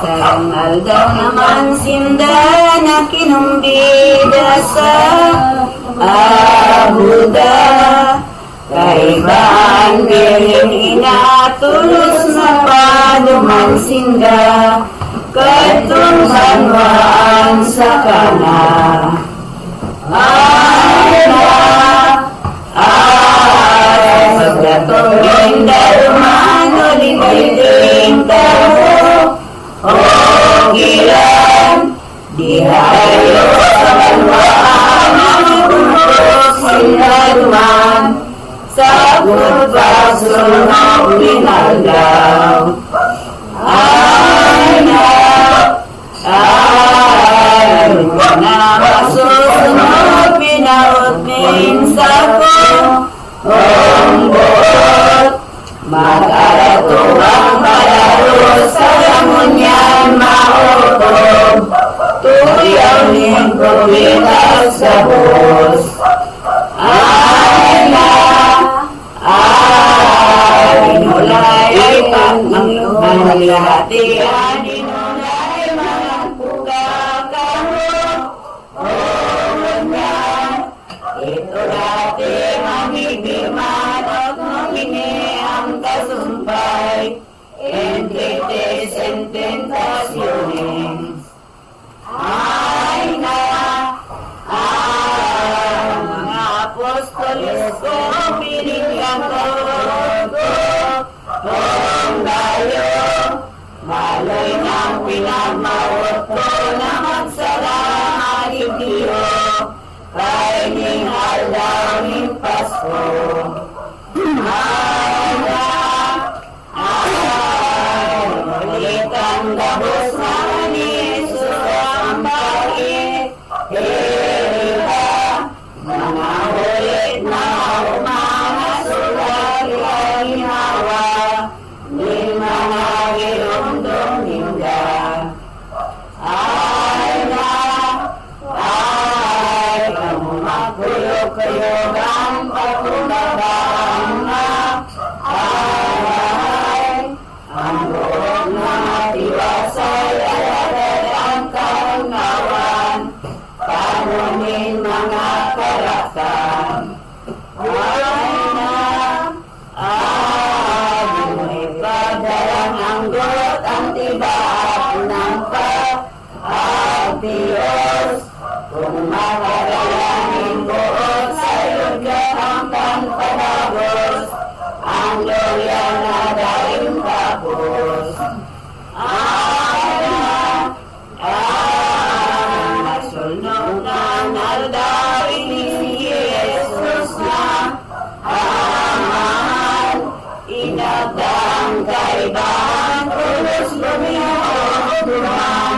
Sarangal daw naman sinda na kinumbida sa Abuda. Kaibaan birin inatulos na paduman sinda katong banwaan sa kana. Magdatong darumano libiling tao o gilan dihayo sa banwaan ang tumpok sinaduman sa pagpagsunog linagaw. Na masusunod pinaot minsan ko umbot mag-aratuang palaro sa lamunyan mautob tuyaw nito bilang sa bus. Inulay ay panglahatian inulay malangpuga kamo ito dati mamibirman at mamini ang kasumpay entrete sententasyones mga apostoles ko binigyan ko tayo maloy ng pinagmawot ko na magsalang alibiyo kaining haldang ng Pasko. Ulit ang gabos na ni Jesus ang bakit mga ulit na umangasulat ang hinawa ni mga girondong ninda. Kuyog-kuyog pagkubabaan na ang buong na tiwasay ay ang kaungawan panunin mga karatan may pagdalang ang got ang tibak ng pag-Diyos kung makakalanin buot sa lugar ang panpadagos ang gloria na daing tapos. Nasulnog na naldarin ni Jesus na amahan inagdang kaibahan tulos lumiyaw duman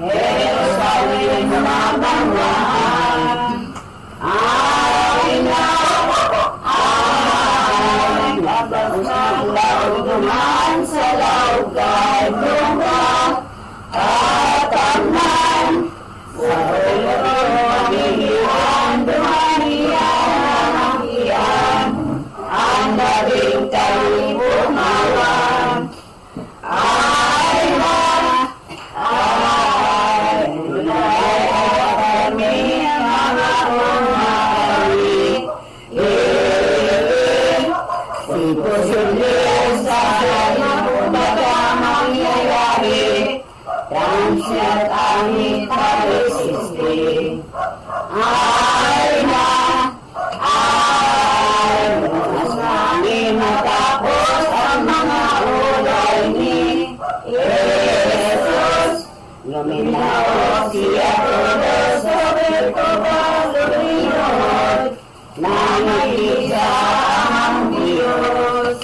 Jerusalem na banwahan. Labas ng lauduman sa laugay bunga katamnan sa ulo manihiwan dumaniyan ang iyan ang labing kalibumawan. Siya't angit resiste mas namin matapos ang mga ulay ni Jesus. Luminaw siya todos sobre pagkaluminod na nag-isa ang Diyos.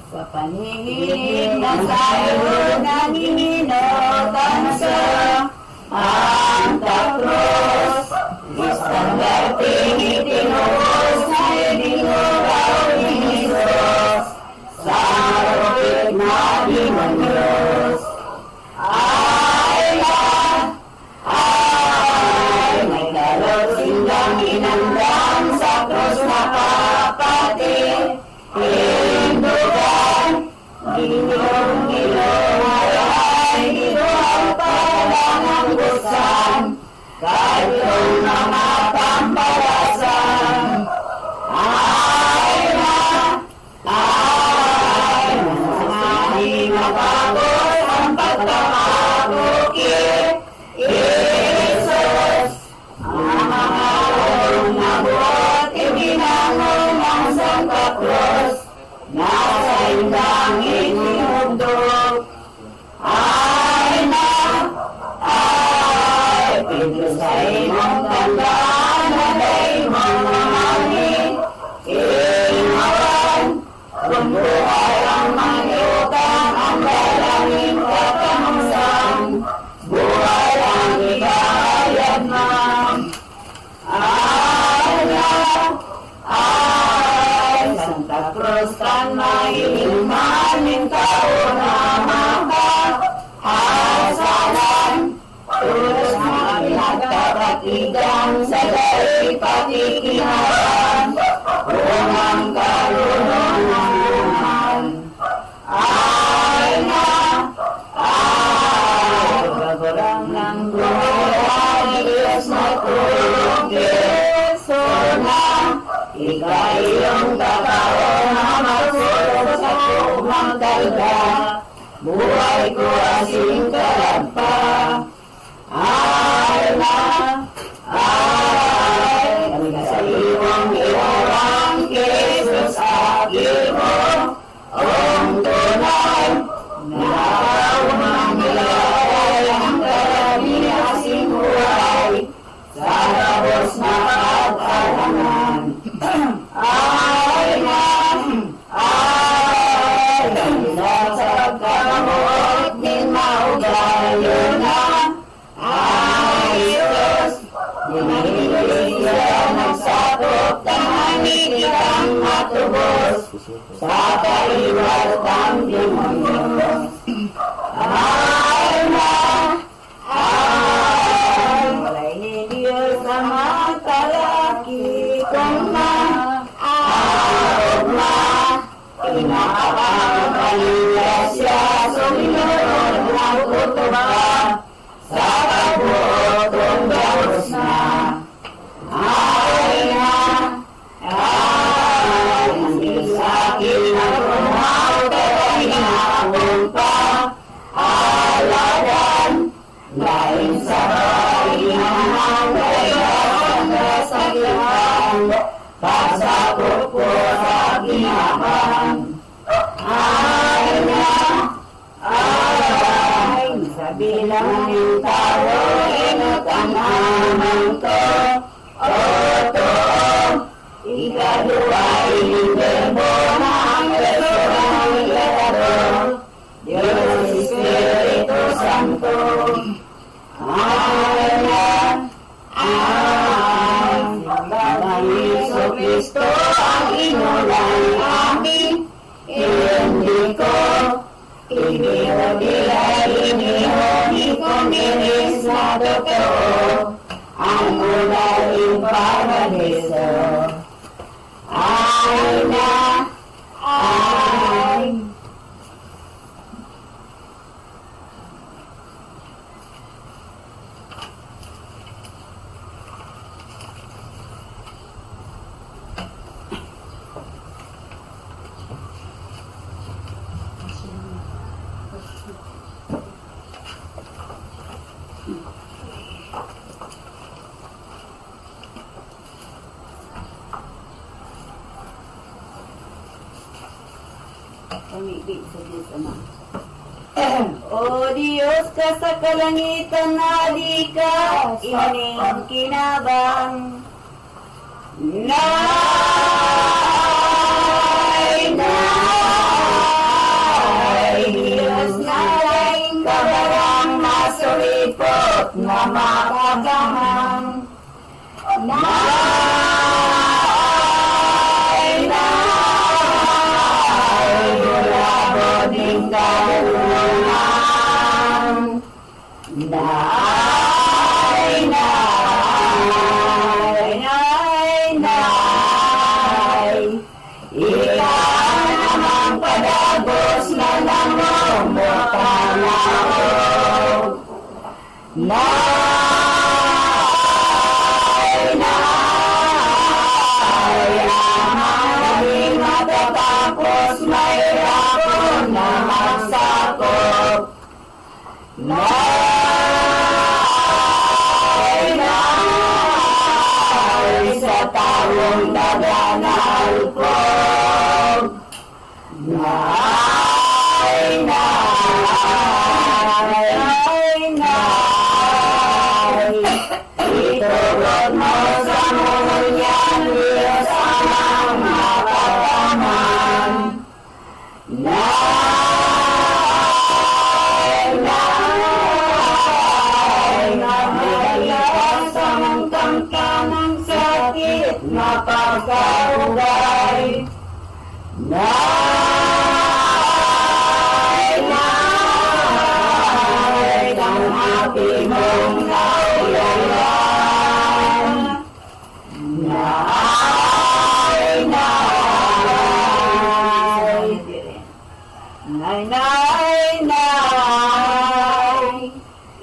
Sa paningin na sayo ng ininutan sa Santa Cruz, istandarting itinuos na idinuraw ni Jesus sa rupit na dimonyos. mga pampalasan. Ay na hindi mapagod ang pagkakabukid. Jesus, ang mga ulong na buhat ibinangon ng Santa Cruz. Nasa indang inihugdog. Ay na Pedro sa imong tandaan na daimong mamangin. Iingawan kung buhay ang maniutang ang dalangin katangusan. Buhay ang ikahayag na. Santa Cruz kan maimanin taon na makahasalan. Tulus na pinagkakatigang sa dahi patikinatan. Unang karunungan. Ay na Pagbarang ng gloria ni Diyos na tulong Yeso na. Ikayong kakao na magsulog sa kumang dalga. Buhay ko asing kalagpa. Ay na sa iwang iwarang Jesus akin mo. Ang tunay na nilay ang karamiasing buhay sa labos na pag-alangan. Ay na sa kamot din maugayo na. Jesus, dinililis siya nagsakop tanganin kitang matubos sa kaiwas ng demonyo. Ay na walay ni Diyos sa matalaki kong maagma. Pinakapangkalila siya suminunod ng kutuba sa pagbuotong gawos na. Ay na hindi sa akin na rumaw pero hinahapon pa aladan. Lain sa bahinang kaya ang kasakitan. Pasakot ko sa ginapan. Ay na sa bilang ng tao inutang naman ko. Oto, ikaduay ng verbo na ang resurang legado. Diyos Espiritu Santo. Ay na Simbang Jesucristo ang inulang amin. Hindi ko Ibigay ko minis na totoo ang unaling paradiso. Ay na pamibig sa Diyos Ama. O Diyos ka sa kalangitan na di ka ining kinabang. Diyos na laing kabarang masulipot na makakamang. Bulaboding kalungan. Ikaw namang padagos na namumutanaw. kong daganal ko. Nay, itulog mo sa mulyang Diyos ang mapataman. Nagbigalas ang kamkamang sakit na pagkaugay. Damhapi mong naulayan.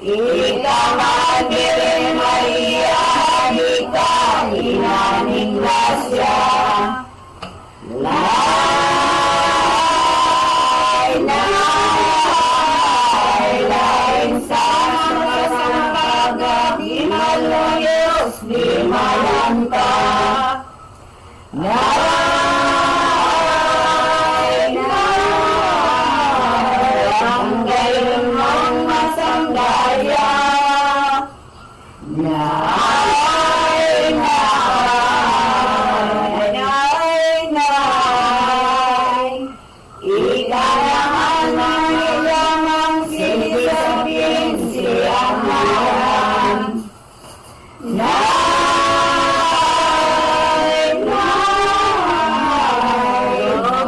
Ika mandiri Maria, ika inaning grasya. Lain sa pagkat di maluyos, di malanta. Ang gayon mong masanggaya. Ika naman manilamang sinisabihin siyang naman.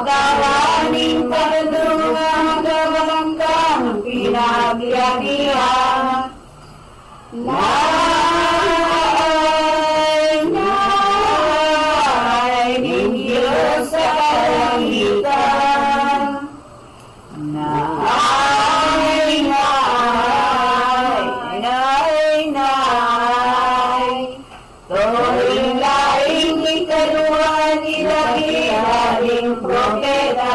Gawaning pagdungang gawanggang pinagyagihan. Ng Diyos sa kalangitan. Tuwing laing ikaluhan ilabi-labing propeta.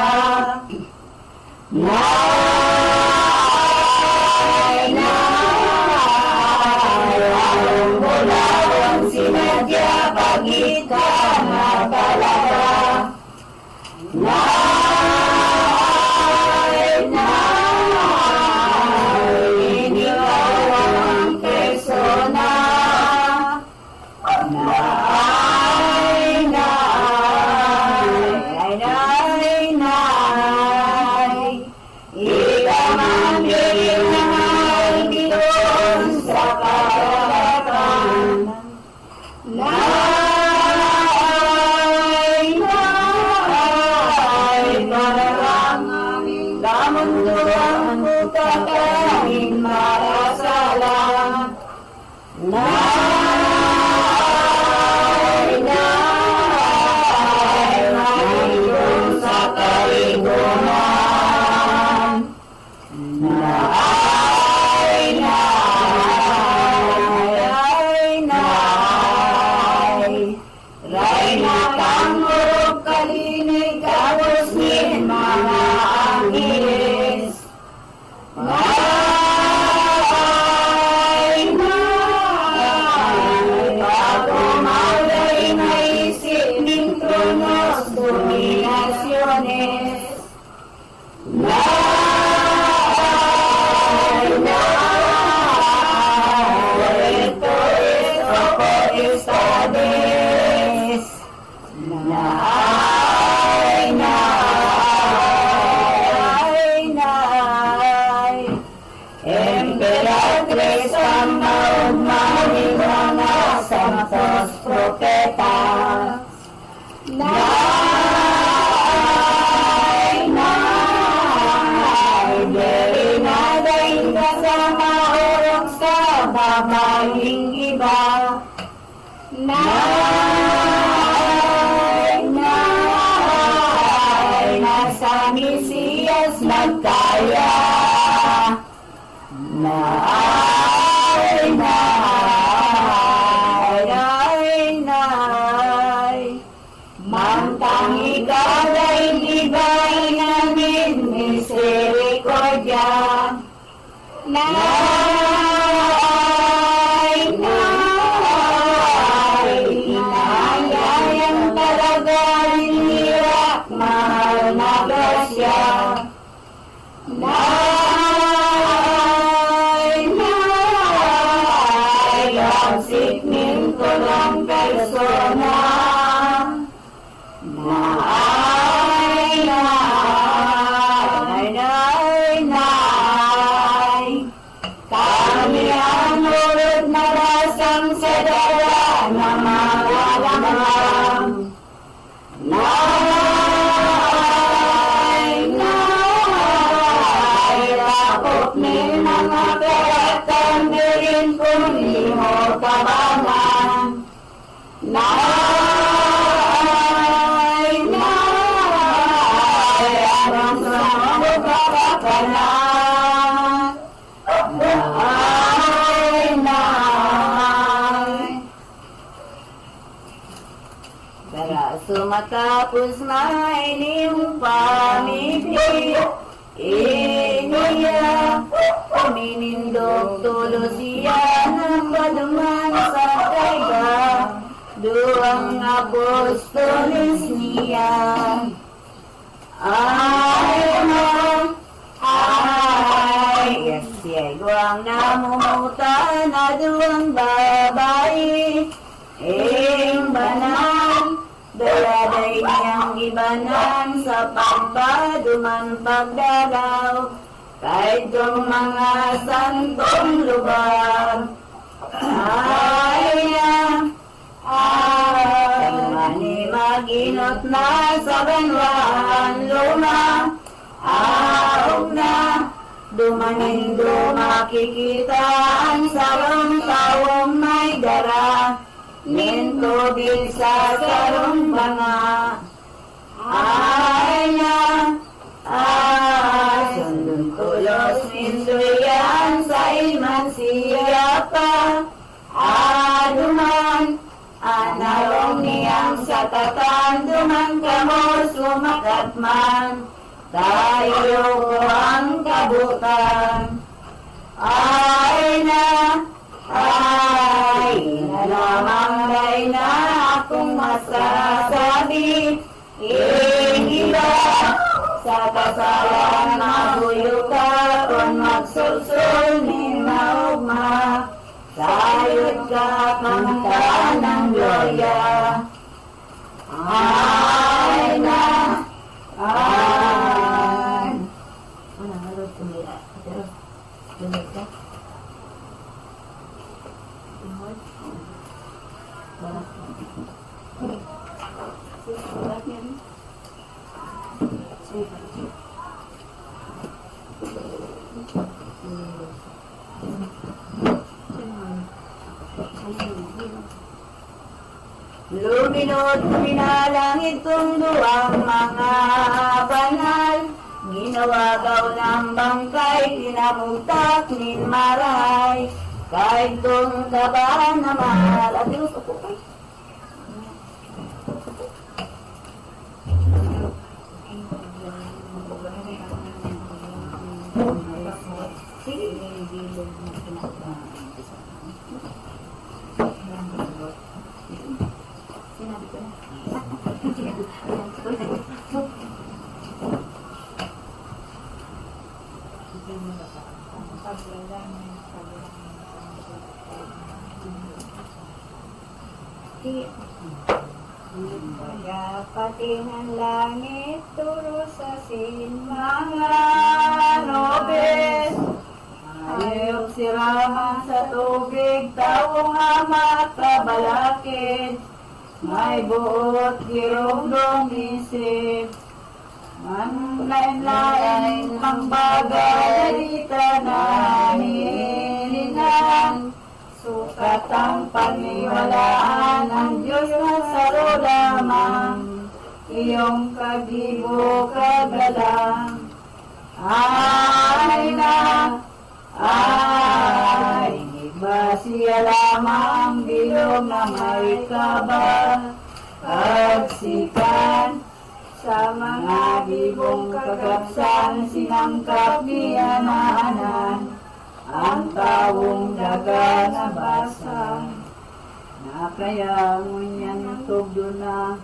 Alam mo lang sinadya pagitan na talaga. Inigaw ang persona. Ika mandiri mahal doon sa karapatan. Parang damundo ang putakain marasalan. Mahirong sa kaligunan. Rayna kang hurog kalinig kawos ni mga angilis. Pagumawlay na isip ng tronos dominasyones. Puerto Rico potestades. Emperatriz ang maugmaning mga santos propeta. Derinadain kasama orok sa babaeng iba. Nasa Mesiyas nagkaya. Mantang ikaw ay iba'y namin misericordia. magalamang. Lapot ni mga karatang dirin kung di mo tabangan. Abang sama kakakanan. Beraso matapos mainin pamipit, iniya uminindog tulos siya ng paduman sa kaiba, duwang apostolis niya. Yes, siya guwang namumuta na duwang babae, banan, daladay niyang ibanan sa pagpaduman pagdalaw, kahit yung mga santong lugar. Mani maginot na sa banwan luma, na dumanin makikita ang sarong tawong may dara, nintubig sa sarong banga. Sundun tulos ninduyan sa iman siya pa, duman, anarong niyang sa tatan, duman kamo sumakat man, tayo ko ang kabutan. Nalamang na akong masasabi, iba sa kasalan mabuyo ka kung magsulsul ni maugma, sayot ka pangka ng gloria. Luminod pinalangit kong duwang mga banal, ginawagaw ng bangkay, tinamugtak nin maray, kahit kong kabahan na mahal. Adios, upo kayo. Kaya pati ng langit turo sa mga nobes, ayok siraman sa tubig, taong amat kabalakid, may buot girong isip, manlain-lain ang bagay dita na hinihingan, sukat ang paniwalaan ng Diyos na saro lamang, iyong kagibo kagalang. Iba siya lamang bilog na may kaba, pagsikan sa mga gibong kagapsan, sinangkap niya naanan ang tawong daga na basa, na kaya ngunyan tugdo na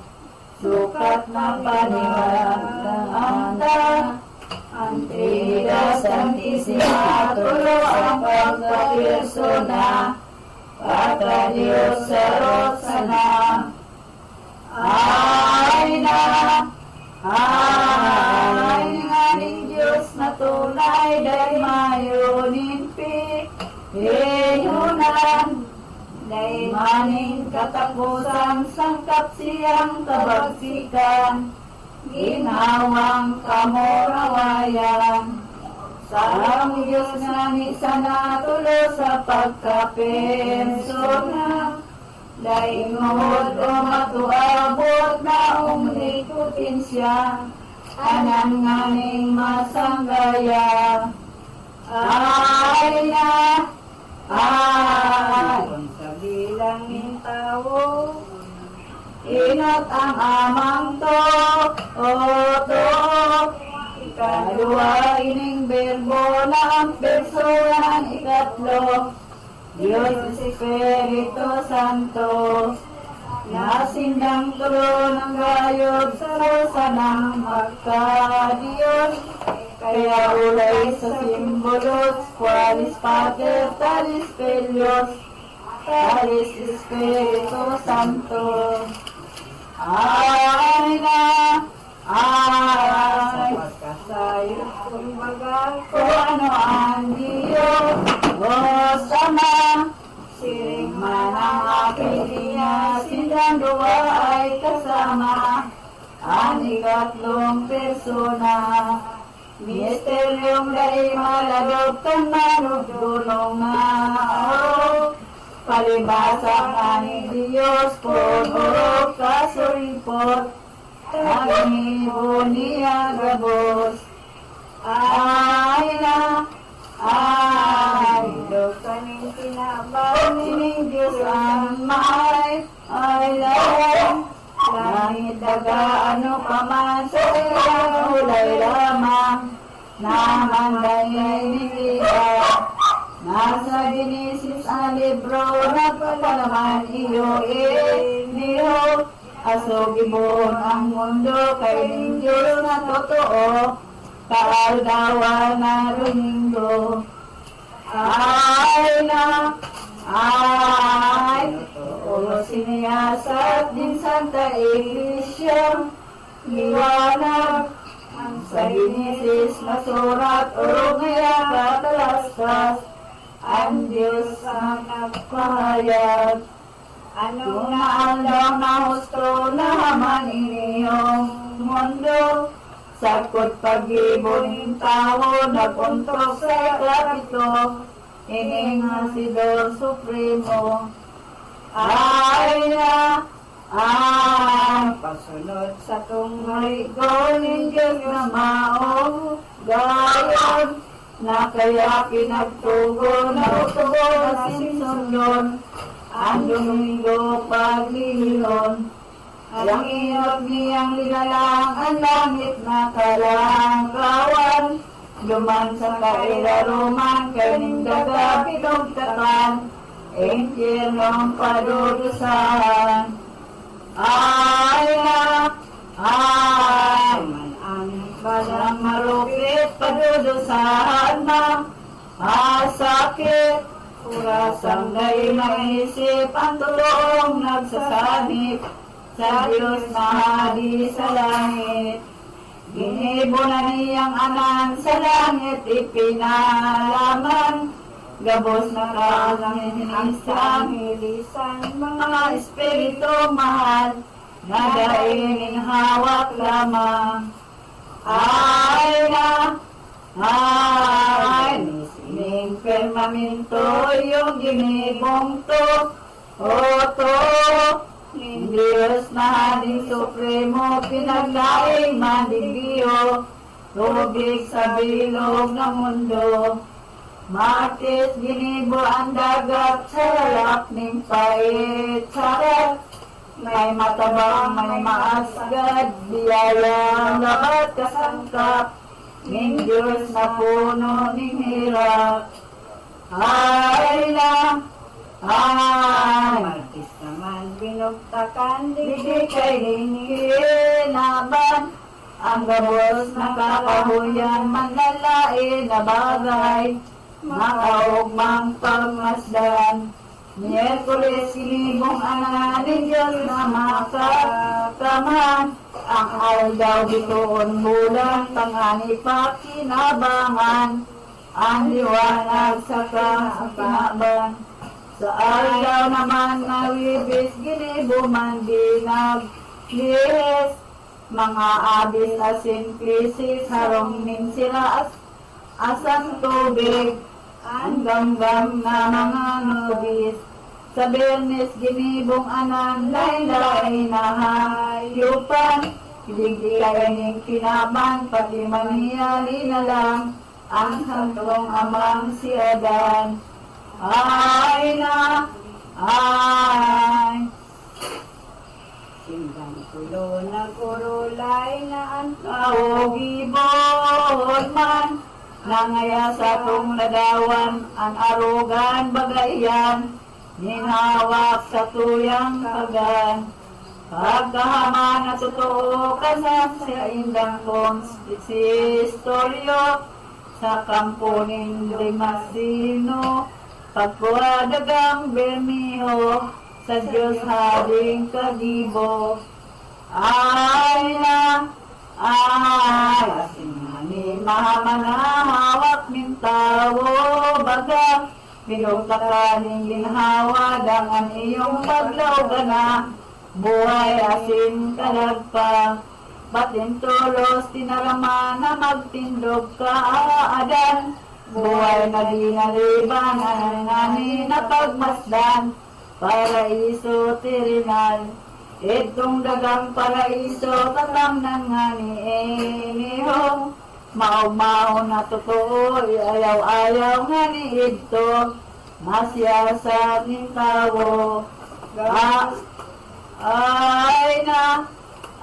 sukat na paniwalaan ta, Antida Santissima, tulo ang pagkapersona, Pata Diyos sarot sana. Ay nganing Diyos na tunay, dahil mayunin pi, hinunan, dahil maning Katapusan sangkap siyang kabagsikan, ginawang kamurawayan. Sarang Diyos nga ni sana tulo sa pagkapersona, daingod o matuabot na umlikutin siya, anan nga ning masanggaya. Ay na, ay, sa bilangin tao, inat ang amang to, o to, ikadua ining berbo na ang personang ikatlo, Diyos Espiritu Santo, nasindang tulo ng gayod sa rosa ng magka-Diyos, kaya ulay sa simbolos, Qualis Pater, Talis Filios, Talis Espiritu Santo. Ay na, ay, pagkasayos kumbaga ko ano ang Diyos, o sama, siring man ang aking niya, silang dua ay kasama, ang ikatlong persona. Misteryong dahil maladog kang manugdulong na o palibasa nga ni Diyos puro kasuripot ang ibo niya gabos. Ay na, ay, dog kaning kinabang nining Diyos ang maay, ay layan. Langit daga ano pa man sa ilang ulay lamang, naman dahil nilita. Nasa Genesis ang libro, nagpapalaman iyo niyo. Asogibon ang mundo kay ning Diyos na totoo, kaaldawan na Domingo. Ay na, ay, o siniyasat din Santa Iglesia, liwanag, ang sa Genesis masurat o ngaya katalastas, ang Diyos ang nagpahayag. Anong naandaw na husto na haman iniyong mundo, sakot pag-ibon ng tao, nagpuntok sa kapito, ining Hasidor Supremo. Ay na, ay, pasunod sa tungrigo ng Diyos na maong gayon, na kaya pinagtugon na utugo na sinsundon, ang Domingo paglilon. Ang inot niyang linalang ang langit na kalangkawan, duman sa kailaruman, kaning daga pinugtatan, impyernong padudusahan. Ay na, ay, man ang balang marupit, padudusahan na, sakit, kurasang gay maisip, ang tulong nagsasanip, sa Diyos na hadi sa langit. Ginibo na niyang anan sa langit, ipinalaman, gabos na kalangin isang hilisan, mga espiritu mahal, na daining hawak lamang. Ay na, ay, sining firmamento yung ginibong to, o to, ni Diyos na hading supremo, pinaglaing mandigdiyo, tubig sa bilog ng mundo. Martis ginibo ang dagat, sa lalak ning pait, sarat, may matabang, may maasgad, biyayang lahat kasangkap, ning Diyos na puno ning hirap. Ay na, ay, Martis naman binugtakan, digdi kay hinaban, ang gabos na kakahuyan, manlalain na bagay, makaugmang pagmasdan. Miyerkules sinibong ananin Diyos na makakaman, ang aldaw bituon bulan, pangani pa kinabangan, ang liwanag sa kahababan. Sa aldaw naman nga wibis ginibo man dinag lihis, mga abis asin krisis harong nin sila asang tubig, ang gamgam na mga nubis. Sa Bernes ginibong anan laylay na hayupan, iligligay ning kinabang pati maniyali na lang ang hantong amang si Adan. Ay na, ay. Singgang kulo na kurulay na ang kaugibod man, nangaya sa tong ladawan ang arugan bagayan, ninawak sa tuyang kagan. Pagkahama na totoo kasam sa indang konsistoryo, sa kampuning Limasino, pagkuwadagang Bermiho, sa Diyos haring kagibo. Ay na, ay, asin mahamanahawak ng tawo, baga, pinugtakaling ginhawa, dangan iyong paglawga na, buhay asin kalagpa, batin tulos tinarama na magtindog ka, Adan, buhay na dinaliban, nani na pagmasdan, paraiso tirinal, itong dagang paraiso, katamnan nga ni Enihong, mao-mao na totoo, ayaw-ayaw nga ni ito, masyasat ning tawo, ay na,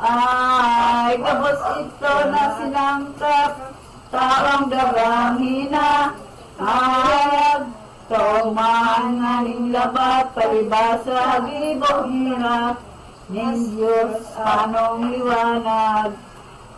ay, kabos ito na sinangkap, taong dagang hina, ayag, tuman nga ning labat, palibasa, gibong hirap, ning Diyos anong liwanag.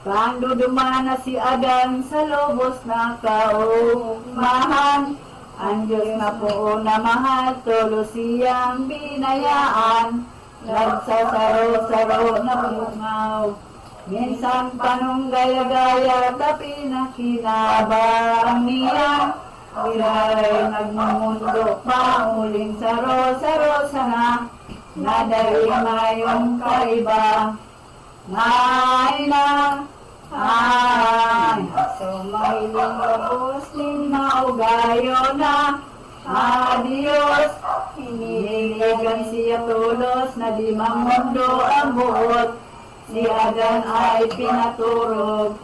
Kando dumana si Adan sa lobos na kaumahan, ang Diyos na po na mahal, tulo siyang binayaan, nagsasaro-saro na bungaw. Minsan panong gaya-gaya, tapi nakinabang niya, wiray nagmumundo pa, uling saro-saro sana, nadali mayong kaiba. Ay na, ay, sumahiling labos ning maugayo na, adios, hiniligan siya tulos na di mamundo ang buot, si Adan ay pinaturog,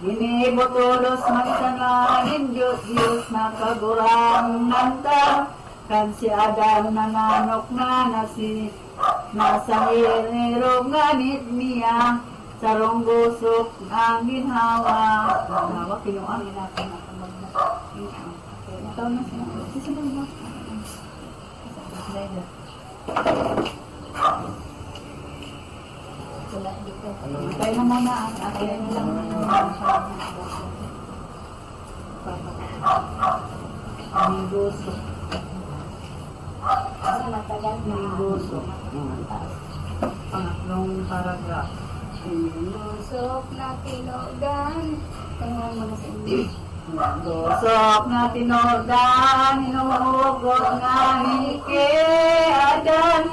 ginibutulos magsananin Diyos na kagurang nanta, kan si Adan nananok na si nasa hirog nganit niya, sarong gusok ang ginhawa. Nawa, kinuang natin ang magna. Ito na siya. Sisabay mo. Tayo na muna ang akin lang. May gusok. May gusok. Pangatlong paragraph. Lusok na tinugan. Tangan mo na sa inyo. Lusok na tinugan, hinuhugot nga ni Adan,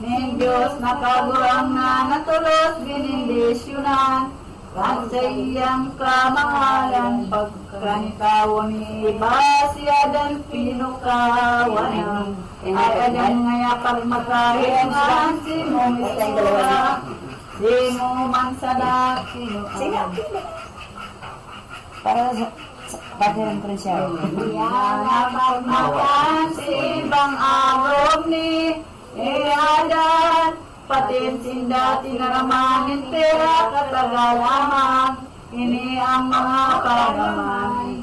ning Diyos na kagurang na natulos binindisyonan, kan sa iyang kamahalan, pagkanitawon ni iba si Adan pinukawanan, ay Adan ngaya pagmakahingan si mong istura, si mo man sadak kinuan. Pagkaroon ko rin siya. Napagmakan si ibang agom ni Adan, patin sinda tinaramanin pera katagalaman, ini ang mga pagaman.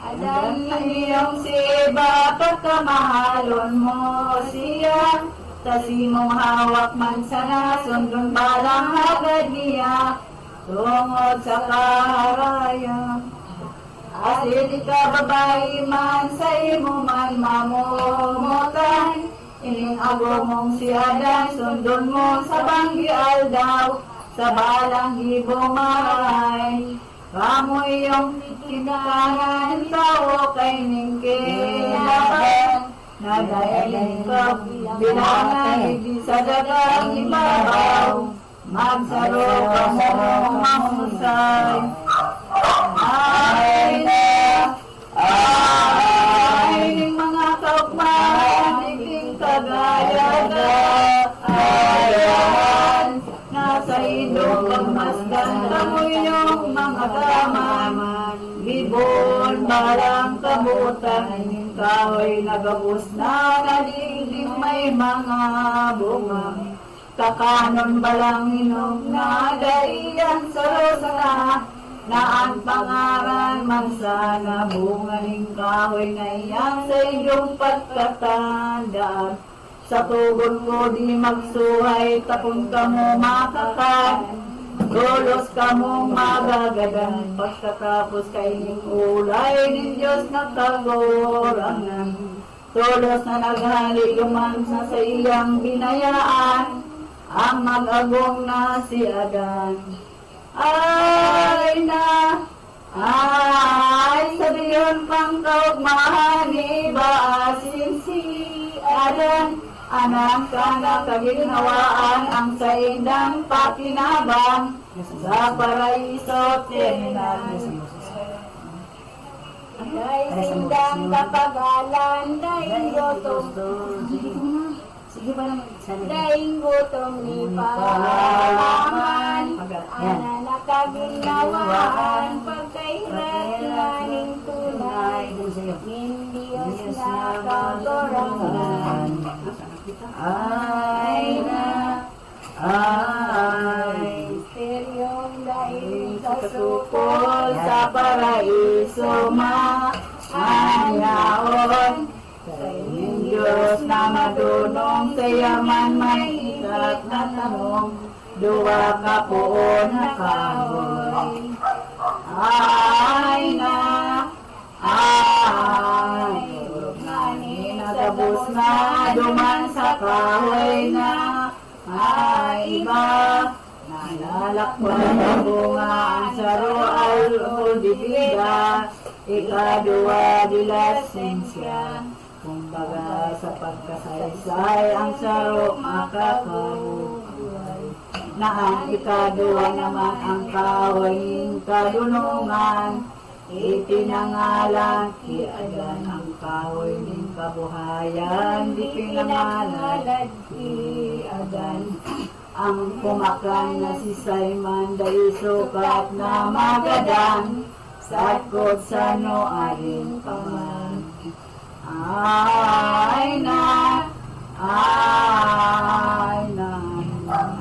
Adan iyong si iba, pagkamahalon mo siya, tasi mong hawak man sana, sundon balang hagad niya, tungod sa kaharayan. Asin ka babae man, sa imo man mamumutan, ining ago mong si Adan, sundon mo sa banggi aldaw, sa balang gibumay. Kamu iyong kinakanan, tao kay ning kilaban, nadaling ka bilangan sa dagang ibabaw, magsaro ka mo mahusay. Ay mga kaugman, iking kagaya-ga, ayan, nasa ilong pagmasdan kamoy yung mga gaman, libon, balang kabutan, kahoy nagabos na naliglig may mga bunga. Kakanon balang inom na daiyan sa rosa na ang pangaran man sana bungaling kahoy na iyan sa iyong pagkatandaan. Sa tugon ko di magsuhay, tapon ka mo makakan, dolos ka mong magagadan, pagkatapos kay ulay ng Diyos na kagorangan. Tolos na naghali luman sa iyang binayaan, ang mag-agong na si Adan. Ay sabiyon pang kaugmahan, ibaasin si Adan. Anak ka na kaginhawaan, ang sa indang pakinabang, sa paraiso tinan. Dahil sindang kapagalan, dahil gutom, Sige ba naman? dahil gutom ni Pahaman, ana nakaginawaan, pagkahirap naning tunay, Diyos na kagorangan. Misteryong dahil sa Sukol sa paraiso maanyaon, sa inyong Diyos na madunong, sa yaman may ikat na tanong, duwa ka poon na kahoy. Nagabos na duman sa kahoy na iba, nalalakpan ang bunga ang saro al dibida, ikaduwa dilasensya. Kumbaga sa pagkasaysay ang saro makakabuhay, na ang ikaduwa naman ang kahoy kadunungan, itinangalan ki Adan ang kahoy ng kabuhayan, di pinangalan ki Adan. Ang kumakan na si Simon dahil sukat na magadan, sakot sa noaring paman.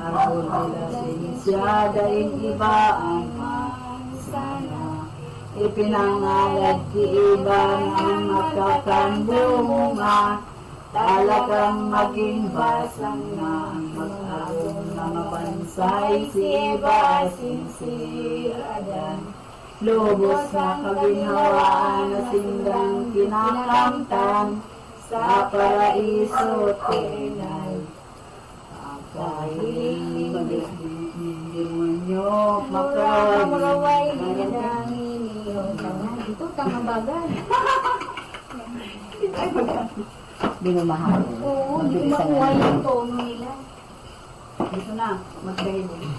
Arol nila sinisya dahil iba ang sana, ipinangalad ki iba ng makakambunga, talagang maging basang na ang mag-agong na mapansay si iba si Adan. Lubos na kaginhawaan na sindang kinakamtan, sa paraiso tinay. Kahiling demonyo Makaway ginangin niyo. Ito tanga bagay. Binumahal. Oo, hindi makuha yung tono nila. Dito na, magkahiling.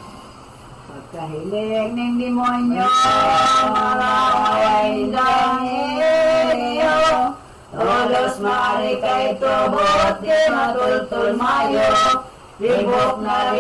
Pagkahiling ng demonyo, maraway dangyo, tolos maari kay tubot, di matultul mayo, ribok na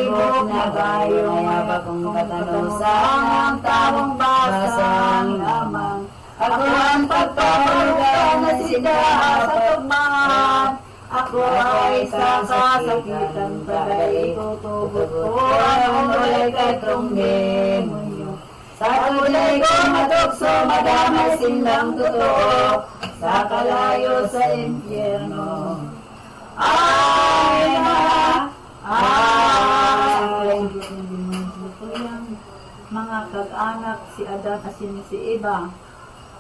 kayo, mapakong katanusan, ang tamong basang lamang. Ako ang pagpaparugan na sida sa tugmaan, ako ay sasasakitan, tagay tutubot ko, ang ulay kay tong demonyo. Sa ulay ko matukso, madamay sindang totoo, sa kalayo sa impyerno. Mga kag-anak si Adan asin si Eva,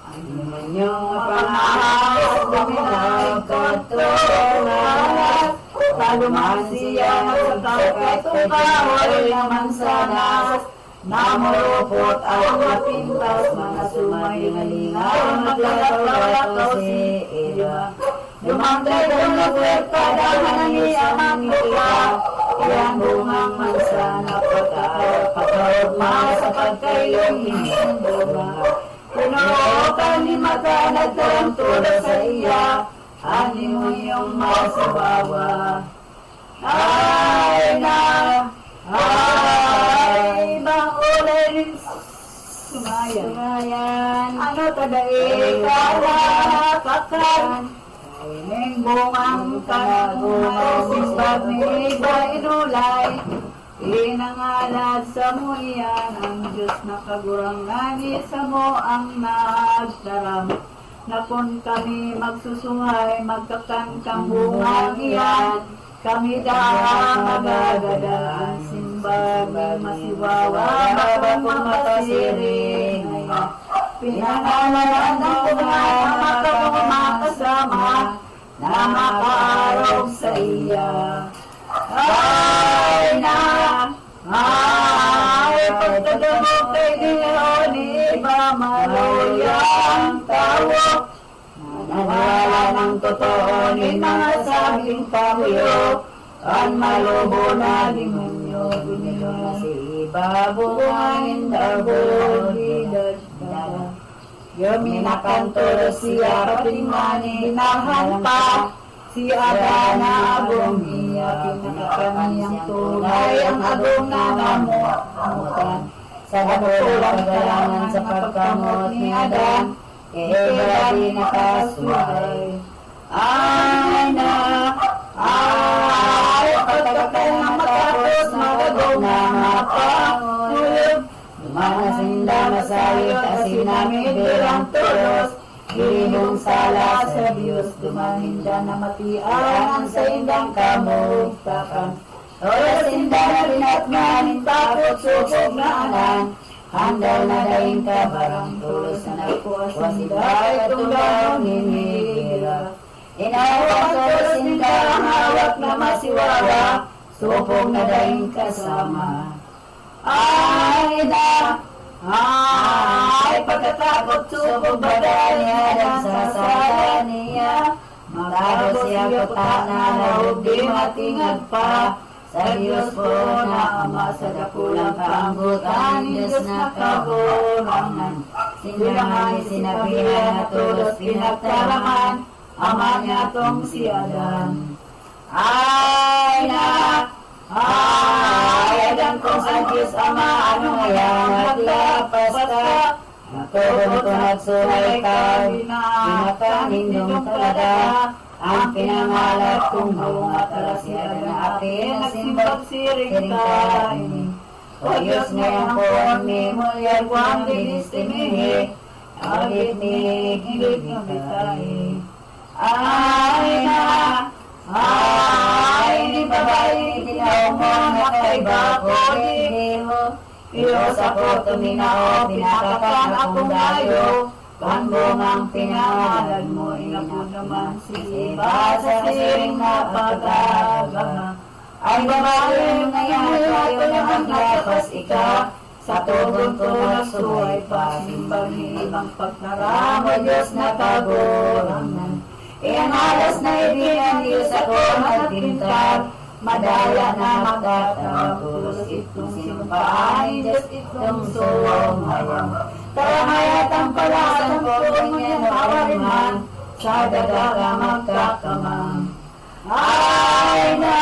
ang inyong pangahas duminag katulas, paluman siya sa kakatong kahoy na mansanas, namurupot ang mapintas, mga sumahingalingaw, maglalakaw si Eva. Dumangkay kong nagwerka dahan ni amang lupa. Iyang bungang mansa na pagkaugma sa pagkayong hinindura. Pinookan ni mata nagtarang tulad sa iya. Ani mo iyong masiwawa. Ay na, ay makulay rin sumayan. Ano tadai kalapakan. Ning bungang kanagumay simbag ni iba inulay. Inangalad sa mo iyan ang Diyos na kagurangani sa mo ang nagtaram. Na kung kami magsusuhay, magkakantang bungang iyan, kami dahang magagadaan. Simbag ni masiwawa, bakong mapasiring. Pinangalan ng bunga makasama na makaarog sa iya. Ay na, ay pagtadamok kay Ginoo ni iba maluyang tao. Nanawala ng totoo ni mga sabing kamuyo, ang malubo na demonyo, binilo na si iba buhangin dagol, bidag dada. Yaminakanto siya patingmani nahan pa, si Ada na agong niya, pinakakaniyang tunay, ang agong na mamutan. Sa dakulang galangan sa pagkamot ni Adan, Eva di nakasuhay. Ay na, ay pagkakal na matapos, magagaw na mapangulog. Manasinda masayot, asinami bilang tulos. Ginong sala sa Diyos, dumaninda na matian sa indang kamugtakan. Oras inda na pinatmanin, takot subog na anan. Handal na daing kabarang tulos na nagpuas, wasinday tunggang ninihira. Inawang tulos inda ang hawak na masiwawa, subog na daing kasama. Ay na, ay pagkatakot subog badanya dan sasala niya. Magkado siya kuta na laog di matingag pa. Sa Diyos po na Ama sa dakulang kaanggutan, Diyos na kagurangan. Sinangay sinabihan at tulos pinagtaraman, Ama niya tong si Adan. Ay na, ay Adan kong sa Diyos Ama, ano ngayon naglapas ka? Natulog ko nagsulay ka, pinakanindong talaga. Ang pinangalat kong bunga talasya na api na simbag siring kain. O Diyos ngayon po ni mulyar kwang dinistimihi, agit ni hilig ng bitay. Ay na, ay ni babae tinaw mo na kay bako di mo. Piyos ako tuminaw, pinakakan akong dayo. Pambungang pinangalan mo, inapo naman si iba sa siring na pag-agama. Ay babae ngayon, kayo naman lapas ika, sa tugon ko nagsuway pa, simbang ni ibang pagkaramo, Diyos na kagurangan. Iyang alas na ibigan, Diyos ako nagpintag, madaya na magtatapos, itong sinumpaan, Diyos itong sumayang. Karamaya ang palasan ko niya nakawariman, sa daga ka magkakamang. Ay na,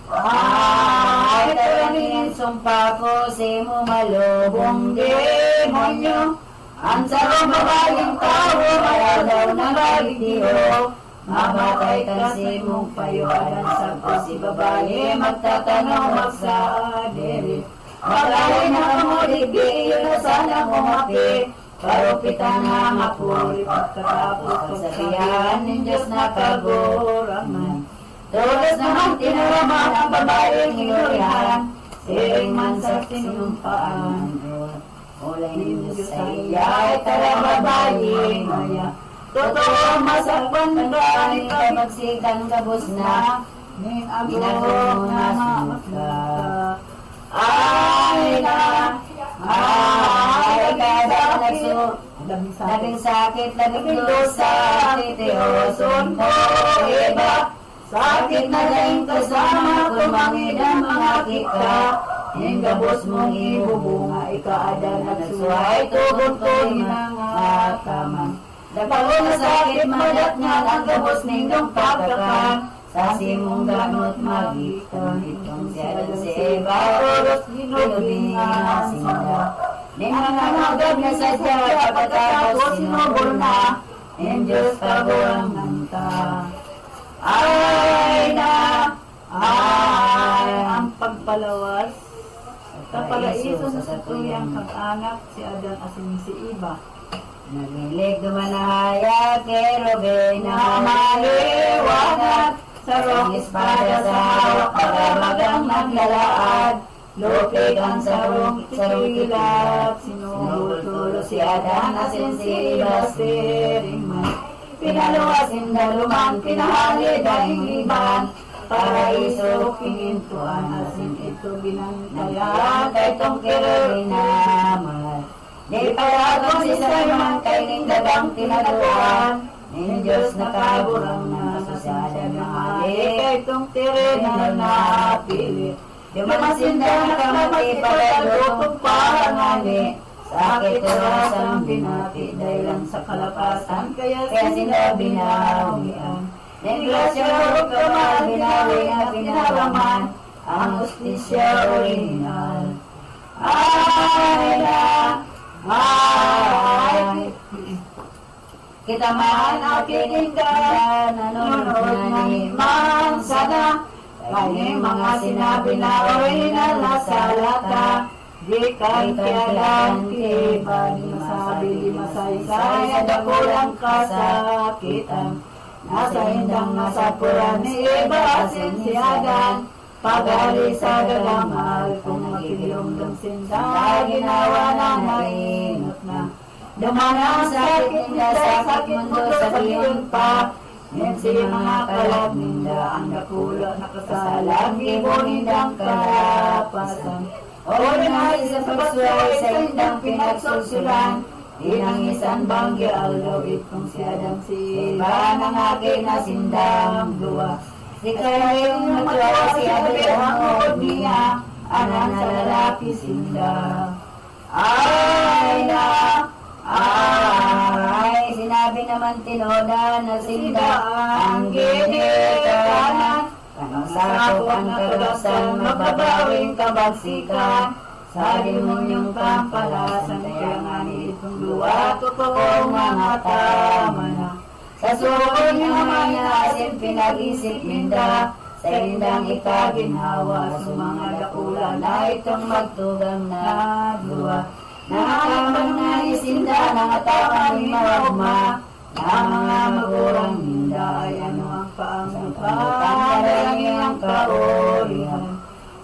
ay taramingin sumpa ko si mo malubong demonyo. Ang sarong babaeng tao, ayaw daw na bagitiyo. Mabatay ka si mong payualan sa ko si babae, magtatanong magsadiri. Magalay na kamuligbi, yun na sana kumapi. Parupitan na mapuri, pagkatapos pagsabihan ng Diyos na kagurangan. Tulos naman tinaraman ang babaeng inurihan, siring man sa sinumpaan. Ulay ng Diyos sa iya'y talababayin maya. Totoo masakpan na ganit ay magsikan kabus na, ning agong na mamakla. Ay na, ay kada naging sakit labing sa titiyoson ko, iba. Sakit na daing kasama kung mangidang mga kita. Yung gabos mong ibubunga, ikaadan at suway, tubod ko hinangataman. Dagpago na sakit, madat nga ang gabos nindong pagkakan. Sa simong gamot magitan, itong siya dan si Eva, oros ginubing nga sinda. Di mga magab na sadya, pagkatapos sinubol na, ang Diyos kabuang nanta. Ay na, ay ang pagpalawas, kapalaiso sa satuyang kag-anak si Adan asin si Eva. Nagilig dumanahaya kay Ruben na maliwanag sa rong espada sa hawak pagamagang naglalaad. Lupig ang sarong kilat, sinutulo si Adan asin si Eva siringman. Pinaluwasin daluman, pinahali dahing liban, paraiso pinintuan, asin ito binantayan, kay tong kirinaman. Di palagong si Simon kay ning dagang tinaluan, ning Diyos nakaburang na susasya ng mali, kay tong tirinaman na pilit. Dumasin na nakamati pagkalutong parangani, sakit oras ang binati dahil sa kalapasan, kaya sila binawian. Neglasya huwag kamal, binawi nga pinalaman, ang ustisya original. Ay na, ay, kita man aking inggan, nanonood na imang sana, kanyang mga sinabi na original na salata. Di kahit kailan iba, di masabi, di masaysay, at akulang kasakitan. Nasa hindang nasa puran ni Eva asin si Adan, pag-ali sa galangal, kung magigilong ng sinda, ginawa na mainot na. Dumanang sakit ninda, sakit mundo sa diyon pa, yan si mga kalab ninda, ang nakulo nakasalag, ibo nindang kalapasan. O nais sa pagsuway sa indang pinagsusulan, inangisan banggi aldaw itong si Adam si Eva, nang aking nasindang duwa. Si kayo yung matwa si Adam ang niya, anan sa lalaki sinda. Ay na, ay, sinabi naman tinoda na sinda ang ginikanan. Kanang sakop ang kagasan, magbabawing kabagsikan. Sa demonyong pampalasan, kaya nga ni itong luwa, totoong mga tama na. Sa suko niya mga asin, pinag-isip ninda, sa indang ikaginhawa, sa mga dakula na itong magtugang na luwa. Nakakabang na isinda, nangatawan ni Mahoma, na mga magurang ninda ay ano ang paangutan, dalangin ang kaolihan.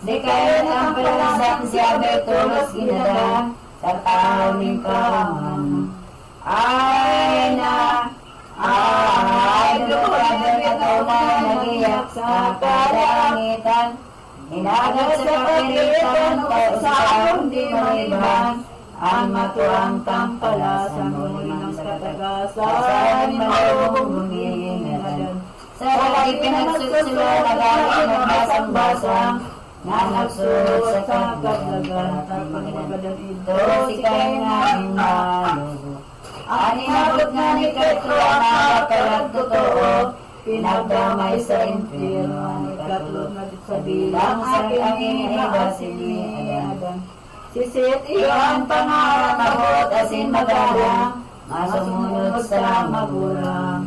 Di kayo ang palasan siya betulos ginadang, sa tao ning kaman. Ay na, ay, dumagan na kaunan, nagiyak sa kalangitan, hinagad sa pagkilitan, sa akong di maiban. Ang matuang tampalasan, muli ng katagasan, malubong gumingadan. Sa lagi pinagsusula, nagaling ng basang-basang, na nagsulot sa kagadagan, tapang magadan ito, si kayo namin malubo. Aninabot nga ni Petro ang nakakalag totoo, pinagdamay sa impirno, ni katlot na sa bilang, sa aking iba siniadan. Sisit iyan pangarap, abot asin magalang, masumunod sa magulang.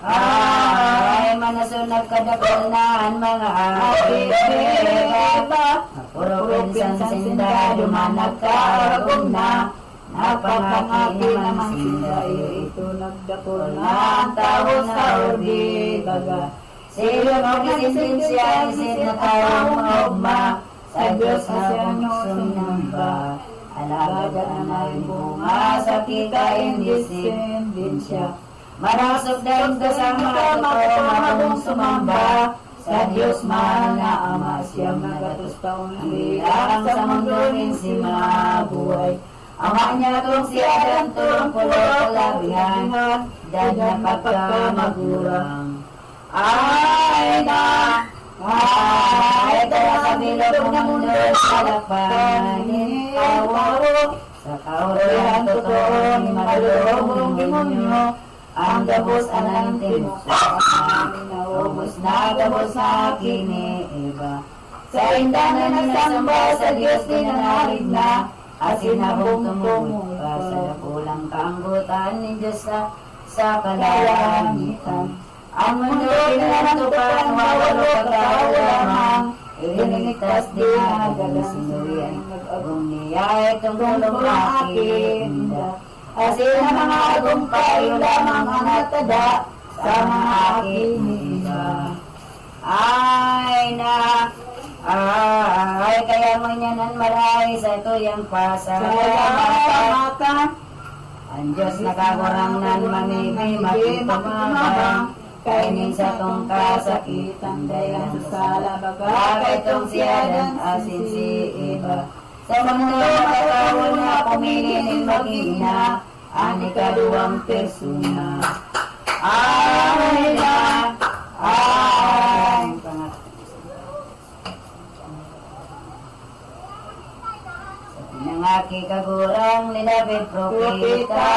Ay, manasunag kadakunan mga apit-iba, puro pinsan sinda, dumanag karagong na, napangaki naman sinda, ito nagdakul na, ang tao sa ordi baga. Silo mag-isensya, isin na tawang maugma, sa Diyos na sumnamba. Alaga na ng bunga, sa kikain disindensya. Marasok dahil kasama ito, mabong sumamba, sa Diyos mahal na Ama, siyang nagatus taon bilang sa mundo rin si mabuhay. Amanya kong si Adan turong pulo kalabihan, dan napagkamagurang. Ay na, ay tala sa bilog ng mundo, salapanin awo. Sa kaurihan totoo ni malulong demonyo, ang gabos anang ubos na gabos sa akin ni Eva. Sa indanan ng samba sa Diyos dinanalig na, asinabong tumumpa sa dapulang kaanggutan ni Diyos sa kalangitan. Ang mundo pinanatupan, mawalo pagkao lamang, ilinigtas din na gagasinuyan. Agong niya itong gulong akin, asin ang mga agong kayo lamang ang natada sa mga akin iba. Ay na, ay kaya mo niya nan maray sa tuyang pasalamat. Ang Diyos nakagurang nan mamibay magpapamabang, kainin sa tong kasakitan dayan sa salabaga, kay tong siya dan asin si iba. Sa mundo makakawal na pumili maging ina, ani kaduwang persona. Ay na, ay ng aki kagurang ni David propeta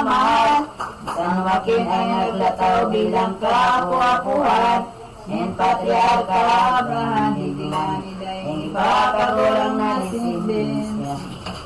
mahal, isang wakin ay naglataw bilang kapuapuhan, en patriarka Abraham hilingan ang iba kagurang na nisibensya.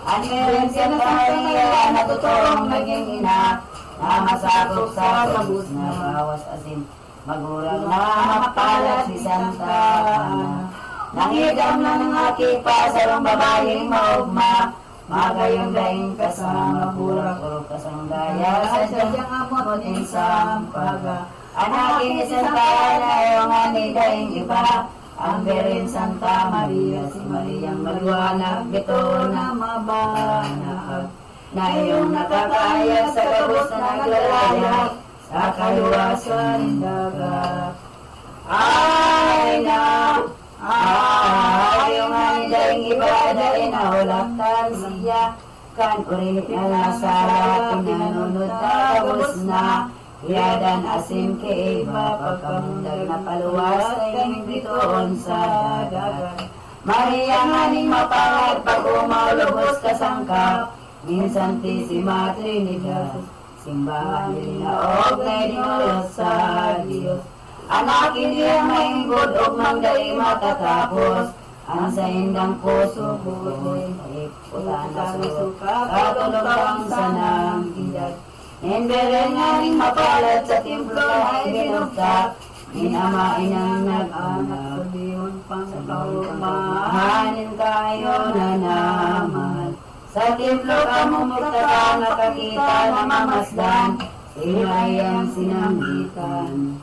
Ang meron siya na natutulong naging ina, na masakop sa kabus na bawas asin, magurang na mapalas si Santa Ana. Nangidam na ng aki pa sa rong babaeng maugma, magayong daing kasama burak o kasanggaya sa sadyang amot ng sampaga. Anakin ni Santa Ana yung ani daing iba, ang Beren Santa Maria, si Mariang maliwanag, bito na mabanag. Na iyong nakakaya sa kabos na naglalaya, sa kaluwasan dagat. Ay na, yung daing iba dahil nahulaktan siya, kan ulit na nasara, pinanunod na kabos na, yadan asim ke iba, pagkamundag na paluwas, kayong bitoon sa dagat. Maria nga ning mapangad, pag umaulubos kasangkap, minsan ti si Trinidad, simbahan nila na dinulot sa Diyos. Anakin niya may budog mang dali matatapos, ang sa indang puso buhay, putan na suka, katulog ang sanang gidag. Emberen nga rin mapalad sa templo ay binugtak, inamain ang nag-anak, sabihin pang kaumahanin kayo na naman. Sa templo ka mumugtaka, nakakita na mamasdan, sila ang sinambitan.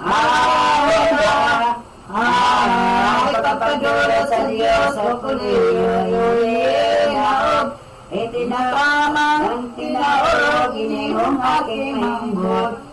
Ay kapagdura sa Diyos o kuliyo, inaog, itinapamang ang tinaorog, inihong aking mangbot.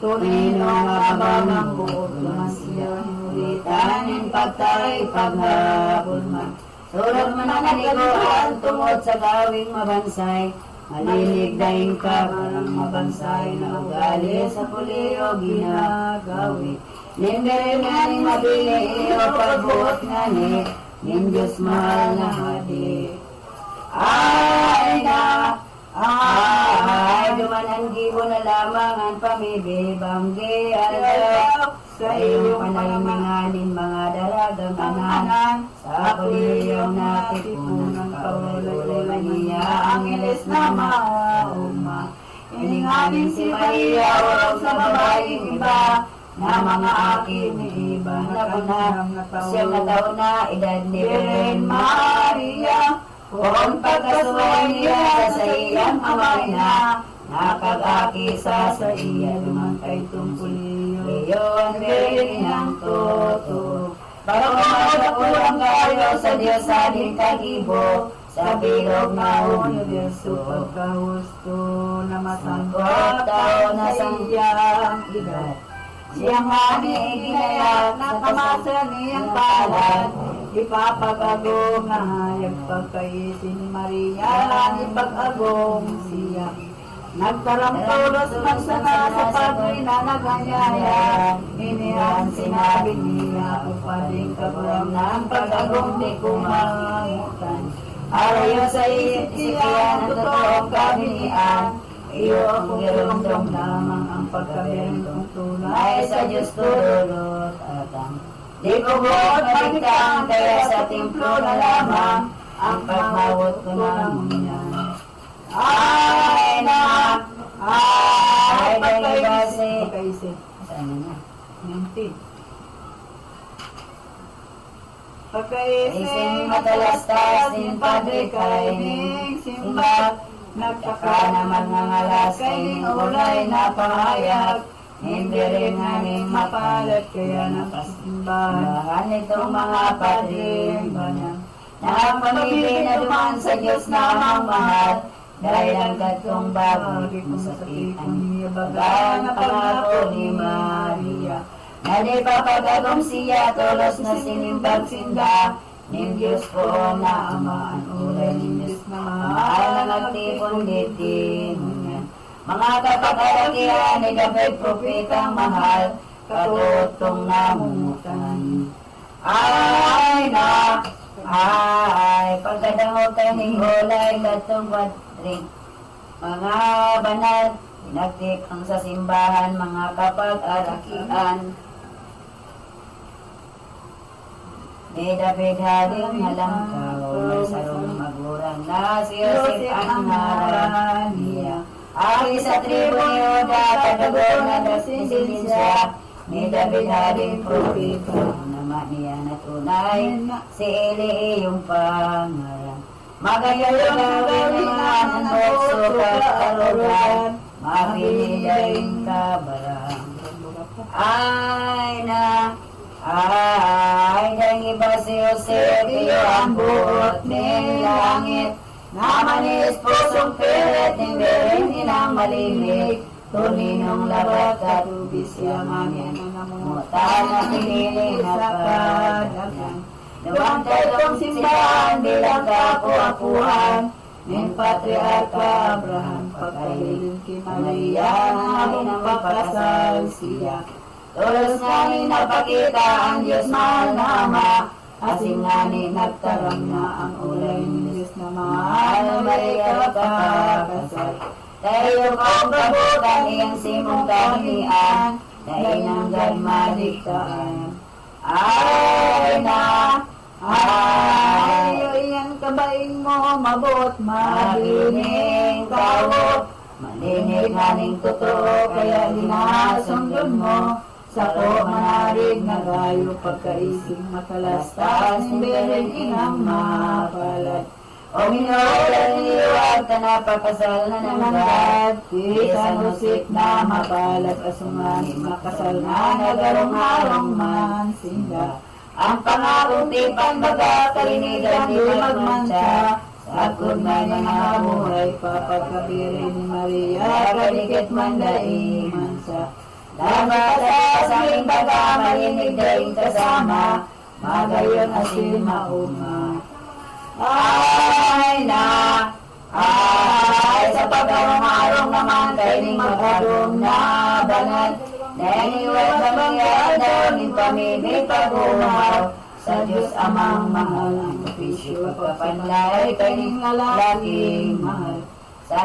Tunino nga mamangkot, lumasiyang ulitanin pagtay paghapon man. Surag man ang naliguan, tungod sa gawing mabansay, malinig daing ka, parang mabansay na ugali sa puliyo ginagawi. Nimberin nga ning mabili, o pagbuot nga ni, ning Diyos mahal na hadi. Ay na, ay dumanan gibo na lamang ang pamibibanggi, alaw, sa iyong panaliminganin mga dalagang anan, sa puliyong natipunan pauloy niya, Angeles na mauma. Ininganin si Maria, walang sa babaeng iba, na mga akin ni iba na panang siyang na taon na edad ni Beren Maria. Kung pagkasuway niya sa iyang amay na, nakag-aki sa iya lumangkay tungkuliyo. Leon Beren ang toto, para kumakakulang kayo sa Diyos sa ating kagibo, sa bilog na universo pagkahusto na masangkot tao na sa iyang edad. Siyang mani iginayat na kamasa niyang palad, ipapag-agong nga hayag pagkaisi ni Maria, ipag-agong siya. Nagtarampulos man sana sa Padre na naganyaya, inihan sinabi niya, upading kagulang ng pag-agong di kumangutan. Arayo sa isikian ang totoong kabinian, iyo ang girondong lamang ang pagkabirintong tunay sa Diyos tulot at ang di ko buot magitang kaya sa templo na lamang ang pagmawot ko naman yan. Ay na, ay pagkaisi. Saan na? 19. Pagkaisi matalastas din Padre kaining simbat, nagtaka naman nga ngalas kaining ulay na pahayag, hindi rin nganing mapalat kaya napasimbahan itong mga Padre banyan. Napamili na duman sa Diyos na amang mahal, dahil ang gatong bago sa sakitang niyabagan na pangako ni Maria. Na di papagagong siya tulos na sinimbag sinda, ning Diyos ko na amaan ulay ning Diyos na mahal na nagtipon ditingan. Mga kapag-arakihan ni Gabay propetang mahal, katutong namumutan. Ay na, ay pagkadangog kaning hulay gatong wadring. Mga banal, pinagtikang sa simbahan, mga kapag-arakihan. Ni David haling halangkaw, may sarong magurang na si Joseph ang ngaran niya. Ay sa tribo ni Juda, kadagol na dasisinsya, ni David haling propeta, naman niya na tunay, si Eli iyong pangalan. Magayalo na gawingan ang bukso ka-arugan, mapinidaing kabarang. Ay na, ay dahil iba si Joseph, iyo ang buot ng langit, namanis pusong pilit, ng berin inang malimig, tuninong labat katubis siya mangyan, mutan na pinili na padagan. Nawantay kong simbahan bilang kapuapuan, ng Patriarka Abraham, pagkailin kay Maria, namin ang magpakasal siya. Tulos ngani napakita ang Diyos mahal na Ama, asing ngani nagtarang na ang ulay ni Diyos na mahal na Maria kapakasal. Tayo kong kabutan iyang simong kahilian, dahil nanggan maligtaan. Ay na, ay iyang kabaing mo mabot, magining tao, malinig nganing totoo, kaya ginasundon mo. Sa ko manarig na gayo pagkaising makalastas, niberin inang mapalat. O minaulan niwag ka na pakasal na nanggad, isang usik na mapalat, asungani makasal na nagarong-harong man sinda. Ang pangakong tipan baga, kalinigan di magmansa, sa kunay mga buhay, papagkabirin ni Maria, kaligit man daing mansa. Dapat sa aming baga, marinig daing kasama, magayon asin mauma. Ay na, ay sa pagkarong-arong naman, kaining mag-adong na banal, naniwag na mangyadaw, ning pamimig pag-umaw, sa Diyos amang mahal, ang opisyo pagpapanlay, kaining lalaking mahal. Sa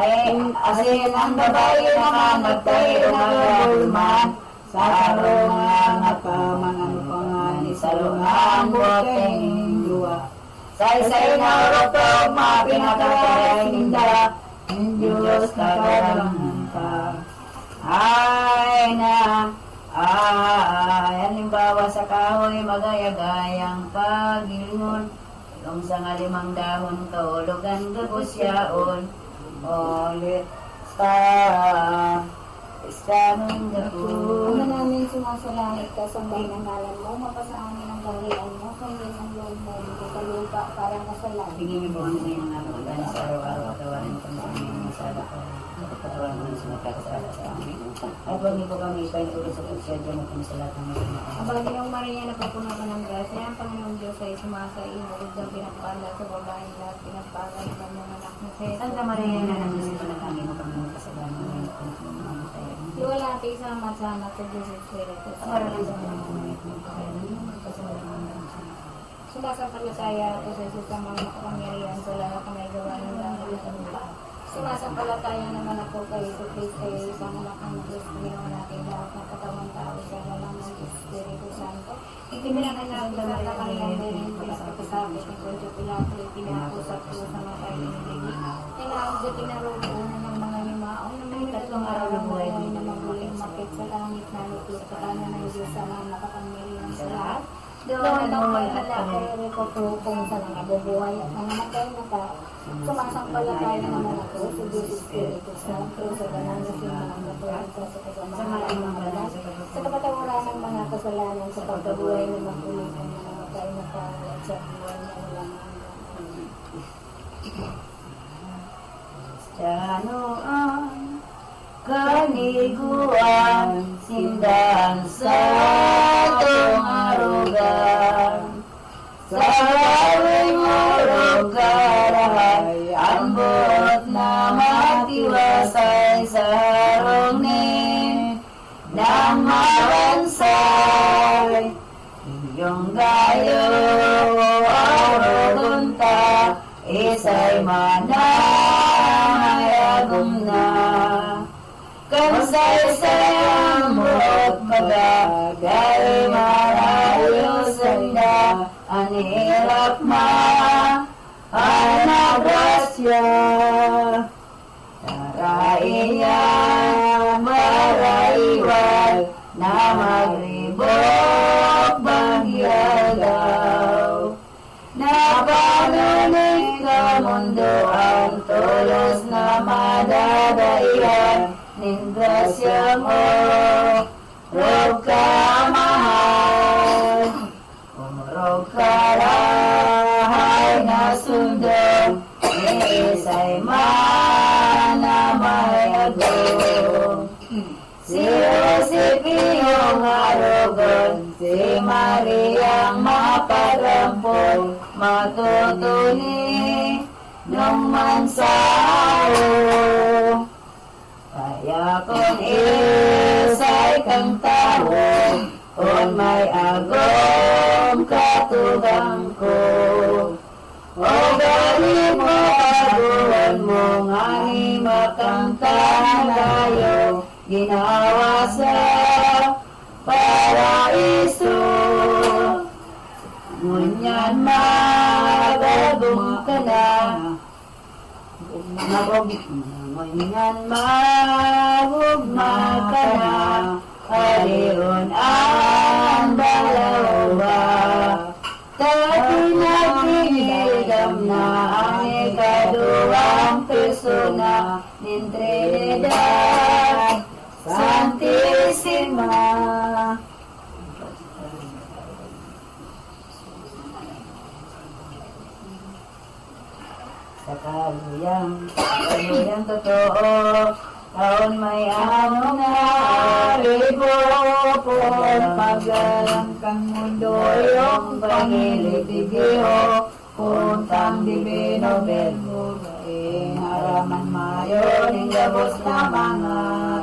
asin ang babae naman, nagtayo na gulman, sa karong nga pamangan pangani, sa lungang boteng luwa. Sa isa'y na urotog, mapinakakay ninda, ng Diyos kagarangan ka. Ay na, ay, halimbawa sa kahoy, magayagayang pagilngon, ilong sa nga limang dahon, kaulugan gabusyaon, ulit Istanong Ama gapon. namin sumasalangit ka, sambahin ang ngalan mo, mapasa amin ang kaharian mo, kainin ang loob mo dito sa lupa para sa langit. Bigyan niyo po ang ngayon ng mga sa araw-araw, patawarin po sa aming mga sala ko. Patawarin mo sa mga kasala sa amin. At huwag niyo po kami ipahintulot sa pagsyadya mo kami sa lahat ng mga. Abang Ginong Maria, napapuno ka ng grasya, ang Panginoong Diyos ay sumasa iyo, ugdang pinagpala sa babae lahat, pinagpala ng kanyang anak na si Santa Maria, na ng Diyos, panatangin mo kami kasalanan ngayon kung mamatay. Iwalati sa amat sa Diyos Espiritu Para lang Santo. sa mga kasalanan ng Sumasampalataya ako sa Diyos sa mga makapangyarihan sa lahat na may gawa ng langit at lupa. Sumasampalataya naman ako kay Jesu Cristo, isang anak ng Diyos, ginawa natin lahat ng katawang tao sa lalang ng Espiritu Santo. Ipinakanabitan na kanilang berintis, kapasabit ng Poncio Pilato, ipinako sa krus na matay iniligi. Tinawag at tinarupunan ng mga yumaon na may tatlong araw ng buhay na maguling makit sa langit na lutos sa kanan ng Diyos sa mga makapangyarihan sa lahat. Doon ang may alakay rekopropong sa mga bubuhay at mga matay na tao. Sumasampalataya naman ako sa Diyos Espiritu Santo sa banal na simbang natuwa sa kasamahan ng mga banal, sa kapatawaran ng mga kasalanan, sa pagkabuhay ng magulit ng mga matay na tao at sa buhay na walang hanggan. Kristiyano ang kaniguan, sindahan sa atong arugan. Sa gawing orog karahay, ambot na matiwasay sa harong ni nang mabansay. Iyong gayo arugunta, isay manayagom na. Kansay-say ang buot magagay, marayo sanda, anilap anagrasya. Tarain niya maraiwal, na magribok bagyagaw. Napanunig ka mundo ang tulos na madadaihan, ning grasya mo, rog ka mahal. Umrog ka rahay na sundo, isay man na mayagong. Si Josepio ngarugon, si Mariang maparampol, matutuni nung mansao. Kaya kung isay kang tao, kung may agom katugang ko, o galing mo aguan mo, ngani makang kalayo, ginawa sa paraiso. Ngunyan magagong ka na, ngunyan mahugma ka na, haliron ang dalawa. Tatinagigam na ang ikaduang persona ng Trinidad Santissima. Sa kaluyang totoo, taon may ano na ribopon, paglalang kang mundo yung pangilitigyo, puntang divino verbo, haraman mayo, ninggabos na mga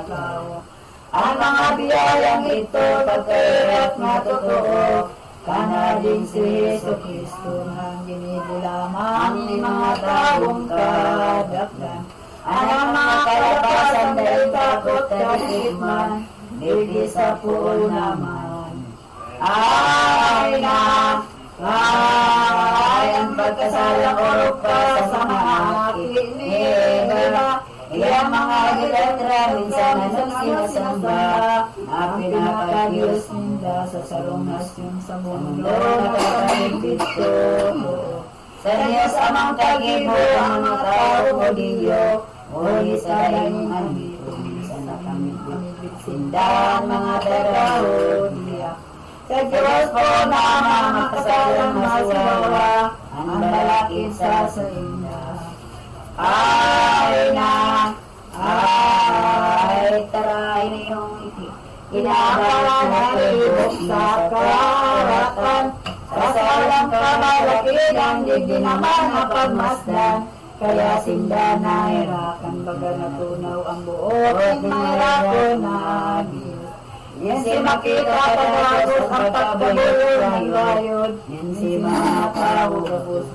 tao. Ang mga biyayang ito, pagkairat na totoo, kanading si Jesu Cristo, ang ginibulaman ni mga taong kadakdan. Ang mga kalapasan dahil takot kahitman, hindi sa pool naman. Ay ang pagkasalang orok pa sa mga akinira. Iyang mga gilatra, minsan anong sinasamba, na pinaka-Diyos ninda sa sarong nasyon sa mundo, nakakaligid ko. Sa Diyos amang kagibo, ang mga tao o Diyo, o isa yung andito, minsan na kami binibitsindan, mga taraho diya. Sa Diyos po na mga kasalang masuwawa, ang balakid sa inyo. Ay taray na iyong inabalan na ibig sa karatan, sa salang ang di naman napagmasdan. Kaya sinda nahirakan baga natunaw ang buot, mahirapon na yan si makita pagkabos ang pagkabulo ng gayod. Yan si mga tao gabos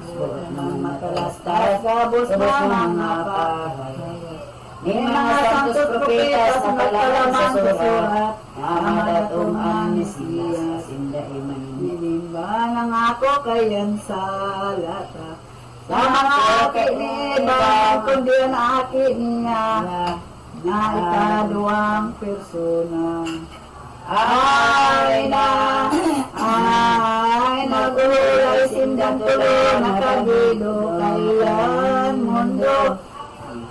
ng matalastas, gabos na mga pagayod. May mga santos propeta sa nagkalamang susurat, amadatong ang Mesiyas, sinda imanimba ng ako kayan sa lata. Sa mga aki ni Iba, kundi ang aki niya, na ikaduang persona. Ay nagulay sindang tulo, nakagido kayan mundo.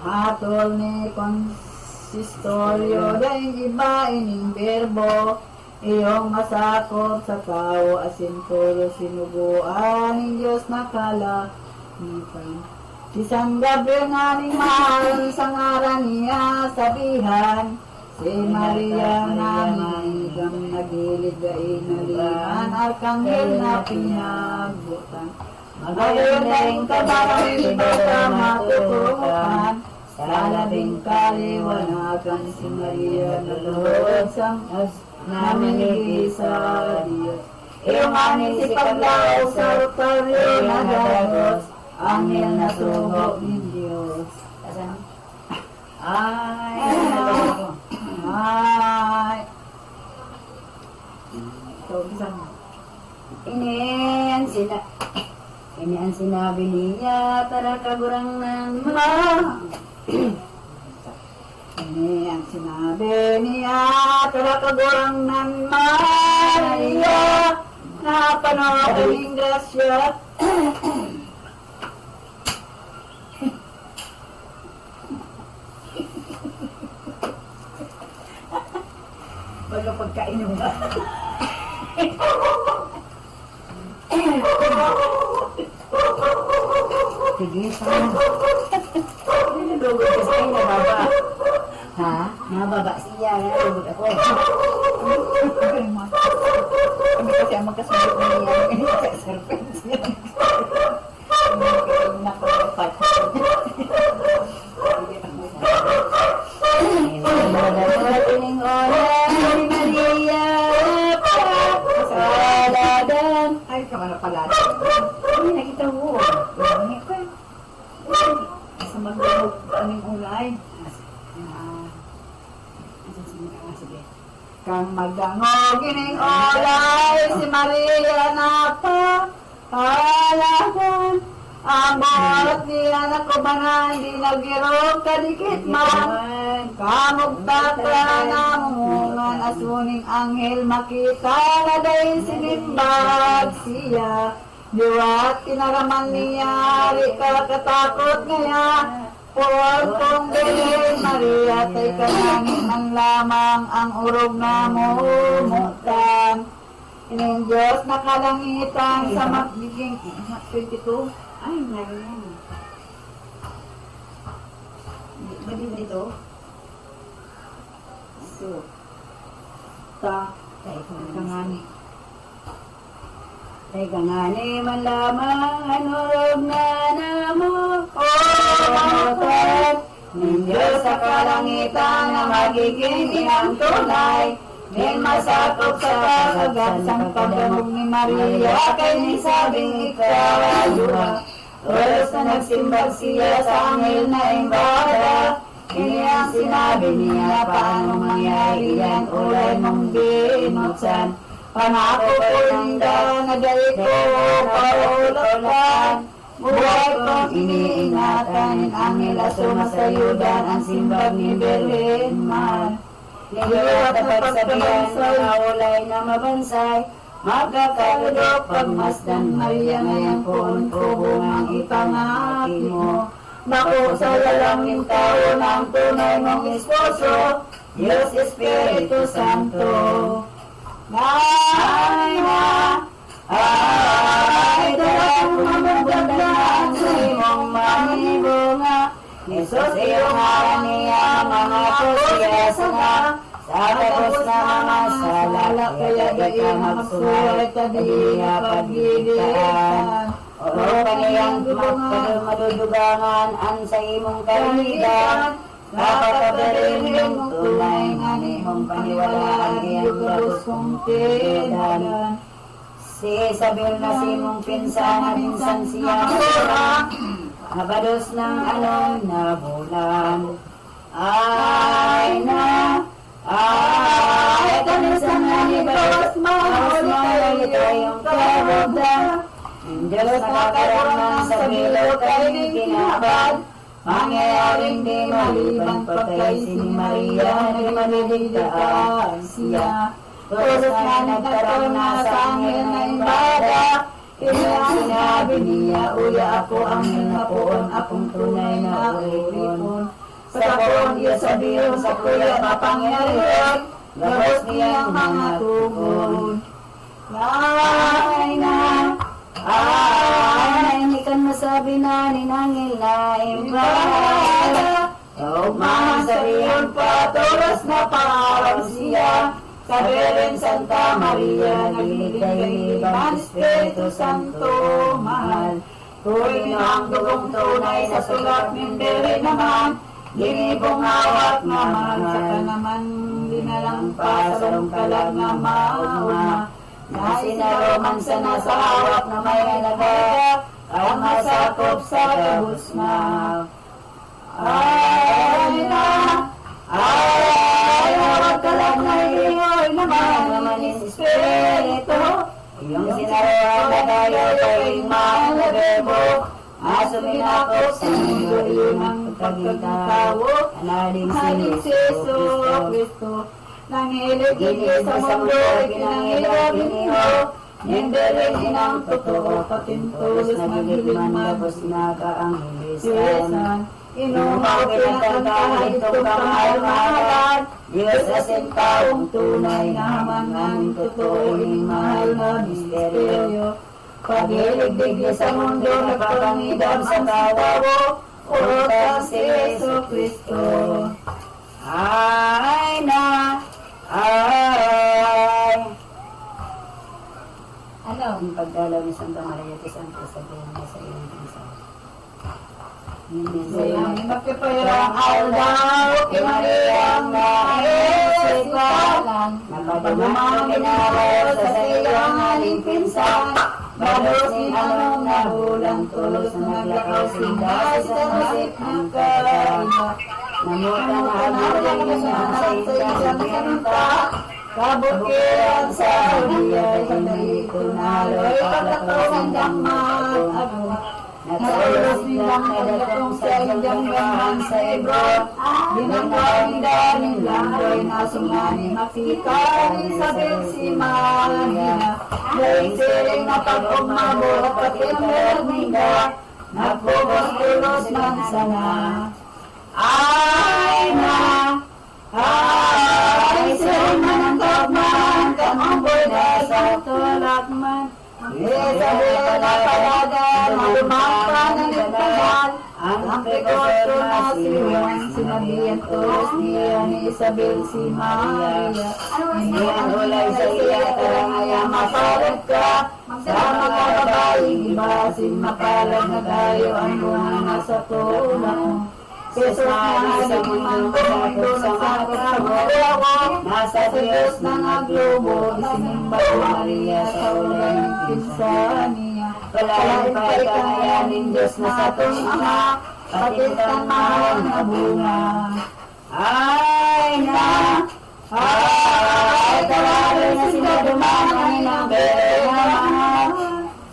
Hatol ni konsistoryo, dahil iba ining berbo, iyong masakop sa tao, asin tulo sinubuan, ng Diyos nakalakipan. Si San Gabriel nga ning mahal, sa ngaran niya sabihan, si Maria namin, hanggang nagilid ga inalihan, arkanghel na pinagbutan. Magayon na rin kabarang iba ka matutukan, sa labing kaliwanagan si Maria na Lord, sang namimigay sa Diyos. Iyong anin si paglaw sa rotaryo na Diyos, anghel na sumok ni Diyos. Ay. Ito, bisa mo. Ini ang sinabi niya, tara kagurang ng mga. Ini ang sinabi niya, tara kagurang ng Maria, na panakaling grasya. Baga pagkainom ba? Sige, sana. Nalugod ka sa'yo, nababa. Ha? Nababa siya, nalugod ako. Kami kasi ang magkasunod na niya. Kami kasi serpents niya. Kami nakapagpat. Madating oras ni Maria Saladan. Ay, kamana pala. Ay, nakita mo. Ay, ko. Sa magdamog aming ulay. Sige. Kang magdangog ining ulay si Maria na pa Saladan. Ang bawat niya na kumanan, di nagirog kadikit man. Kamugtatra na mumungan, asuning anghel makita na dahil sinimbag siya. Diwat kinaraman niya, di ka katakot ngaya. Por kong Belen Maria, tay kanangin man lamang ang urog na mumutan. Ining Diyos nakalangitan sa magiging 22. Ay, meron yan. Hindi ba dito? So, kangani. Kangani man lamang anurog na namo. Mamutan, ng Diyos sa kalangitan na magiging inang tunay. May masakop sa kasagat sang pagdamog ni Maria, kay ni sabing ikaw ayuha. Oras na nagsimbag siya sa anghel na imbada, ini ang sinabi niya, paano mangyari yan, ulay mong binuksan. Pangako ko ninda na dahil ko paulotan, buhay kong iniingatan, in anghel aso masayudan, ang simbag ni Belen man. Niliwat na pagsabihan na ulay na mabansay, magkakaludok pagmasdan Maria ngayang kuon-kuhong ang ipangaki mo. Bako sa lalangin tao ng tunay mong esposo, Diyos Espiritu Santo. Ay dalang mamagdaglaan sa imong manibunga. Jesus, iyong ngalan niya, mga kusya sana. Sa tapos na mga salala, kaya di ka magsuway, kadiya pagilitan. O ang madudugangan an sa imong kaligan. Kapatabarin mong tunay nga nimong paniwalaan iyang gabos kong tinudan. Si Isabel na si mong pinsan na minsan siya habados ng anong na bulan. Ay kamisan nga ni Bawas mahal tayong kabuda. Diyos nakakarang sa bilog ay kinabad. Mangyayaring di maliban pagkay si Maria na maliligtaan siya. Tulos na nagkaroon na sa angin na imbada. Sinabi niya, uya ako ang napoon, akong tunay na ulipon. Sa poon iya sabihin sa kuya kapangyarihan, gabos niyang mga tugon. Hindi kan masabi na ninangil na imbada. Mahal sabihin pa, tulos na parang siya. Sabi rin Santa Maria, nagliligay-libang Espiritu Santo, mahal. Tuloy na ang dugong tunay sa sulat mindiri naman, ginibong hawak naman, saka naman dinalang pa sa lungkalag na mauna. Nasinaroman sa nasa hawak na may nalaga, ang masakop sa kabusma. Hawag ka lang na iyoy naman yung Espiritu. Iyong sinaroan na tayo kayong mga bebo. Suminakop sa mundo iyong ang pagkagitawo. Analing si Jesu Cristo. Nangilig-ilig sa mundo, pinangilag-iniho. Nindirin inang totoo, patintulos maghilig labos na kaangilisan. Inumaw pinatangkahan itong kamahal-mahalan. Diyos asin taong tunay na mangang totoo yung mahal na misteryo. Pag-iligdig sa mundo, nagpapangidam sa kawawo, urutan si Jesu Cristo. Ay. Ano? Ang pagdalaw ni Santa Maria de Santo sa buhay sa iyong pinsan. Sayang magkapayarang aldaw, kimariyang naisipan, napadumang pinaraw sa sayang aling pinsan, balos ni anong nahulang tulos na naglakaw sinda sa nasip ng kaiba. Namutan na anulang yung sa isang sinta, kabukiran sa biyay, hindi ko naloy, pagkatawang damang Nataulos nilang nadatong sa inyong gahan sa Hebron. Binanggaling daling landoy na sumani makita ni Isabel si Maria. Dahil siling na pag-umabo at pati ang nagmingga, nagpupos-tulos man sana. Ay, siling man ang tagman, kamamboy na sa tulakman. Isabel na palagan, malumangka na nagtagal, ang prekoso na si Juan, sinabihan tulos niya ni Isabel si Maria. Hindi ang ulay sa iya, tarangaya mapalag ka, sa mga babaeng ibasin, mapalag na tayo ang bunga nasa tulak. Jesus na sa mundo sa mga kasabaw, nasa Diyos na naglobo, isinimba ko Maria sa ulan ng pinsan niya. Palalipay kanayanin Diyos na sa itong ama, patitan mahal na bunga. Tawari na sila dumanan ng Bethlehem.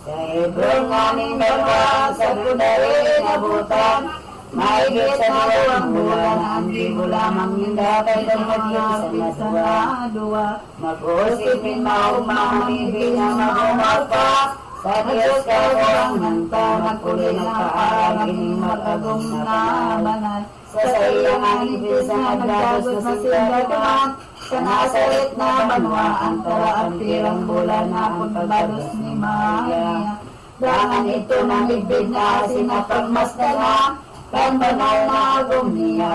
Sa Hebron namin dalawa, sa Gudari na butan, mahigit sa dalawang buwan, hindi mo lamang yung datay ng mag-iisa na duwa. Mag-usipin maumamamibig na magumapa, sa Diyos ka walang nanta, nagpuli ng kaaragin, mag-agong na banal. Sa iyang anipis na naglagos na sindagan, sa nasalit na banwaan, tara ang tirang bulan na ang pagbalos ni Maria. Dangan ito ng libid na sinapagmasdan na, kan banal na agong niya.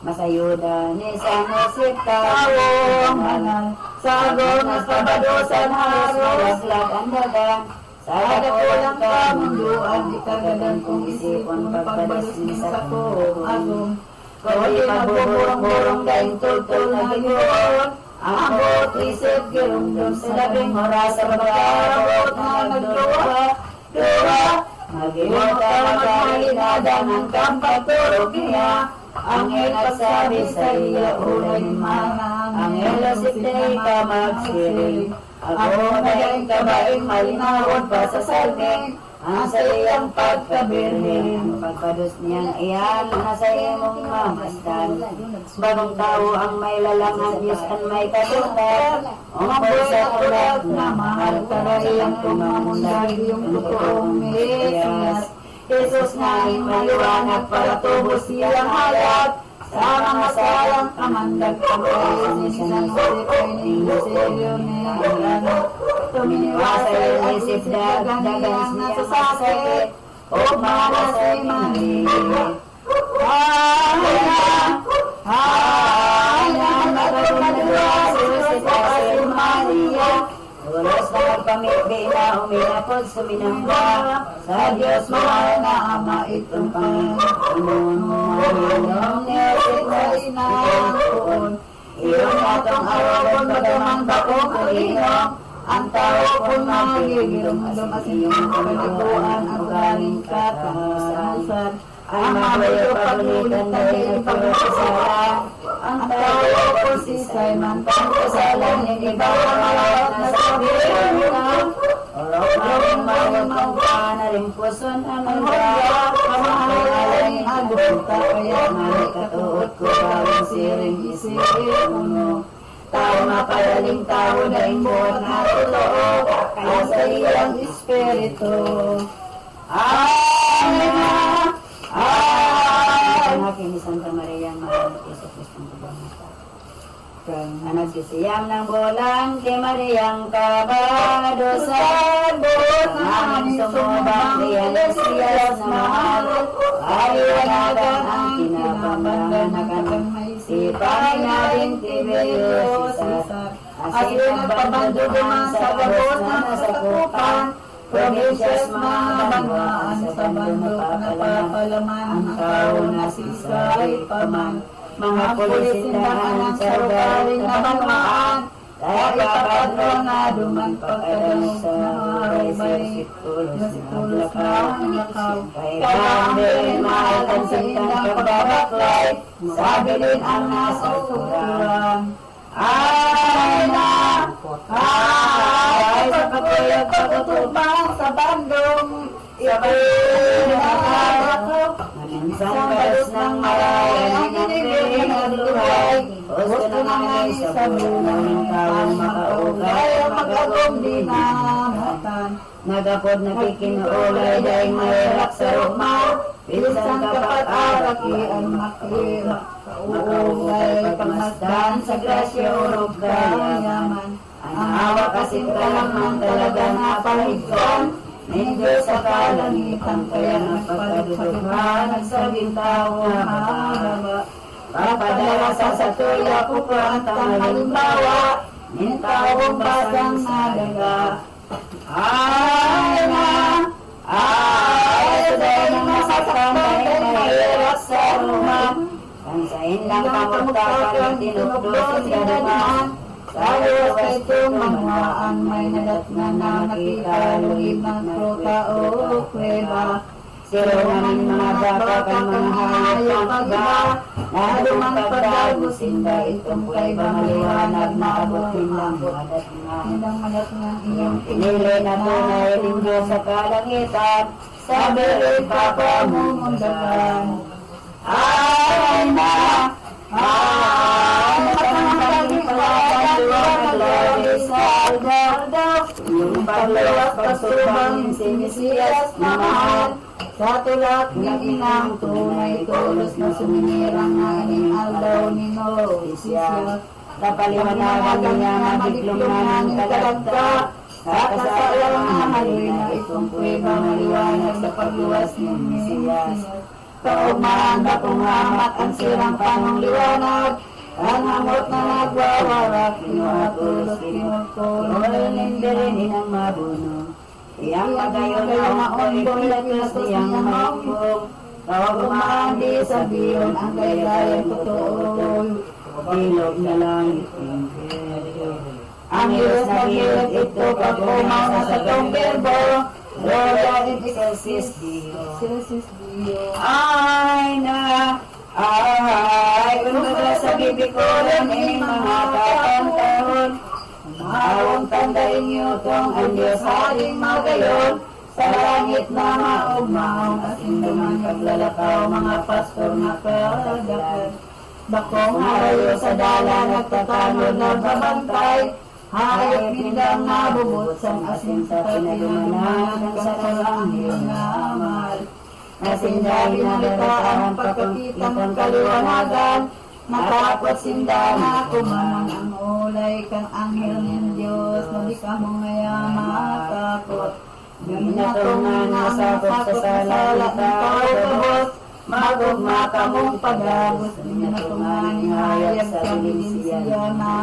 Masayuda ni San Jose tawong banal, sa agong nas pabadosan haros, lag ang dagang, Sa dakulang kamunduan, ikagadan kong isipon, pagbalis ni sa kong agong. Kawali magbuburong-burong daing tultul na ginuon. Ang abot isip girumdum sa labing oras sa mag-abot na nagduwa. Mag-iwag ka magmalinada ng kampagturog niya. Angel nagsabi sa iya ulay manang. Angel asipday ka magsiling. Ako naging kabaing malinawad pa sa salming. Ang sa iyang pagkabirhin. Pagpados niyang iyan na sa iyong mamasdan. Bagong tao ang may lalangan, Diyos ang may kasulat. Umaboy sa ulat na mahal ka na iyang kumamundag yung totoong Mesiyas. Jesus na maliwanag para tubos siyang hayat. Sa mga sayang kamandag pagkain ni San Jose Paining Lucelio Negrano. Tuminiwasay isip dagan na sa sakit o marasay manigit. Ay na nagpapagawa si Jose Paining Maria. Ulos na magpamigbi na uminapod suminamba. Sa Diyos mahal na Ama itong Panginoon. Mahilong niyasit na inaon. Iyon natong arawon bagamang bakong ulinong. Ang tao kong magigirong-dong at inyong kalikuan at galing katasan. Ang mabayo paglitan na ipagkasalan. Ang tao ko si Simon pagkasalan ng iba malawat na sabihin na. Orok-orok mawag na rin puson ang mga kamahalan ang buta kaya malikatuot ko bawang siring isipin mo. Tao mapadaling tao na imbuhat na totoo kaya sa iyang espiritu. Amen. Ang aking ni Santa Maria, Mahal ni Kristo Kristong Pagmamata. Anak sisiyam ng bulang kay Mariang kabadosan. Namin sumubang diyan siyas mahal. Aliwanagan ang kinabanggan na kanang sipahin natin Tiberius Cesar. Asin nagpabanduguman sa gabos na nasakupan. Provinsyas mga banwaan sa bandok na papalaman. Ang tao na sisay paman. Mga pulis tindahan sa lugaring na banwaan. Dahil kapatro na duman pagkadamog na maray-bay. Diyos tulos na ang nakaw. Kailangan mahal sa indang pagbabaklay. Sabi din ang nasa uturan. Ay na! Ay sa pagkuyag pagkutubang sa bandong. Ipinahal ako. Minsan balos ng maray ang inibig ng luhay. Gusto na ngay sa bulang ng taong makaugay ang mag-agong dinamatan. Nagapod nakikinuulay dahil mahirap sa rumaw. Bilisan kapat araki ang makimak. Kauugay pagmasdan sa grasya urog kayaman. Ang awa kasing kalaman talaga napahigkan. Medyo sa kalangitan kaya nagpagdudughan. Nagsaging tao na mahaba. Papadala sa satuya ko po ang halimbawa. Nintawong batang nadaga. Ay na! Ay! Dahil ng masaktan ay mahirap sa rumah. Kansain lang kamutakan tinukdos sa daman. Sa Diyos ay tumangwaan may nadatnan na nakita lugib ng kruta o kweba. Siro namin mga baka kang mga hayop pagba. Nadumang pagdagusinda itong kay maliwanag na abutin lang madat na. Hindang madat ng iyong pinili na tunay rin Diyos sa kalangitan. Sabi rin papamundagan. Ay na! Ay! Napatangkaging palawan lagi sa aldaw. Yung paglawas pagsubang si Mesiyas na mahal. Sa tulak ng inang tunay tulos na suminirang aning aldaw ni Noisias. Kapaliwanagan niya magiglong na ng talagta. Sa kasalang haloy na itong kuweba maliwanag sa pagluwas ni Mesiyas. Kaugmaan ba kung hamak ang sirang panong liwanag. Ang hamot na nagwawarak, inuatulos, kinultuloy, nindirinin ang mabuno. Iyang pagayon na onboy na pilatos niyang maumbong. Tawag umandi sa biyon ang kaylayan totoo. Ilog na langit. Ang Diyos na gilid ito pagkumana sa tong berbo. Gloria in excelsis Deo. Ay na, ay, kumbaga sa bibikulan ining mga kakantahon. Mahawang tandain niyo tong ang Diyos haring magayon. Sa langit na maugmaong asin naman paglalakaw mga pastor na kadakan. Bakong harayo sa dala nagtatanod na babantay. Hayop nindang nabubot sang asin sa pinagumanahan sa kalanghil na mahal. Nasindahin na litaan pagkakita ng kaliwanagan. Matapos sinda na kumanang ang ulay kang anghel ng Diyos. Nabi ka mong ngayang matakot. Minatungan na sakot sa salat ng pagkabot. Magugma ka mong pagabos. Minatungan ni hayag sa bilisya na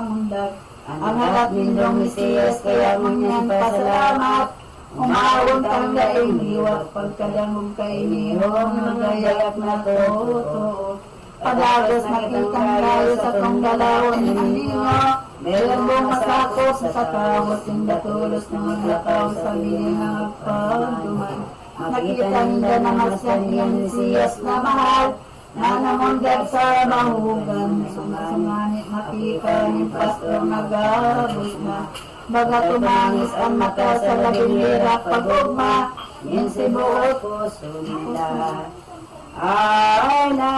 mundag. Ang harap nindong Mesiyas kaya mong yan pasalamat. Umawag kang daing liwat pagkadamog kay nihong nagayap na totoo. Padagos nakitang tayo sa tong dalawang ninyo. Meron mong masakop sa kawos yung datulos na maglakaw sa bilang pagduman. Nakita nila na masyan yung Mesiyas na mahal. Na namundag sa mahugan. Sumasunganit matika ng pastor nagabos na. Baga tumangis ang mata sa labing hirap pag-ugma. Yung sibuot puso nila. Ay na,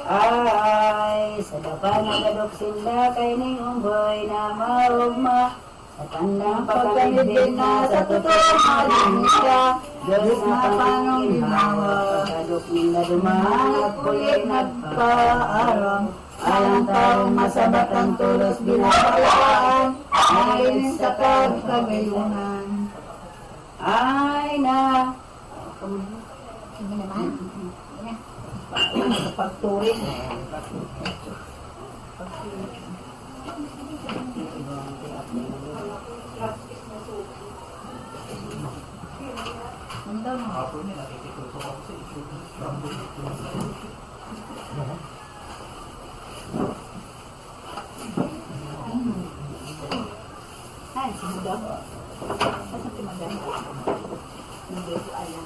ay, sa dapat nagadok sila kay ning umboy na maugma. Sa tandang pagkamidin na sa totoong malimita. Diyos na panong ginawa. Pagkadok nila dumanag kulit nagpaarang. Alang taong masabat ang tulos binabayaan. Ngayon sa kagayunan. Ay na. Sige naman. Pagturing. Ano daw mo? Ay, sumudaw. Saan si Magan? Hindi ko alam.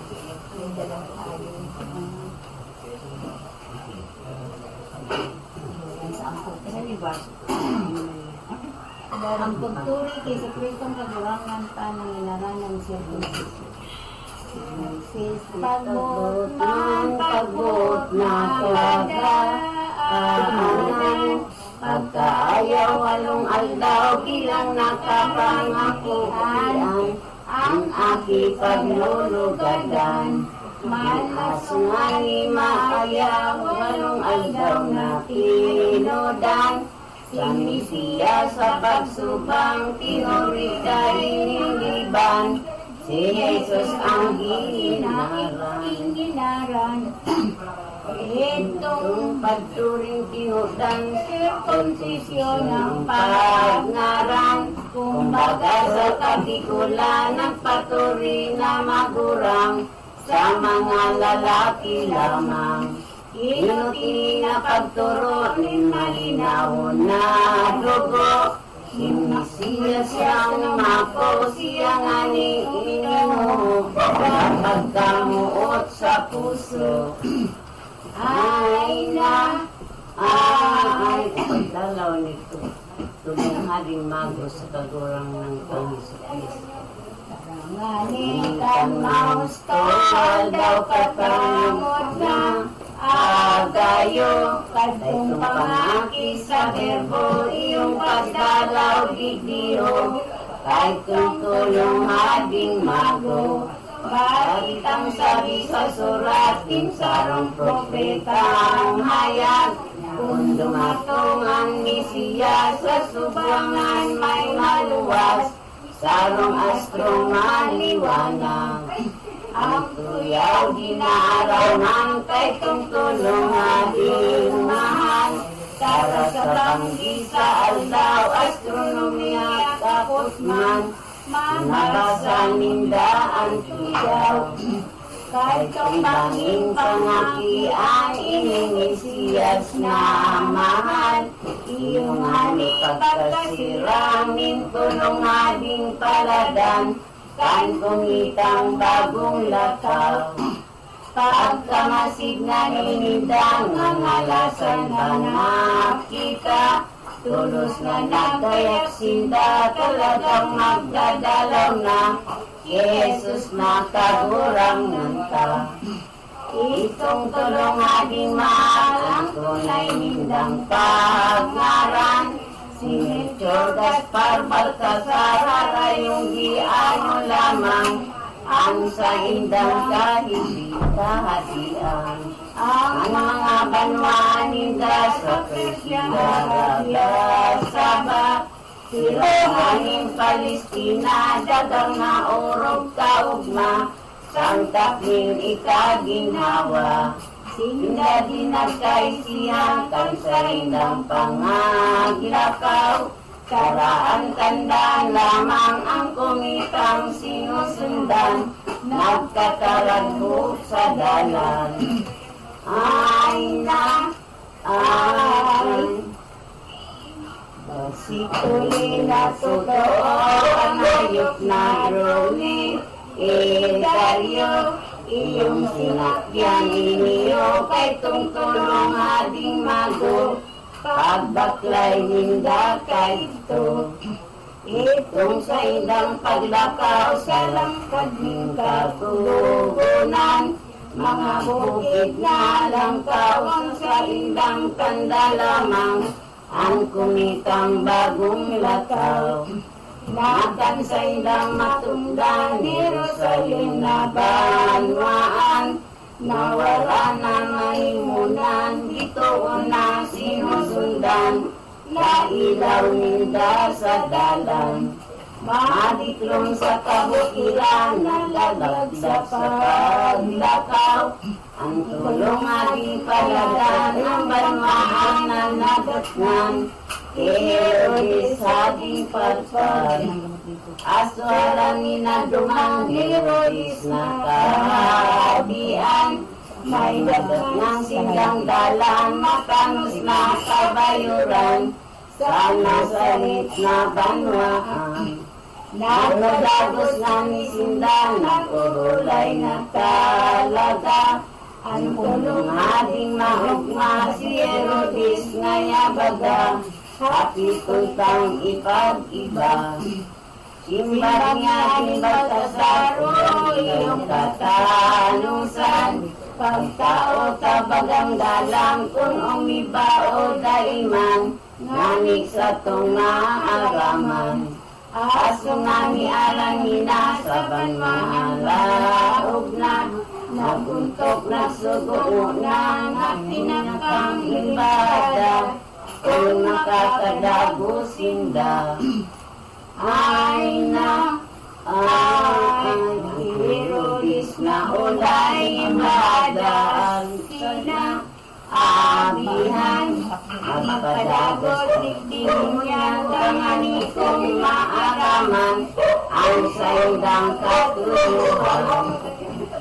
Yung dalang tayo. Sa angkot. Kasi diba? Ang pagturi kay sa Kristong kagawangan pa ng ilaran ng circumcision. Pagbot na pagdaanan. Pagkaayaw walong aldaw bilang nakapangakuan. Ang aki paglulugadan. Malasungani maayaw walong aldaw na tinodan. Si Mesiyas sa pagsubang tinurigay niliban. Si Jesus ang ginaran. Itong pagturing tinudan, sirkonsisyon ng pagngaran. Kumbaga sa katikulan, nagpaturi na magurang sa mga lalaki lamang. Inuti na pagturo ni malinaw na dugo. Si Mesiyas siyang mako, siyang aning ino. Pagkamuot sa puso. Ay na, ay, pagdalaw nito. Tulong haring mago sa kagurang ng Panginoon. Nganikan maustol daw katamot na agayo. Kadung pangaki sa verbo, iyong pagdalaw gidiyo. Kahit kung tulong haring mago. Bakit ang sabi sa surat, sarong propeta ang hayag. Kung dumatong ang Mesiyas, sa subangan may maluwas. Sarong astrong maliwanag. Ang tuyaw ginaarawan, kay kung tulong ating mahal. Para sa tanggi sa aldaw, astronomiya, tapos man. Nabasa nindaan tuyaw. Kahit tumbangin pangakian, iningisiyas na mahal. Iyong ani pagkasiramin, tulong ading paladan, kan kumitang bagong lakaw. Pagkamasid na ninidang, ang alasan ba nakita, tulos na nagkayak sinda, talagang magdadalaw na, Jesus makagurang nanta. Itong tulong ading mahal, ang tunay nindang pagnaran. Si Melchor Gaspar Baltasar, arayong di ano lamang, ang sa indang kahit-hatian. Ang mga banwa ninda sa Persia, Sabak, Silahaning Palestina, dagang na orog kaugma, sangkap nin ikaginhawa. Sinda din nagkaisihan, kan sa indang pangagilakaw. Karaan tanda lamang ang kumitang sinusundan, nagkakaragbo sa dalan. Ay na, ay. Basituloy na totoo, ang hayop na drone, Daryo, iyong sinakyan iniyo, kay tungtulong ading mago, pagbaklay ninda kay ito. Itong sa indang paglakaw, sa langkad ng kagugunan, mga bukid na langkaw, ang sa indang tanda lamang, ang kumitang bagong lakaw. Nakan sa indang matundan, Jerusalem na banwaan, nawala na maimunan, dito na sinusundan, nailaw ninda sa dalan. Madiklong sa kabukiran, nalagagda sa paglakaw, ang tulong ating paladan, ang banwaan na nadatnan, Herodes ating palpal. Aswaran ni na dumang Herodes na kahadian, may dagat ng singgang dalan, matanus na kabayuran, sana salit na banwaan. Nagdagos na ni Sindan, nagpurulay na talaga, ang tulong ating mahugma, si Herodes ngayabaga, hapitutang ipag-iba. Simbat niya ni Baltasar, iyong katanusan, pagtao tabagang dalang, kung umiba o daiman, nanig sa tong naaraman. Aso nga ni Arangina, sa banmahalaog na, naguntok nagsugo na, na pinakang ibada, kung nakakadago sinda. Ay na, ay, Herodes na ulay ibada, ang sina, abihan, magpadagos dikding niya, tangani kong maaraman, ang saindang katuluhan.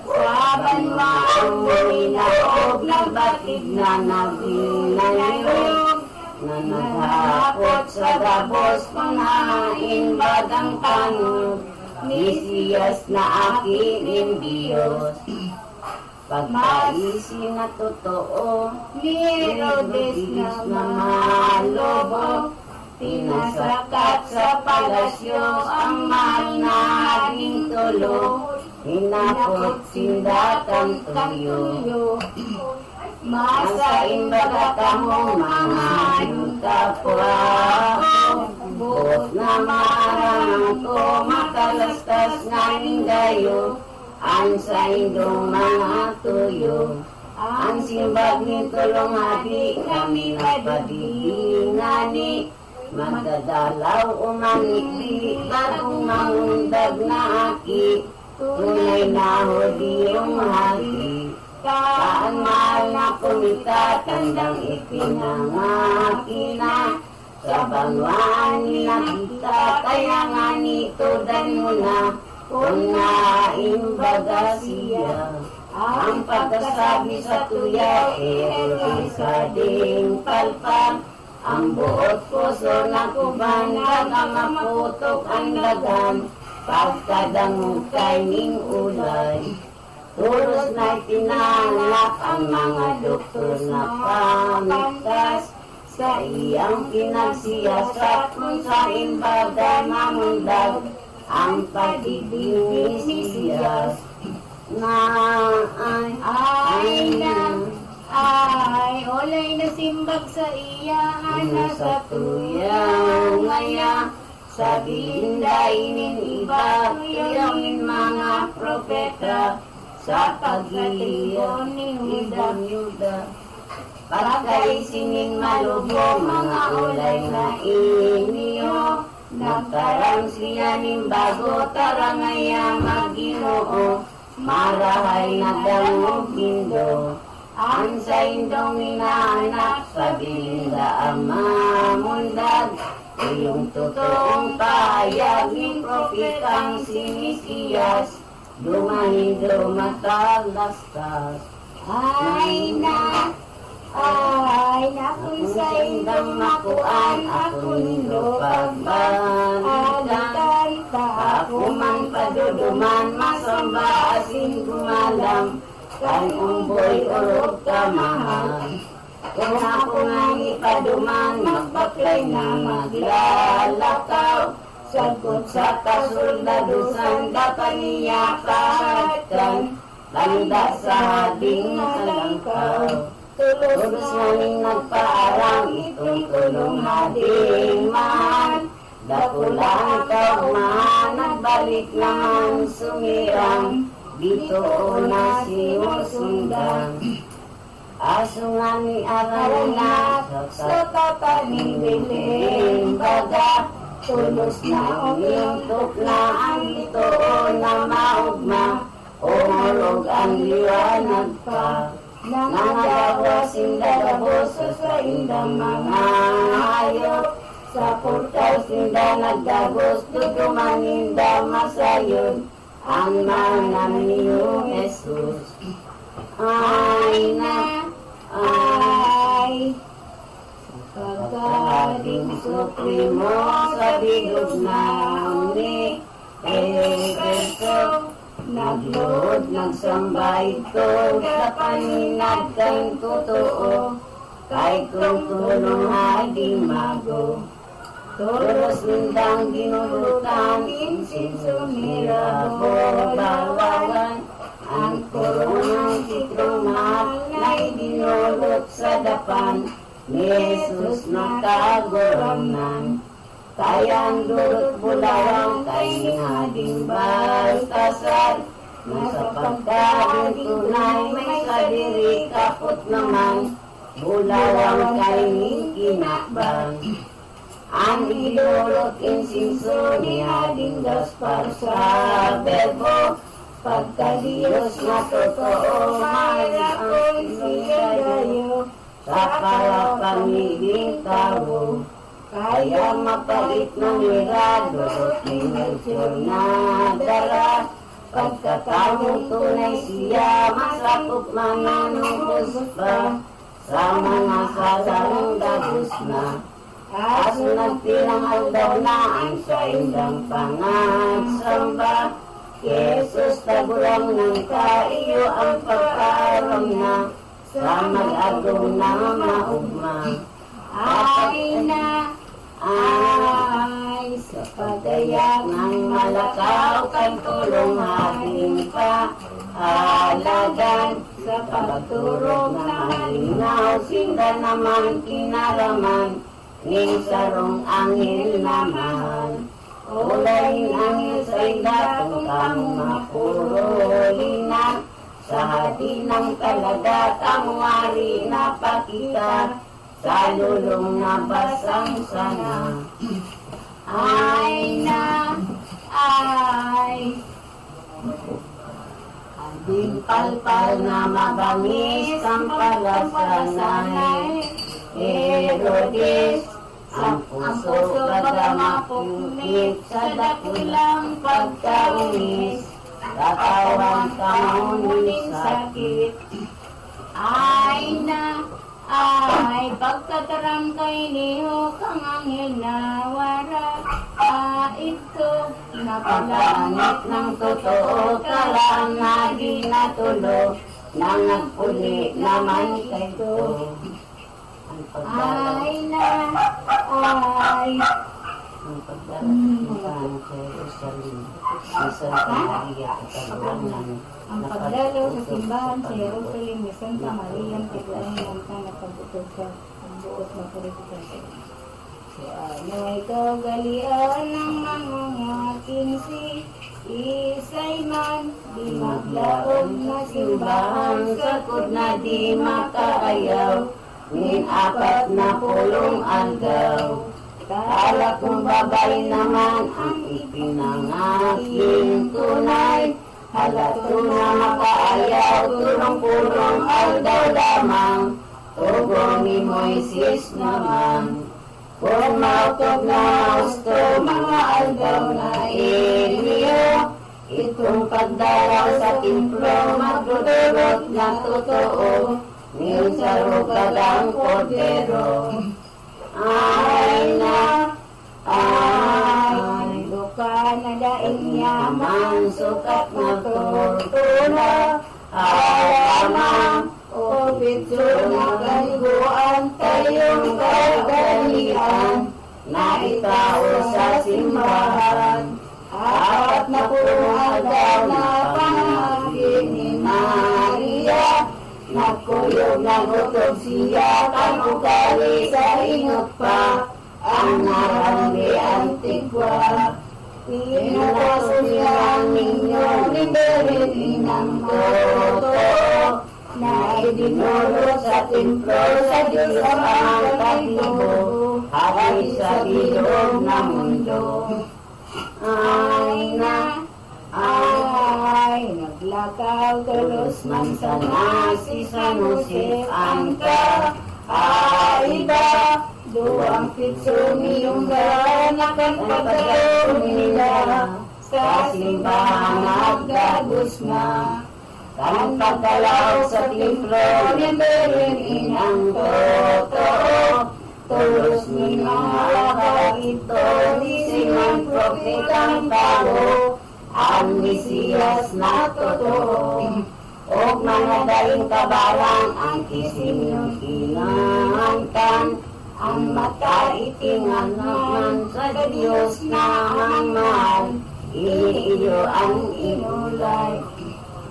Saban maang minaog na batid na nabinayog, na naghapot sa gabos, panghain bagang tanong, Mesiyas na akin Diyos. Pagkaisi na totoo, ni Herodes na malobo, pinasakat sa palasyo ang mahal na aking tulo, hinapot sindatan tuyo. Masain baga kamo mga yung kapwa, buot na maarang ko, makalastas nga nindayo, ang sa indong mga tuyo. Ang simbag ni tulong hati, kami napadingani, magdadalaw o manikli, bagong mangundag na aki, tunay na hodi yung hati. Kaan mahal na kumita, tandang ipinangaki na, sa banwaan nakita, kaya nga nito dan mo na, kung naimbaga siya. Ang pagkasabi sa tuya, sa ding palpag, ang buot puso na kuban, nagamaputok ang lagan, pagkadangog kay ning ulay. Tulos na tinanap ang mga doktor na pamitas, sa iyang pinagsiyasat kung sa imbaga mamundag, ang pag-ibig ni Siyas. Olay na simbag sa iya, ana Sa tuyaw ngaya, sabihin dainin iba, tuyawin mga propeta, sa pag-iyon ni Yuda. Pagkay singing malubo, mga ulay na inyo, nagtarang siya ning bago, tarangaya mag-Ginoo, marahay na dangog indo. Ang sa indong inaanak, paglinda ang mamundag, iyong totoong pahayag ni propetang sinisiyas, dumahindo mataglastas. Ay kung sa indang makuan, ako nindo pagbalikan, Ako man paduduman, masamba asin gumalam, kan umboy urog kamahal. Kung ako nga ipaduman, magbaklay na maglalakaw, sagkot sa kasuldadusan, kapaniya kahatan, tanda sa hading kalangkaw. Tulos namin nagpaarang, itong tulong hading man, dakulang kaumahan, nagbalik naman sumirang, dito na sinusundan. Aso nga ni Arana, sa tataning biling baga, tulos na umintok na ang dito na maugma, umulog ang liwanag pa. Nangagawa sindagabos sa indang mga hayop, sa portal sinda nagdagos, duduman inda masayod, ang mga niyong Jesus. Ay, pagkaling supremo sa bigog na uni, Kristo, naglood, nagsambay ito, sa paninag kang totoo, kay kung tulong ay di mago. Tulos nindang ginulutan, insinso mirabo, bawagan, ang koronang sitrumal, na'y dinulot sa dapan, ni Jesus na kagoramnan. Kayang durot bulawang, kay hading baltasar, nasa pagkabing tunay, may sadiri kapot naman, bulawang kay kinakbang. Ang idolot insinso ni hading Gaspar sa Berbo, pagka-Diyos na totoo, may ang sinagayo, sa palapamiging tao. Kaya mapalit ng mirado, tinulsyon na dala, pagkatawang tunay siya, masakop mananubos pa, sa mga salarong dagos na. Kaso nagtinangal daw na ang sa indang pangagsamba, Jesus tagulang ng kaiyo ang pagkaram na, sa mag-agaw na maugma. Ay, sa pagdayak ng malakaw, kang tulong ating pahalagan, sa pagturog na halinaw, sinda naman kinaraman, ng sarong angel na mahal. Ulayin angel sa ila, kung kamong mapurolina, sa hati ng talaga, kamwari na pakita, sa lulong na basang sana. Ay, Ading palpal na mabangis ang palasanay, Herodes, ang puso kagamapuknit sa dakilang pagkaunis, katawan kamuning sakit. Ay pagkataram kay niho kang anghel na wara, ito napalangit ng totoo, kalang na di natulo, nang nagpuli naman kay to. Ay ang pagdalo sa Jerusalem, sa Santa Maria Katalonan, Ang pagdalo sa simbahan sa Jerusalem ni Santa Maria Magdalena na nagpabutog sa pagbuot na purifikasyon. Ano'y kagalian ng mangungating si Isay man, di maglaog na simbahan, sakot na di makaayaw, min 40 aldaw. Kala kong babay naman ang ipinangaking tunay, halato na makaayaw, tulong-pulong aldaw lamang, tugong ni Moises naman. Kung mautob na gusto, mga aldaw na iniyo, itong pagdaraw sa templo, magdudulot na totoo, ngayon sa rugad ang kordero. Ay duka na daing yaman, sukat na tortuna, alamang, o pitso na kaliguan, tayong kagalian, na itao sa simbahan. 40 aldaw na pangagin ni Maria, nagkuyog na gutob siya, kang ugali sa ingot pa, ang narambi antigwa. Pinakaso niya ang ninyo, liberin inang totoo, na idinulot sa templo sa Diyos ang katibo, hari sa bilog na mundo. Ay, naglakaw tulos man sana si San Jose Angka. Ay ba, duwang pitso niyong ganakan pagkaroon nila, sa simbahan nagdagos na. Kan pagdalaw sa templo, liberin inang totoo, tulos ni mga alaga ito, ni Simon propetang tao, ang Mesiyas na totoo. O mga daing kabalang, ang kising kinangan, ang mataitingan naman sa Diyos na ang mahal, iniiyo ang inulay.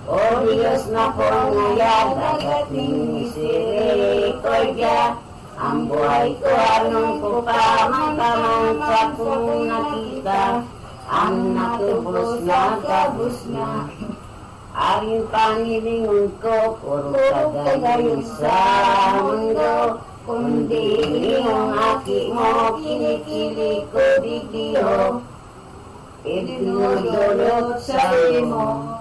O Diyos na pongayag, dagat ning misericordya, ang buhay ko anong ko pa, mangkamansak kong nakita, ang natubos na gabos na. Aring panilingon ko, puro kagayon sa mundo, kundi yung aki mo, kinikili ko digdiyo, idinudulot sa imo.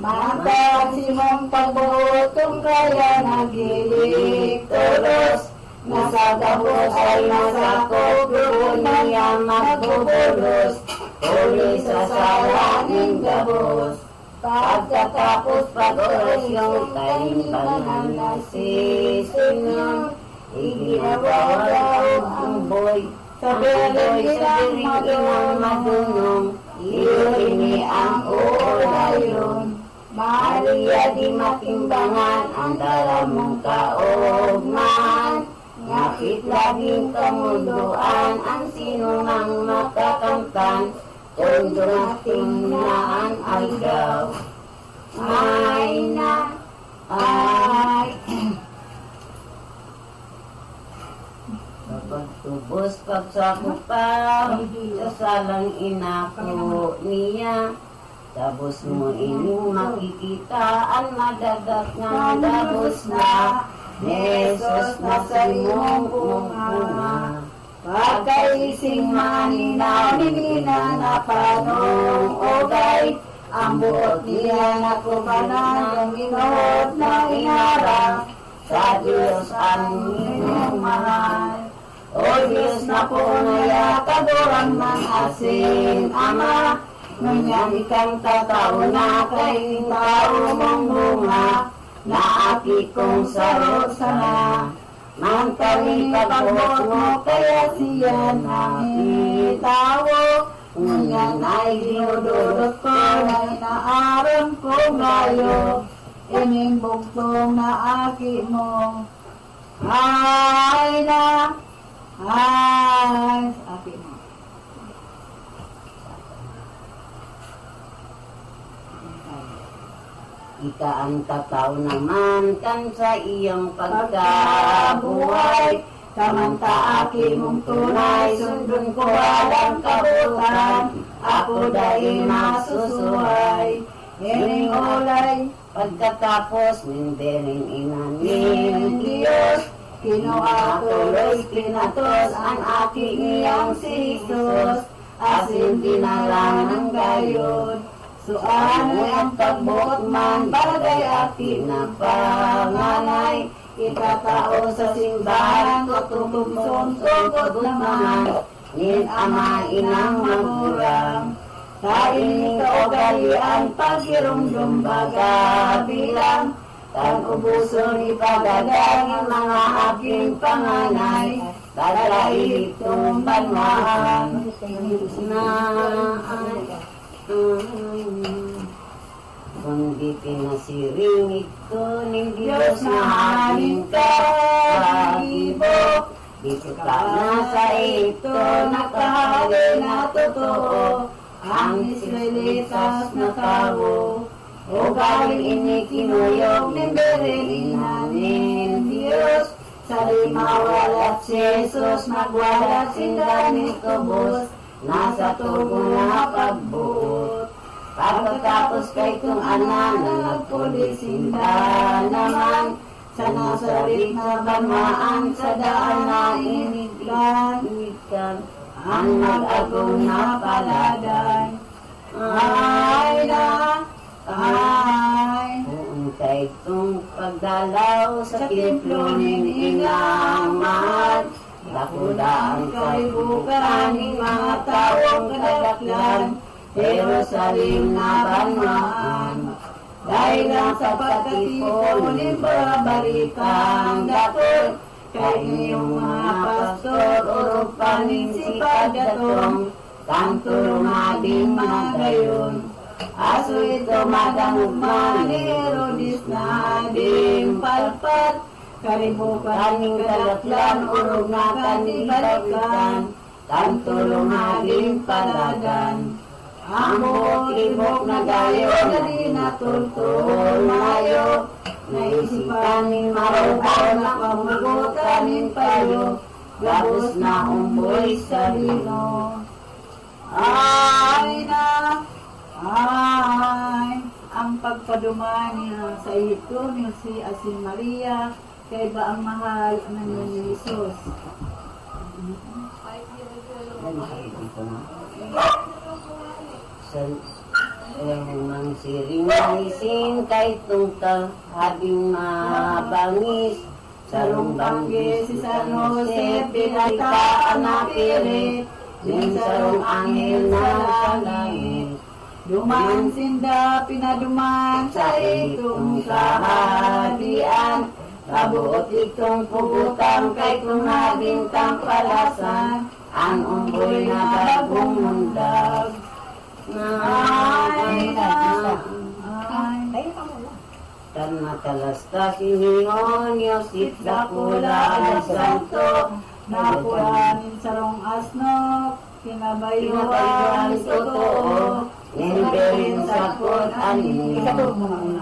Mabag si mong pagbutong kaya nagilig tulos, nasa gabos ay nasakop, doon niya magbubulos, huli sa sala ng gabos. Pagkatapos pag-orasyon, talimbanan na si Senyor, iginawa daw ang boy, sa biring inang madunong, iurini ang orayon. Maria di matimbangan, ang dala mong kaugman, ngapit laging kamunduan, ang sinumang makakamtan, kung dumating na ang aldaw. Pagtubos pagsakupaw, sa salang inako niya, tapos mo inyong makikita ang madagak na dabos na, Nesos na sa imong bunga. Pagkaising maninaw ni nananapanong ogay, ang buot niya na kumanan ng inuot na inarang, sa Diyos ang inyong mahal. O Diyos na punaya, kagurang ng asin, Ama, ngunyan ikang tatao na kay tao mong bunga, na aki kong sarot sana. Mangkali pagbuot mo, kaya siya nakitawo, ngunyan ay dinudurot ko, na naaram ko ngayo, ining bugtong na aki mo. Ay na, ay, aki mo. Ika ang tataw naman kan sa iyong pagkabuhay, kamanta aki mong tunay, sundon ko walang kabutan, ako dahil masusuhay. Ining ulay, pagkatapos nindiring inanin Diyos, kinuha tuloy pinatos ang aking iyang si Jesus, asin dinalang ng gayon. So ano ang pagbuot man, bagay aki na panganay, itatao sa simbahan, tutubugson, tugod naman, nin ama inang magurang. Kain kaugalian, pagirumdum baga bilang, tan ubuson ipagagang mga aking panganay, dalailip kong banwaan, na kung di pinasiring ito ng Diyos na aking kahibo, dito ka na sa ito nakahali na totoo, ang Israelitas na tao. O galing inikinuyog ng berin namin Diyos, sa limawalat si Jesus, magwalat sinda ni Tobos, nasa tubo na pagbuot. Pagkatapos kay kong anak na nagpulisinda naman, sa Nazaret na banwaan, sa daan na iniglan, ang mag-agong na paladay. Ay na, ay, kung kay kong pagdalaw sa templo ng inang mahal, dakudaan kalibukan ng mga taong kadaklan, Jerusalem na banwaan. Dahil lang sa pagkatipon ng babalitang dakol, kay iyong mga pastor, urog paningsipad datong, kang tulungading mga gayon. Aso ito madangugman, Herodes na ading palpat, kalibukan ng kalaklan, urog na kanibalikan, kang tulungading paladan. Ang buhok-libok na gayo, na di natultol mayo, naisipan ng marubaw na pamugutan ng payo, labos na umboy sa lino. Ay na, ay, ang pagpaduma niya sa ito ni si Asin Maria, kay ba ang mahal ng ni Jesus. Sa mang siring-siring kay tungka habing mabangis, sarong banggi si San Jose pinagtaan na pili, din sarong anghel na sa langit. Duman sinda pinaduman sa itong kahadian, kabuot itong pugutan kay kung nabintang palasan, ang unggoy na bagong mundag. Ay, tan matalastas iniyon Yosip dakula ang santo, napuan sarong asnok, kinabayuan totoo, nimberin sa kun-ani,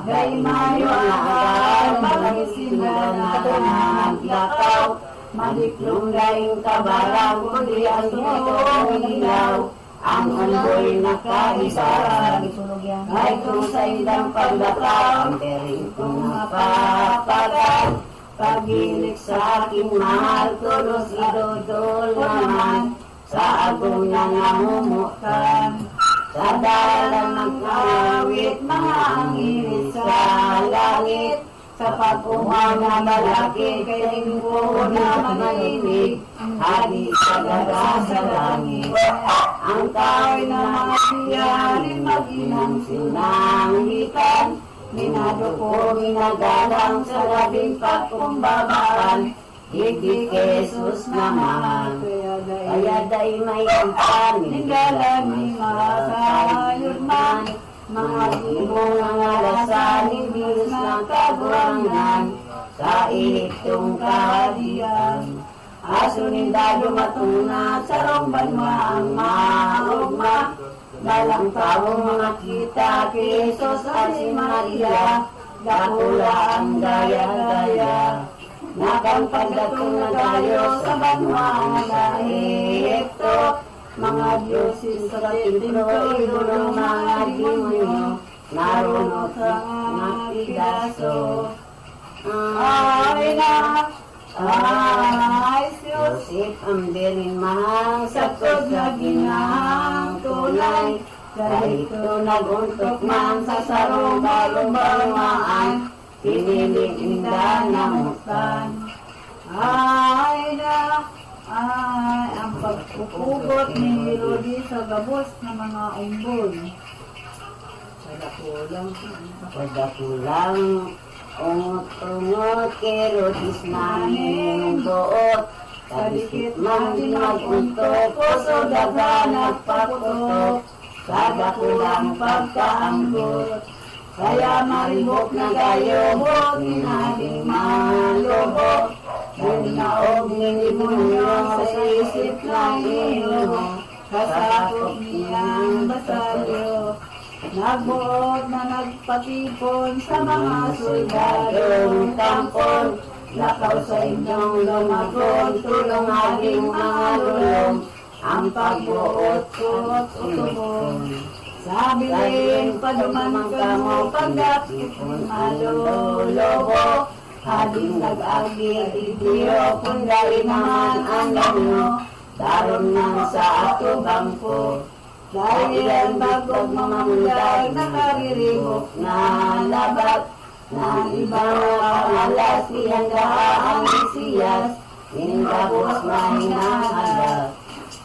gay mayo na agad, magisinda na naglakaw, madiklong gayong kabarang, kundi ang totoong ilaw, ang unggoy na kaisaran, ay kung sa indang paglakaw, ang bering kong napapagal, pagilik sa aking mahal, tulos idodol naman, sa agong na namumukan. Sa dalan ng awit, mga angilit sa langit, sa pag-umaw na malaki kay lingko na manahimik, hadi sa daga sa langit. Ang kahoy na mga siyarin mag-inang sinangitan, minado ko minagalang sa labing pagkumbabaan, higit kay Jesus naman. Kaya dahi may ipan, ninggalan ni masayod man, mga ibong mga alasan, ibigis ng kagurangan, sa ihiktong kahadian. Asunin tayo matunat, sa romban ang maugma, dalang tawong mga kita, kay Jesus at si Maria, dakula ang gaya-gaya. Nakampagdatong na tayo sa banwa na Ehipto, mga Diyosin sa templo, idolo mga demonyo, narunot ang mga pidaso. Ay na, ay Yosef, ang dirin mahang sakot na ginahang tunay, dahito naguntok man sa sarong balong-balungaan, piniling inda namutan. Ay na, ay ang pagpupugot ni Herodi sa gabos ng mga unggoy. Pagdakulang ungot-ungot kay Herodis namin buot, kadikit man din maguntok, puso daga nagpaputok, kadakulang pagkaanggot. Kaya maribok na gayobot, minabing malubok, nagnaog ni demonyo sa isip ng ino, kasakop niyang basalyo. Nagbuot na nagpatipon sa mga soldadong tampon, lakaw sa inyong lumagon, tulong aking mga lulong, ang pagbuot ko't utubon. Sabi rin, paduman ka mo, pagdapit malulubo, hading nag-agi, itiyo, kung dahil naman ang lanyo, daron nang sa ato bangko. Dahil ang bagong mamamulag, nakariribok na labat, na ibang alas, iyanggahan ni Siyas, iningabos na hinahalat.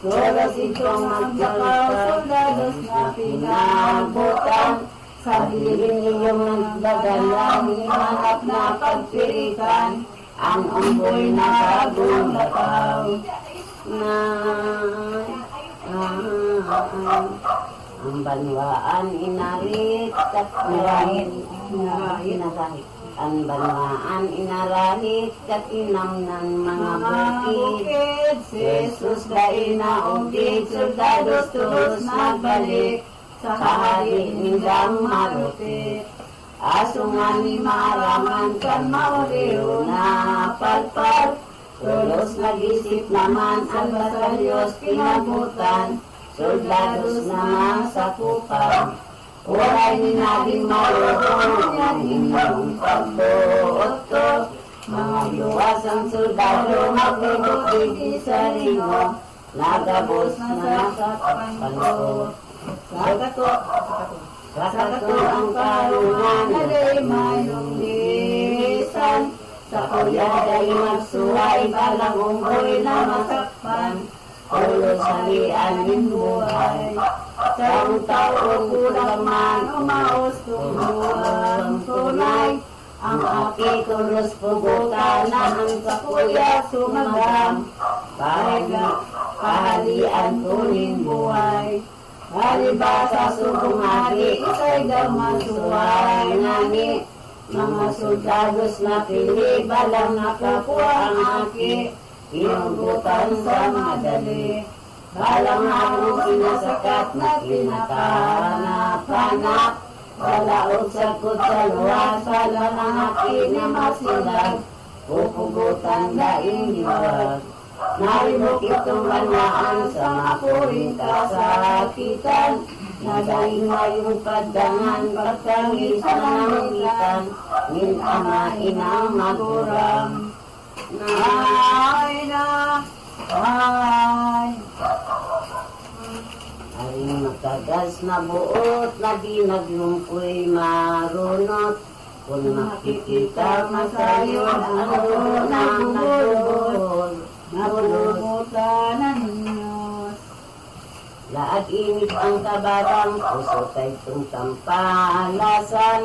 Todos itong magdakaw, soldados na pinabutan, sa bilin niyong nagdadalang, hinanap na pagpiritan, ang unggoy na bagong lakaw. Ang banwaan inarit at nirahit, ang banwaan inarahit at inamnan mga bukid. Jesus dahil naugid, soldados tulos nagbalik, sa kahari nindang marupit. Aso nga ni maraman kan mauriho na palpal, tulos nag-isip naman ang basalyos pinabutan, soldados na sakupan. Oray ni naging maroon, yan inyong pagbuot ko. Mga luwas ang soldado, magbibukbigi sa ringo, nagabos na nasakpan ko. Sakato ang karungan, naday mayong lisan, sa kuya day magsuway, balang unggoy na masakpan, ulo salian ng buhay. Sa taong kulang man, umaos tumulang tunay, ang aki tulos pugutan na ang kakuya sumagam, kahit na kahalian tunin buhay. Halibasa subong aki, isa'y gamasuway ngani, mga soldados na pili, balang nakakuha ang aki, inugutan sa madali. Balang akong sinasakat na pinakahanap-hanap, walaog sakot sa luwas, balang ang aki na masilag, pupugutan daing hiwag. Naribok itong banwaan sa mapuring kasakitan, na daing mayong padangan, pagkangis na nangitan, min ama inang maguram. Ay na, ay. Aring matagas na buot, na di naglungkoy marunot, Kung makikita masayon ang nagugol, Nabulutan ng Diyos. laag inip ang kabarang, puso kay itong kampalasan.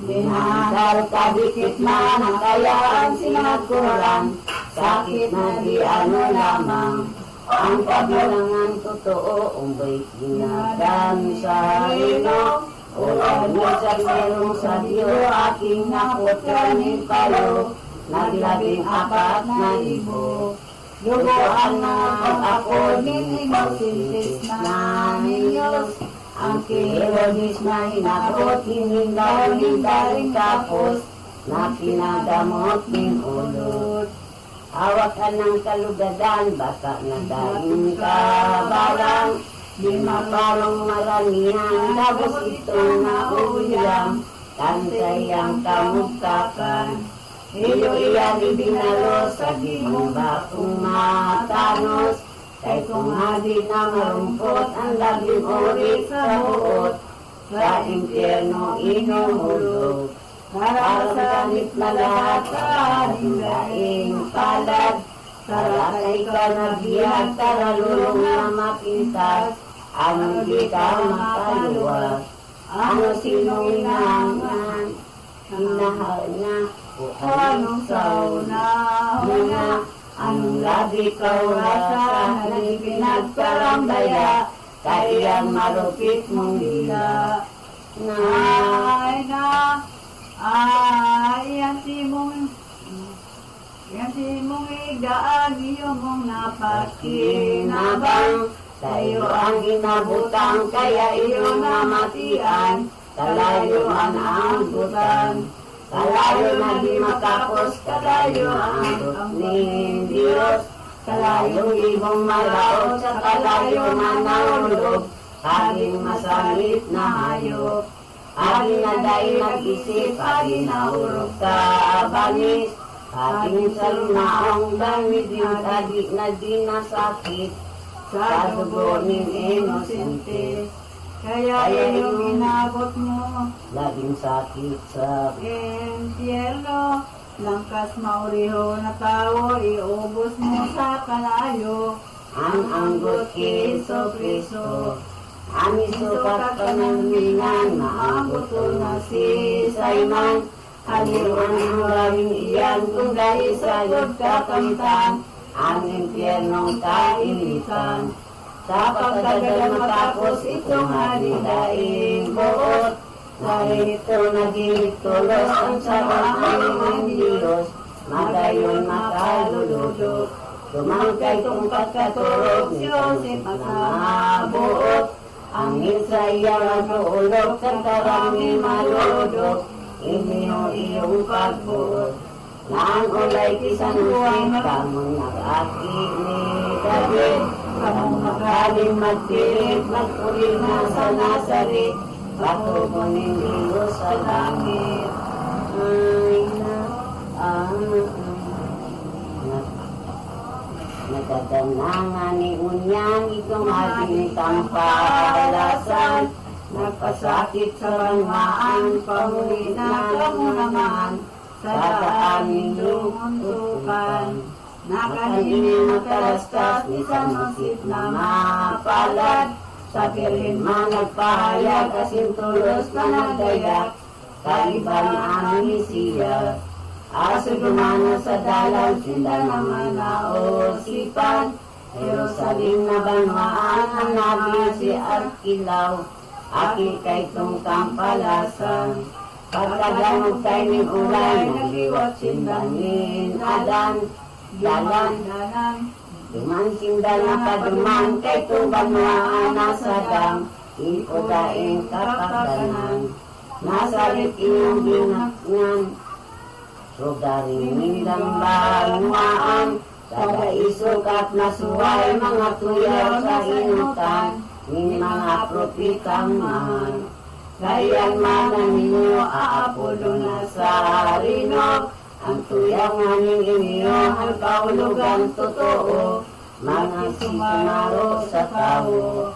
Binandal kadikit na nakayaan sinagkuran, sakit na di ano lamang. Ang kabilangan totoo, umbay kinagan sa rino. Ulan mo sa merong sa Diyo, aking naputranin kayo, naglabing 4,000. Lugoan na ako din inusintis na Diyos. Ang kilodis na hinabot, hinindaw-hindaring tapos, na pinagamot ng ulot. Hawak ka ng kalugadan, baka na daing kabarang, di maparong maramihan, tapos ito na uyang, kansayang kamugkakan. Iyo iyan ibinalos, sa di mong bakong matanos, kay kung hadi na marumpot, ang labing orit sa buot, sa impyerno inuhulog. Para sa ganit na lahat, daing palad, sarakay ka na biyag, taralulong na mapintas, ano di ka makaluwas, ano sinong inahangan, hinahal niya, o anong sauna, anong labi kaurasan, na di pinagparambaya, kayang marupit mong dila. Yan si mong igaan, iyo mong napakinabang. Sa'yo ang inabutang, kaya iyo namatian, kalayuan ang butan. Kalayo na di makapos, kalayo ang ng Diyos. Kalayo ibong malaot, sa kalayo manahulog, haging masalit na hayop. Haging na dahil nag-isip, haging naurog sa banis, haging sa lunaong damit yung tadik na di nasakit, sa dugo ng inosente. Kaya iyong inabot mo, Laging sakit sa impyerno, langkas mauriho na tao, iubos mo sa kalayo. ang anggot kay Kristo. Ami sukat pananglingan, maabuto na si Simon. Haliwan ang maraming iyan, kung dahil sa God kakamtan, ang impyernong kainitan. Sa pagkagagal matapos itong halidaing buot, dahil ito naging tulos ang sarap ng Diyos, magayon makaluludot. Tumangkay kung pagkaturog ni Joseph at nabuot, ang insayang nagulog sa karami maludok, iniyo iyong pagbuot. Nang ulay kisanusin, kamong nag-aki ni David, kamong makaling magpilit, magpulit na sa Nazaret, patubo ng Diyos sa langit. Ay nagkaganangan ni Unyan, itong ating tampalasan, nagpasakit sa bangaan, pamuli na kamunaman, sa daan ninyong untukan. Nakaninin ang kalastas, isang masip na mapalad, sa Birhen man nagpahayag, asintulos na nagdayak, kaiban ang Mesiya. Aso dumana sa dalan, sila naman na osipan, Jerusalem na banwaan, ang nabi si Arkilaw, aki kay itong kampalasan. Pagkagamot kay ng ulay, nagliwat sindanin Adan, dalan, duman sindan na paduman, kay itong banwaan nasa dam, ipodaing kapakanan, nasalit inyong binaknan. Sugaring nindang banwaan, taga-isukat na suway, mga tuyaw sa inutan, ng mga propitang man. Kayan man ninyo, aapulo na sa rinog, ang tuyaw nga ning inyo, ang kaulugan totoo, mga sumaro sa tao.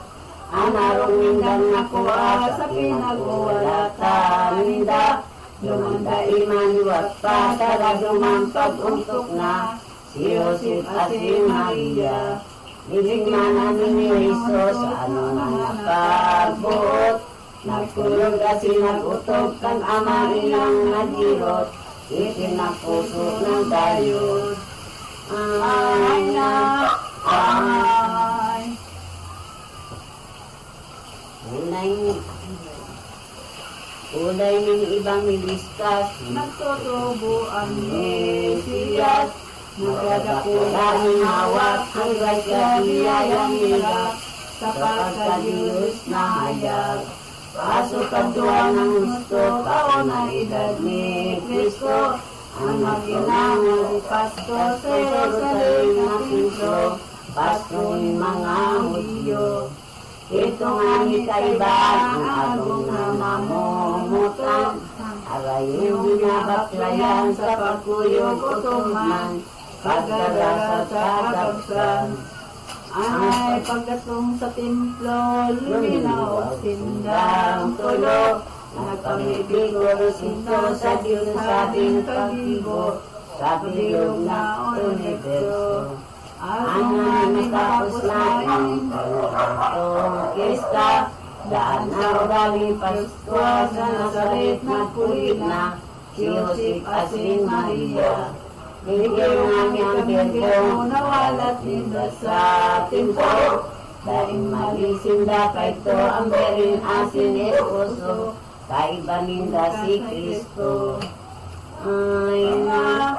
Anarong nindang nakuha sa pinag-uwalatan ninda, Lumanda imaniwat pa taradumang pag-untok na si Joseph at si Maria. Bibigman namin ni Jesus ano nga napagbuot. Nagkulog kasi nagutok kan ama ilang nagirot. Itinapuso ng dayod. Ay na, ay. Ulay ng ibang miliskas. Nagtutubo ang Mesiyas. Magdadakulan ng hawak hanggang sa biyayang nila sapat sa Diyos na hayag. Kaso kadwa ng gusto taon na edad ni Kristo ang maginang Pasko sa Jerusalem na Kristo, Pasko ng mga Hudyo. Ito nga ni kaibaan ang agong na mamumutan, arayin binabaklayan sa pagkuyog utuman, pagdarasa sa kabsan. Ay pagdatong sa templo, luminaw sindang tulo, nagpamibig o sinto sa Diyos sa ating pag-ibo, sa bilog na universo. Ang natapos na ang itong kista, daan na galing Pasko sa Nazaret na pulit na, si Joseph at si Maria. Bigyan namin ang birko, nawalat ninda sa timpo. Dahil malisinda kay to ang berin asin e puso, kaiba ninda si Kristo. Ay na,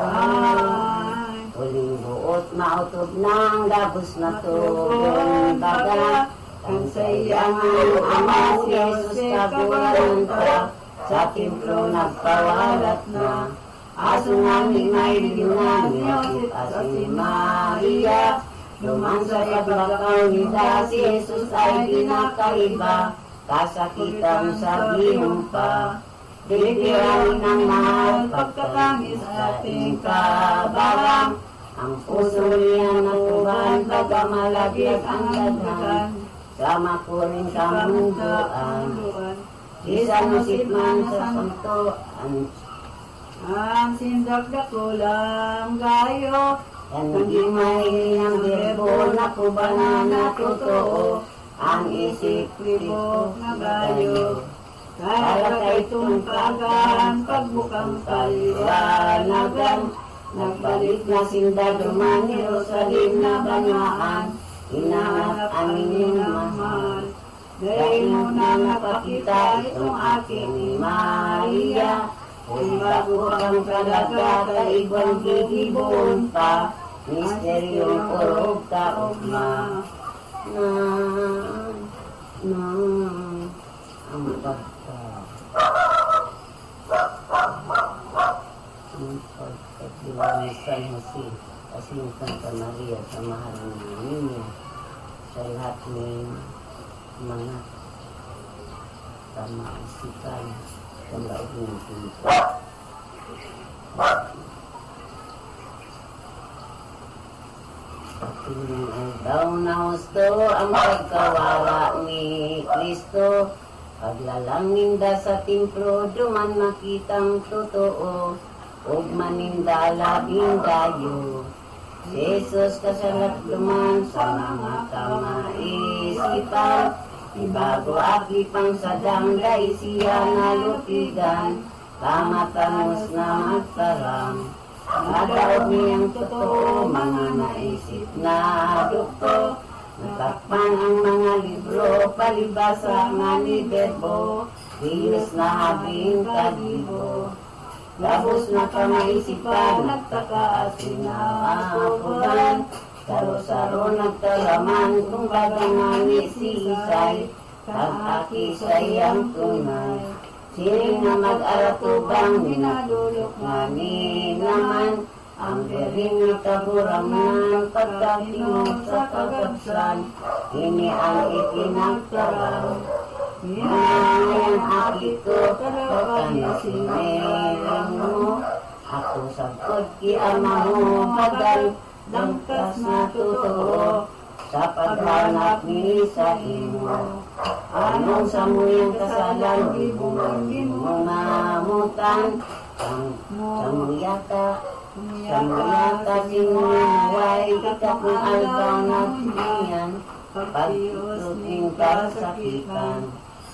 ay. Uling buot mautob na ang gabos na tugon baga. Ang sayangan ama si Jesus kabulan ka, sa templo nagpawalat na. Aso namin may liginan, Joseph at si Maria. Luman sa pagbakaw nila, si Jesus ay pinakaiba. Kasakitan sa bihong pa. Bibigyan ng mahal pagkakangis sa ating kabarang. Ang puso niya natuhan, pagkamalagig ang ladhan. Sama ko rin sa munduan. Isang musitman sa santoan. ang sindagdako lang gayo. Naging mahiling ang verbo na kubanan na totoo. Ang isip libog na gayo. Kaya kay tungkagan, pagbukang kaliwanagan. Nagbalik na sindaduman ni Jerusalem na banwaan. Hinahanap ang inyong mahal. Dahil muna napakita itong aking ni Maria. Kung bago kang kalaga, kaibang gigibon pa. Misteryong kurog kaugma. Ang pagka. Ang pagkatiwa ni San Jose. Kasi yung Santa Maria, samahan namin niya sa lahat ng mga kamaisipan sa laog ng pinto. Patuloy ang daw na husto ang pagkawala ni Kristo. Paglalanginda sa templo, duman makitang totoo. Ug maninda labing dayo. Si Jesus kasalat duman sa mga kamaisipan. Ibago aki pang sadang dahil siya nalutigan. Kamatamos na magparang. Nadaog niyang totoo, mga naisip na doktor. Natakpan ang mga libro, palibasa nga ni Berbo. Diyos na habing kadibo. Labos na kamaisipan, nagtaka sinapugan. Saro-saro nagtalaman, kung baga nga ni si Isay. Kag-aki sayang tunay. Siring na mag-aratubang, minadulok nga ni naman. Ang bering nakaburaman, pagkatingog sa kagabsan. Ini ang itinagtarang. Ngayon akito, pagkanisinirang mo. Ako sagkod ki ama mo, bagal, dangkas na totoo. Sa paghanap ni sa imo. Anong sa muyang kasalan, ibong mo kalimutan, samuyata sinuway, ikapong aldaw na tiniyan, pagtuting kasakitan.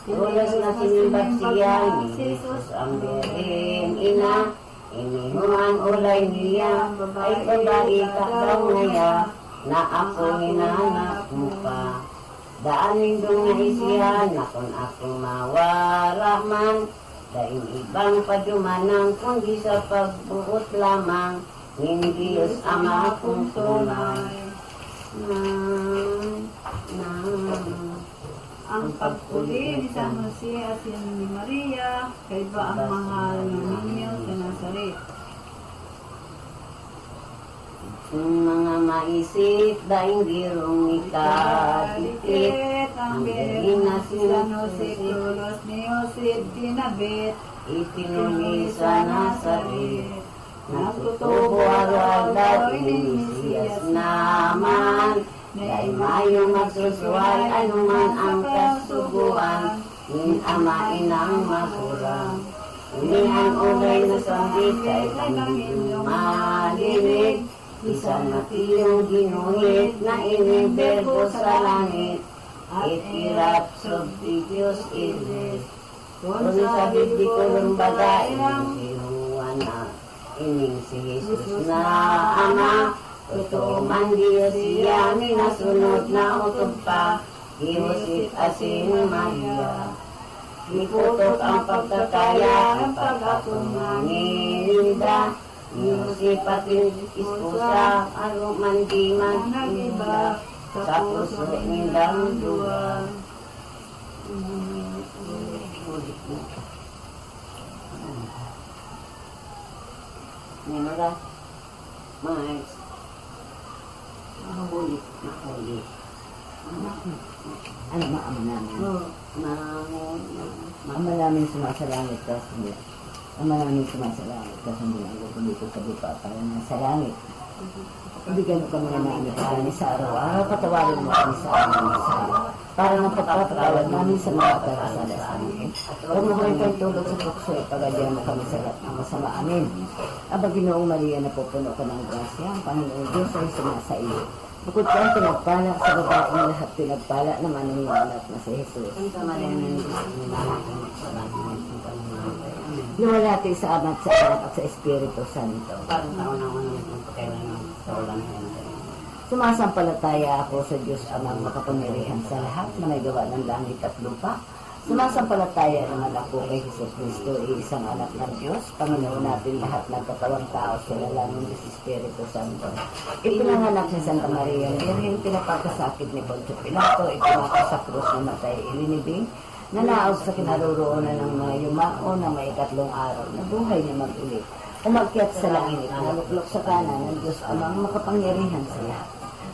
Tulos na sinimbat siya ni Jesus ang Birhen Ina, inihuman ulay niya, ay babae ka daw ngaya, na ako hinahanap mo pa. Daanin dong naisihan na kung akong mawaraman, daing ibang padumanang kundi sa pagbuot lamang, ng Diyos Ama kong tunay. Ang pagpuli ni San Jose at ni Maria, kaiba ang mahal na ninyo sa Nazaret. Mga maisip daing dirong ikadikit, Ang ang Birhen na si San Jose, Tulos ni Jose, tinabit, itinuli sa Nazaret. Nagtutubo araw-araw ni Mesiyas naman, dahil mayong magsusuway anuman ang kasubuan, ng Ama Inang magulang. Inihan ulay na sambit kahit hindi malinig, isang matiyong ginuhit na iniberbo sa langit, itirap subti Diyos Ilis. Kung sa bibig ko ng bagay, sinuwan na ining si Jesus na Ama, totoo man Diyos siya, minasunod na utog pa, Iosip asin Maria. Ikutok ang pagkakaya, ang pag-akong nangininda, Iosip atin ispusa, aruman di man iba, sa puso nindang duwa. Ninola, Mars, mahuli. Ano ba ama namin? Ama namin sumasalangit ka hindi. Ama namin sumasalangit ka hindi ang dito sa lupa para nasa langit. Ibigyan mo kami ng aming sa araw-araw, patawarin mo kami sa aming masama. Para ng pagpapatawad namin sa mga pagkakasala sa amin. Huwag mo kami pagtulog sa tukso, ipagadyan mo kami sa lahat ng masama. Amin. Aba Ginoong Maria, na pupuno ka ng grasya, ang Panginoong Diyos ay sumasa iyo. Bukod ka ang pinagpala sa babaeng lahat, pinagpala naman ang iyong anak na si Jesus. Luwalhati sa Ama at sa Anak at sa Espiritu Santo. Parang taon-taon ng pagkailan ng saulang yan. Sumasampalataya ako sa Diyos Amang makapangyarihan sa lahat na may gawa ng langit at lupa. Sumasampalataya naman ako kay Jesus Cristo, isang anak ng Diyos, Panginoon natin lahat ng katawang tao, sila lang ng Espiritu Santo. Ipinanganak ni Santa Maria, Birhen, pinapakasakit ni Poncio Pilato, ipinaka sa krus na matay, ilinibing, nanaog sa kinaroroonan ng mga yumao na may 3 araw, nabuhay na mag-ulit. Umakyat sa langit, naluklok sa kanan ng Diyos Amang makapangyarihan sa lahat.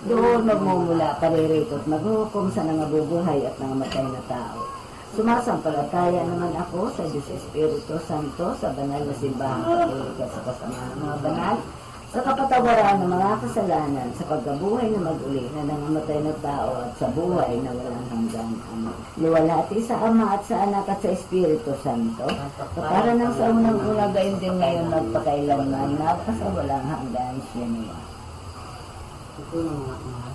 Doon magmumula, paririto at maghukom sa nangabubuhay at nangamatay na tao. Sumasampalataya naman ako sa Diyos Espiritu Santo, sa banal na simbahan katolika sa kasama ng mga banal, sa kapatawaran ng mga kasalanan, sa pagkabuhay na mag-uli na nangamatay na tao at sa buhay na walang hanggan. Amen. Luwalhati sa Ama at sa Anak at sa Espiritu Santo, para ng sa unang-una gayon din ngayon magpakailanman, nagpasawalang hanggan siya niya. Ito yung mga mahal.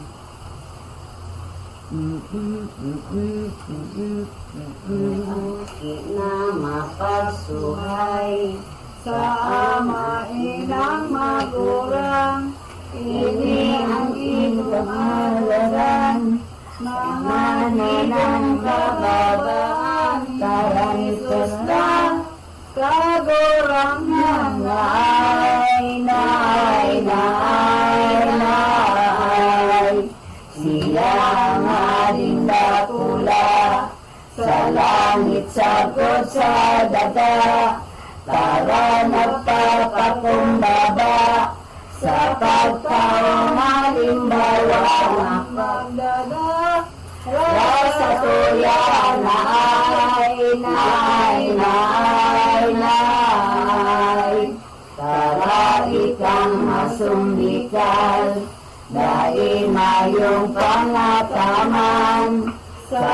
Na mapagsuhay Sa Ama Inang magulang, ini ang iyong halaran, mga ninang kababaan, karanitos lang, kagurang Nay. Sila nga din dakula, sa langit sagot sa daga, para nagpapakumbaba, sa pagkaong halimbawa, magdada, sa tuya na ay. Para ikang masumbikal, dahil mayong pangataman, sa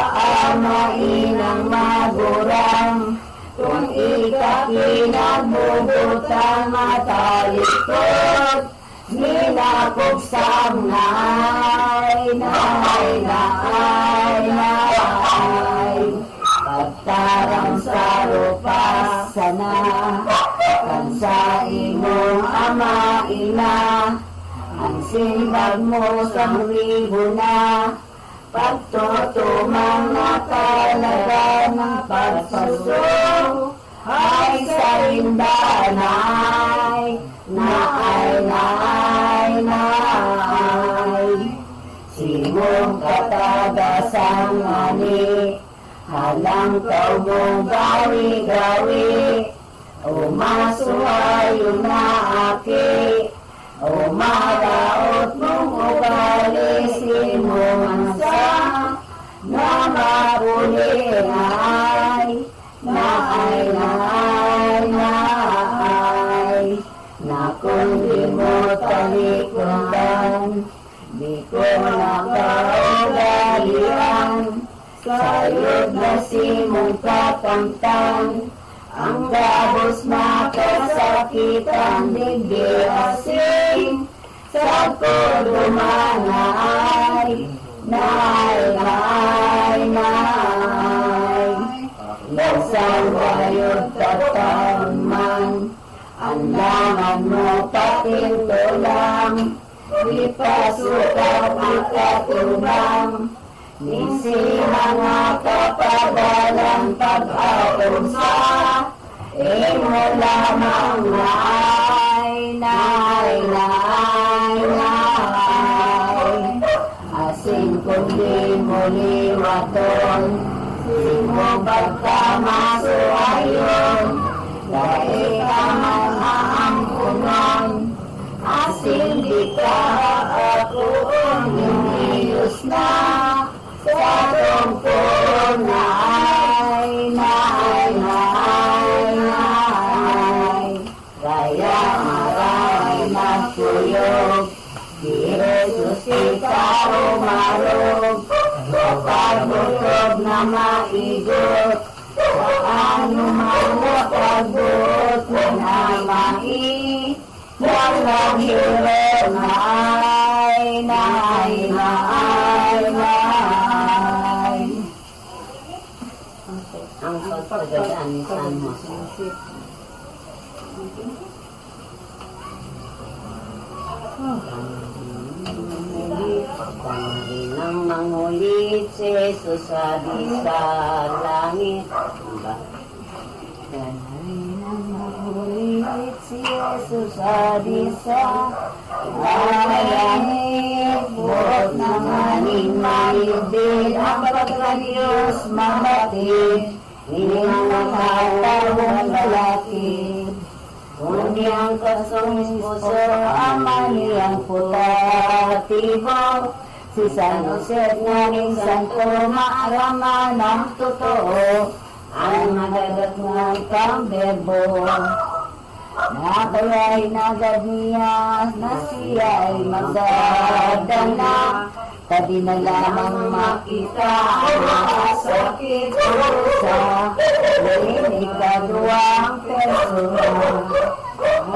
Ama Inang magurang, kung ka pinagbubutan matalikod, nilakog sa ngay, pagtarang sa rupas sana, kan sa imong ama ina, ang simbag mo sa ribo na, pagtutumang nakalaga ng pagsusong, ay sa indanay, naay. Simong katagasan ani, halang kau mong gawi-gawi, o masuhayo na aki, o maraot mong ugali, simong ansa, na mapulingay, naay. Na kung di mo talikuran, di ko nakaugalian, sayod na simong katangtang, ang gabos makasakitan, digdi asing, sa kudumanay, naay. Nasang bayod tatawan man, ang laman mo patintulang, di pasukat ikatubang, nisi mga kapadalang pag-atom sa imo lamang naay. Asing kundi mo liwaton, simo pagkamasuayon, dahil ka man aampunon, asing di ka akuon, hiniyos na sa tungkol naay. Kaya maray magkuyog, di Jesus ikaw umarog, kapag bukod na maigot, paano man napagbuot mo na walang hero naay. Ang pagpagadaan ni San Jose. Panghinang mangulit si Jesus sa langit. Panghinang mangulit si Jesus sa langit. Buot na maning-manibid ang pagkakadiyos mamatid. Ining nakatawang lalaki. Kung niyang kasong puso ang maniyang putatibo, si San Jose nganing santo maaraman ng totoo, ang nagagat ng kambebo. Nakaya'y nagad niya na siya ay magdadala, tabi na lamang makita ang mga sakit sa ikaduwang persona.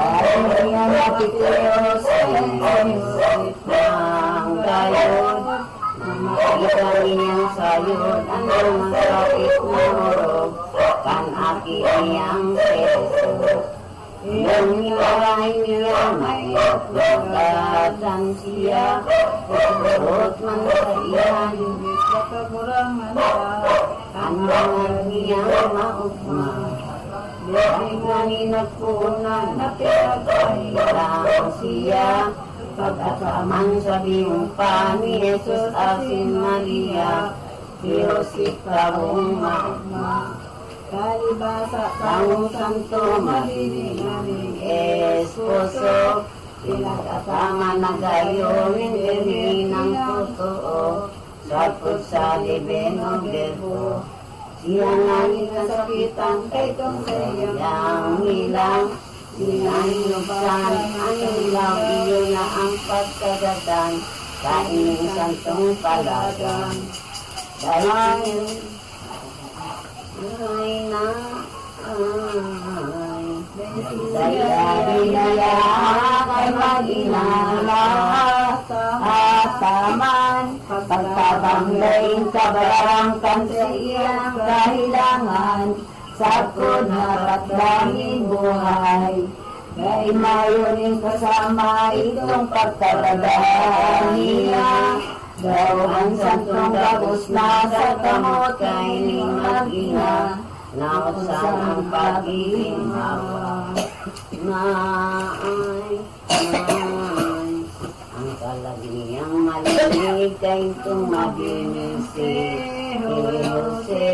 Dahil niya nakitiyo sa isip ng gayon, na makita niyang sayod ang mga sakit na morog, kan aki niyang Jesus. Yung nilay niya may pagkatan siya, kusot man sa iyan, ang mga niyang maugma. Dahil nga ninagpunan na pinagkailang siya, pagkakaman sa biyong pa ni Jesus asin Maria, si Josip kabong maugma. Kalibasa tangong santo madinig namin esposo, pinagkasama na gayon hindi ng totoo, sapot sa libeno berbo. Siya nanging kasakitan kay kong sayang nilang, sinayubsan ang ilaw, iyo na ang pagkagatan, kaining santong palagang. Dahil ay na Kaya binaya kay mag-inala ataman pagtabanglain kabarang kan sa iyang kahilangan sakod na patdangin buhay kay mayoning kasama itong pagtalagaan niya daw ang santong gabos na sa kamot kay ning mag-ina nausan ang pag-ihawa naay ang kalagiyang malamig kay itong maginisi Jose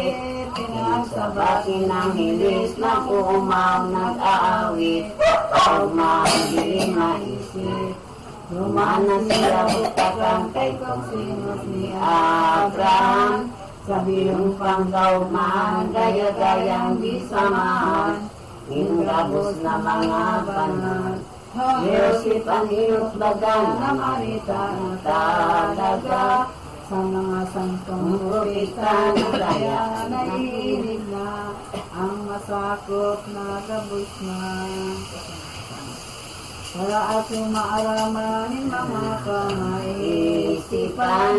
pinasabakin ng hilis na pumaw nag-aawit pag maging maisip Lumana siya butakan kay kong sinos ni Abraham sa biyong pangkauman gaya-gayang disamahan ingabos na mga banat Yosip ang inusbagan na marita na talaga sa mga santong propeta na kaya naiinig na ang masakop na gabos na para ato maaramanin mga kamaisipan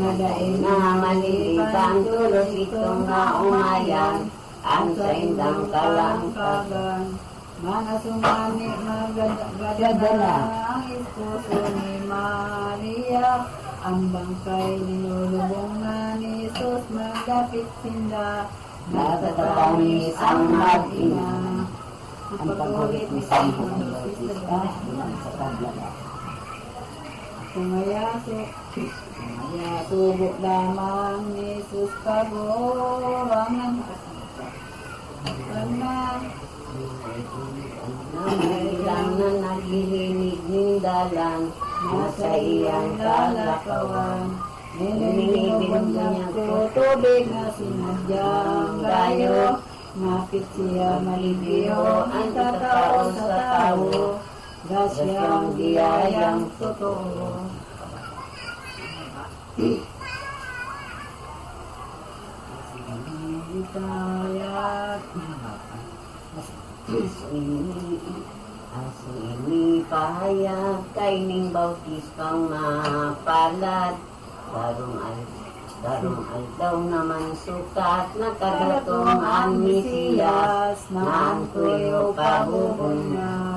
na daig na malilitan tulos itong na umayan ang sa indang kalangkagan manasumani magadala ang esposo ni Maria ang bangkay nilulubong na ni Jesus magdapit sinda natatamis ang mag-ina ang pag-ulit ni Santo sa tabla Tumayaso lamang ni Jesus kagorangan Nangailang na naglilinig ng dalang nasa iyang kalakawan Ninibin niya ko tubig na sinadyang gayo Napit siya malibiyo ang tatao sa tao Grasyang biyayang totoo Hikayat Asini pahayag kay ning bautis pang mapalad Darong aldaw naman sukat na kagatong ang Mesiyas na ang tuyo pahubunan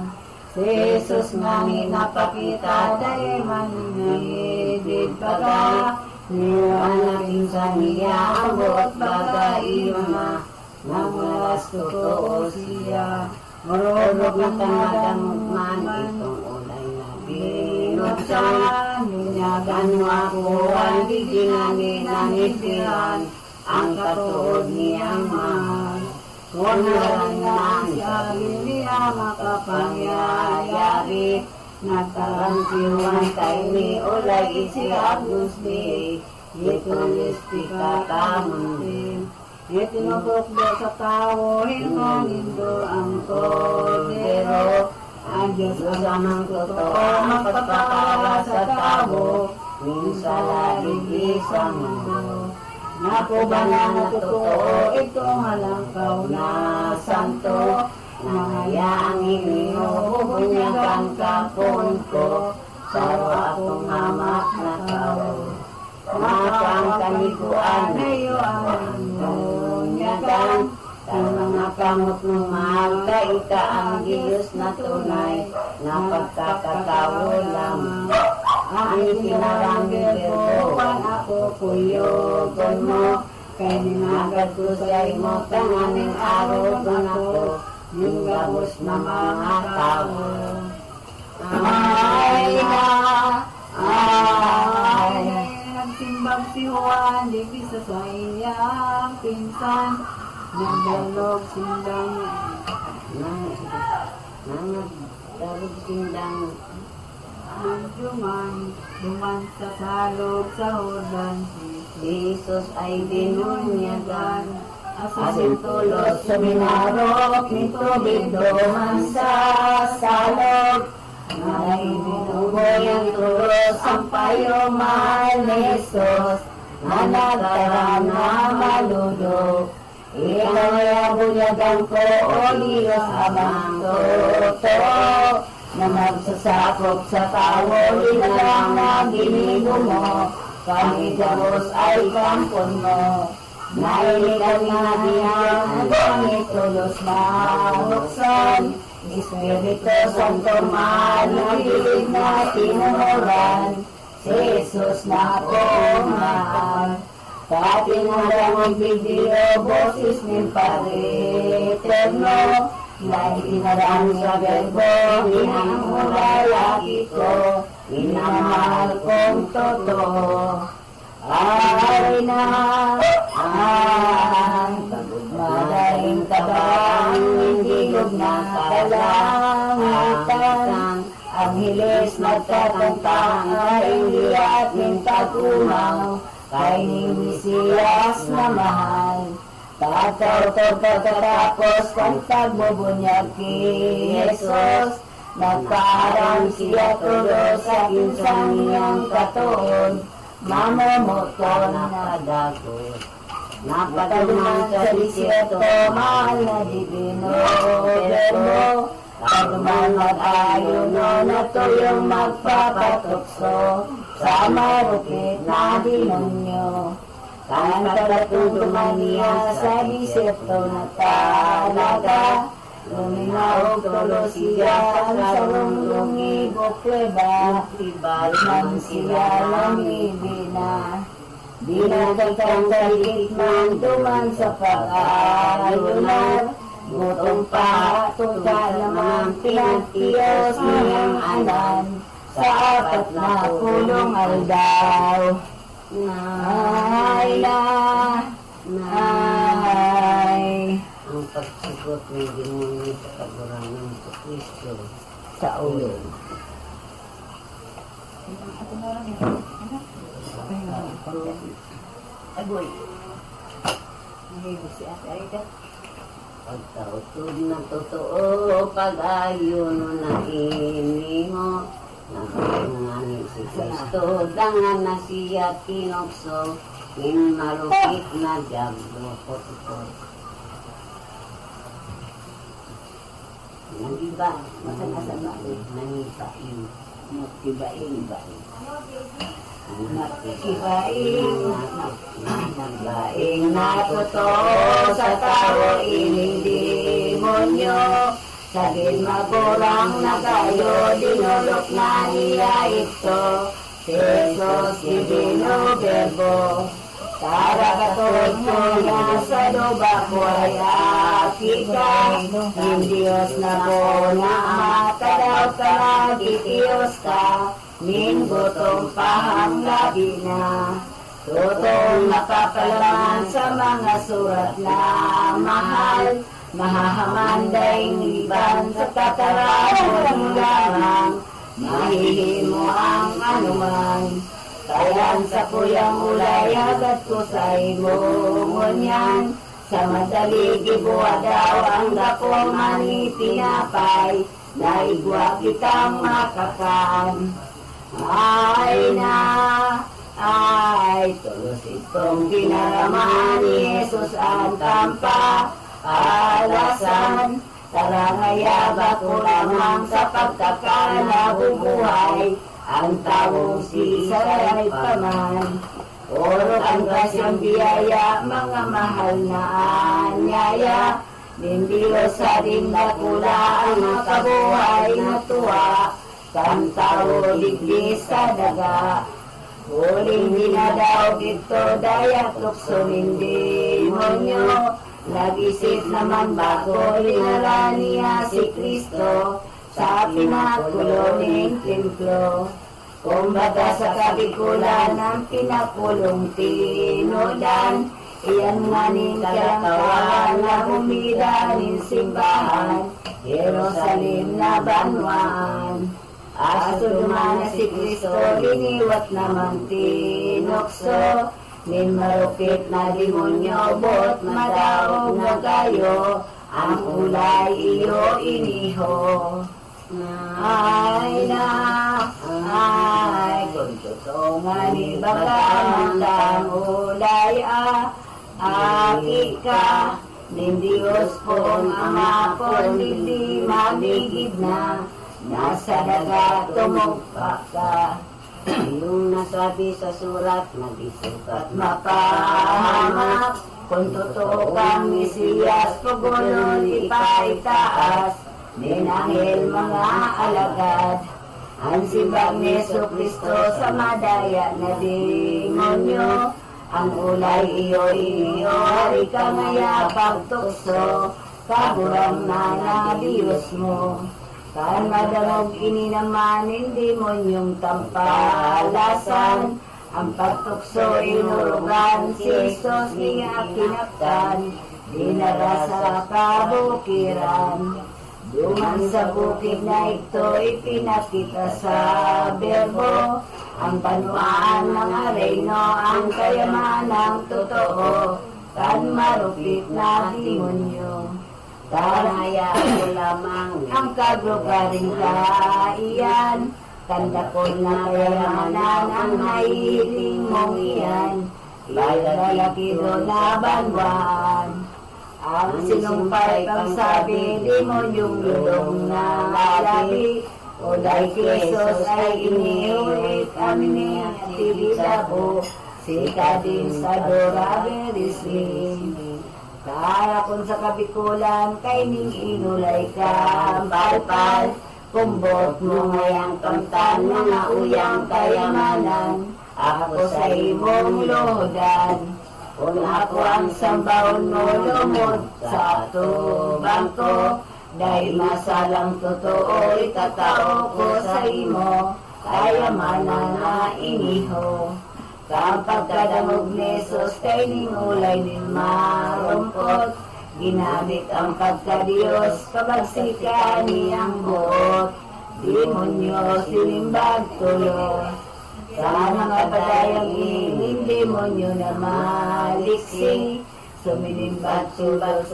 Si Jesus nga minapakita dahil maningayidid baga Niyo ang nakinsan niya ang buot baga iyuma Nang walas totoo siya Marunok na tanadang man itong ulay na binuksan Nunyagan mo ako ang biginanin ang isihan Ang katuod niyang mahal Kunaran na siya niya makapangyayari Nagkarantiwan kay ni ulay isi Agnus Dei Itulistika kamuntin Itinubukdo sa tao Hinonindo ang kodero Ang Diyos asamang totoo Magpapakara sa tao Minsalagig sa mundo Nakubanan na totoo Itong halangkaw na santo Nangayaang iniyo Bubunyagan kapon ko Sarwa akong hamak na tao Matang kanikuan na iyo ang bunyagan Ang mga kamot ng mahal Kaita ang Diyos na tunay Na pagkakatawo lamang Ang ipinaranggil ko Pan ako kuyogon mo Kay ninagad ko sa imo Tanganing arogan ako Yung gabos na mga tao Ay na Ay Nagsimbang si Juan Di sa iyang pinsan Nagdalog sindang Nagdalog sindang Duman sa salog sa Jordan Si Jesus ay binunyagan Asin tulos suminarok ni tubig duman sa salog Ay binuboy ang tulos ang payuman ni Jesus Na nagkaroon na maludok Ikaw ay abunyagan ko, O Diyos amang totoo, na magsasakop sa kawali na lang na ginigo mo, kami gabos ay kampon mo. Nainig ang mga diyan, kami tulos na buksan, Espiritu Santo malilig na tinuran, si Jesus na pumahan. Katinadang ang video, boses ng Padre Eterno, na itinarang sa verbo, inamulay ko, inamahal kong totoo. Ay na ang madaling tabang, indilog na kalangitan, ang hilis nagtatantang ay hindi ating pag-umaw, kay ni Mesiyas na mahal. Tataw-taw pagkatapos kang pagbubunyag kay Jesus, nagkaarang siya tulo sa kinsang niyang katuon, mamamoto na dagot. Napatalunan sa disyerto, mahal na divino verbo, pagduman mag-ayuno na tuyong magpapatukso, sa marupit na demonyo. Kanagatuduman niya sa disyerto na talaga, luminaw tulo siya ang sarunglungi bukweba, ibalik siya lamibina. Binagagkang kaligit man duman sa pag-ayunar, gutom pa tuta namang pinagtiyos niyang anan, sa 4 na pulong aldaw. Ay ang pagsigot ng demonyo sa kaguran ng Kristo sa ulo. Agoy. Nahibos si Ate Aida. Pagtautod na totoo, pag-ayuno na iningo, nakapanganin si Kristo, dangan na siya tinokso, marupit na diablo, potipot. Nangiba, masan-asan ba? Nangibain. Nagkibain. Nagbaing na totoo sa tao ining demonyo, sagid magulang na kayo, dinulok na niya ito, si Jesus divino verbo. Para katulad mo na sa luba ko ay akika, yung Diyos na ko na akadaw ka nagtitiyos ka, min gutong pahang gabi na. Totoong nakapalaman sa mga surat na mahal, mahahamandayng liban sa tatarang lamang, mahihimo ang anuman. Kailan sa kuyang ulay agad ko sa imongon yan, sa madali gibuha daw ang gapong mani pinapay, naigwa kitang makakan. Ay tulos itong dinaraman ni Jesus ang tampa, alasan, tarangayaba ko lamang sa pagkakanabubuhay, ang tawong si Saray paman. Oro ang kasyang biyaya, mga mahal na anyaya, Nindiyos sa dindakula ang makabuhay na tuwa, kantawo liglis sa daga. Huling dinadaw dito dayak tukso demonyo, nag-isip naman bago linala niya si Kristo sa pinakulong templo. Kumbaga sa kabikulan ng pinapulong tinodan, iyan nga ning katawan na humida ning simbahan, Jerusalem na banwaan. Aso dumana si Kristo, liniwat naman tinokso, nin marupit na demonyo, bot madaog na kayo, ang ulay iyo iniho. Ay, kung totoo nga ni baka ang ulay Akika, ning Diyos pong Ama pong hindi magigid na, nasa dagat tumugpa ka. Yung nasabi sa surat, mag-isukat mapahamak, kung totoo kang Mesiyas, pugunon ipaitaas, ninanghel mga alagad. Ang simbang ni Jesucristo sa madaya na demonyo, ang ulay iyo, hari ka ngaya pagtukso, kaburam na Diyos mo. Kan madamog ini naman hindi mo yung tampalasan, ang pagtukso inurugan, si Jesus niya kinaptan, dinara sa kabukiran. Duman sa bukid na ito ipinakita sa berbo, ang panuaan mga reyno, ang kayaman ng totoo, kan marupit na demonyo. Tanayaan mo lamang ang kaglugaring kaiyan, kandakol na kayamanan ang nahihiling mong iyan, ilalaki doon na banwan. Ang sinumpay kang sabi, demonyong lulong na labi, o dahil Jesus ay iniulit kami at tibidabo, sika din sa Dora Berisling. Kaya kung sa kabikulan, kay ning inulay ka, palpal, kumbot mo ngayang kamtan, mga uyang kayamanan, ako sa imong lodan. Kung ako ang sambahon mo, lumod sa tubang ko, dahil masalang totoo, itatao ko sa imo, kayamanan na iniho. Kapag kadamog ni Jesus, kay ning ulay nin marumpot, ginamit ang pagka-Diyos, kabagsika niyang buot, demonyo sinimbag tulos. Sa mga badayang ining demonyo na maliksi, suminimbat subag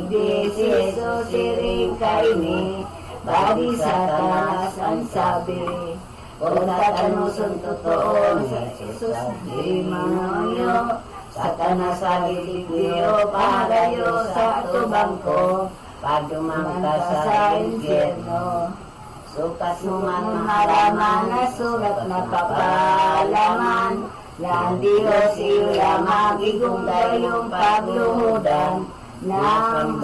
di si Jesus siring kaini, badi sa taas ang sabi, kung tatanuson totoo sa Jesus di manonyo, sa tanasa giligyo pagayo sa tubang ko, pagdumang ka sa impyerno. Sukas mo man haraman na sulat na papalaman, na ang Diyos iyo lamang igungay yung pagluhudan, na ang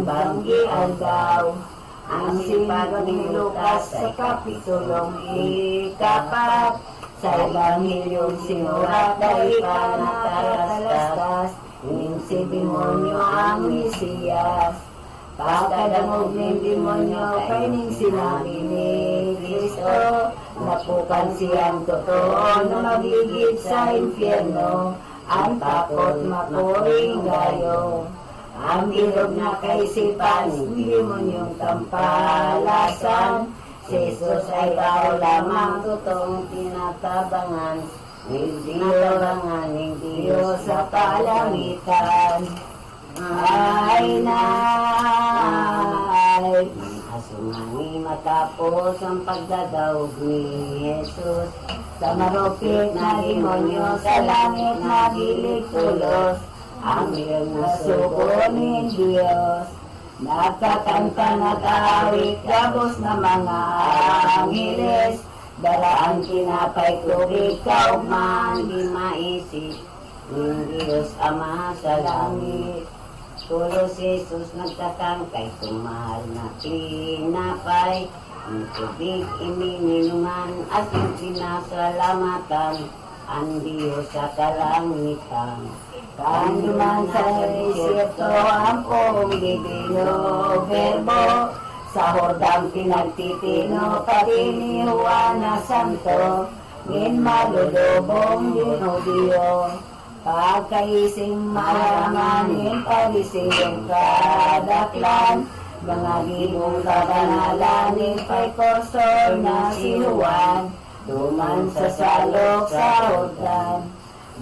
banggi aldaw. Ang sipag ni Lucas sa kapitulong ikapat, sa Ebanghelyong sinurat dahil ka nakatalastas, ning si demonyo ang Mesiyas. Pagkadamog ng demonyo, kay ning sinabi ni Kristo, napukan siyang totoo na magigit sa impyerno, ang takot mapuring gayo. Ang bilog na kaisipan, demonyong tampalasan, si Jesus ay tao lamang totoong tinatabangan, hindi labangan ng Diyos sa kalangitan. Ay nay, asumani matapos ang pagdadaog ni Jesus, sa marupit na demonyo sa langit nagilig tulos, ang iyong nasuko ni Diyos. Nagkakanta nag-awit, gabos na mga angeles, daraan kinapay tubig, kaugman di maisip, ng Diyos Ama sa langit. Tulos Jesus nagtakang kay tumahal na tinapay, ang tubig imininuman at yung pinasalamatan, ang Diyos sa kalangitan. Kanuman sa isipto ang pong divino verbo, sa hordang pinagtitino pati ni Juana Santo, ngin malulubong dinobyo. Pagkaising malamanin, pagising kadaklan, mga gibong kabanalanin, pa'y korsor na si Juan, duman sa salok sa hordang.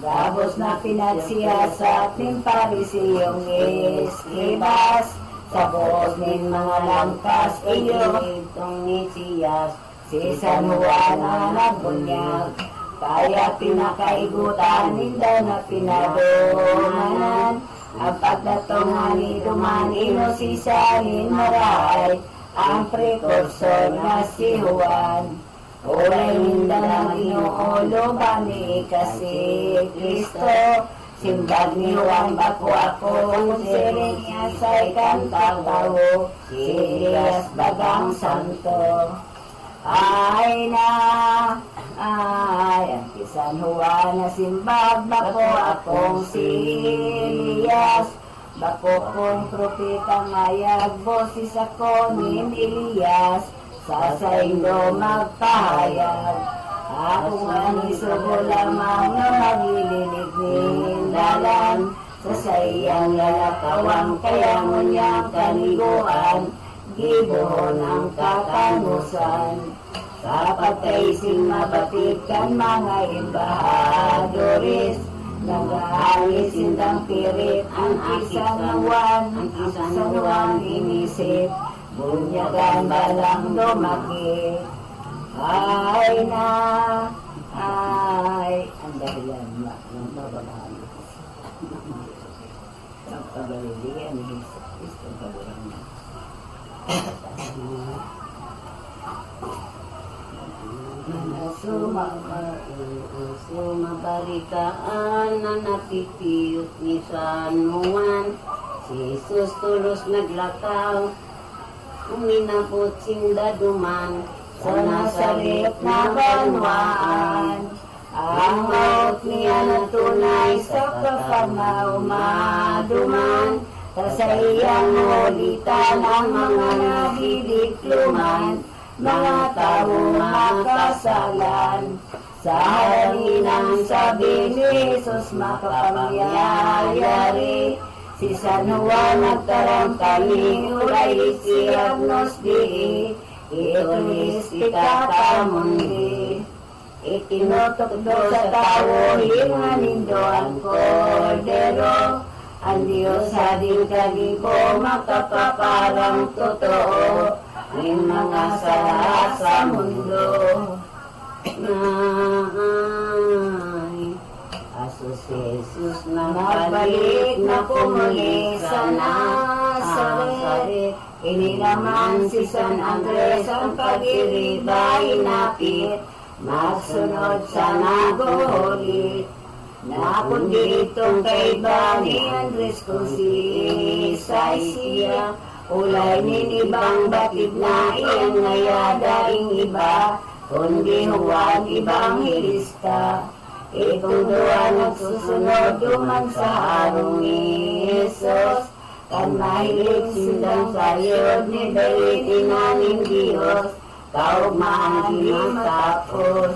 Gabos na pinagsiyasat ng parisiyong eskribas, sa buod ng mga langkas, iyo itong Mesiyas, si San Juan na nagbunyag. kaya pinakaigutan ninda na pinadumanan. Ang pagdatungani dumanino si Sanin Maray, ang prekursor na si Juan. Ulay ninda na ginuulo ba ni kasi Kristo, simbag ni Juan bako ako, siring asay kanta tao, si Elias bagang santo. Ay na, ay, ang San Juan na simbag, bako akong si Elias, bako kong propeta mayag, boses ako ni Elias, sa saindo magpahayag. Ako nga ni sugo lamang na magilinig nindalan, sa sayang lalakawang kaya ngunyang kaniguan, gibuhon ang kakangusan. Sa pagkaising mabatid kan mga embahadores, nag-aalis sindang pirit ang isang Juan inisip, bunyagan balang dumaki. Ay na, ay, ang dahilan ng babalaan. Ang pagaliligyan ni Jesus Cristo ang kabulang niya. Sumabalitaan na natitiyot ni San Juan, si Jesus tulos naglakaw, uminabot sindaduman, sa Nazaret na banwaan. Ang maot niya na tunay sa kapangaumaduman, sa iyang ulitan ang mga nabibikluman, mga tao makasalan. Sa halinang sabi ni Jesus makapangyayari, si San Juan nagtarang kami, ulay si Agnos di, itulis ikakamundi. Itinutokdo sa tao, hinganindo ang kordero, ang Diyos hading kalibo, makapaparang totoo, ng mga sala sa mundo. Asos Jesus na mabalik na pumuli sa Nazaret, inilaman si San Andres ang pag-iriba inapit, magsunod sa nagulit. Nakundi itong kaiba ni Andres kung si Isaiah, ulay ninibang batid na iyang ngayadaing iba, kundi Juan Evangelista. Itong dua nagsusunod duman sa harong ni Jesus, kan mahilig sindang sayod ni David inaning Diyos, kaugmaan matapos.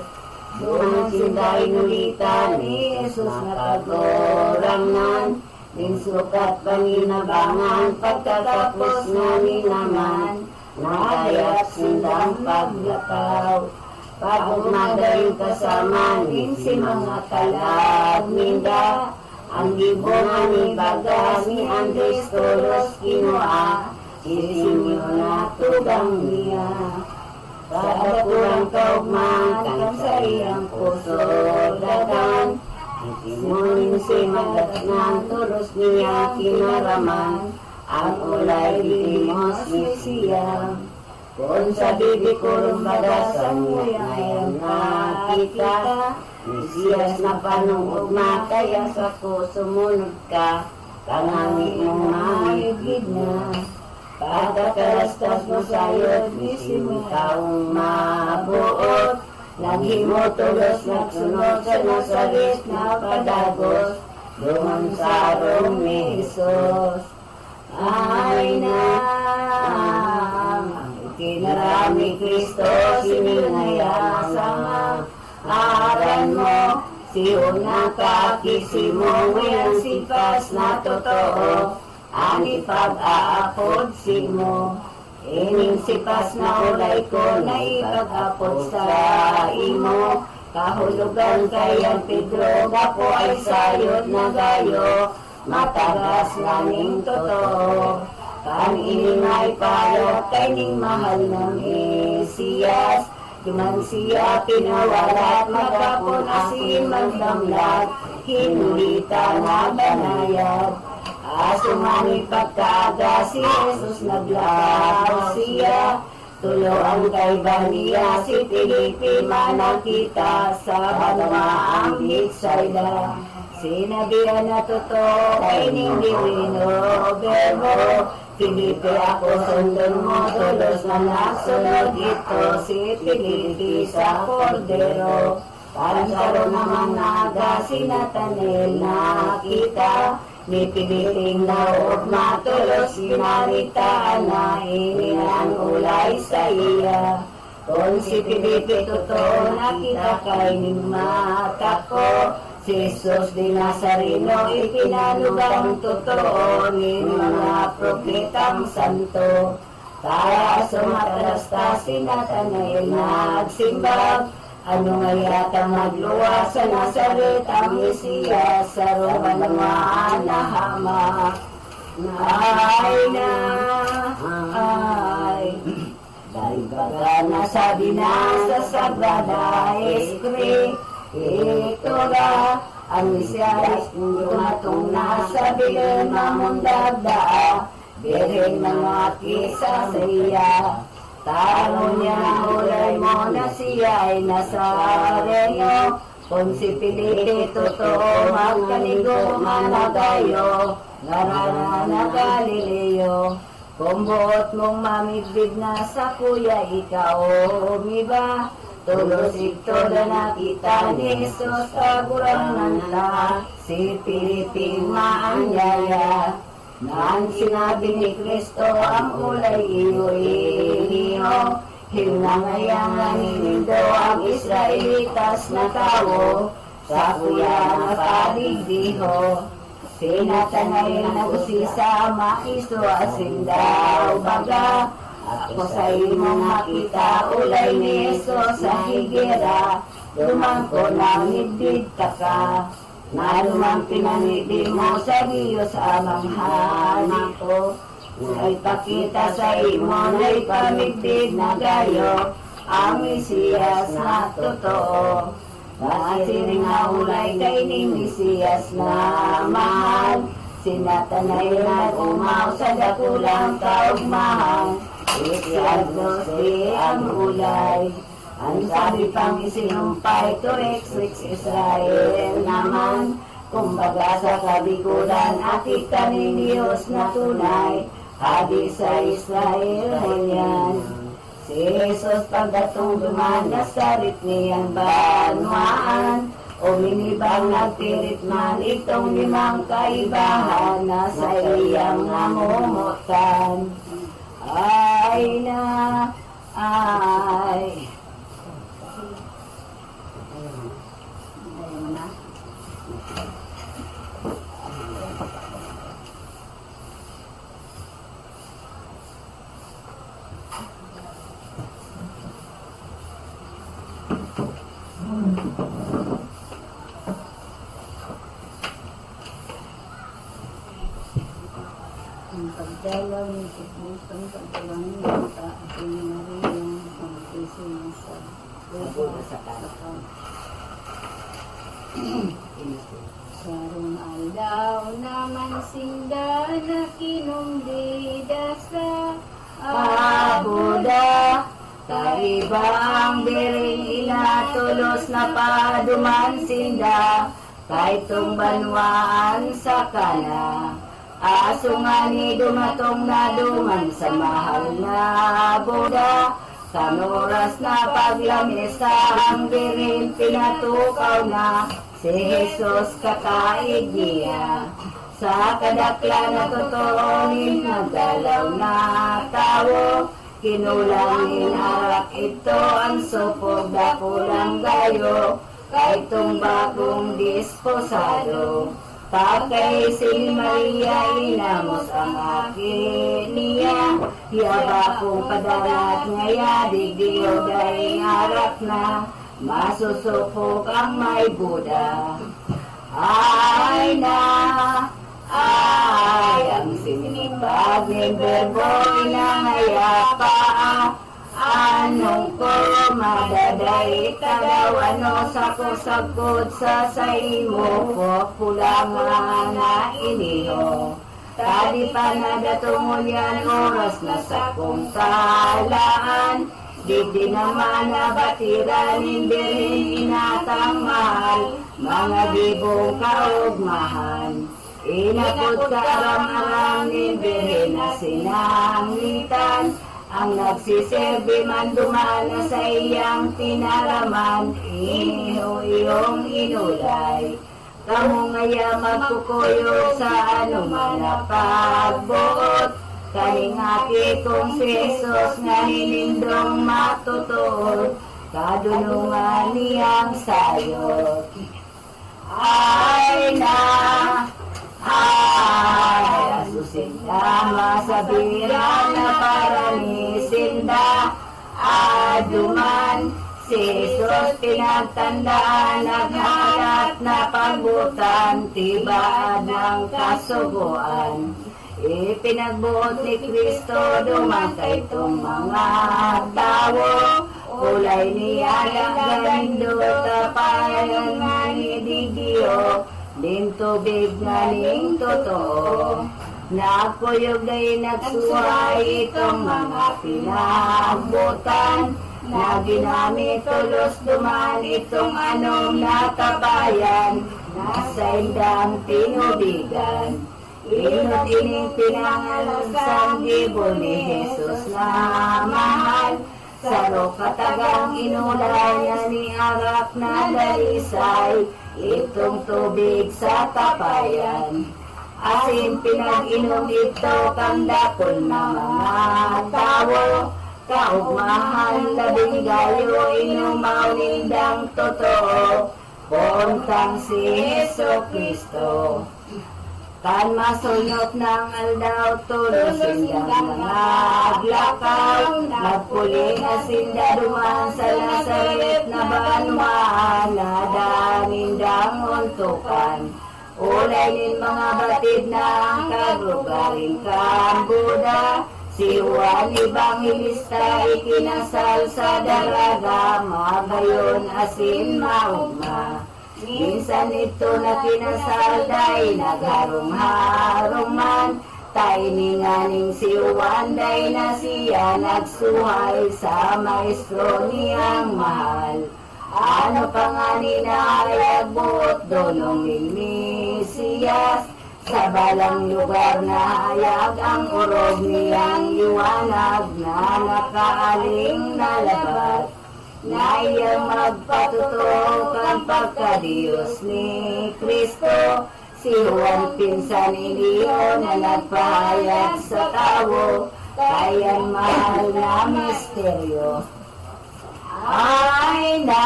Duman sinda inulitan ni Jesus nakagorangan, din sukat panginabangan, pagkatapos nga ni naman, nagayat sindang paglakaw. Pagumadaling kasama din si mga kalag minda, ang gibongan ni baga ni Andres Toros Kinua, isinyo na tugang niya. Kada kurang kaugman, kan sa iyang puso dagan, itimonin si magatnan, turos niya kinaraman, ang ulay limos ni siya. Kung sa bibi kurong bagasan mo ngayon nakita, Mesiyas na panungugma, kaya sa ko sumunod ka, kangami mong mahigid na. Pagkakalastas mo sayot, misimong taong mabuot, naghimo tulos nagsunod sa Nazaret na padagos, duman sa arong ni Jesus. Ay na, itinarami Kristo, siningaya sa aran mo, si unang kakisi mo, ang sipas na totoo, ang ipag-aapod si mo. Ining sipas na ulay ko na ipag-apod sa imo, kahulugan kayang Pedro, gapo ay sayot na gayo, matagas naming totoo. Kan ining ay palot kay ning mahal na Mesiyas, Duman siya pinawalat, magapon asin magdamlag, hinulita na banayad. Aso nga ni pagkaga si Jesus naglakaw siya, tulo ang kaiba niya si Filipe manakita sa banwa ang Bitsayda. Sinabihan na totoo kay Nindiwino Verbo, Filipe ako sundon mo, tulos na nagsunod ito si Filipe sa kordero. Parang karoon naman naga si Nathanael nakita, ni Piliping naog matulos ginaritaan na inilang ulay sa iya. Kung si Filipe totoo nakita kay ning mata ko, si Jesus di Nazareno ipinalugang totoo ni mga propetang santo. Kaya sumatalasta si Nathanael nagsimbag, ano nga yata magluwa sa Nazaret ang Mesiyas sa Romanwaan na hamak. Ay na, ay, dahil baga nasabi na sa Sagrada Escritura, ang Mesiyas dumatong nasa bilin mamundagda, birhen mga kisa sa iya. Tanong niya ang ulay mo na siya ay Nazareno, kung si Filipe totoo magkaligo managayo, ngarana na Galileo. Kung buot mong mamigdig na sa kuya ikaw umiba, tulos ito na nakita ni Jesus kagurang nanta, si Filipe maanyaya. Nang sinabi ni Kristo ang ulay iyo, hinangayang naninindo ang Israelitas na tao, sa kuya na padigdiho. Si Nathanael nag-usisa, maiso asin daw baga, ako sa imong makita ulay ni Jesus sa higera, dumangko na ngidid ka ka. Narumang pinanidi mo sa Diyos amang hanak ko, ay pakita sa imo na'y pamigdid na gayo, ang Mesiyas na totoo. Masiring na ulay kay ni Mesiyas na mahal, si Nathanael na umaw sa dakulang kaugmahan, isyagnos di ang ulay. Ang sabi pang isinumpay to ex Israel naman, kumbaga sa kabikulan akit ka ni Diyos na tunay, hadi sa Israel yan. Si Jesus pagdatong duman Nazaret niyang banwaan, uminibang nagtirit man itong limang kaibahan na sa iyang namumutan. Ay na, ay. Ang pagdalaw ni Kristo, pagdalangin ng Ating Maria, ang piso niya sa lupa sa kakao. Sarong alaw naman sinda na kinumbida sa Abuda, kaiba ang biring inatulos na paduman sinda, kahit tong banwaan sa kana. Aso nga ni dumatong na duman sa mahal na Buda, kanuras na paglamesa ang biring pinatukaw na, si Jesus kakaig niya. Sa kadakla na totoonin nagdalaw na tao, kinulangin arak ito ang supog dakulang gayo, kahit tong bagong disposado. Pagkay si Maria inamos ang akin niya, hiyaba kong padalat ngaya digdiyo daing arak na, masusupok ang may Buda. Ay na, ay ang sinipag ng Verbo inangayapa, anong ko madaday kadaw ano sakod sa saimo ko pulang nga iniho. Tadi pa nadatungulyan oras na sa kong talaan, di naman na batiran hindi inatang mahal, mga gibong kaugmahan. Inakot ka aram-aram hindi na sinangitan, ang nagsiserbi man dumana sa iyang tinaraman, iyong inulay. Kamu ngaya magkukuyo sa anuman na pagbuot, kalingaki kong si Jesus nga hinindong matutuot, kadunungan niyang sayot. Ay na, ay, asusinda, masabira na paranisinda, aduman, si Jesus pinagtandaan, naghalat na pagbutan, tibaad ng kasuguan. Ipinagbuot ni Kristo, dumantay itong mga tao, ulay niya nagalindo, tapayan nga ni Didio, din tubig nga ning totoo. Nagkuyog na'y nagsuhay itong mga pinagbutan, na ginamit tulos duman itong anong nakabayan, nasa indang tinubigan. Inot ining pinangalan sa gibo ni Jesus na mahal, saro katagang inulay niya ni arak na dalisay, itong tubig sa tapayan. Asin pinag-inom ito kang dakon na mga tao, kaugmahan labing gayo inumaw nindang totoo, puntang si Heso Kristo. Kan masunot ng aldaw, tulos sindang naglakaw, nagpuling asinda duman sa Nazaret na banwaan, nadanindang untukan. Ulay nin mga batid ng kaglugaring Kambuda, si Juan Evangelista ikinasal sa dalaga, magayon asin maugma. Minsan ito na kinasal day nagharong-harong man, taininganing si Juan day na siya nagsuhay sa maestro niyang mahal. Ano pa nga ninahayagbuot donong Mesiyas, sa balang lugar na hayag ang urog niyang iwanag na nakaaling nalabat. Na iyang magpatutok ang pagka-Diyos ni Kristo, si Juan pinsan iniyo na nagpahayag sa tao, kayang mahal na misteryo. Ay, nay!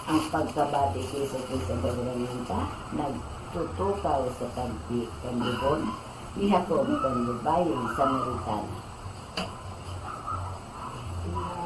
Ang pagkabati kay sa Kristo nagtutukaw sa kanlibon, ni Jacob kanlubayong Samaritana.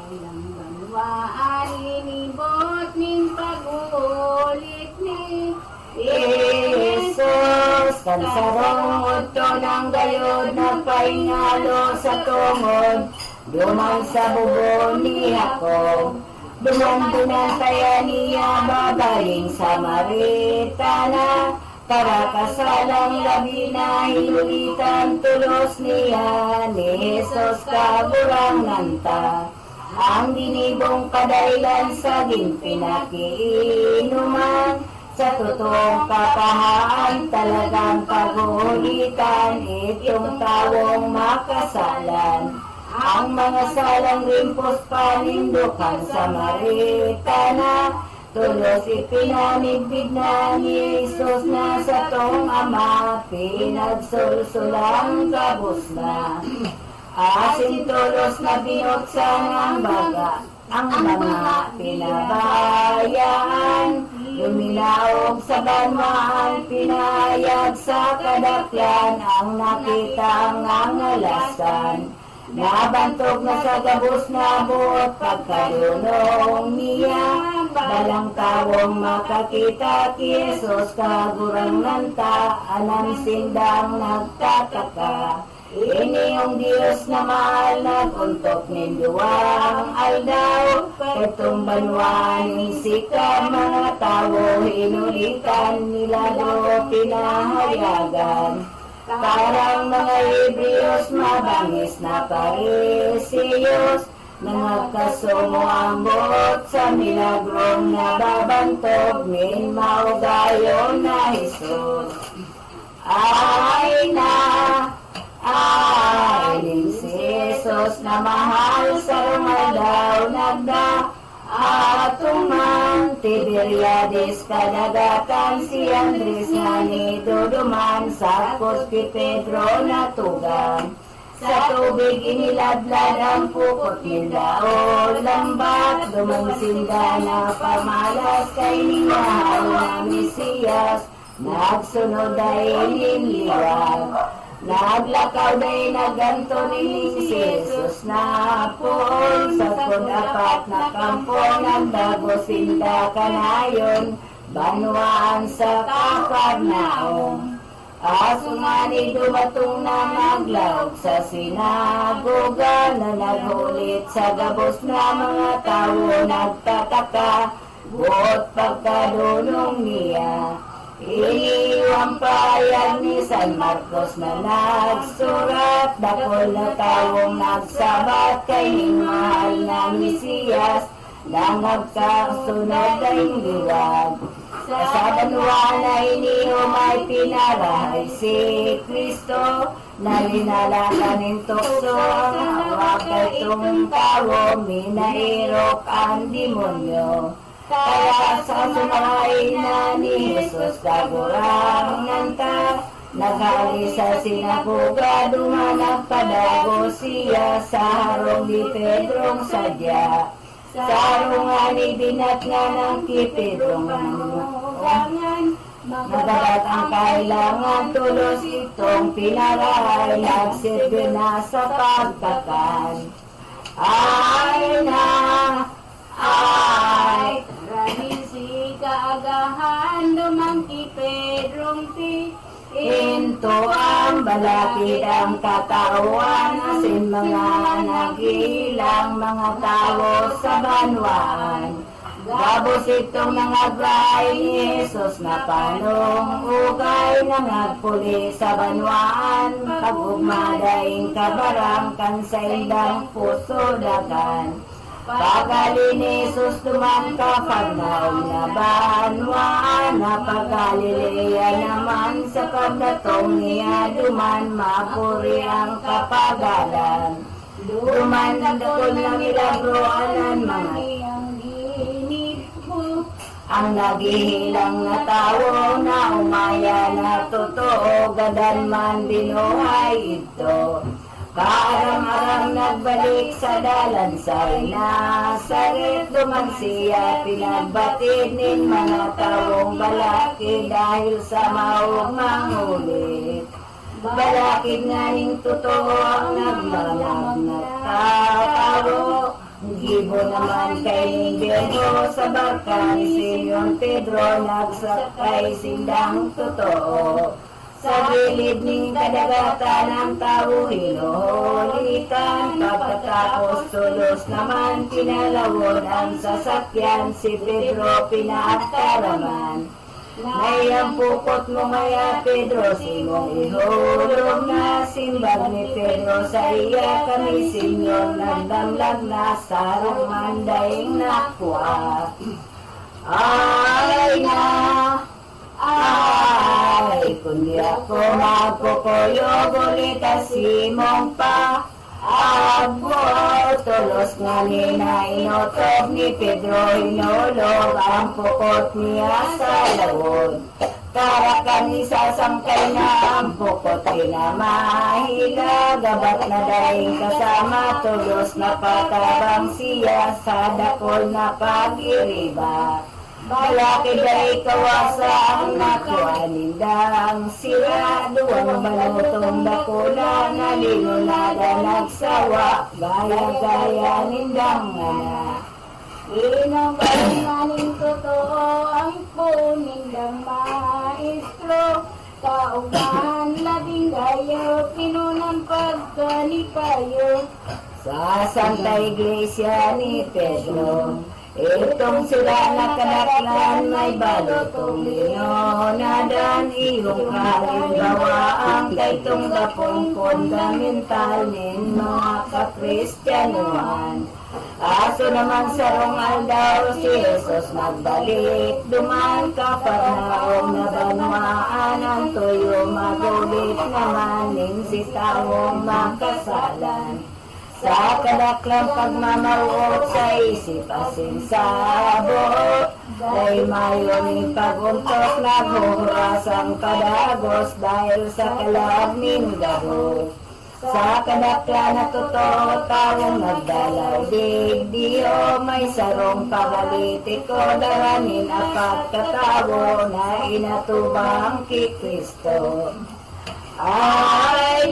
Ilang banwaan inibot ning pag-ulit ni Jesus, kansarong udto ng gayod, nagpaingalo sa tungod, duman sa bubon ni Jacob. Duman kaya niya babaling Samaritana, para kasalang labi na hinulitan tulos niya ni Jesus kaburang nanta. Ang dinibong kadailan sa pinakiinuman, sa totoong kapahaan talagang pagulitan itong tawong makasalan. Ang mga salang rimpos panindukan sa Samaritana, tulos ipinamigbig na ni Jesus na sa tong ama, pinagsulsulang kabus na. Asin tulos na binuksan ang baga, ang mga pinabayaan, luminaog sa banwaan, pinayag sa kadaklan, ang nakita ng alasan. Nabantog na sa gabos na buot, pagkalunong niya, balang tawong makakita ki Jesus kagurang nanta, anang sindang nagtataka. Inyong Diyos na mahal nag-untok ninduang aldaw, katong banwaning sika mga tao inulikan nila do pinahayagan. Karang mga Hebreyos mabangis na Parisiyos, nangagkasumo ang bot sa milagrong nababantog min maugayon na Jesus. Ay si Jesus na mahal sa rumadaw nagda atong man Tiberiades kadagatan si Andres nga ni Duduman sa Koski Pedro na tugang sa tubig iniladlad ang pukot nila o lambat dumansinda na pamalas kay ningahal na Mesiyas nagsunod ay linliwag. Naglakaw na'y naganto ni Jesus na pool sa kudapat na kampo ng dagosinda kanayon banwaan sa Kapernaum. Aso nga ni dumatong na naglaog sa sinagoga na naghulit sa gabos na mga tao nagtataka buot pagkadunong niya. Iniwang payag ni San Marcos na nagsurat, dakol na tawong nagsabat kay mahal na Mesiyas, na nagkasunod ay liwag. Sa banwa na iniyo may pinarahay si Kristo, na linalakan ng tukso ang awakay itong tao, minairok ang demonyo. Kaya sa sumakay na ni Jesus kagurang nanta, naghali sa sinagoga, dumanag padago siya sa harong ni Pedrong sadya. Sa harong nga ni binat nga ng ki Pedrong nanungan, magagat ang kailangan tulos itong pinaray, nagsirbe na sa pagkakan. Ay, Rahil si kaagahan lumangki Pedrong ti into ang balakid ang katawan asin mga nagilang mga tao sa banwaan. Gabos itong nangagray ni Jesus na panong ugay nangagpuli sa banwaan pagugmadaing kabarang kan sa indang puso dagan. Pagali ni Jesus duman Kapernaum na banwaan na pag-Galilea naman sa pagdatong niya duman mapuri ang kapagalan. Duman dakol na milagro-anan mga ang naghihilang na tao na umaya na totoo gadan man binuhay ito. Kaarang-arang nagbalik sa dalan sa Nazaret, duman siya pinagbatid nin mga taong balakid dahil sa maugmang ulit. Balakid nga ning totoo ang naglalag na tao. Gibo naman kay Diego sa barka ni Simon Pedro, nagsakay sindang totoo. Sa gilid ng kadagatan ng tao hinuhulitan, pagkatapos tulos naman pinalawod ang sasakyan, si Pedro pinaataraman. Ngayang pukot mo maya Pedro, simong ihulog na simbag ni Pedro sa iya kami sinyon, nagdamlag na sarong mandaing nakuha. Ay, kundi ako magkukuyo, gulita simong pa. Abo, tulos nga ni na inotob ni Pedro, hinulog ang pukot niya sa lawod. Karakan ni sasangkay na ang pukot kinamahila, gabat na daing kasama, tulos na patabang siya sa dakol na pag-iriba. Balakid ay kawasa ang nakuha nindang sira, duwang balutong dakula na linunada nagsawa, gaya-gaya nindang anak. Inang totoo ang punindang maestro, kauban labing gayo pinunan pa ni Payo. Sa Santa Iglesia ni Pedro, itong sila na kanaklan may balotong linonadan iyong kalimbawaang kaitong gapong fundamental nin mga kakristyanuhan. Aso naman sa rongal daw si Jesus magbalik, duman ka Kapernaum na banwaan ang tuyo magulit naman nin si taong makasalan. Sa kadaklang pagmamauot sa isip asin sa buot, dahil mayon paguntok naghuhuras ang kadagos dahil sa kalag ning gabot. Sa kadakla na totoo taong nagdalaw digdiyo, may sarong paralitiko daranin apat katawo na inatubang ki Kristo. Ay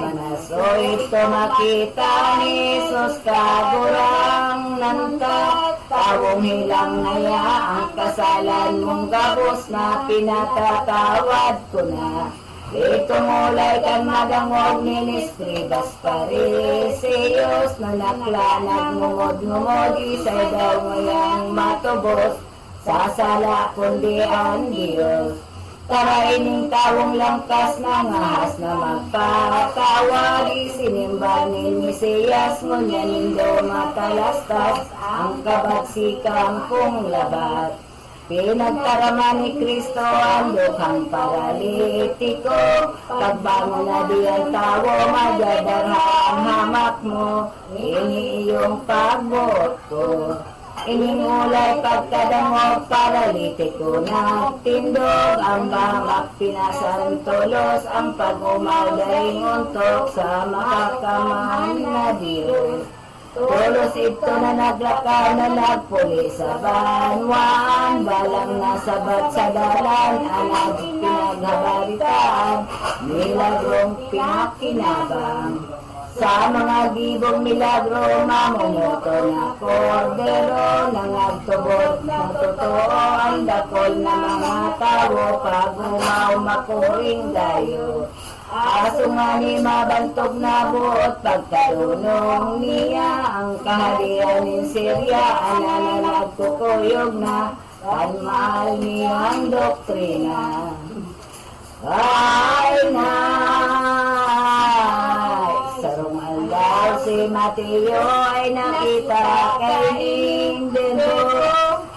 manasoy ito makita ni Jesus kagurang nanta, tawong hilang naya ang kasalan mong gabos na pinatatawad ko na. Ito mulay kan madangog ni Escribas Parisiyos, na naklanag ngumod-ngumod, isay daw ngayang matubos, sasala kundi ang Diyos. Tarain ng tawong langkas na ngahas na magpatawad, isinimba ni Mesiyas, ngunyan nindo matalastas, ang kabatsikang kong labat. Pinagtaraman ni Kristo ang lukhang paralitiko, pagbangon na di ang tawo, madyadarha ang hamak mo, ini iyong pagbuot ko. Iningulay pagkadangog paralitiko na tindog, ang bamak pinasan tulos, ang pag-umalday nguntok sa makakamahan na Diyos. Tulos ito na naglakaw na nagpuli sa banwaan, balang nasabat sa dalan, anak pinaghabaritaan, milagrong pinakinabang. Sa mga gibong milagro, mamumuto na kordero, nangagtubot na totoo, ang dakol na mga tao, pag umaw makuring dayo. Aso nga ni mabantog na buot, pagkarunong niya, ang kaharian ni Syria, ana na nagkukuyog na, mahal niyang doktrina. Ay sarong aldaw si Mateo ay nakita kay Nindendo,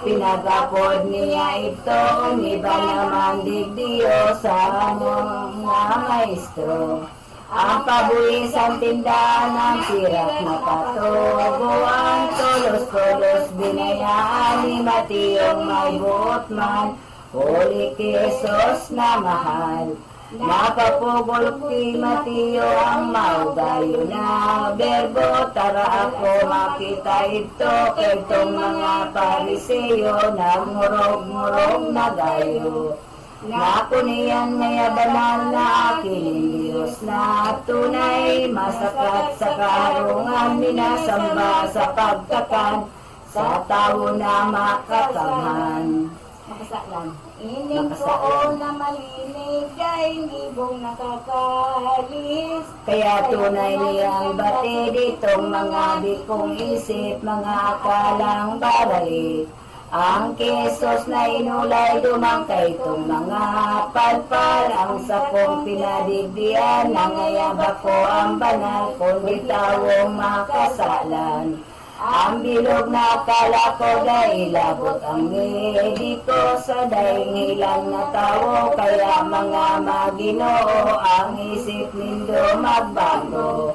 pinagapod niya ito, iba naman digdiyo sa mga maestro. Ang pabuisan tindahan ng pirak na patubuan, tulos-tulos binayaan ni Mateo may buot man, huli kay Jesus na mahal. Napapugol kay Mateo ang maugayo na berbo, tara ako makita ito, itong mga Pariseo nagmurog-murog na gayo. Naku niyan ngaya banal na aking Diyos na tunay, masakat sa karungan, minasamba sa pagkakan, sa tao na makatamhan. Makasalan. Ining ko na malinig ay gibong nakakalis. Kaya tunay niyang bati ditong mga bikong isip, mga akalang barali. Ang kesos na inulay dumangkay itong mga palpal, ang sakong pinadigdian, nangayabak ko ang banal, kundi tawong makasalan. Ang bilog na akala ko dahil labot ang mediko, sa dahingilan na tao, kaya mga maginoo, ang isip nindo magbago.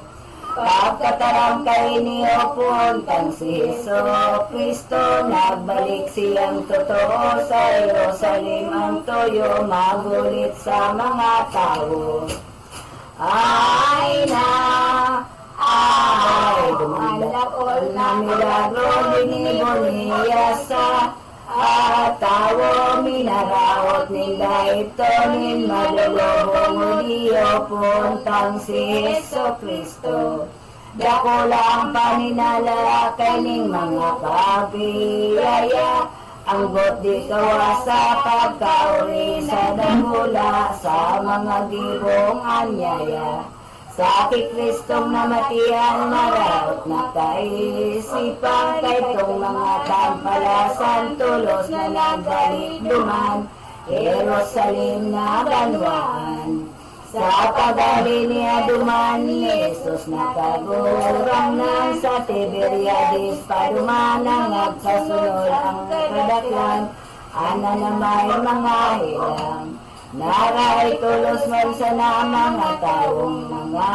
Pagkataram kay niyo puntang si Heso Kristo, nagbalik siyang totoo sa Jerusalem, ang toyo magulit sa mga tao. Ay dumalakol na milagro, binibon niya sa tawo, minaraot nila ito, nin malulobong uliyo, puntang si Heso Kristo. Dako lang paninala kay ning mga kabiyaya, Anggot di kawa sa pagkauli sa damula sa mga gibong anyaya. Sa aking Kristong namatian, maraot na kaisipan, kay tong mga tampalasan, tulos na nagbalik duman, Jerusalem na banwaan. Sa pagali niya duman ni Jesus nakagurang nang sa Tiberiades paduman ang agkasunod ang kadaklan, ana na may mga hilang. Naray tulos man sa na mga taong mga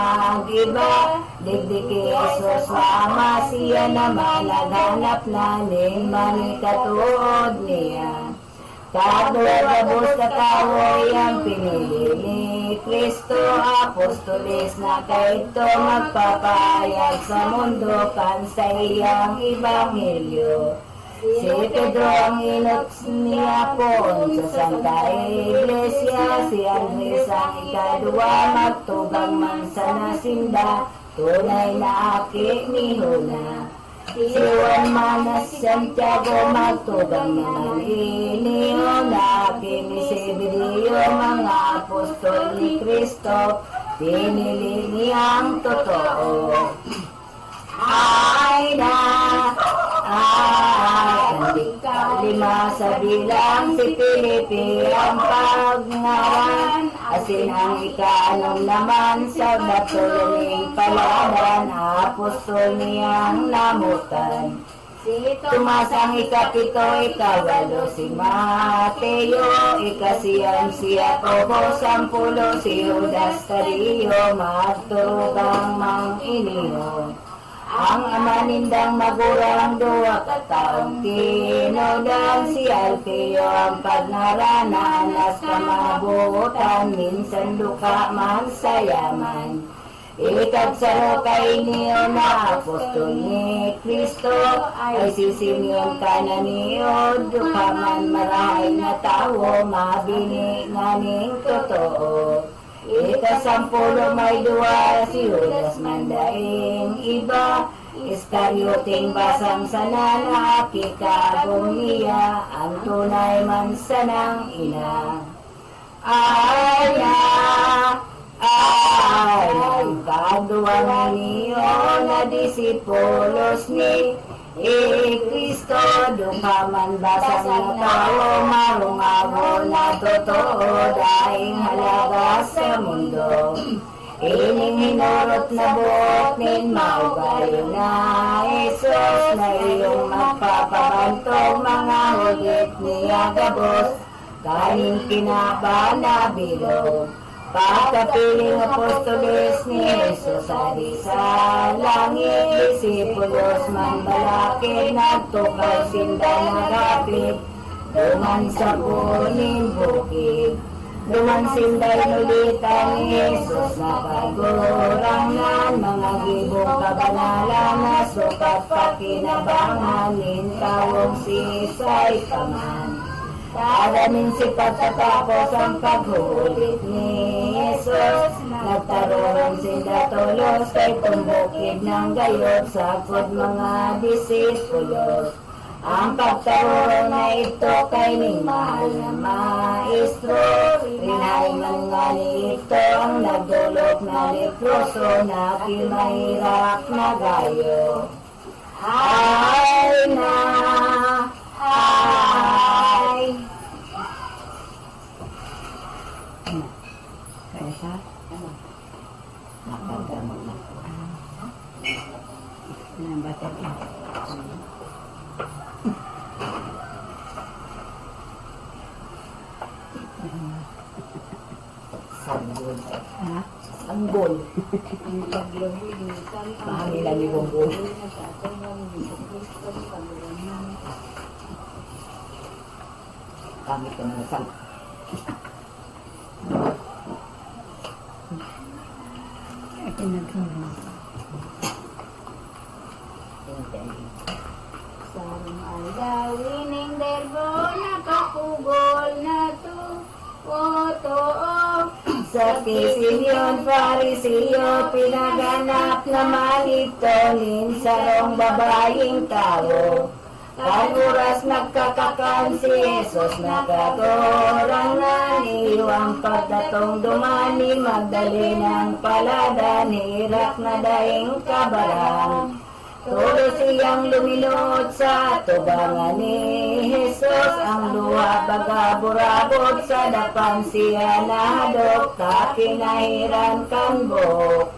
giba, digdiki Jesus na ama siya naman naghanap na ni manikatuod niya. Kadulabos katawoy ang pinili ni Kristo, apostolis na kaito magpapayag sa mundo kan sa iyang ebanghelyo. Si Pedro ang inots niya po sa Santa Iglesia, si Andres ang ikadua magtugang man sa nasinda, tunay na aki ni Huna. Si Juan Manas Santiago magtugang naman iniyo na ni Zebedeo, mga apostol ni Kristo, pinili niyang totoo. Ay na, ay, lima sa bilang si Filipe ang pagngaran, asin ang ika-anom naman sa Bartolomeng Paladan, apostol niyang namutan. Tumas ang ikapito, ikawalo si Mateo, ikasiyam si Jacobo, sampulo si Judas Tario, magtugang mang iniho. Ang ama nindang magurang duwa kataong tinodan, si Alpeo ang pagnaranan, as kamabutan, minsan luka man sayaman. Ikagsaro kay niyo na apostol ni Kristo, ay si Simeon ka na niyo, duka man marahay na tao, mabini nga ning totoo. Ikasampulo may duwa si Judas mandaing iba, Iskaryoting basang sana na kikagong niya, ang tunay man sanang ina. Ay pagduwang niyo na disipulos ni Kristo, dumaman basang na tao, marungaw na totoo, daing halaga sa mundo. Ining hinurot na buot nin maugayo na Jesus, na iyong magpapabantog mga hugit niya gabos, kanin kinaban na bilog. Pagkapiling apostoles ni Jesus, adi sa langit, disipulos man balaki, nagtukay sinda nagapit, duman sa puning bukid. Duman sinday nulitan ni Jesus, nakagurangnan, mga gibong kabanalan, na sukat pakinabangan, nintawong si Isay Kaman. Kadamin si pagkatapos ang paghulit ni Jesus, nagtaroon sinda tulos, kay tumbukid ng gayod, sakod mga disipulos. Ang pagtaroon na ito kay ning mahal na maestro, rinay mga ito ang nagdulot na leproso, na kimahirap na gayo. Ay na, ay. Kaya siya? Nakagamo na. Nambatag na. Sanggol. Ha? Sanggol. Mahangila ni Bongbong. Kami ka mga sang. Ito nagkaroon. Sarang aldawining derbo, nakapugol na to, totoo. Sa Simeon Fariseo, pinaganap na maligtonin sa rong babaeng tao. Kan oras nagkakakan si Jesus nakaturang na niwang pagdatong dumani Magdalinang palada nirak na daing kabaran Todo siyang luminod sa tubangan ni Jesus Ang luha bagaburabog sa dapan siya nahadok Ta pinahiran kanbok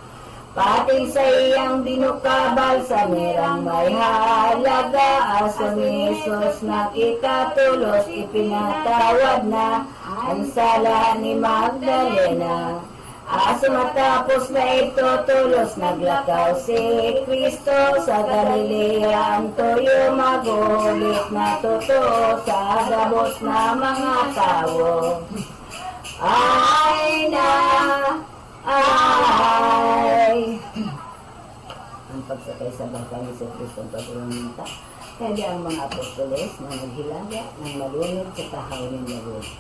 Pati sa iyang binukabal sa merang may halaga Aso ni Jesus nakita tulos ipinatawad na Ang sala ni Magdalena Aso matapos na ito tulos naglakaw si Kristo Sa Galilea ang toyo magulit na totoo Sa gabos na mga tao Ay na ay ang pagsakay sa bangka ni Kristo ang pagrumunta kaya ang mga apostoles na naghilaga ng malunod sa tahaw ng Lord.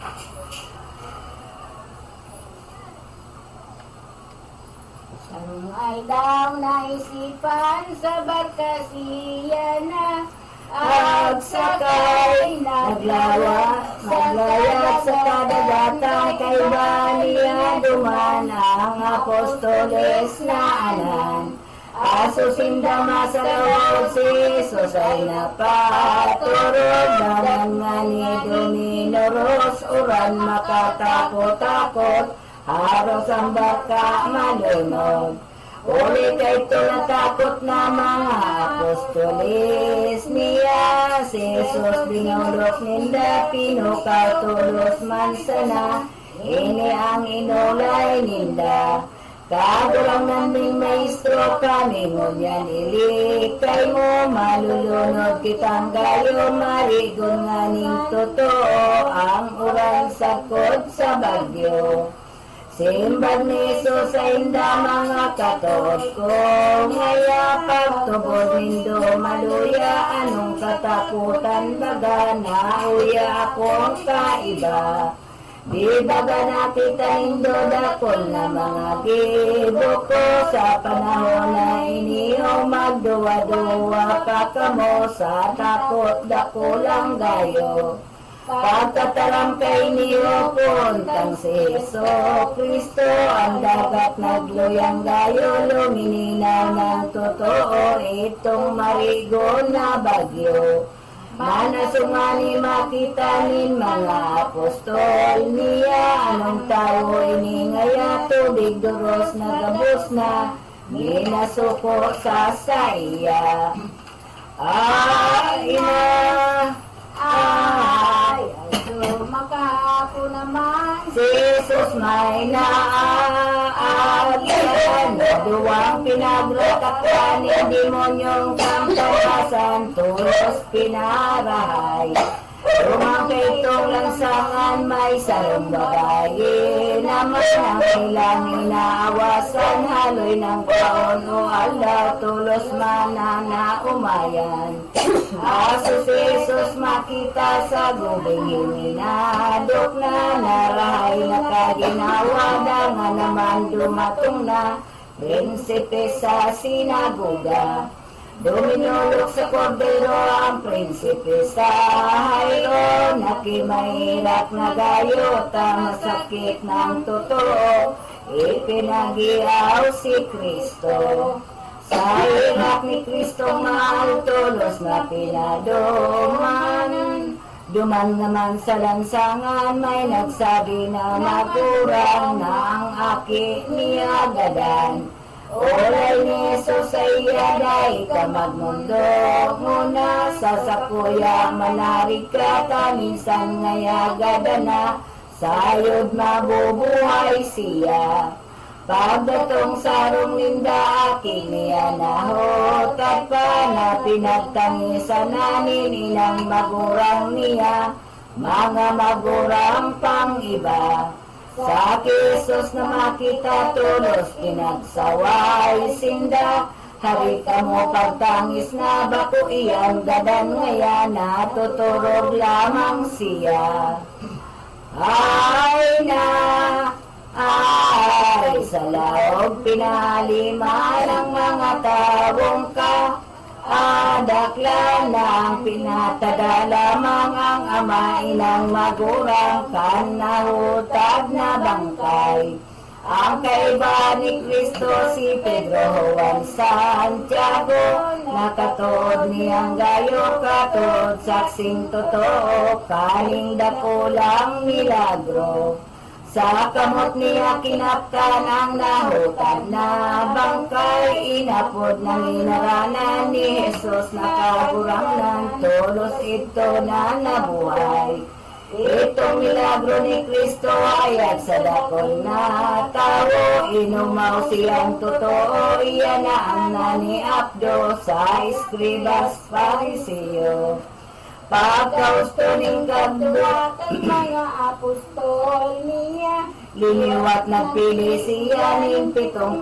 Ay daw naisipan sa barka siya na agsakay naglayat sa kadagatang kay Baniya duman ang apostoles na anan aso sindama sa loob si Jesus ay napaturog naman nga ni Dominoros uran makatakot-takot haros ang baka malunod Uli kay ito natakot na mga apostolis niya Si Jesus binulok ninda, pinukaw tulos man sana Ini ang inulay ninda Kagulang nanding maestro kami ngunyan ilikay mo Malulunod kitang gayo, marigon nga ning totoo Ang uran sakot sa bagyo Simbag ni Jesus sa inda mga katod ko Ngaya pagtubod nindo maluya Anong katakutan baga na uya akong kaiba Di baga nakita nindo dakol na mga gibo ko Sa panahon na iniyo magduwa-duwa ka kamo Sa takot dakulang gayo Pagkataram kay niyo puntang si Jesu Kristo Ang dagat nagluyang gayo Lumininaw ng totoo Itong marigo na bagyo Manasumani makita nin mga apostol niya Anong tao iningaya tubig duros na gabos na Ginasuko sa iya Ay na ay Makapo naman Si Jesus may naaagian Duwang pinagrotakpan ni demonyong kampawasan Tulos pinarahay Rumangkay itong lansangan may sarong bagay Naman ang ilang inaawasan Haloy ng kaon o alaw Tulos man na umayan Aso si Jesus makita sa gubing Hininadok na narahay na kaginawa Nga naman dumatong na Prinsipe sa sinagoga Duminulok sa kordero ang prinsipe sa hayo Nakimahirap na gayo, masakit ng totoo Ipinagiaw si Kristo Sa hirap ni Kristo mahal tulos na pinaduman Duman naman sa lansangan may nagsabi na nagkurang na ang aki niya gadan Olay ni Jesus ay yaday ka magmundok muna Sa sakuya malarig ka ta minsan ngayagada na Sayod mabubuhay siya Pagdatong sarong linda aking niya nahotad pa Na pinagtangisan namin ilang magurang niya Mga magurang pang iba Sa Jesus na makita tulos pinagsaway sinda Hari ka mo pagtangis na bako iyang gadan ngaya Natuturog lamang siya Ay na ay sa laog pinalima ng mga tawong ka Adaklan ng pinataga lamang ang ama inang magurang kanahutag na bangkay. Ang kaiba ni Kristo si Pedro, Juan, Santiago, nakatod niyang gayo katod, saksing totoo, kaning dakulang milagro. Sa kamot niya kinaptan ang nahutag na bangkay, inapod ng inaranan ni Jesus na kagurang ng tulos ito na nabuhay. Itong milagro ni Kristo ayat sa dakol na tao, inumaw siyang totoo, iyan na ang nani Abdo sa eskribas Pariseo. Pagkausto ning kadwa At mga apostol niya, liniwat nagpili siya ning 70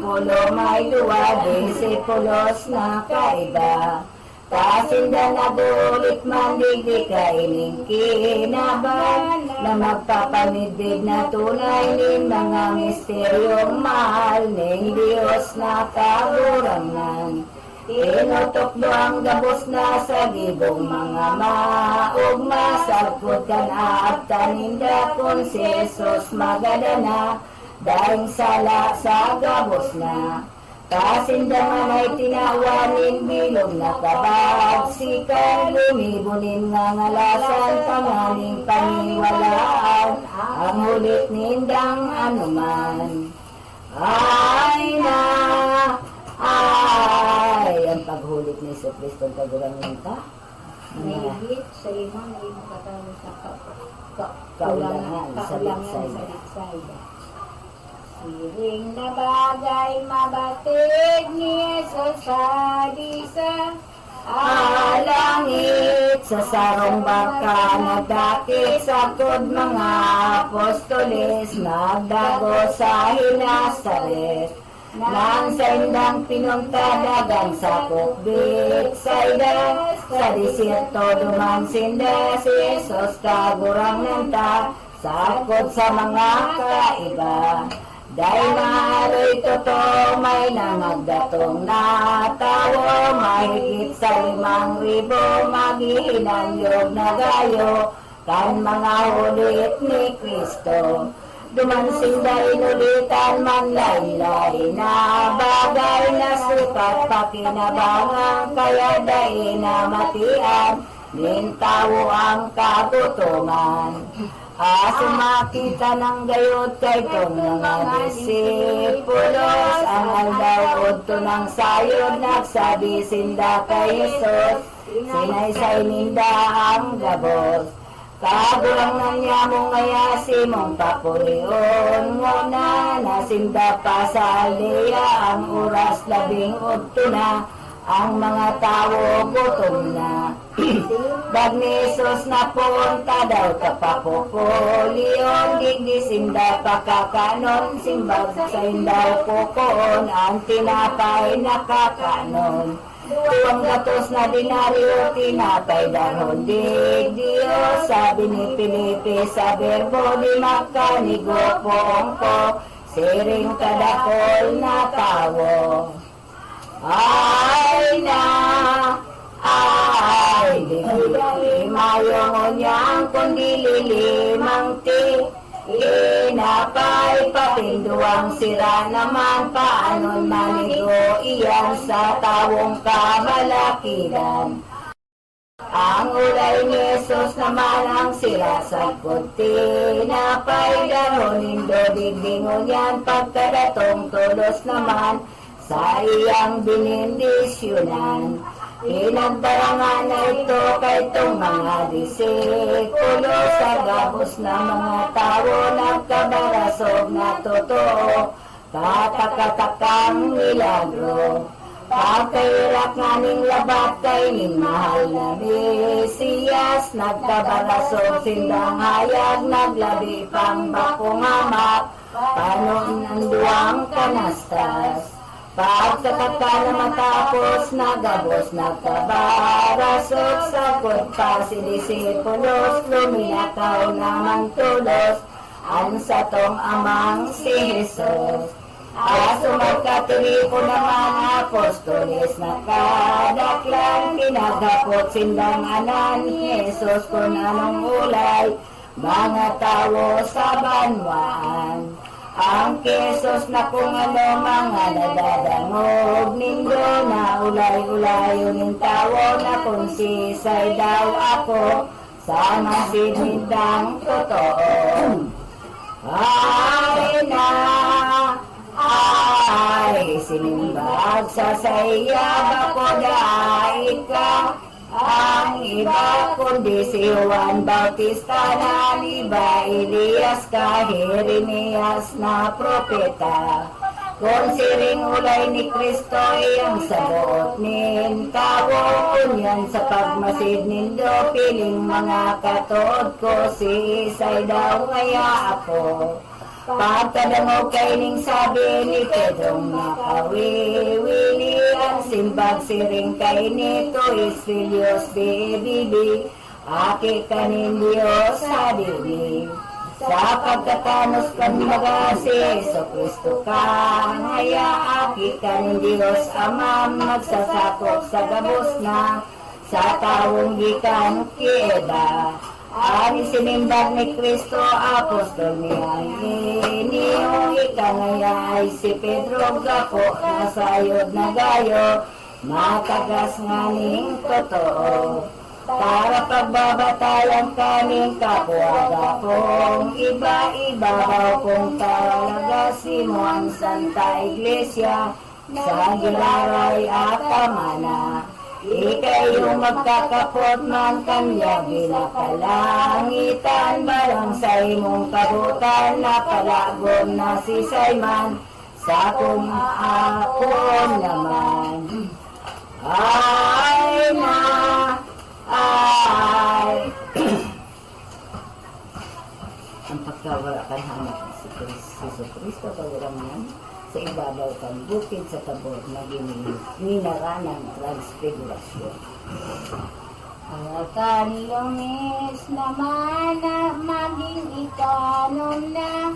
may duwa disipulos na kaiba. Tasinda nagulit mandigdi kaining kinaban na magpapamidig na tunay nin mga misteryong mahal ning Diyos na kagurangan. Inutok ang gabos na sa gibong mga maugma, sagpot kan aabtaninda kung si Jesus magadana, daing sala sa gabos na. Kasindaman ay tinawanin bilog na kabagsikan, lumibunin nga ngalasan, pangaling paniwalaan, ang hulit nindang anuman. Ay na, ay, ang paghulit ni Iso Kristo ang kagurangin ka. nahigit sa 5,000 katao sa Kaulangan sa kaulangan Bitsayda. sa Bitsayda. Siring na bagay mabatid ni Jesus sa disa. Alangit sa sarong baka nagdakit sa kod mga apostoles, nagdago sa Hinasaret. Nang sa indang pinungtadagan sa Kukbik Sayda, sa disyerto dumansinda si Jesus kagurang nanta, sakot sa mga kaiba. Dahil maaroy totoo may nangagdatong na tawo, mahigit sa 5,000 maghihinanyog na gayo, kan mga hulit ni Kristo. Dumansinda inulitan man laylay na bagay na sukat pakinabangan, kaya dahil na matian, nintawo ang kagutuman. Sumakita ng gayot kay itong mga disipulos, ang aldaw to ng sayod, nagsabi sinda kay Jesus, sinaysay ninda ang gabos. Kagulang na niya mong ayasi mong papulion, nguna nasinda pa sa aldeya, ang oras 18 na, ang mga tao gutom na. Bagnesos na punta daw tapapukulion, digdi sinda pakakanon, simbag sa indaw kukoon, ang tinapay nakakanon. Tuwang gatos na dinaryo, tinapay dahon Diyos, sabi ni Filipe sa berbo ni Makanigo poongko, siring kadakol na tawo. Ay na, ay, di mayong niyang kundi lilimang ti, inapay patinduang sira naman, paano'y manigo iyan sa tawong kabalakidan. Ang ulay ni Jesus naman ang sira sa kunti, napay daronin do digdingon yan, pagkadatong tulos naman, sa iyang binindisyonan. Pinagbarangan na ito kay itong mga disikulo, sa gabos na mga tao nagkabarasog na totoo, katakatakang milagro. Pagkairak nga ning labat kay ning mahal na Mesiyas, nagkabarasog sindang hayag, naglabi pang bakong amak, panon ang duwang kanastas. Pagkataka na matapos, nagabos, nagkabarasok, sagod pa si disipulos, luminakaw naman tulos, ang satong amang si Jesus. Sumagkatilipo naman apostoles nakadaklan, kinagapot sindang anan ni Jesus kung anong ulay, mga tao sa banwaan. Ang kesos na kung ano mga nadadangog nindo na ulay-ulayo ng tao na kung sisay daw ako sa masinindang totoo. Ay na, ay sinimbag sa sayab ako dahil ka. Ang iba kundi si Juan Bautista na iba Elias ka Jeremias na propeta. Kung siring ulay ni Kristo iyang sabuot nin tawo, kunyan sa pagmasid nindo piling mga katuod ko si Isay daw kaya ako. Pagkadangog kay ning sabi ni Pedrong nakawiwili, ang simbag siring kay nito Isilios bibili, aki kanin Diyos sa dibig. Sa pagkatanos kan magasi, so Kristo ka, ngaya aki kanin Diyos Ama, magsasakop sa gabos na, sa tawong gikan kieda. Ang sinimbag ni Kristo, apostol niya, iniyong ikangaya ay si Pedro gapo, nasayod na gayo, matagas nga ning totoo. Para pagbabatayan kaming kapwa gapong iba-ibabaw kung talaga si Juan Santa Iglesia, sa gilaray at kamana. Ikayo magkakapot man kanya binakalangitan, balang sa imong kabutan na palagon na si Simon, sa kung ako naman. Ay na, ay. Ang pagkawala kan hanap si Kristo kawiraman sa ibabaw kan bukid sa tabor na ginaranan transfigurasyon. Akan lumis naman na maging ikanon na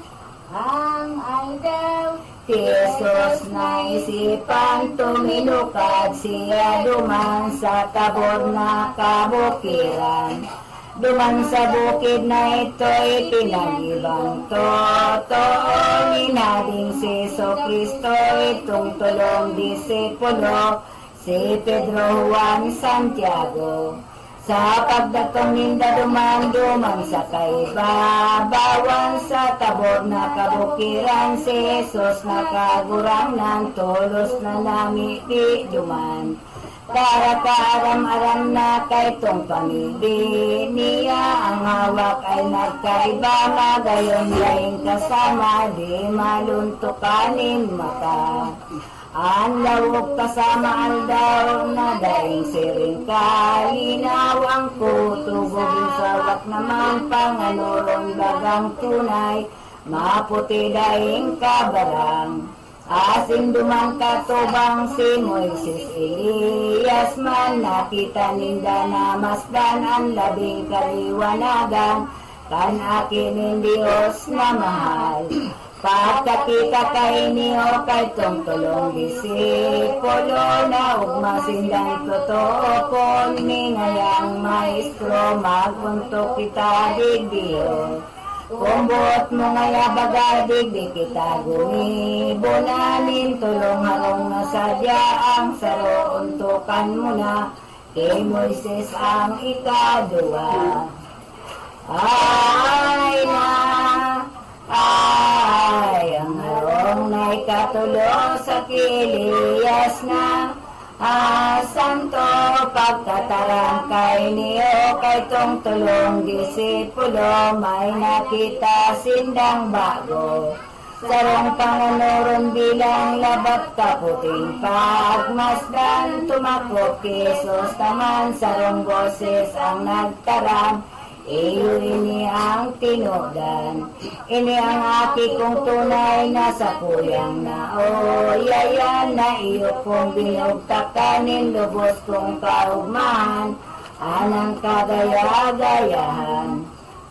ang aldaw. Jesus na isipan tuminukad siya duman sa tabor na kabukiran. Duman sa bukid na ito'y pinag-ibang totoo, ninading si Kristo itong tulong disipulo, si Pedro, Juan, Santiago. Sa pagdatong ninda duman sa kaibabawan sa tabor na kabukiran, si Jesus nakagurang ng tulos na namiti duman. Para kaaram-aram na kay tong pamilya niya, ang hawak ay nagkaiba, magayon laing kasama, di maluntukanin mata. Ang lawog kasama aldaw na daing siring kalinaw, ang kutubog sawak naman panganurong dagang tunay, maputi daing kabarang. Asin duman katubang si Moises Elias man, nakita ninda na masdan ang labing kaliwanagan, kan akin Diyos na mahal. Pagkakita kay niyo kay tong tulong disipulo, na ugmasindang totoo kon ningayang maestro, maguntok kita digdiyo. Kumbot mo ngaya bagadig, di kita gumibunanin, tulong harong na sadya ang saro, untukan mo na, kay Moises ang ikadua. Ay na, ay, ang harong na ikatulong sa Elias na, santo pagkatarang kay niyo kay tong tulong disipulo, may nakita sindang bago. Sarong panganuron bilang labat kaputing pagmasdan, tumakot Jesus naman sarong boses ang nagtarang, iyo ini ang tinodan. Ini ang aki kong tunay na sa kuyang na yayan, na iyo kong binugtakanin, lubos kong kaugmahan, anang kagaya-gayahan.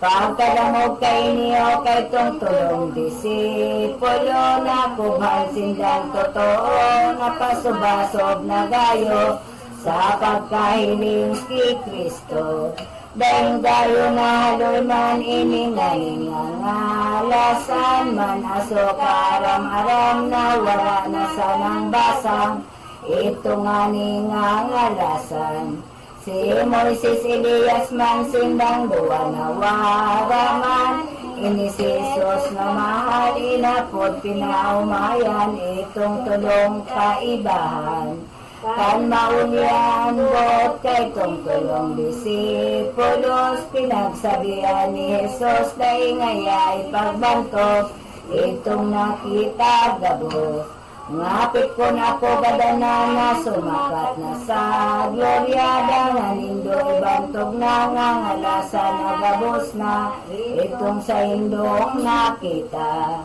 Pagkalamog kay niyo kay tulong disipulo na kubhang sindang totoo na pasubasob na gayo sa pagkahiling kay Kristo. Dahil gayo na haloy man iningaling ngalasan man aso karam-aram na wala na sanang basang ito nga ngalasan. Si Moises Elias man sindang duwa na waraman ini si Jesus na mahal inapod pinaumayan itong tulong kaibahan. Kan maunyan bot kay itong tulong disipulos pinagsabihan ni Jesus na ingayay pagbantos itong nakita gabos. Ngapit ko na ko gadana na sumakat na sa glorya dangan indo ibantog na ngangalasa na gabos na itong sa indong nakita.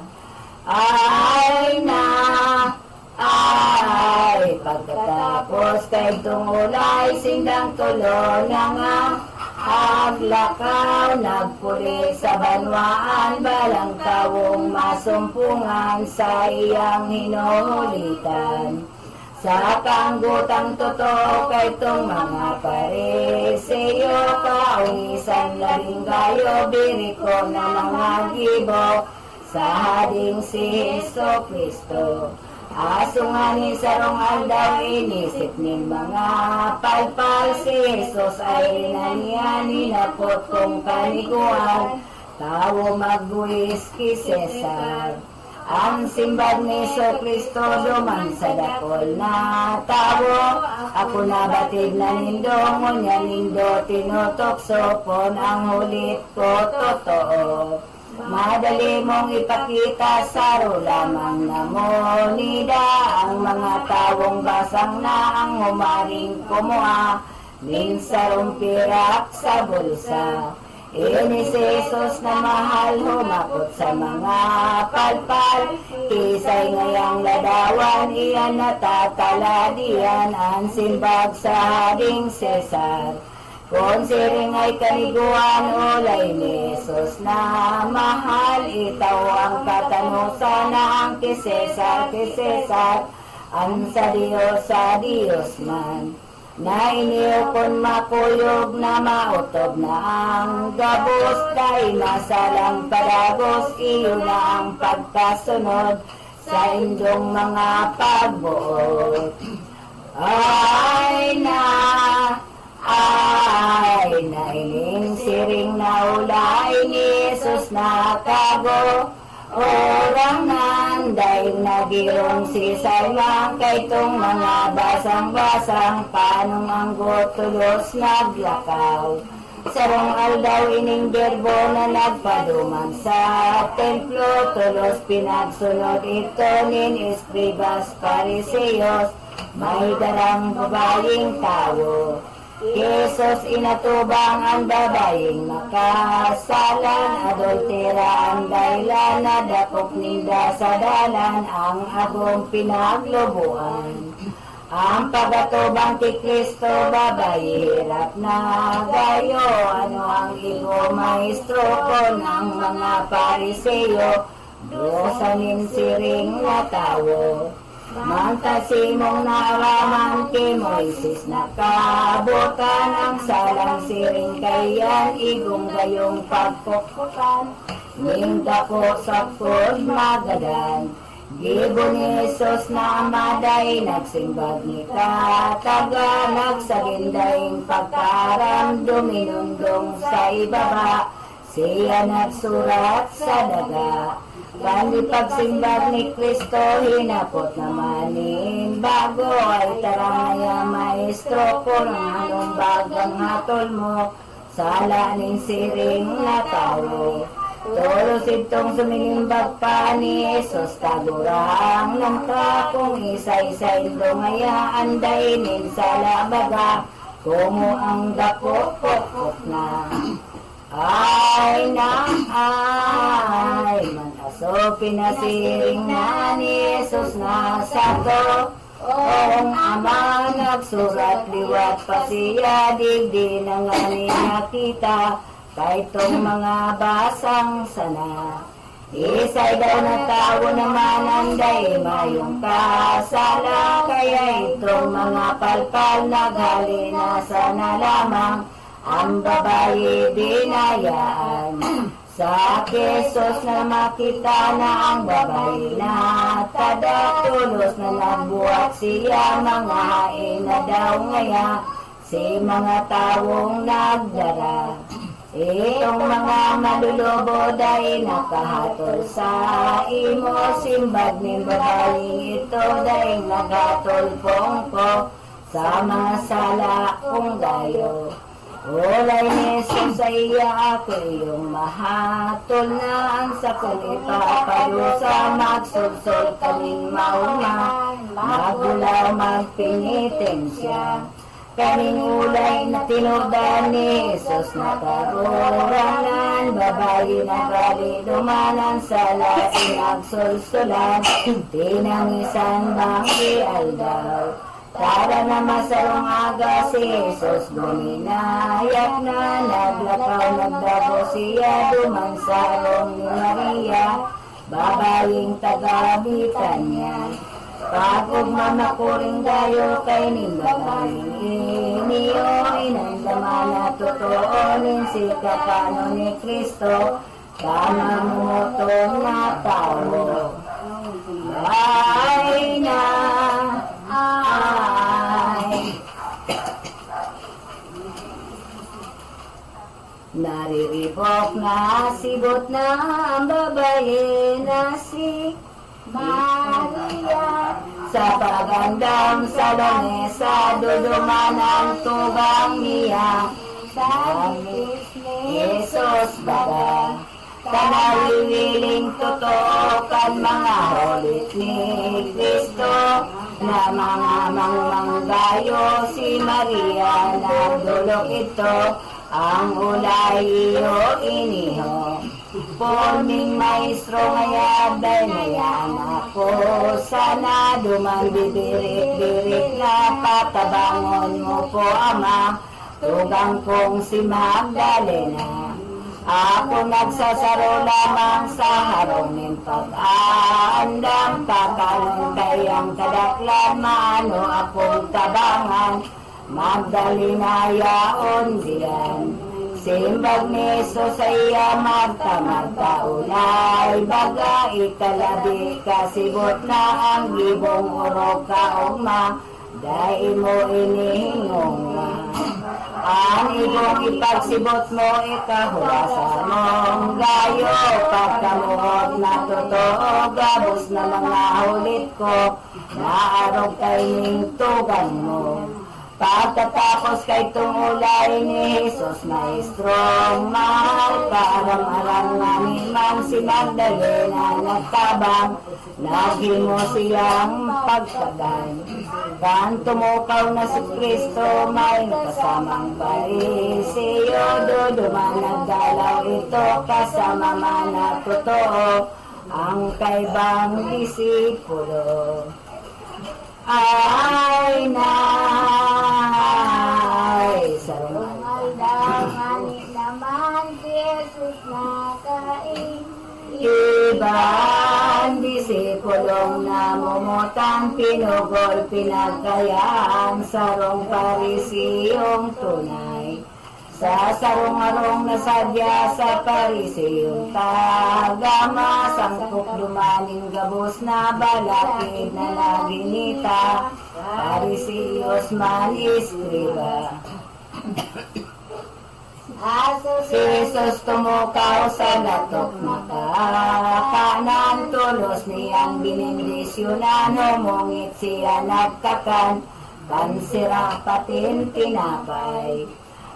Ay pagkatapos kay itong ulay sindang tulo na nga aglakaw nagpuli sa banwaan balang tawong masumpungan sa iyang hinuhulitan. Sa kanggutang totoo kay itong mga Pariseo kaunisan labing gayo biriko na mga gibo sa hading si Heso Kristo. Asungani sarong aldaw inisip ni mga palpal si Jesus ay naniani na po kong kaniguan tawo magbuwis ki Cesar. Ang simbag ni Heso Kristo duman sa dakol na tawo ako nabatid na nindo ngunya nindo tinutokso pon ang hulit ko totoo. Madali mong ipakita saro lamang na monida ang mga tawong basang na ang humaring kumuha minsarong pirak sa bulsa. Ini si Jesus na mahal humakot sa mga palpal kisay ngayang ladawan iyan natataladian ang simbag sa hading Cesar. Kung siring ay kaniguan ulay ni Jesus na mahal itaw ang katanusan na ang kay Cesar ang sa Diyos man. Na iniyo kon makuyog na mautob na ang gabos dahil masalang padagos iyo na ang pagkasunod sa inyong mga pagbuot. Ay nailing siring na ulay ni Jesus na kago orang nanday nagirong si Simon kay itong mga basang-basang panong ang tulos naglakaw. Sarong aldaw ining berbo na nagpadumag sa templo tulos pinagsunod ito nin eskribas Pariseos may darang babaying tao. Jesus inatubang ang babaying makasalan, adultera ang daylan na dakop ninda sa dalan ang agong pinaglobuan. Ang pagatubang ti Kristo babayi hirap na gayo, ano ang igo maestro ko ng mga Pariseo, dosanin siring na tawo. Mantasimong naaraman kay Moises nakabutan ang salang siring kayan igong gayong pagpukpukan ninda ko sa pod magadan gibo ni Jesus na amaday nagsimbag ni kataga nagsagindayng pagkaram duminundong sa ibaba siya nagsurat sa daga. Kandi pagsimbag ni Kristo, hinapot naman bago ay tarangaya maestro ko ng anong bagang hatol mo, salanin siring na tao. Tulos itong suminimbag pa ni Jesus, tagurang ng kung isa-isa indungaya, andainin sa labaga, kumo ang dapok-pok na. Ay manaso pinasiring na ni Jesus na sato. Oong ama nagsurat liwat pa siya digdi na nga nakita. Kaitong mga basang sana, isay daw na tao naman anday mayong kasala. Kaya itong mga palpal naghalina sana lamang ang babae dinayaan. Sa Kesos na makita na ang babae na tadatulos na nabuhat siya, mga hain na daw ngaya si mga taong nagdara. Itong mga malulubo dahil nakahatol sa imo, simbag ng babae ito dahil naghatol pongko sa mga sala kong dayo. Ulay ni Jesus sa iya ako iyong mahatol na ang sakong ipaparusa, magsulsol kaning mauma, magulaw magpinitensya. Kaning ulay na tinudan ni Jesus na karurangan, babae na gali dumanan sa lasing agsulsulan, tinangisan bangki aldaw. Tara na masarong aga si Jesus, guminayak na naglakaw, nagdago siya, dumansarong ni Maria, babaeng taga-bitan niya. Pagod mamakuring dayo kay ning babaeng iniyo, inandama na totoonin si kapano ni Kristo, kamamutong na tao. Ay na, ay. Nariribok na sibot na ang babae na si Maria. Sa pagandang sa lamesa, duduman ang tugang niya. Sabi ni Jesus baga, kanawiwiling totoo kan mga holit ni Kristo, na mga mangmanggayo si Maria, nagdulok ito ang ulay iyo iniho. Pulming maestro ngayad ay mayan ako, sana duman bibirit-birit na patabangon mo po ama, tugang kong si Magdalena. Ako nagsasaro lamang sa harong ng pag-aandam, kakalong kayang kadaklan, maano akong tabangan, Magdalena yaon diyan. Simbag ni Jesus sa iya magta ulay, baga ikalabi kasibot na ang gibong urog kaugma, dahil mo inihingong na. Ang ibong ipagsibot mo ikahulasan mong gayo, pagkamuhot na totoo, gabos na mga hulit ko, naarog kay ning tugan mo. Pagkatapos kay tumulay ni Jesus, maestrong mahal, karam-aram namin man si Magdalena nagtabang, lagi mo silang pagtagan. Kan tumukaw na si Kristo, may kasamang Pariseo, duduman nagdalaw ito, kasama man na totoo, ang kaibang disipulo. Ay nay, sarong Aldanganin naman si Jesus na kain. ibang disipulong namumutan, pinugol pinagkayaan, sarong Parisiyong tunay. Sa sarong-arong na sadya sa Parisiyong tagama, sangkop dumaning gabos na balakid na naginita, Parisiyos man iskriba. Si Jesus tumukaw sa latok makakanan, tulos niyang binindisyonan, humungit siya nagkakan, pansira patin tinapay.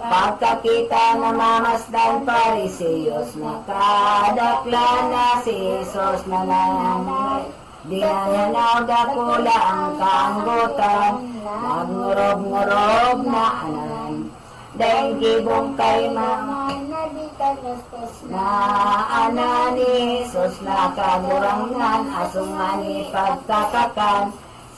Pagkakita na mamasdan Parisiyos, nakadakla na si Jesus na nanay. Dinananaw dakula ang kaanggutan, nagngurog-ngurog na anan. Dahil gibong kay mga na anan ni Jesus, nakamurangan, asungan ni pagkakakan.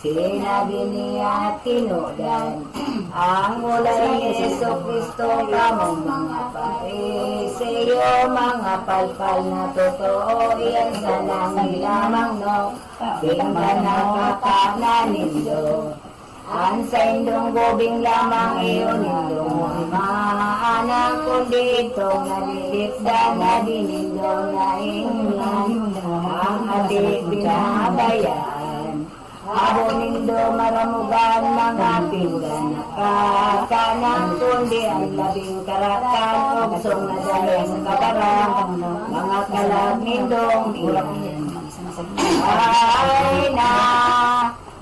Sinabi niya tinudan, ang mulay ni Jesucristo kamong mga Pariseo, mga palpal na totoo, iyan sanang lamang no, tingnan nakakananinyo. Ang sa indong gubing lamang iyon indong maanang, kundi itong nalilikdan na dinindong na inglan, ang ating binabayaan. Abo nindo maramugan mga pinggan, nakakanang kundi ang labing karakan, ugsong na dahil sa kabarang, mga kalag nindong ilan. Ay na,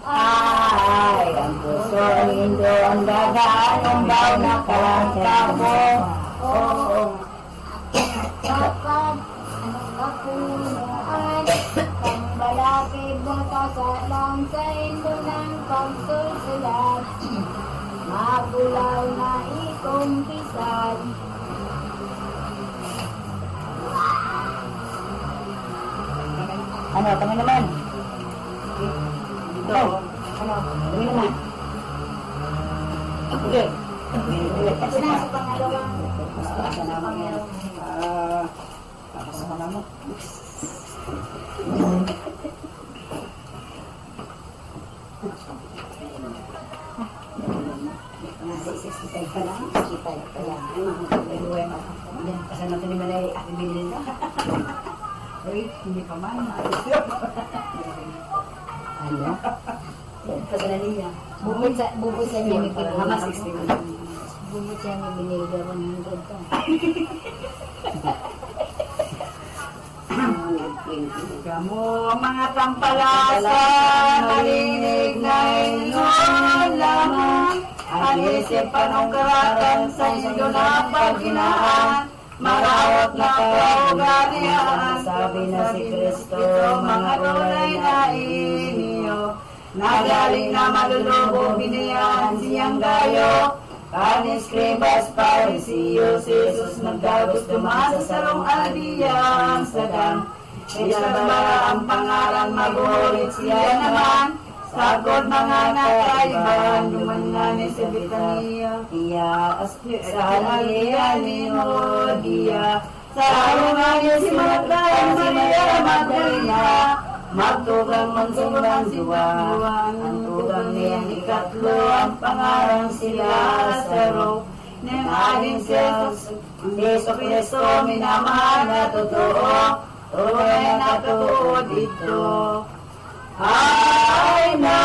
ay, ang puso nindo ang dagaan, ang baw na kalangkabo. Kapag kapunuan, kang balakid mo kasalang sa indo ng pagsusulat, magulaw na ikumpisan. Ano, kami naman. Dito. Ano, kami naman. Okay. Ito na sa pangalawang Tapos sa mga mo. Pa lang, 65 pa lang. Kasi natin ni Malay, ate bilhin na. Uy, hindi pa man. Ano? Pasala niya. bubod sa inyo may Hama pinili. 60. Bubod sa inyo binili 100 ka. Kamu ang mga tampalasa, nalinig na inyon lamang. Alisip panungkaratan sa inyo na paghinaan. Marawat na kauganian. Sabi na si Kristo, mga tunay na inyo. Nagaling na malulubo, binayan siyang gayo. Kaniskribas, Parisiyos, Jesus nagdagos dumasa sa sarong albiyang sadang. Isabara ang pangalan, magulit siya naman. Sagod mga nakaiban, dumangan sa Bitania. Iya, Sa halian ni Nodia, sa harungan niya si Magdalena, si Maria Magdalena. Magtugang mansulang duwan, ang tugang niyang ikatlo, ang pangarang si Lazaro. Nang aling si Yeso Cristo, minamahal na totoo, tunay na katuod ito. Ay na,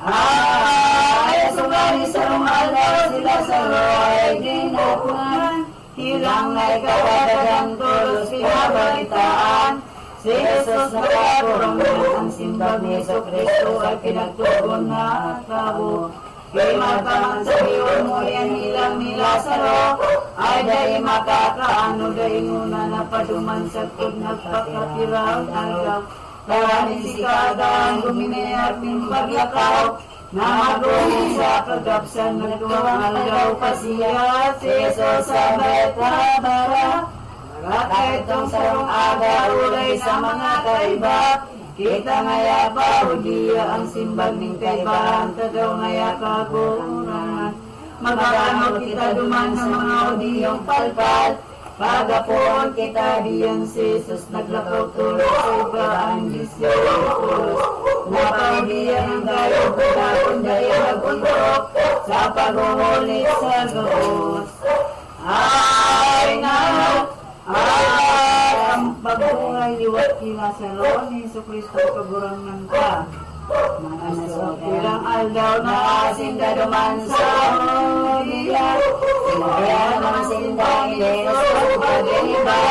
ay, sugani sa rumalaw, si Lazaro ay ginukuhan. Hilang na ikaw at ang tulos pinabalitaan. Si Jesus nakakurong ang simbag ni Yeso Cristo ay pinagtugon na at tabo. Kay magkamang sa iyon mo yan hilang ni Lazaro, ay dahi makakaano dahi muna na paduman sa kod nagpakatiraw talaw. Kawanin si Kadang guminayat ng paglakaw, na magulong sa kagapsan nagtuwang alaw pa siya. Si Jesus sa Betabara, kahit tong sarong aga ulay sa mga kaiba. Kita ngaya pa udiya ang simbag ng kaibahan, kagaw ngaya kagurangan. Magkano kita duman sa mga udiyong palpal, pagapon kita diyan si Jesus naglakaw tulog sa ibaan disipulus. Napaudiyan ang gayo, pagkakon daya nagpuntok sa pag-uulit sa gaos. Ay na, ay, ang pag-uungay liwat kila sa roon ni Jesu Cristo kagurangan ka. Mga naso, ilang aldaw na asinda duman sa Hodia. Kaya naman sindang ilesos pag-iba.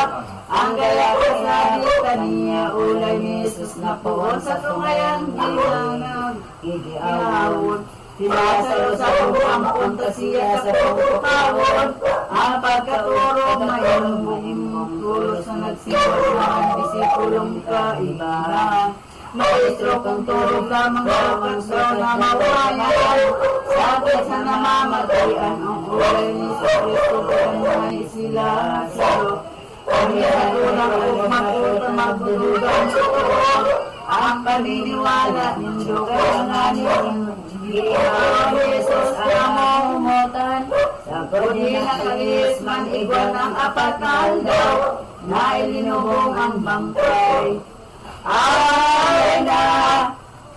Ang gayakot na dita niya ulay ni Jesus na poon sa tungayang gilang nag-iawon. Sinasalo sa pagpapunta siya sa pagpapawon. Ang pagkaturo mayroong buong tulos na nagsimot na ang disipulong kaibahan. Maestro kung tulog lamang ang sa namawayan. Sakit sa namamatayan ang ulay ni sa Kristo kanay sila sa Ang yatulang magdulugan sa tuwa. ang paniniwala nindo kailanganin. Ginoong Jesus among umutan, sa pudi na kalis man igwan ang apat na aldaw, na ilinubong ang bangkay. Ay na,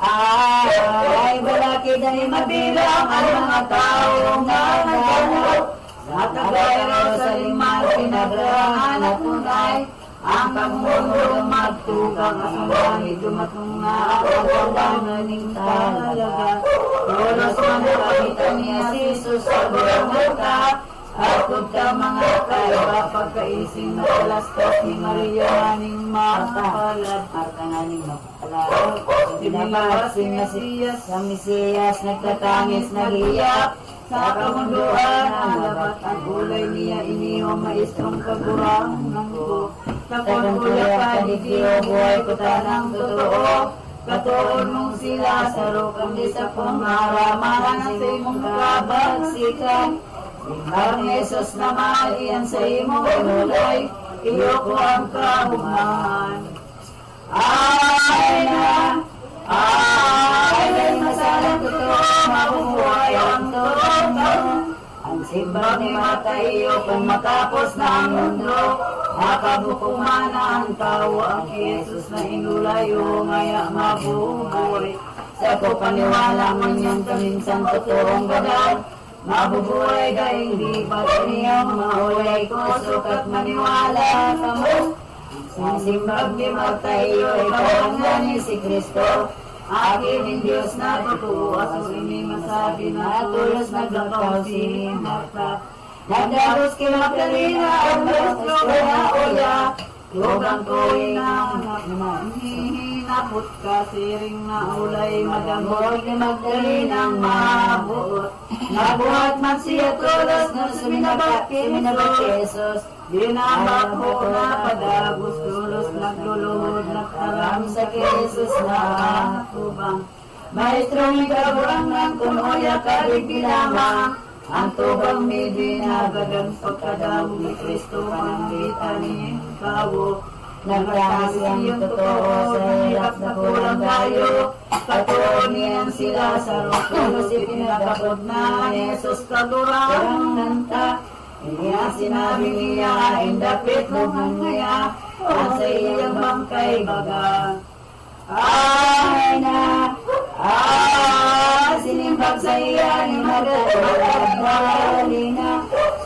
ay balaki na mabilang ang mga taong naganaw, sa tagayro sa liman pinagrangan at tunay, ang pagmumulong magtugang asumang itumatong na ang pagwangan ng talaga. Tulos man nakapitan niya si Jesus sa buong mata, at ka mga kaiba pagkaising nakalastas ni Maria maning mapalad. Marta nga ning mapalad. Sinabasing na sa Mesiyas, nagtatangis, nagiyak, sa kamunduan, alabat ang ulay niya iniyo, maistrong kagurangan ko. Kakunkulak ka di Diyo, buhay ko tanang totoo. Katuon mong sila, saro kami sa pangaramahan sa imong kabagsikan. Ang Jesus na malian sa imong ulay, iyo ko ang kahumahan. Ay na, masalang totoo, mabubuhay ang totoo. Ang simbang ni Mateo kung matapos na ang mundo, makabukuman na ang tao ang Jesus na inulayo, ngaya mabubuhay. Sa ko paniwala man yung kaminsan totoong gadal, mabubuhay dahil di pa niyang maulay ko, sukat maniwala ka mo. Sa simbang ni Mateo, ikaw ang ni si Kristo, akin ang Diyos na totoo, at surini masabi na tulos naglakaw si Marta. Nagdagos kay Magdalena ang Maestro kaya uya, lugang tuwing na hinapot ka, siring na ulay madamot ni Magdalena ang mabuot. Nabuhat man siya tulos na suminabat kay Jesus, binabak mo na padagos tulos, nagluluhod, nagtaram sa Jesus na tubang. Maestro ni kaburangan kung uya ka di pinama, ang tubang may dinagagang pagkadamo ni Kristo, panangita ni kawo. Nagprangis ang totoo sa hirap na kulang tayo, katuon niyan sila sa rokos, ipinagkapod na Jesus kagurangan nanta. Hindi ang sinabi niya, indapit mo ngaya, ang sa iyang bangkay baga. Ay na, sinimpag sa iya ni Magdalena,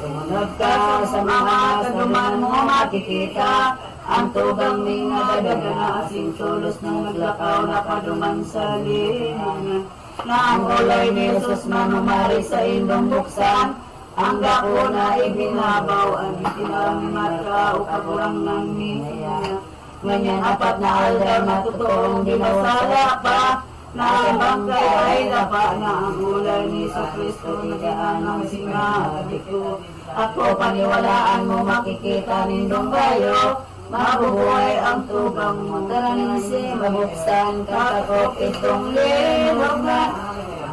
sumunod ka sa mga kaduman mo makikita, ang tubang may nadadaga na asing tulos ng naglakaw na paduman sa linangan. Na ang ulay ni Jesus manumari sa indong buksan, ang dako na ibinabaw, ang itinami marka o kaburang ng niya. Ganyan apat na aldaw na totoong dinasala pa, na ang bangkay ay dapa na ang ulay ni sa Kristo, nagaan ang sinabi ko. Ako paniwalaan mo makikita nindong kayo, mabubuhay ang tubang mo. Taranisi, mabuksan, katakot itong linog na.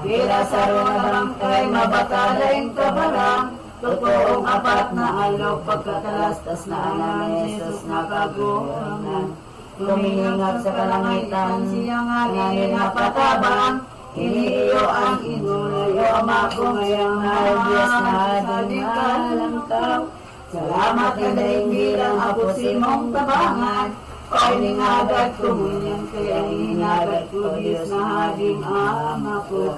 Bila sa na bangkay, mabatalaing kabarang. Totoong apat na alaw, pagkatalastas na anan, Jesus na kagurangan. Tumihingat sa kalangitan, siya nga patabang. Iniiyo ang inulayo, ama ko ngayang Diyos na di kalangkaw. Salamat na daing bilang ako si mong tabangan, kay ningagat ko ngunyan, kaya hinagat ko Diyos na hading ama ko.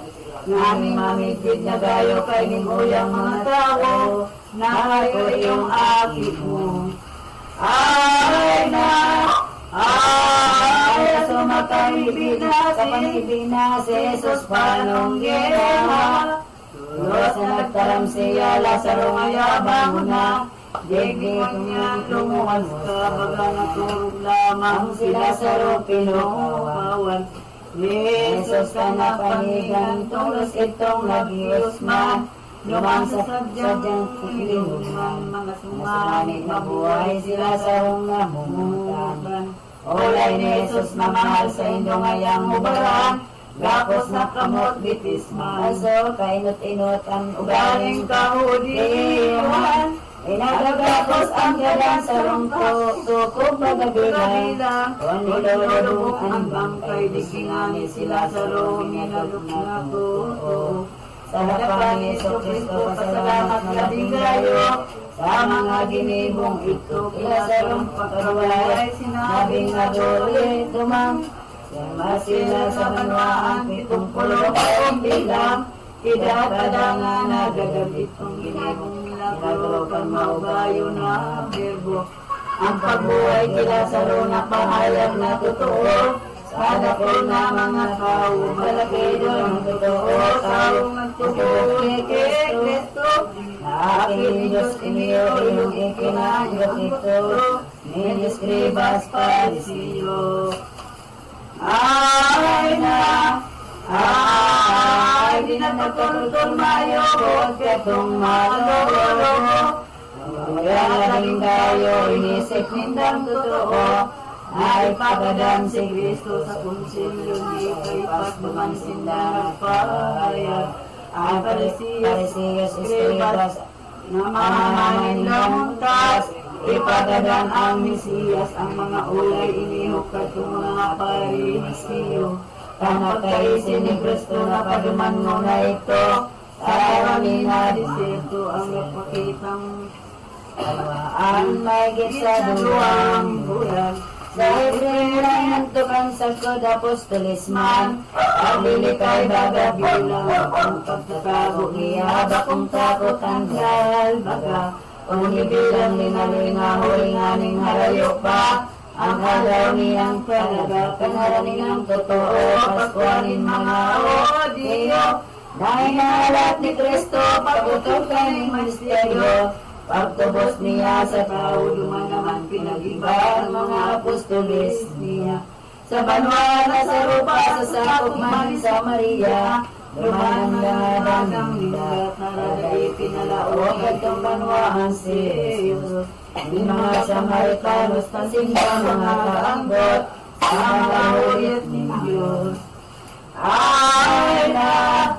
Nami mamigid na gayo kay ninguyang mga tao, na kayo iyong akit mo. Ay na, sumakahibig na si Jesus panunggera. Diyos na nagtaram siya, Lazaro mayabang na. Digdig niya lumuwas ka, baga naturog lamang si Lazaro pinukawan. Jesus ka na panigan, tulos itong nag-ius man. Lumang sa sadyang kilimutan, mga sumanit mabuhay si Lazaro nga mumutan. Olay ni Jesus na mahal sa indong ayang ubaran, gapos na kamot bitis man. Aso kainot-inot ang ugaling kahudiwan, Inagagapos ang gadang sa rungko, tukog magabilang, onilolubong ang bangkay, digingani sila sa romi na luknako. Sa harapan ni Yesu Kristo, pasalamat na gayo, sa mga ginibong ito, kinasarong pagkawalay, sinabing naguli, dumang, sila sa banwaan, 70 ang bilang, Kidakadangan na gagabit kong ginibong milagro pag maubayo na berbo. Ang pagbuhay kila sa na pahayag na totoo. Sa dapol na mga tao, malaki doon ang totoo. Taong nagtuturo kay Kristo. Na aking Diyos iniyo, iyong ikinanggap ito. Ni Escribas Parisiyo. Ay na! Ay, di na pagkuntun mayo, huwag ketong malolo. Kaya naging tayo, inisip nindang totoo. Ay, pagadan si Kristo sa konsilyo ni Kaypas, bumansinda nagpahayag. Ay, Parisiyos, Escribas, na mamamanin lamuntas. Ipagadan ang Mesiyas, ang mga ulay inihok katong mga Parisiyo. Kanakaisin ni Kristo na paduman mo na ito. Sarami na disito ang napakitang kalawaan may gitsa duwang bulan. Sa Hebreo na nantukan sa kod apostolisman, paglilikay baga bilang ang pagtatago niya, bakong takot ang dahil baga. Kung ibilang linalinga hulinganing harayo pa, ang agaw niyang palaga, kanaraning ang totoo, paskuanin mga odiyo. Dahil nahalat ni Kristo, pagutok ka ng misteryo, pagtubos niya sa tao, duman naman pinag-iba ang mga apostolis niya. Sa banwa na sa rupa, sa sakop man sa Maria, duman ang dagang nilat, naradai pinalaog at ang banwaan si Jesus. Ang mga Samaritanos pasimba mga kaanggot sa mga ulit ng Diyos. Ay na,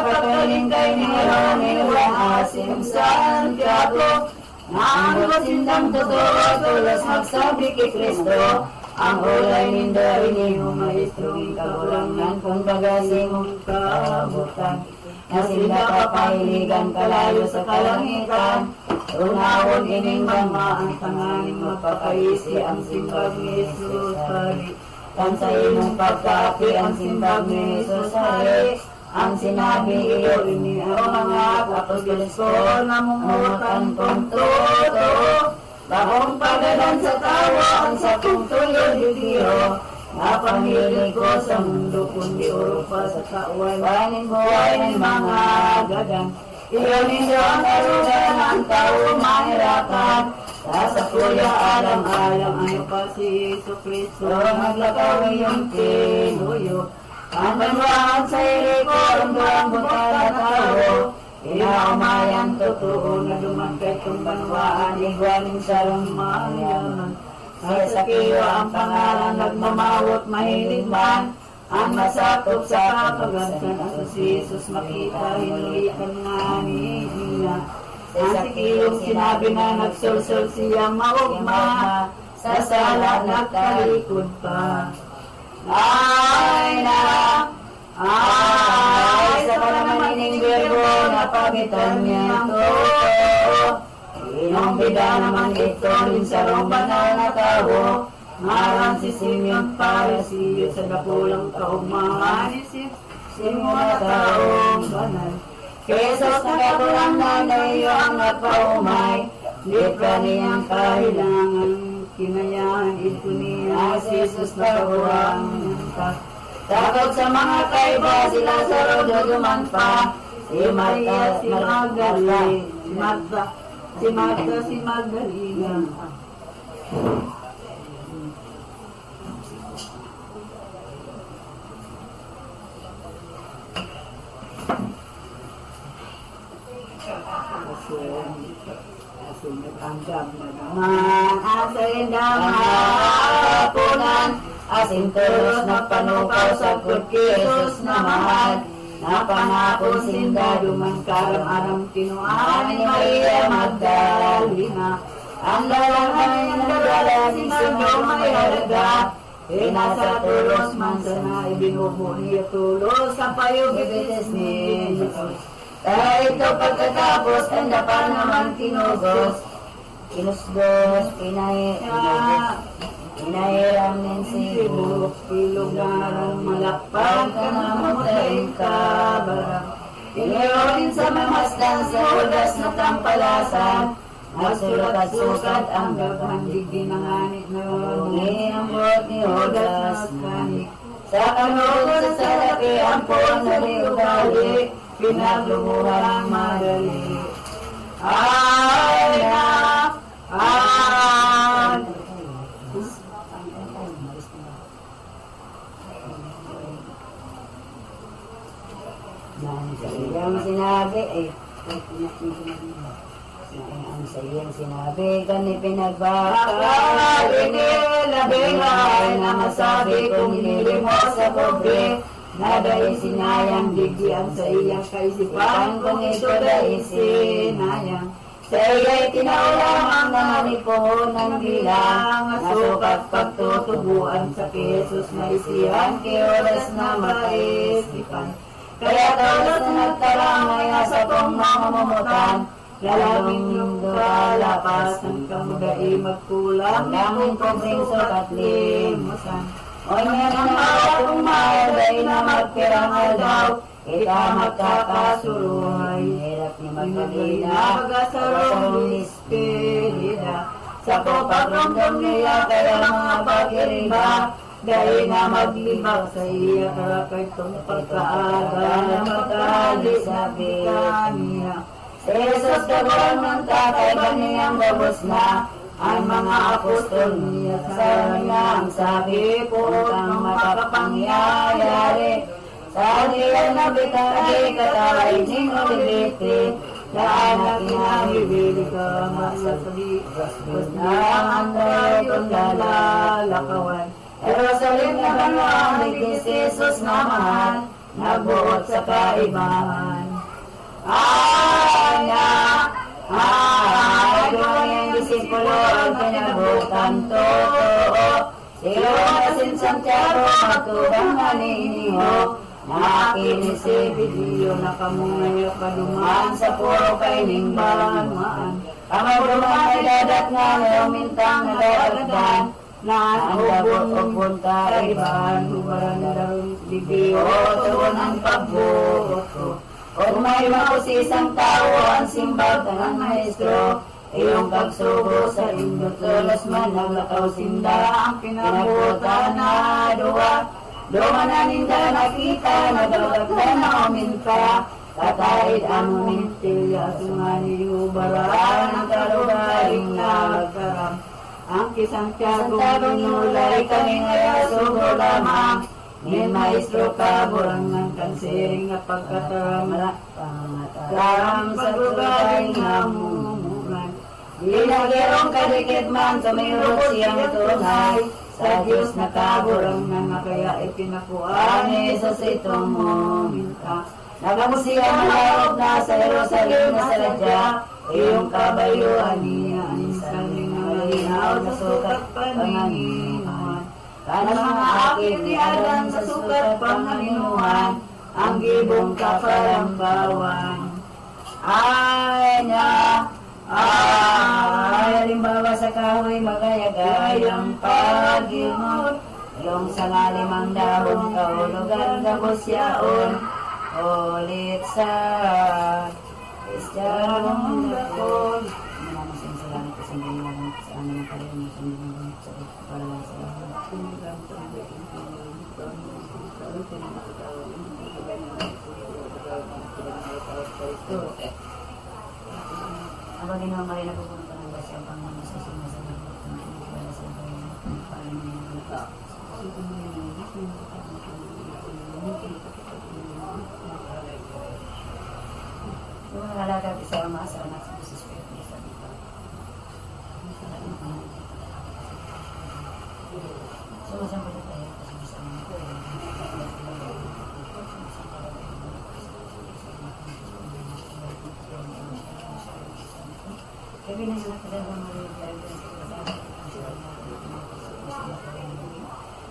pagkaling kay ni Ronil asim sa Santiago, na ang sindang totoo tulos magsabi kay Kristo, ang ulay nindo iniho maestrong kagulangan kung bagasimong kabutan. Na sila kapahiligan kalayo sa kalangitan, unawon ining mga ang tanganing mapakaisi ang simbag ni Jesus hari. Kan sa imong pagkapi ang simbag ni Jesus hari, ang sinabi iyo ini ang mga apostoles ko na mumutan kong totoo. Bagong pagalan sa tawa ang sakong tuloy diyo, napamili ko sa mundo kundi urupa sa kauwan. Waning buhay ng mga gagang, iyon ninyo ang karugan ng tao mahirapan. Sa kuya alam-alam ay pa si Jesu Cristo, maglakaw iyong tinuyo. Ang banwaan sa iriko, ang buang buta na tao, inaumayang totoo na dumangkay kong banwaan, igwaning sarang mayaman. Sa kiwa ang pangalan nagmamawot mahilig man, ang masakop sa kapagansan ang si Jesus makita hinulikan nga niya. Sa kilong sinabi na nagsulsul siyang maugma, sa sala nagkalikod pa. Ay na, ay sa palamaning verbo na pagitan niya to. Inong bida naman ito sa banal na tao, marang si Simeon Parisiyo sa dapulang kaugmahan, Simeon na taong banal. Jesus na katulang nanay ang nagpaumay, di ka niyang kahilangan, kinayahan ito niya, Jesus na kawang niyang. Takot sa mga kaiba, sila sa rododuman pa, si Marta, si Magdalena, si Marta, si Magdalena. Asin damapunan, asin terus na panukaw sa kut Jesus na mahal. napangakon sinda duman karam-aram kinuan ni Maria Magdalena. Ang lalangay ng dala si Sanyo may halaga, nasa tulos man sana ibinubo niya tulos sa payugitis ni Jesus. Kaya ito pagkatapos ang dapa naman kinugos, kinusdos, pinahiram ng sibuk, ilugarang malakpan ka na mamatay ka barang. Inironin sa mamasdan sa hudas na tampalasan, nagsulat-sukat ang gagawang digdi ng anit na nginiambot ni hudas kanik. Sa kanugot sa salaki ang puwan na liugali, pinaglumuhan madali. Ay na, ay. Sa iyang sinabi, ang sa iyang sinabi, kani pinagbakal, inilabingay na masabi kung hinili mo sa pobre, na dahil sinayang digdi ang sa iyang kaisipan, kung ito dahil sinayang. Sa iya'y tinaulang ang nanipuhon ng bilang, nasukat pagtutubuan sa Jesus na isihan, kay oras na makaisipan. Kaya tulos na nagtarang ngaya sa kong mamumutan, lalawin yung lapas ng kamugai magkulang, naming kubring sukat limusan. O niya ng akong mahalay na magpirangal daw, ika magkakasuruhay. Hirap ni Magdalena, pag-asarong ispirida, sa pagramdam niya kaya mga pag-iriba, dahil na maglibak sa iya karakay itong pagkaaga na magkahali sa kaniya. Si Jesus kabarang ng tatay kaniyang gabos na, ang mga apostol niya sa niya ang sabi po ng makapangyayari. Sa diyan na bitagi katay ning olibiti, daan na kinahibili ka masasabi, bas na ang anday itong lalakawan. Jerusalem na banang ni Jesus naman, nagbuot sa kaibahan. Anya, doon yung disipulo ang pinabutan to. Sila nasin Santiago, matubang maniniho, nakinis si video na kamungay padumaan sa puro kaining banmaan. Kamay dumaan ay dadat nga na umintang na dadagdan, na ang ubon kaiban, hubaran na daw bibiyo, tuwan ang pagbuot ko. O may makusi isang tao, ang simbag ng maestro, iyong pagsubo sa indot, tulos man naglakaw sinda, ang pinabutan na duwa. Doon na ninda nakita, nagagaglan na uminta, katahid ang umintilya, sumani hubaran, ang kalugaring nagkaram. Ang kisang tiyago minulay kami ngaya sugo lamang, ni maestro kaburangan kansiring na pagkataram karam sa lugaring namumungan. Ginagirong kadikit man sa mayroon siyang tunay, sa Diyos na kaburangan na kaya ipinakuan ni Jesus itong muminta. Nagamusiyan na laot na sa Jerusalem na sa Radya, iyong kabayuan niya ang saling malinaw na sukat pangalinuhan. Kanas mga akin ni Adan sa sukat pangalinuhan, ang gibong kapalambawan. Ay na, ay halimbawa sa kahoy magayagayang pag-imod, yung sa ngalimang dahon kaulugan gabos yaon, ulit sa Kristyanong dakol. Maraming salamat sa mga sa aming kalimutan sa para lang sa Abang ginawa Maria napupunta ng basya pang mga sa sinasabi para sa mga yung nalagag isa ang mga sa anak sa Espiritu niya sa dito. Sumasampa na tayo kasi bisa ang mga Sabi na sila kada ba Maria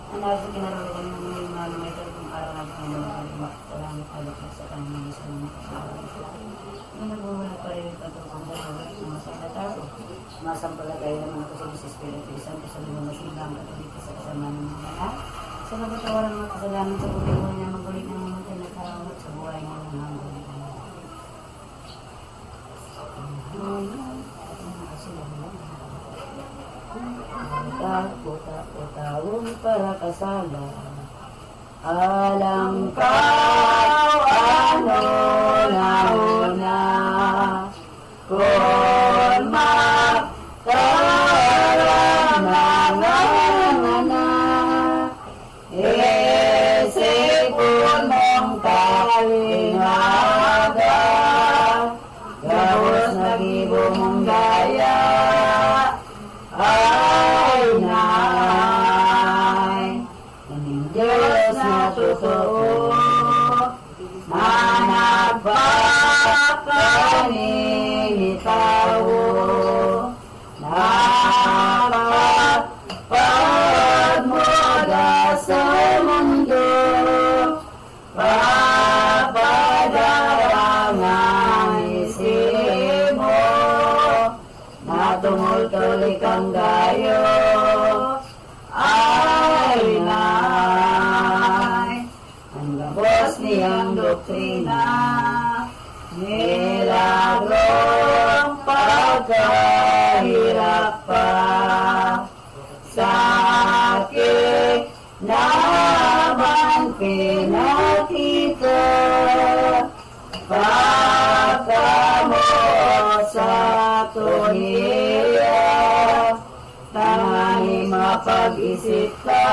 ang nasa kinaroroon ng mga mga may talagang araw-araw na salamat alok sa kanyang sa mga kasama. Nung nagmumula pa rin patutong dalawa ng mga sakataro, masampalataya ng mga kasama sa Espiritu Santo sa mga masilang katulita sa kasama ng mga anak. Sa kapatawaran ng mga kasalanan sa pagkakuha niya magulit ng mga tinakarawat sa buhay niya ng hanggang. Takot para kasala. Alam ka ano nauna kung makaramdaman na isipon mong kalingada gabos nagibo mong gaya ay nay ang Diyos na totoo na nagpapaningitawo napapagmoda sa mundo papadarang isip mo na tumultulik ang gayo ay nay ang gabos niyang doktrina milagrong pagkahirap pa sa akin naman pinakita pagkamo sa tuhiya tangani mapag-isip ka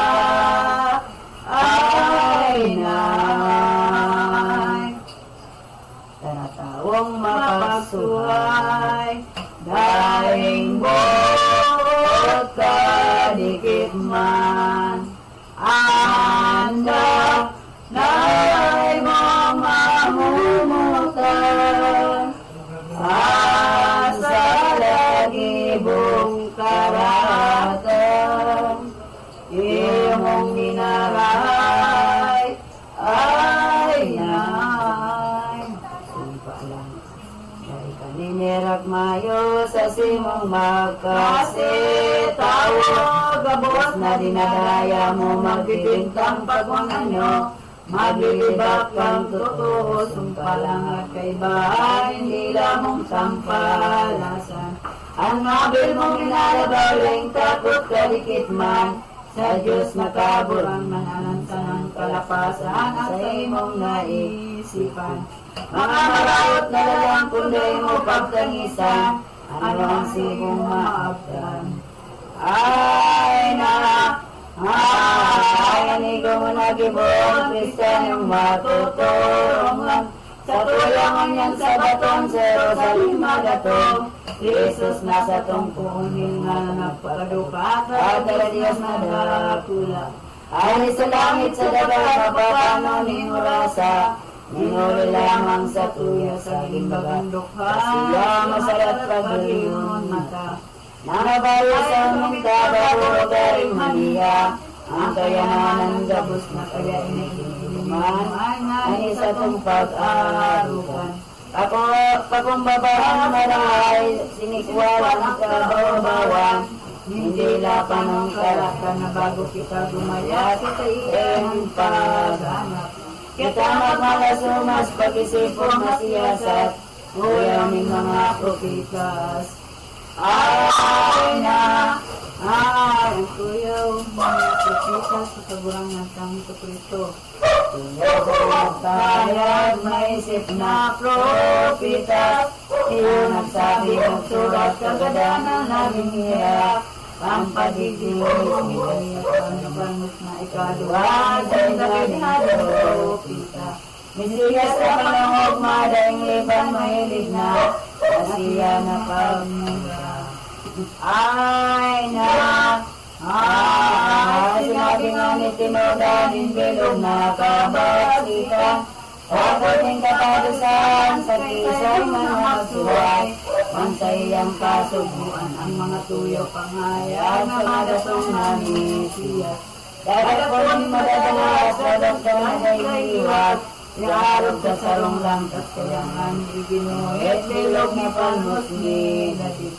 ay nay taratawang mapagsuhay daing buot kadikit man anda nay mga mamumutan asa lagibong karatan imong minaray ay nay sumpa lang dahil kaninirag mayo sa simong magkasitawo gabos na dinadaya mo magbibintang pagwanganyo maglilibak kang totoo sumpalang at kaibahan hindi lamang sampalasan ang mabil mong inalabaling takot kalikit man sa Diyos makabur ang mananansa ng kalapasan at sa imong naisipan mga marawot na lalang kunday mo pagtangisan ano ang sibong maabdan ay na ay anigo mo nagibon Kristiyanong matuturungan sa tulangan yan sa baton sa Rosalim magatong Jesus na sa tungkunin nga nagpakadukat at ala Diyos na dakula ay sa langit sa dagat kapapano ninurasa ninuri lamang sa tuya sa gimbagandukha siya masalat pagaliyon mata nanabayo sa aming tabago garing Maria ang kayanan ng gabos na kaya inikinuman ay isa tong pag-aarukan ako pakumbabaan maray sinikwalang kabawabawan hindi lapan ng karakan na bago kita gumaya kita iyong paghanap kita magmalasumas pag-isipong masiyasat uyaming mga propitas ay na ay kuyaw mga propitas sa kaburang natang Kristo Tayag maisip na propitas iyon nagsabi ng sulat kagadanan namin hirap ang pagigilid nila panabangot na ikaduwa dahil David na propita Mesiyas na panahog madaing liban mahilig na asiya na pagmula ay na sinabi nga ni Tinodan bilog na kabasikan Dapat ng katadusan sa kisay man magsuway Pansay ang kasubuan, ang mga tuyo pangayaan na madatong namin siya. Dapat po ni madadalas, dapat ka na naiiwas. Iarog sa sarong langkat, kayangan iginuhit, bilog na palmos ni David.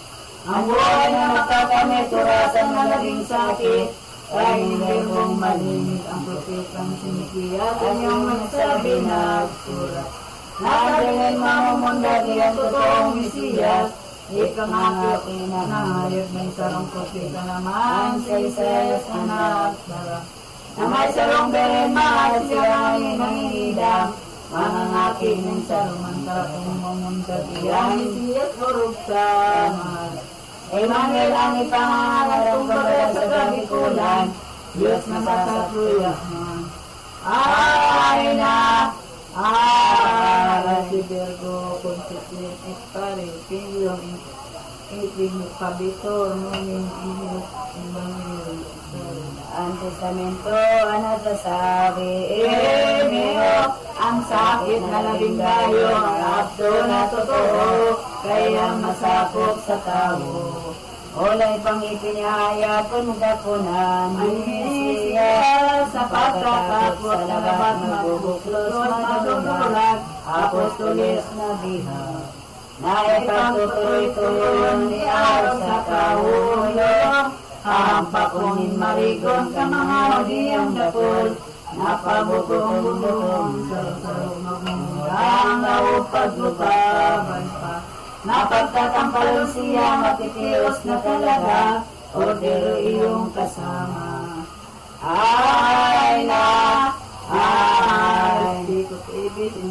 Ang buhay na makakamit, turasan na naging sakit. Ay hindi mong malinig ang propetang sinikiyat, kanyang nagsabi na surat. Nakadalhin mamumundagi ang totoong Mesiyas. Ikangakit na nangayot may sarong propeta naman sa Isayas anak Sara. Na may sarong berema at siya ay nangihidang. Mangangakit ng sarong mantatong mamundagi ang Mesiyas urog sa mahal. Emmanuel ang ipangangalang kumbaga sa kabikulan. Diyos na masatruya man. Ay na! Si Virgo, Constituent Expare, Pinglong, Iting, Pabito, Nuning, Inus, Imbangil, Ang testamento ang nagsasabi, Emeo, ang sakit na labing tayo, ang abdo na totoo, kaya masakop sa tao. Olay pang ipinahayag kung magkakunan, Mesiyas, sa pagkakapot sa labat magbubuklos, madudulag, Apostolis na biha. Na ipagtutuloy-tuloy ni araw sa kaulo, hampakunin marigon ka mga hodiyang dapol, napabugong-bugong, sarong magmumurang naupaglubaban pa. napagtatampalong siya matitios na talaga, ordero iyong kasama. Ay na, ay, Sikot ibis in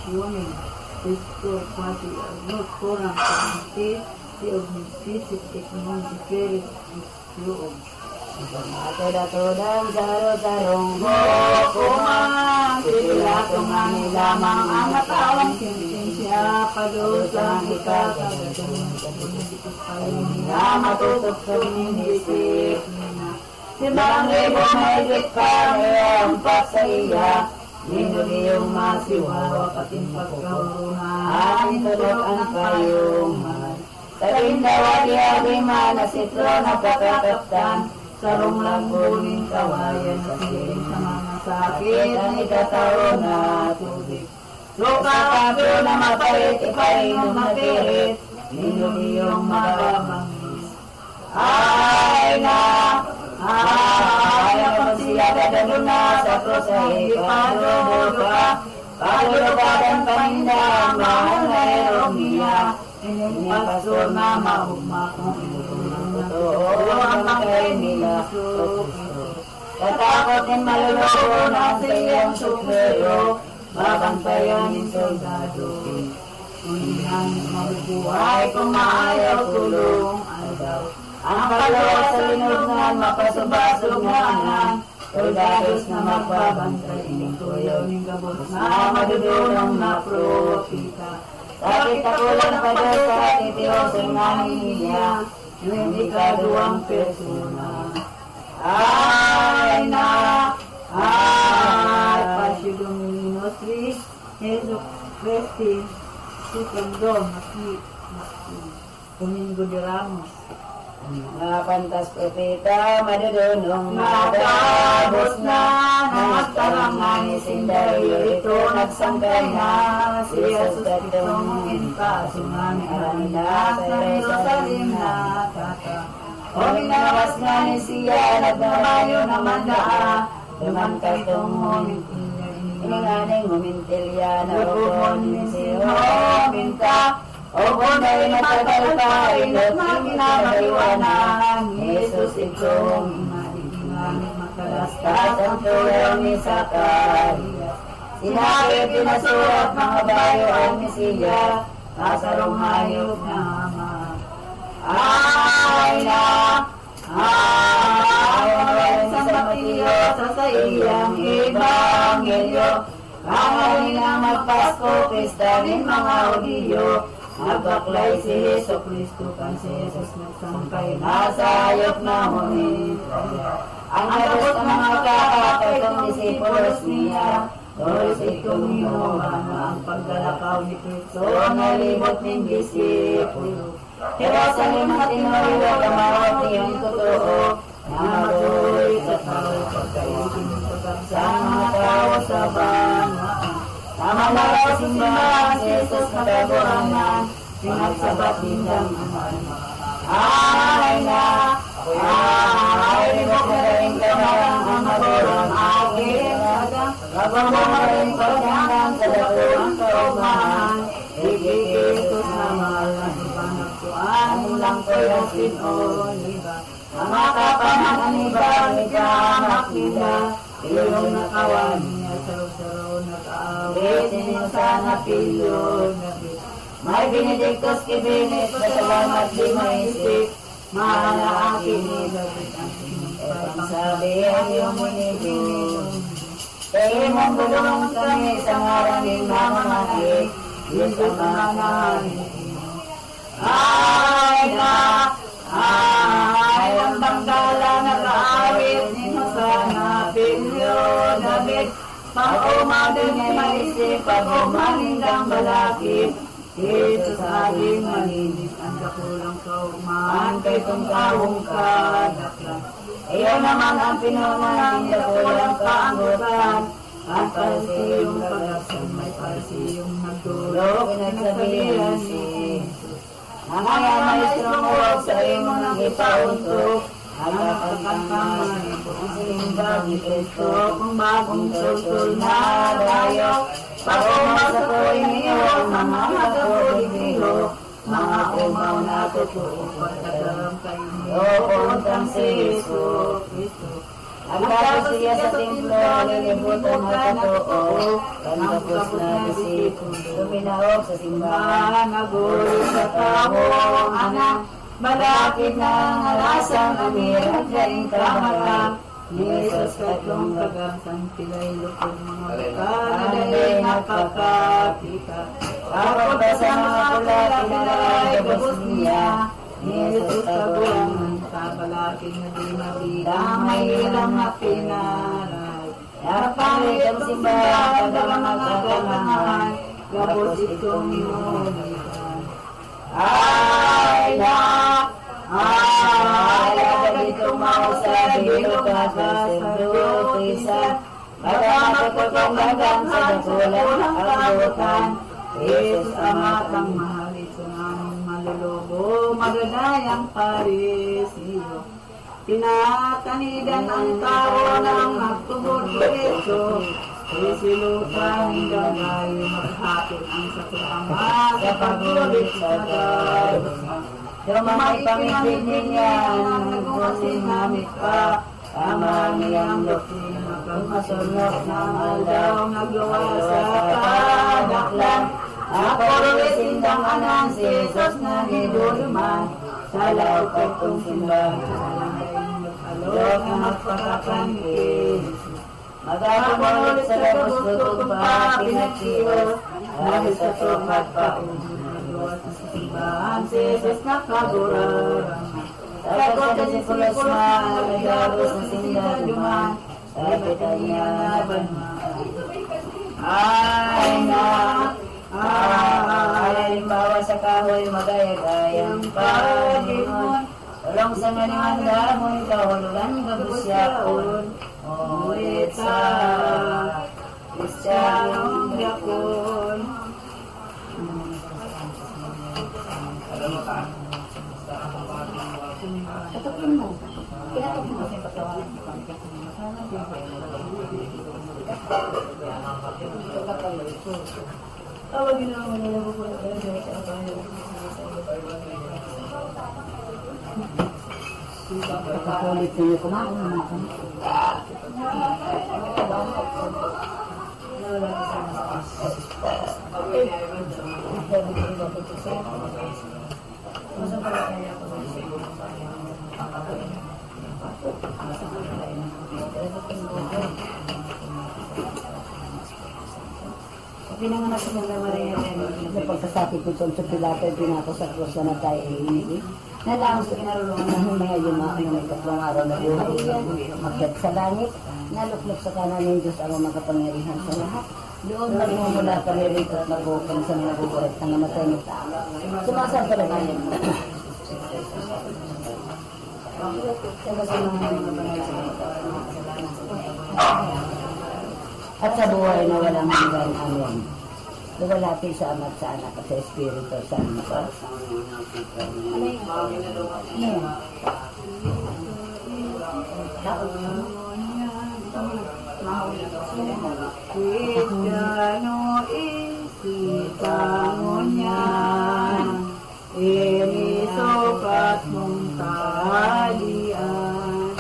yun Kristo pati agnot kurang pagmiti si Ogmiti si Tikmon si Kerit Isyuog Matod-atodang saro-sarong Kumang sitilatong ani lamang ang matawang siya padusang ikatagatong na matutok sa minisip. Simang libo mahigit pa ngayong sa iya Ninuliyong masiwawa pating pagkahurunan Tulokan kayong man. Sa pindawali-ali man na sitro na pagkakaptan, Sarong lambunin kawayan na siling sa mga sakit ang ikatao na tubig. Lukapyo na mapait, ipainom na pirit, Ninuliyong mababangis. ay na, ay ang siya dadalo na sa krusay, padulo ka, padulubadan paninda ang mahal na erong niya, Inyong pastor na mahugma kung totoo ang makay nila, katakot din maluluko na sa iyong suklero, babantayan ng soldado. Unihan mabubuhay kung maayaw tulong aldaw. Ang paglawa sa linugnan, mapasubasugnanan, soldados na magbabantay, Tuyaw ng gabot na na madudulong na propita. Sakit ako lang pa daw sa titiyoso nga niya, hindi kaduwang persona. Ay na, ay, Pasyudong Minostri, Jesu Christi, si Pando, Domingo de Ramos. mga pantas propeta, madudunong Nakabos na, nagtarangan ni Sindario, ito nagsangkay na, si Jesus datong Inpasungan ang sa Jerusalem na kata. o minawas nga ni siya, nagmamayo naman na, lumantay tong ininganing humintilya na upon ni siya, minta, o bunay matagal pa, ilot ginamaliwanag, Jesus itong Imalinganit makalastas Taas ang tuyaw ni Zacarias. Sinabi pinasurat mga bayo ang Mesiya, nasarong hayop na ama. Ay na, ay sa Mateo sa iyang Ebanghelyo, kangay na magpasko, pista rin mga Hudiyo, nagbaklay si Jesu Cristo kan si Jesus nagsangkay, nasa hayop na hunit. Ang habos ng mga kakapatong disipulos niya, Doris itong inuman ang paglalakaw ni Kristo, nalibot ng disipulo. Jerusalem at inuwi at amawati ang totoo, na matuloy sa tao pagkaibig sa mga tao sa bangaan. Namamalaw simbahan si Jesus na kabuhanan, pinagsabat nindang aman. Ay na, ay libok na rin kamarang amador ang aking agang, kapag mga rin pagkandang sa dakuang kaumahan, ikikitos na malang ipanagpuan, lang ko'y asin o niba. Mga kapangan iba, ikamak nila, iyong nakawan niya, saro-saro nakaawit, ninyo sana pilyo nabit. May Benedictus Kibinis, salamat di maisip, mahal na aking nilabit ang pagsabi ang iyong binibig. Kaya mong bulong kami sa ngaran ng mamamati, Jesus manahanin. Ay na, ay ang banggala nag-aawit, ninyo sana pilyo nabit. Pag-umadin ay maisip, pag-umanindang balakip, Jesus aking malinis, ang dakulang kaumaan, kay kong tawong kadaklan. Iyon naman ang pinunan, ang dakulang kaanggutan, at parisiyong pag-aksan, may parisiyong nagdulog, pinagsabihan si Jesus. Nangayan maestrong huwag sa imo ng ipauntok, ang nakakangkaman, ang sinimbag ni Kristo, kung bagong sultul na dayo. Pag-umaw sa tuwing niyo, mga nagkapulibiho, mga umaw na totoo, pagkataram kayo niyo, puntang si Yesu Kristo. Ang tapos siya sa templo, nilibutan na totoo, kanapos na disipulo, tuminahog sa simbahan, nagulo sa tahong anak, malapit na ang alasang amirag daing kamarang, ni Jesus katlong kagamsan pilay lupod mga kanalay nakakapika. Kapag sa mga pula pinalay gabos niya, ni Jesus kabulangan kabalakin na di mabilang may ilang na pinalay. Napangit ang simbahan ng mga kagangahan, gabos itong inulitan. Ay na! Ay, agad itong mausap, bilog at serdotisa, magamat ko kong gandang sa dakulang kabutan, Jesus amatang mahalit sa aming malulubo, magadayang parisiyo. Tinatanidan ang tao ng magtubod diretso, isilutan hanggang tayo maghapit ang saklama sa pagulit sa dalusan. Dumay pamigid niya, nagbusin namit pa, tama niyang lupin, magmasunok ng aldaw, nagluwa sa kadaklan. Ako rin sindang anan, si Jesus na niduluman, sa laot ay kong simbahan, alok na magpakapangkin. Magkakabang ulit sa labos, tutog pa, pinagsiyo, dahil sa tumat pa, sa simbahan, si Jesus nakagurang. Takot sa sipulos na, nagagos na sindaluman, sa pitan niya na banmaan. Ay na, ay bawa sa kahoy, magayagayang Panginoon. Tulong sa nganingan damoy, kahulugan, babusyaon. Ulit sa Kristyanong yakon. Katapin mo. Kinatapin mo sa pagkawalan. Tawagin na naman nila po na kayo sa kabayo. Pagkakulit niyo kumain naman kami. Pinanganak ko na Maria Sa pagkasakit ko sa Pilato, pinako sa krus na tayo iinigin. Nalaang sa kinarulungan ng mga yumaki ng ikatlong araw na buhay, makyat sa langit, naluklok sa kanan ng Diyos ang makapangyarihan sa lahat. Doon nagmumula kami rito at nagbukan sa mga bubuhat ng namatay ng tao. Sumasampalagayan mo. At sa buhay na walang hanggan, amen. Luwalhati sa Ama at sa Anak at sa Espiritu Santo. Kristyano isipan mo niyan, inisokat mong talian.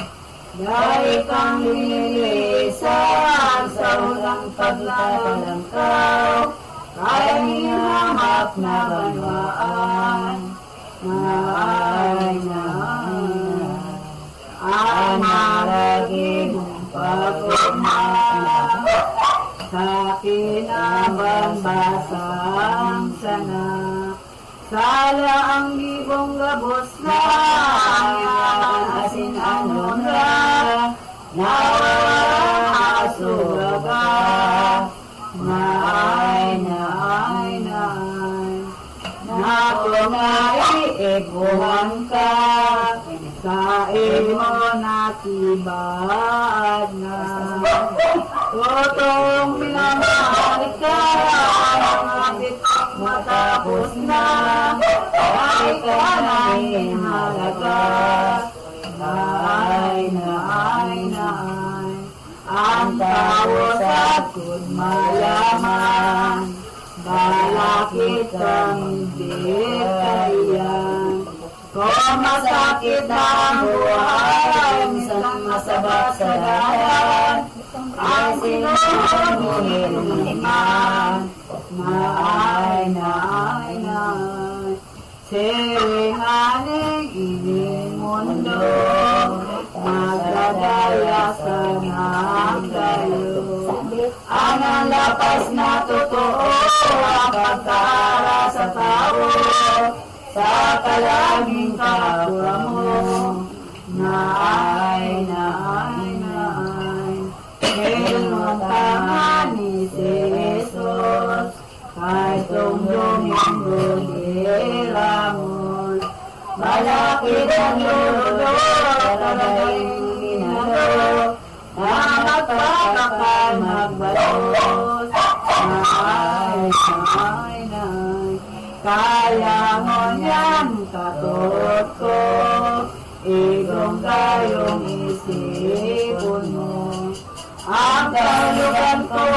Dahil kang lilisan sa unang paglalangkaw, kaya hinahamap na banwaan. Ang maragi mong pagkumang sa kinabambasang sana. Sala ang libong gabos na asin anon na nawawalang asura ka. Naay, nako naiibuhan ka sa imo nakibad na. Totong minamahal ka, bakit matapos na, ay ka na'y halaga. Naay, ang tao sa mayaman, balakit ang bitayan. Kung masakit ang buhay, minsan masabat sa dahan, ang sinunod iman. Naay, siringaning ining mundo, magdadaya sa nagdayo. Ang lapas na totoo, ang pagkara sa tao, sa kalaging kapwa mo. Naay, ilmuntahan ni si Jesus, kahit tumduming hiramon. Malapit ang lulo, talagang ginalo, na magpapakal magbalos. Naay, kaya mo niyan katot ko, igong kayong isipon mo. Ang kalugan ko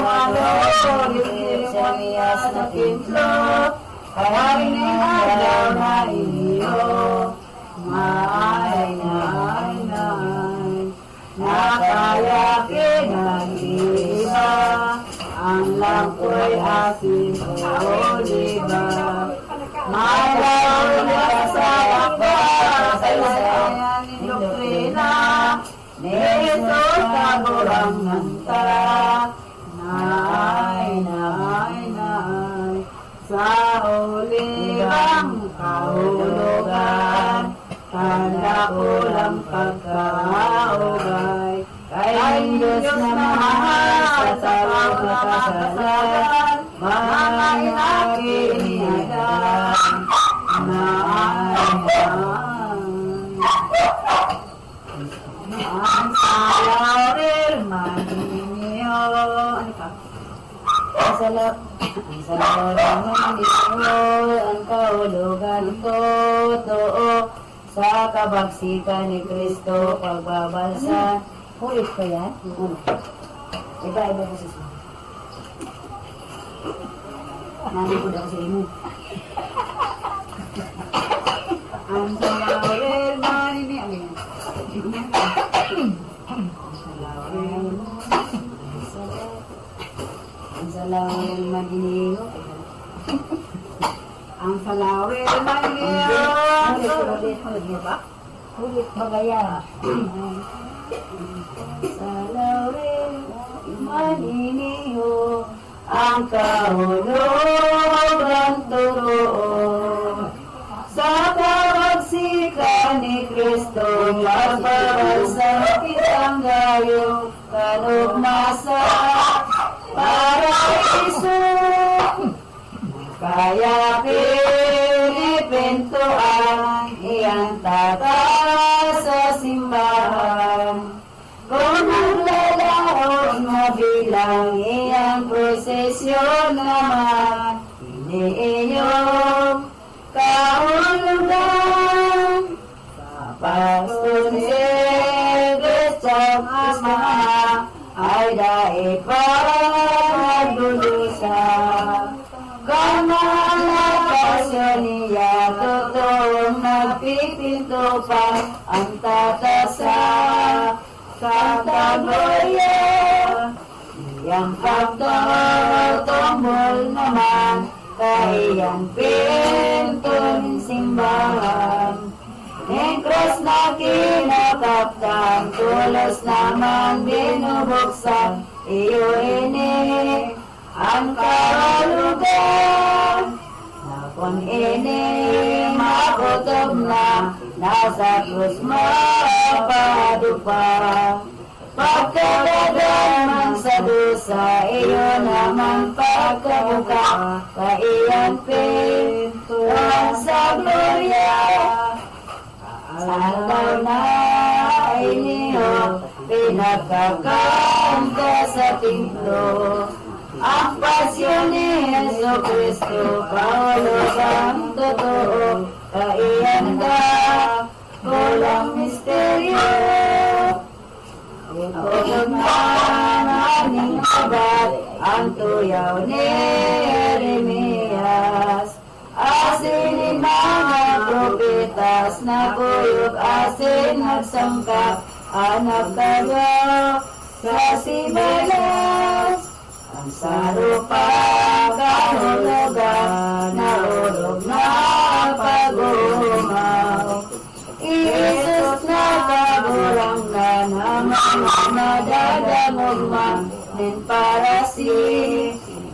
yung siniyas na pintlot, kaya inihalaw na iyo. Naay, nakayakin ang iba, ang langko'y asin o liba. Malaw na sa akba, sa ilayan ni doktrina, ni Jesus kaburang nanta. Naay, sa ulibang kahulugan, tanda ko lang pagkaugay, kay Diyos na mahal sa tawag na kasalan, mga inakinyagan. Ang salarir maninyo. Ano pa? Ang salarir maninyo, ang kahulugan ko too, sa kabagsikan ni Kristo pagbabalsan. Ulit ko yan? Iba ko sa siya. Nangipod ako sa imo. Ang salarir maninyo. Ang salarir maninyo. Ang salarir maninyo. Ulit ba? Ulit ba kaya? Salarir maninyo, ang kahulugan totoo, sa kabagsikan ni Kristo, magbabal sa kitang gayo, kanugmasa, para Isu. Kaya pinipintuan, iyang tatas sa simbahan. Kung ang lalaos mabilang, iyang prosesyon naman, iniiyong kahulugan. Sa pagsunsig sa Ama, ay daipang nagdudusa. Kamalapasyon niya, totoong nagpipinto pa ang tatasa. Santa Gloria, iyang pagtutumbol naman, kaiyang pinto ng simbahan. Ang cross na kinakaptan, tulos naman binubuksan, iyo ini ang kahulugan. Na kung ini makutob na, nasa krus mapadupa. Pagkadadaman sa dusa, iyo naman pagkabuka, kaiyang pintuan sa gloria. Araw na iniyo, pinagkakanta sa templo, ang pasyon ni Yesu Cristo, kahulugang totoo, kaiyanda, walang misteryo. Ikutog na aming abad, ang tuyaw ni Jeremias. Asin mga propetas na kuyog asin nagsangka, anak kayo sa sibalas. Ang sarupa kahulugan na urog na pag-umaw. Isus na kagurang na mga nadadamugma, nin para si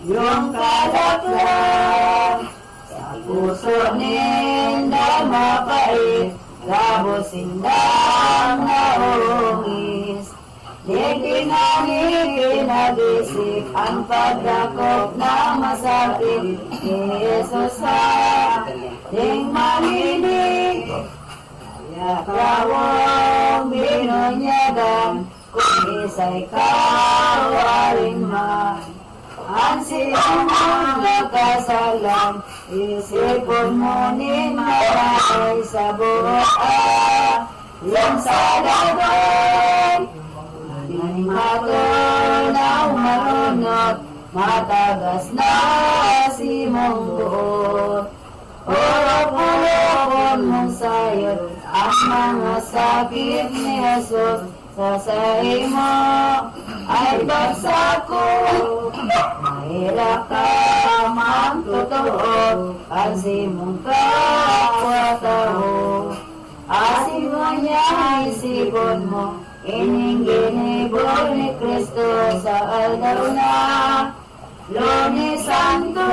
yung kalaklan. Puso ninda mapait, labos sindang naungis. Di nagisip ang pagdakop na masakit ni Jesus sa ding maninig. Yakawang binunyagan kung isa'y kawaring man. Ang siyang mga kasalan, isipon mo ni maray sa buhay. Yung salabay, animato na umarunot, matagas na si mong buot. Urap-urapon mong sayot, ang mga sakit ni Jesus, sasahin mo ay pagsako. Mahirap ka mang totoo, kasi mong kapwa-tao. Asin mo niya isipon mo, ining-ginibol ni Kristo sa aldaw na Lunes Santo.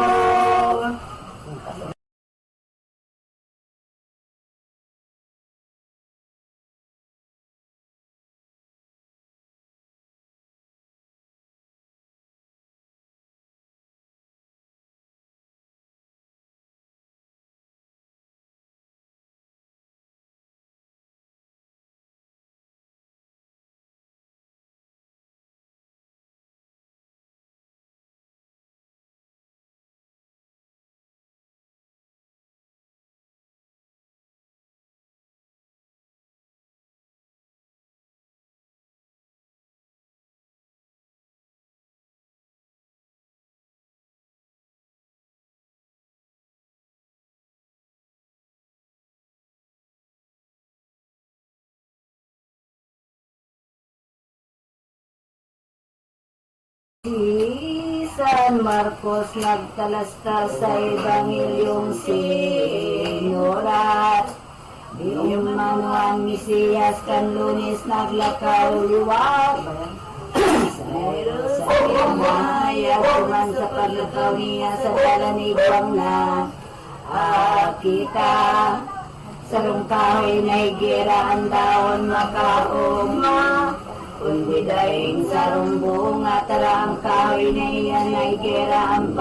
Si San Marcos nagtalastas sa Ebanghelyong sinurat. Yung manuang Mesiyas kan Lunes naglakaw liwat. Sa Maya kuman sa paglakaw niya sa talanibang na kita. sarong kahoy na higira ang daon makauma. Kundi daing sarong bunga tarang kahoy na iyan na higira ang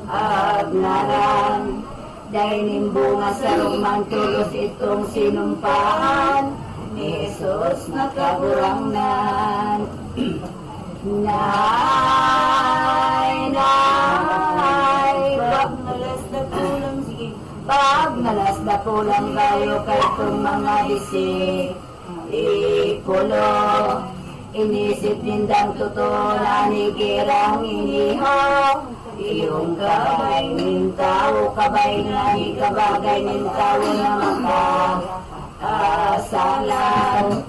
agnaran. Dahil nimbunga sarong mantulos itong sinumpaan ni Jesus na kaburangnan. Pag nalasda pulang kayo kay itong mga disikulo, inisip nindang totoo na nigirang iniho. Iyong kabay nin tao, kabay na ikabagay nin tao na makaasalan.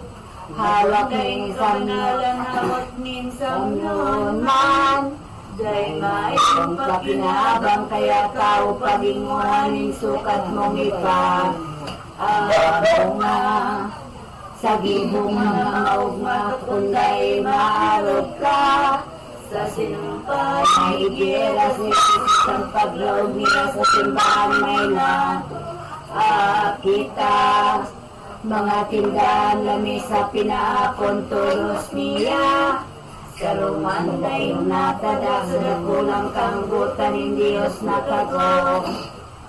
Hawak kay isang nalanawat nin samyon man. Day may kong pakinabang kaya tao paginguhanin sukat mong ipa-abunga. Sa gibong mga maugma kunday maarog ka. Sa sinumpa na higera sa isang paglaog nila sa simbahan may kita. Mga tindahan lami sa pinaapon tulos niya. Sa rumantay natadak sa nakulang kanggutan ng Diyos na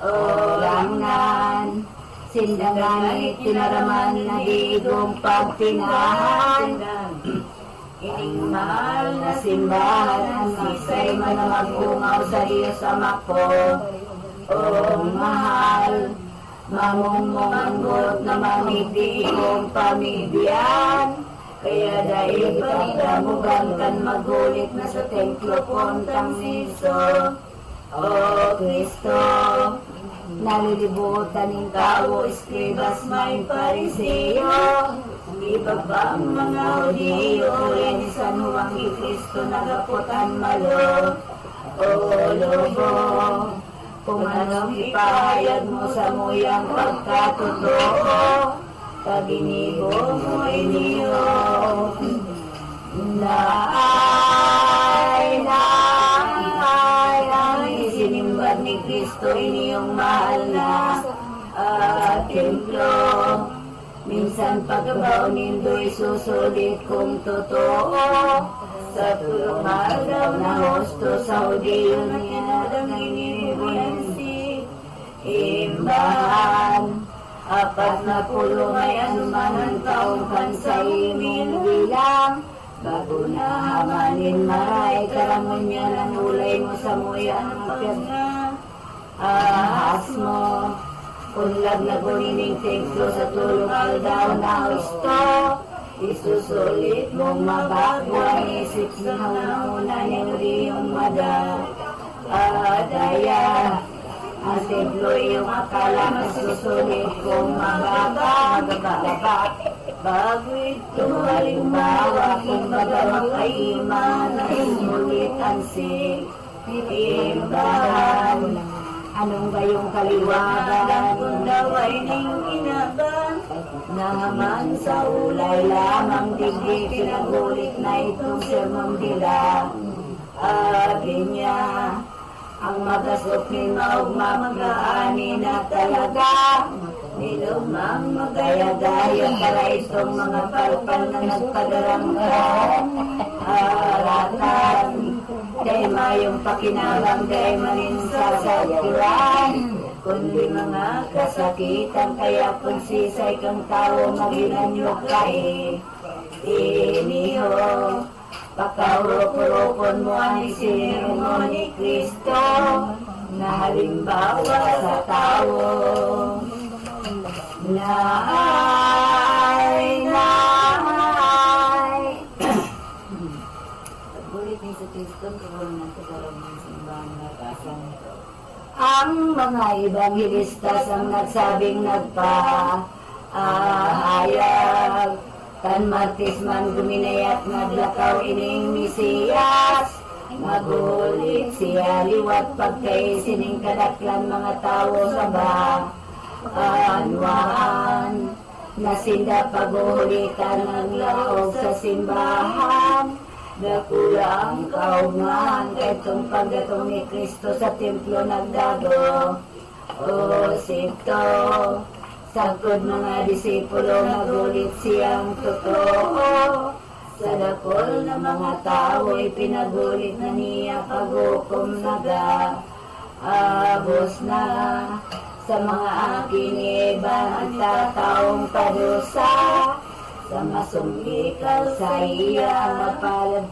kagolangan. Sindangan tinaraman na digong pagtinahan. Ining mahal na simbahan ang sisay man na mag-ungaw sa Diyos Ama ko. O mahal, mamumunganggot na mamibigong pamibyan. Kaya dahil pagdamugan kan magulit na sa templo kontang niso. O Kristo, nalilibutan ng tao, eskribas may pariseo. Ibag ba ang mga Hudiyo, yan San Juan ni Kristo nagaputan malo. O lobo, kung anong ipahayag mo sa muyang pagkatotoo, pag-inigo mo iniyo. Ang isinimbag ni Kristo iniyong mahal na templo. Minsan pagkabaon nindo'y susulit kung totoo. Sa tulong araw na hosto sa Hudiyo niya na inibulansi. Imbahan, 40 may anuman ang taong kansaymin bilang. Bago na hamanin maray, karamon niya ng ulay mo sa muya ng ahas mo. Unlag na gunining templo sa tulong aldaw na husto. Isusulit mong mabagwa ang isip sa una niyang riyong madaya. Ang templo iyong akala masusulit kong magagaba. Bago ito halimbawa kung magamakaiman na inulit ang simbahan. Anong ba yung kaliwagan kung daw ay ning inaban? Naman sa ulay lamang digdi pinagulit na itong sermong dila. Agin niya, ang magasok ni maugma mag-aani na talaga. Nilumang magaya-gaya para itong mga palpal na nagpadarangkan. Aratan, kay mayong pakinabang kay maninsasadyuan. Kundi mga kasakitan kaya kung sisay kang tao maginanyok kay iniho. Pagkahurok-hurokon mo ang isinimo ni Kristo na halimbawa sa tao. Pagbulit ni sa Kristo, karoon ng karoon ng simbahan na kasanto. Ang mga ebanghelistas ang nagsabing nagpahayag. Kan Martis man guminayat naglakaw ining Mesiyas. Magulit siya liwat pagkay sining kadaklan mga tao sa anwaan. Nasinda paguhulitan ng laog sa simbahan. Nakula ang kaugnahan kay itong pagdatong ni Kristo sa templo nagdago. O sito, Sagkod mga disipulo nagulit siyang totoo. Sa dakol na mga tao'y pinagulit na niya paghukom naga. Abos na sa mga akiniba nagtataong padusa. Sa masumbikal sa iya mapalad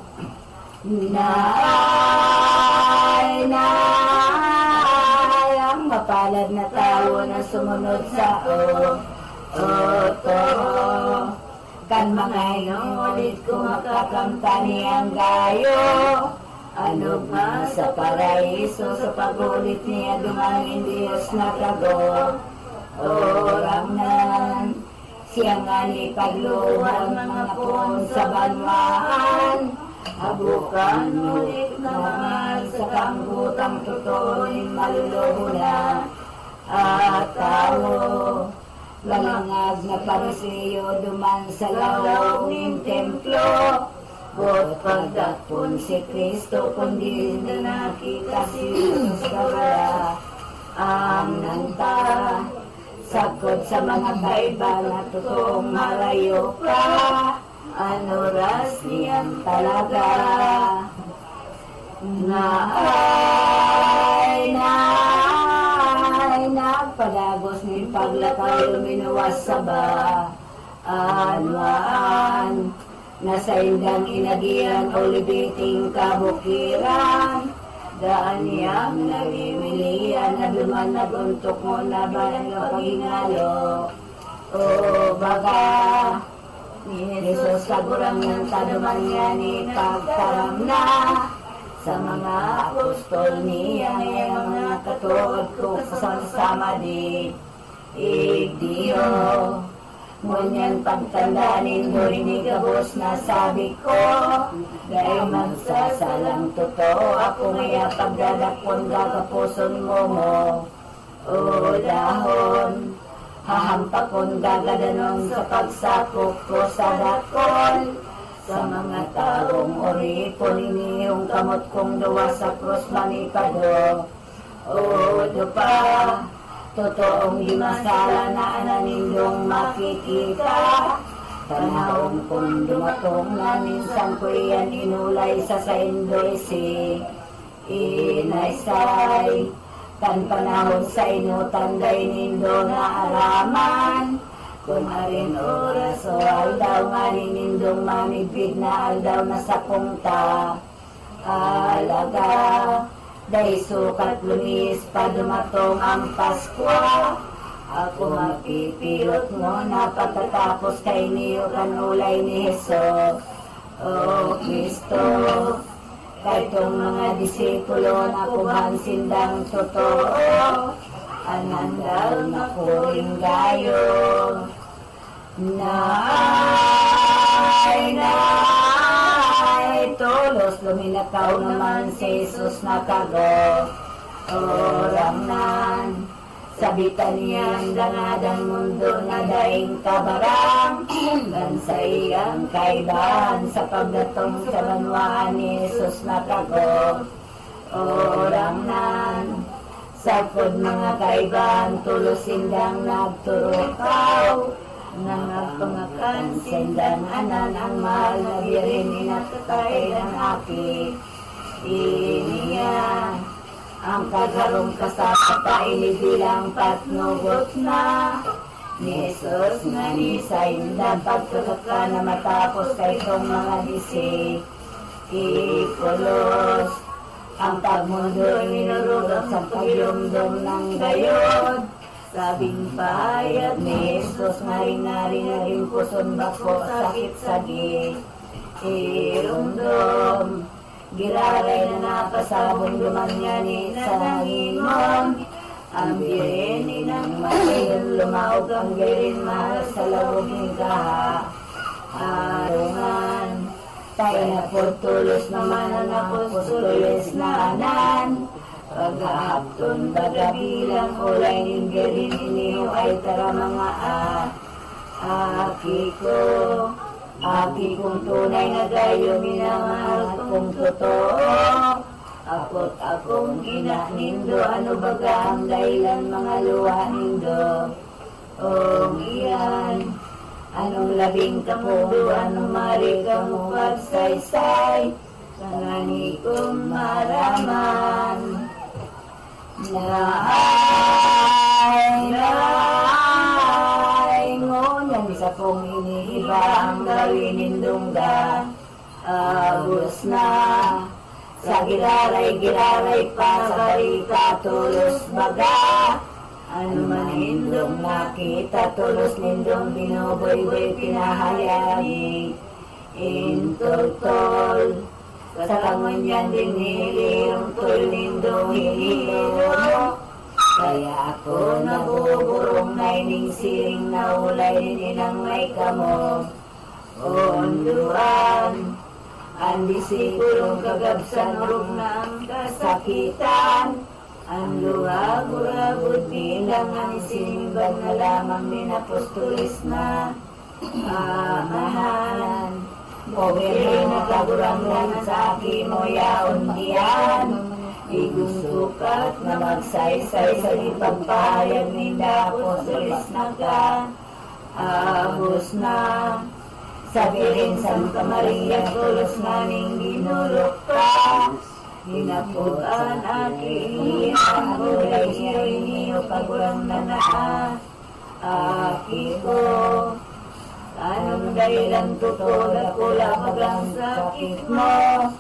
ang mapalad na tao na sumunod sa kan mga inulit kung makakamtani ang gayo. Ano nga sa paraiso sa pagulit niya dumangin Diyos na kago. Orang nan siya nga ni pagluhan mga pun sa banwaan. Abukan ulit naman sa kanggutang tutoy maluluho na at tao. Lalangag na parisiyo duman sa loob ng templo. Bot pagdakpon si Kristo kundi na nakita si Jesus kawala. Ang nanta sakot sa mga kaiba na totoong malayo pa. Ano ras niyan talaga na nagpadagos ni paglakay luminuwas sa anwaan. Nasa indang inagian o libiting kabukiran. Daan niyang nabimilian na duman naguntok mo na ba ng pagingalo. O baga ni Jesus kagurang ng taduman niya ni pagtaram na. Sa mga apostol niya ang mga katuod ko kasama di Igdiyo. Ngunyan pagtandanin mo inigabos na sabi ko. Dahil magsasalang totoo ako ngaya pagdadakpon gagapuson mo. O dahon hahampakon gagadanong sa pagsakop ko sa dakon. Sa mga taong ori ko niniyong kamot kong duwa sa krus manipado. O dupa totoong di masala na ananindong makikita. Tanawang kong dumatong na minsan ko iyan inulay sa saindoy si inaysay. Tan panahon sa inutanday nindo na araman. Kung arin oras o aldaw nga ninindong mamibig na aldaw na sa kungta. Alaga day sukat lumis pa dumatong ang Pasko. Ako mapipilot mo na pagkatapos kay niyo kanulay ni Jesus. O Kristo, kahitong mga disipulo na kuhan sindang totoo. Anandal na kuring gayo. Tolos luminakaw naman si Jesus na kago. Orang nan sabitan niyang dangadang mundo na daing kabarang. Bansay ang kaibahan sa pagdatong sa banwaan ni Jesus na kago. Orang nan sakod mga kaibahan tulos sindang nagturukaw. Nangagpangakan sindang anan ang mahal na birin inatatay ng aki. Iniya ang kagarong kasapa inibilang patnugot na. Ni Jesus nga ni sainda pagkakaka na matapos kay itong mga disi. Ipulos ang pagmundo minurugap sa pagyumdom ng gayod. Sabing payat ni Jesus ngari-ngari na rin puson bako sakit-sagit. Irumdom giraray na napasabong duman niya ni sa nangimon. Ang birin ng masin lumaog ang birin mahal sa lawag ng kaha. Arungan tayo na po tulos naman ang apostoles na anan. Pag-ahapton bagabilang ulay ng birin iniyo ay tara mga aki kong tunay na gayo minamahal kong totoo. Ako't akong ina nindo, ano baga ang dahilan mga luha nindo. O O iyan, anong labing kapunduan, umari ka mo pagsaysay, kangani kong maraman. Naay ngunyan sa kong iniiba ang gawin nindungga. Agos na sa gilaray pa sa barika tulos baga. Ano man nindong nakita tulos nindong binuboy-boy pinahayagi. Intol-tol sa kangunyan din nilirong tol nindong hiliro. Kaya ako nabuburong na ining siring na ulay ninang may kamo. Onduan, ang disikulong kagabsan rog na ang kasakitan. Ang luwag-urabod bilang ang isinimban na lamang minapostolis na amahan. Pobre na kagurangan sa akin mo yaon diyan. Igusukat na magsaysay sa ipagpahayag ni Apostolis na ka. Agos na sabihin Santa Maria tulos naming ginulok ka. Hinapuan aking mulay siya iniyo kagurang na naa. Aki ko anong dahilan tutol at kula magang sakit mo.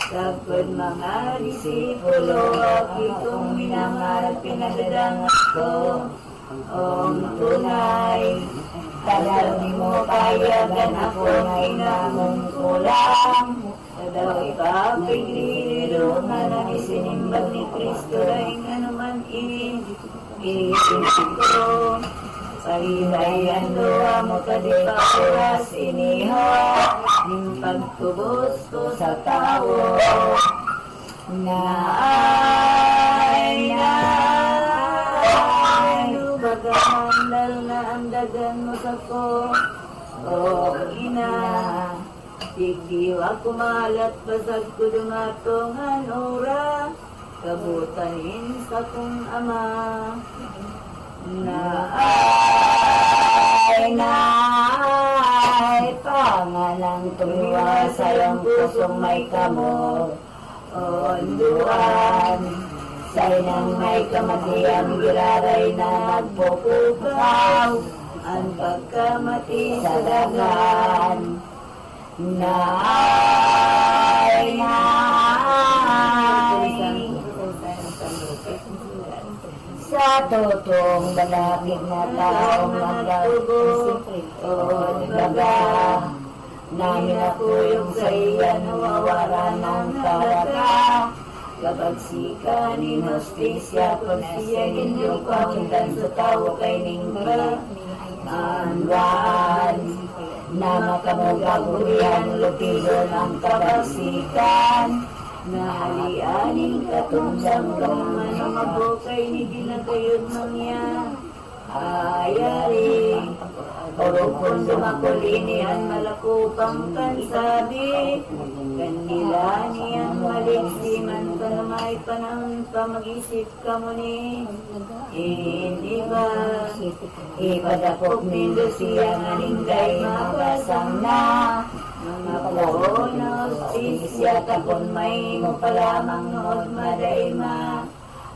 Sagpad mga disipulo, akitong minamahal pinadadangat ko. Ang tunay, tagal di mo payagan ako na inamong kulang. Tadaw ipapigiliro na nang isinimbag ni Kristo ay anuman iisip ko. Palibayan doa mo ka di pa oras iniho. Ning pagtubos ko sa tao. Naay lubagamandal na ang dagan mo sa ko. O ina, tigdiwa kumalat basag ko dumatongan ora. Kabutanin sa kong ama. Naay pangalang tumiwa sa iyong pusong may kamo. Onduan sa inang may kamatiang giraray na nagpupukaw. Ang pagkamati sa dagan. Naay sa totoong balakid na taong magdatubo o naglaga namin ako yung sa iya nawawara ng talaga. Kapag sika ni hostisya kung siya inyong pamundan sa tao kay ningba anwan na makamugagurihan lupilo ng kabagsikan. Nahalianing katumsang kaman ang mabukay ni ginagayod mangya. Ayari, orupon dumakulinian malakupang kansabi. Kanila niyang maliksiman ka na may panahon pa mag-isip ka mo ni. Hindi ba ipadapok ni Lucia nga ningday mabasang na. Mga palaonos, isya tapon may mo palamang nood madayma.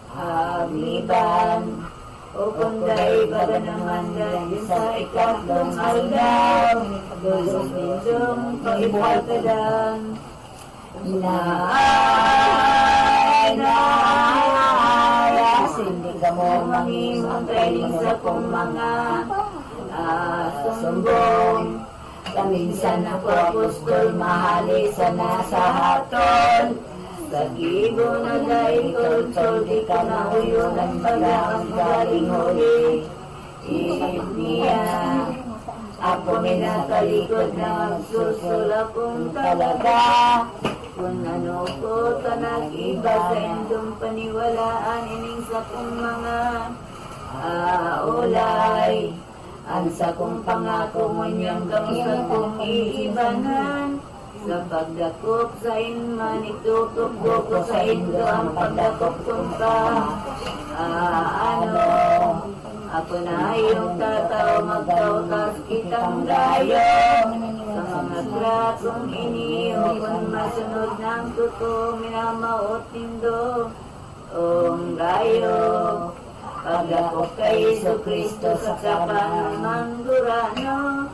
Agliban, o kunday baga naman dahil sa ikatlong aldaw. Dulong-dulong paipagkadan. Hindi ka mo mangimong training sa kong mga sumbong. Kaminsan ako apostol, mahali sa nasa hatol. Sa gibo na dahil tol-tol, di ka na uyunan pala ang galing huli. Niya, ako minatalikod na magsusul akong talaga. Kung ano ko tanag-iba sa indong paniwalaan, ining sa kong mga ulay. Ang sa kong pangako ngunyang kamusta kong iibanan. Sa pagdakop sa inman, itutok ko sa indo ang pagdakop kong ka. Ako na iyong tataw, magtautas kitang dayo. Sa mga tratong iniyo, kung masunod ng tuto, minamaot nindo. Om dayo, pagdakop kay Iso Kristo sa kapan manggurano.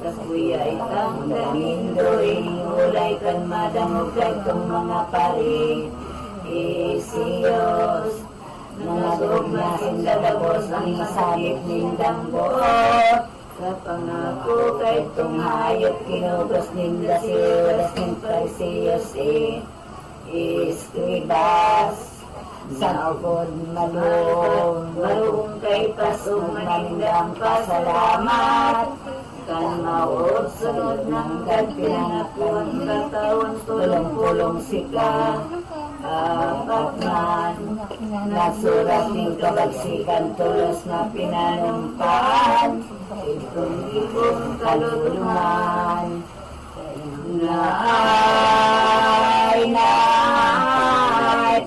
Sa kuya itang danindoy, ulay kan madamog itong mga pari. Isiyos, nanagog na sindadabos ang masabit nindang buot. Sa pangako kay itong hayop, kinugos ninda silas ng Parisiyos Iskribas. Sa ugod malung kay pasong manindang pasalamat. Kan maot sunod ng pinangakuan katawan tulong-pulong sika. Apat man nasurat ng kabagsikan tulos na pinanumpaan. Itong ibong kaluluman Naay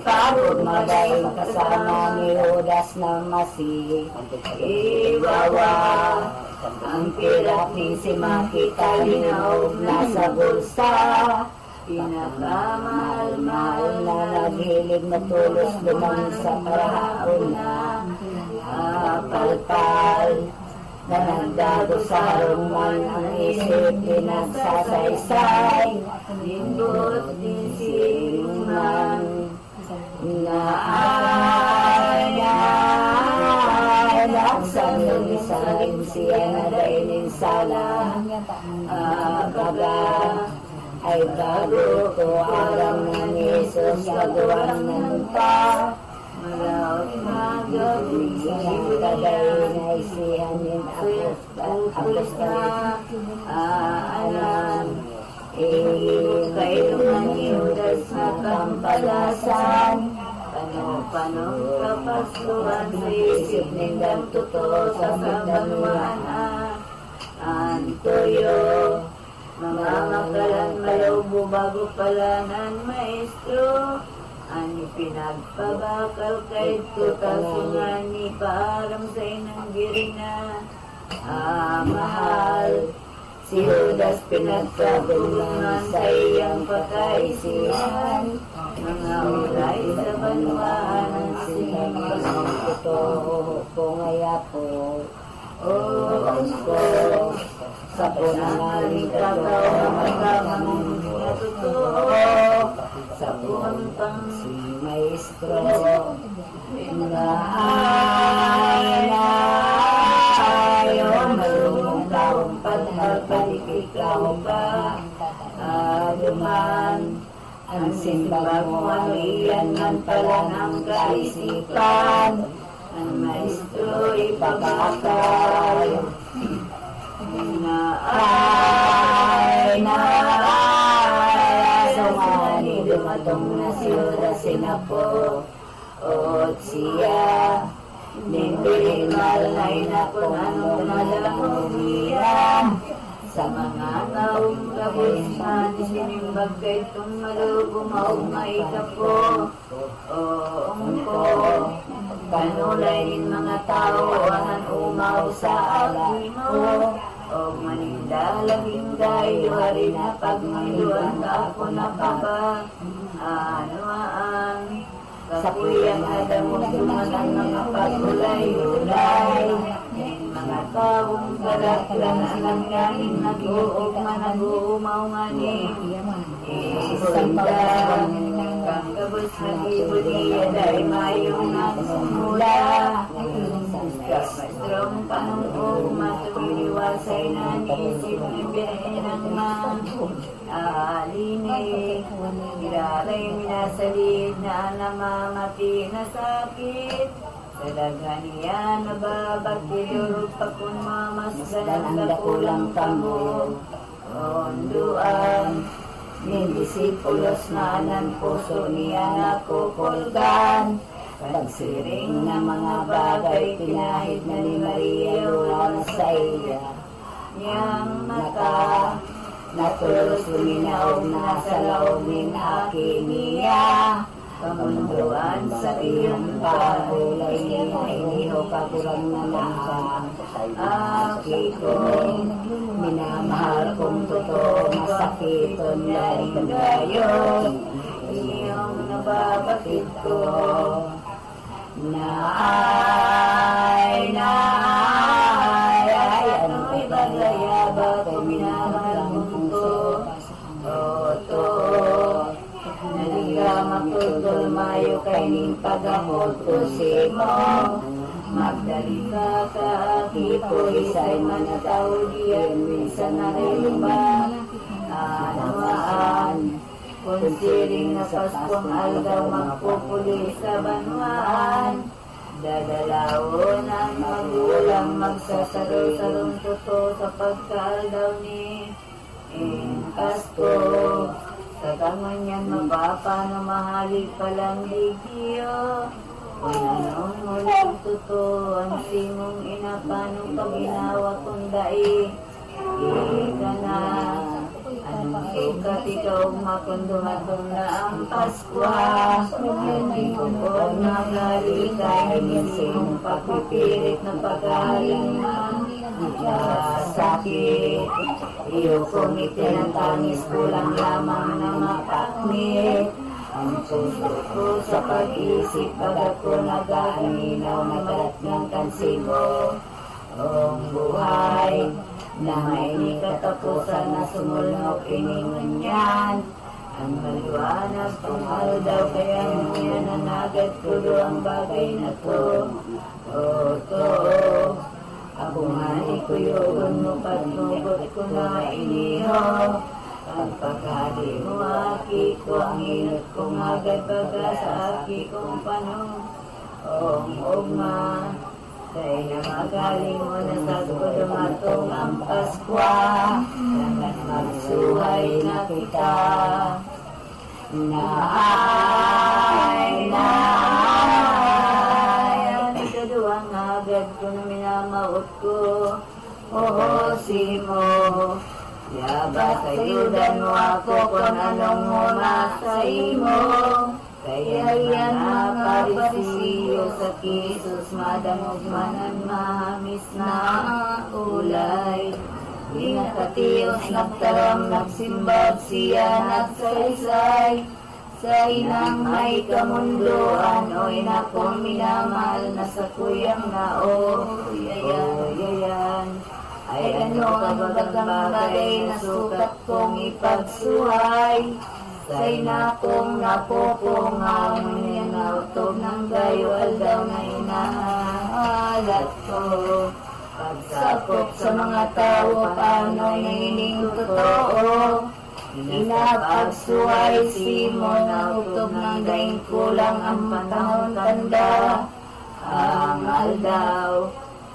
pagod magaling kasama ni Judas na Masih. Iwawa ang pirat ni si makita linaog nasa bulsa. Pinakamahal-mahal na naghilig matulos lumang sa parahaon na palpal. Na nagdago sa rungan ang isip pinagsasaysay. Lindot din sinuman na ay nagsanong isalim siya na dainin sala. Baga ay bago ko alam ng Isos kagawan ng pa. Malaot magabi ang kadayin ay siyanin apos na alam. Kayo ng Judas na kampalasan. Panong kapasuhan sa isip nindang totoo sa kabanuan. Antoyo, mga makalan malaubo bago palanan maestro. Ani pinagpabakal kay tutasungan ni param sa inang girina. Mahal, si Judas pinagpabulungan sa iyang pagkaisihan. Mga ulay sa banwaan ang sinimang totoo ko ngaya po. Ko sa punangaling tataw na magkamang totoo. Sa puntang si Maestro na ayon malumong taong pagpapalikiklaw pa. Aluman ang simbag mo ano iyan man pala ng kaisipan. Ang Maestro ipabakal sumani dumatong na si Judas sinapo at siya nindirimal na inapon anong nalang umiyan sa mga taong kabusman sinimbag kay itong malubo maumay ka po ko kanulay din mga tao ahan umaw sa akin mo. O manindalaging kayo hari na pagmayuan ako na papa. Ano ang kapuyang adamot dumanan mga pagulay-ulay. Mga taong kalaklang silang ganin nag-uog manag-uumaw ngani. Isanda kang kabus nag-ibudiya dahil mayong nagsimula. Mastrong panungkong matuliliwasay na nisip ni Benang Ma. Alinig, iraray minasalid na namamati na sakit. Sa daghan niya nababakilurog pa kung mamasdan ang dakulang tamo. Onduan, ning disipulos na ng puso niya nakukulgan. Pagsiring ng mga bagay pinahid na ni Maria wala sa iya. Niyang mata natulos luminaw na sa laog ng akin niya. kamunduan sa iyong pagulay iniho kakurang na lang aki ko minamahal kong totoo masakiton laing gayon iyong nababatid ko ay ano'y bagaya ba ko minamahal kong to naligamak tutol mayo kay ning pagapot ko simo magdalita ka akipo isay manataw diyan minsan na rin ba anawaan konsiring na Paskong aldaw magpupuli sa banwaan dadalawon ang magulang magsasaro-sarong totoo sa pagkaaldaw ni Pasko sa kanganyan mapapano mahali palang ligyo kung anong mulang totoo ang simong inapanong paginawa kong dai ika na anong sukat ikaw makundumatong na ang Paskwa hindi ko po nakalikay simong pagpipilit na pag-aling sakit iyo kong itinatangis kulang lamang na mapakmit ang puso ko sa pag-isip pag ako nag-aaninaw na balat ng kansibo ang buhay na may katapusan na sumulnok iningon yan ang maliwanag kung aldaw kaya niya nanagad ko ang bagay na to ako nga ikuyugon mo pagnugot ko na iniho ang pagkali mo aki ko ang inot kong agad baga sa aki kong panong ugma dahil na magaling mo na sa ko dumatong ang Paskwa hanggang magsuhay na kita ang ikaduwang agad ko na minamaot ko simo yaba kayudan mo ako kung anong muna sa imo kaya yan mga parisiyo sa kisos madamog manan mahamis na ulay di nakatiyos nagtaram nagsimbag siya nagsaysay sa inang may kamunduan o inakong minamahal na sa kuyang yayan ay ano ang dagang bagay na sukat kong ipagsuhay sa inakong napopongang ninautob ng gayo aldaw na inahalat ko pagsakop sa mga tao paano nining totoo inapagsuhay simo na utob ng daing kulang ang panahon tanda ang aldaw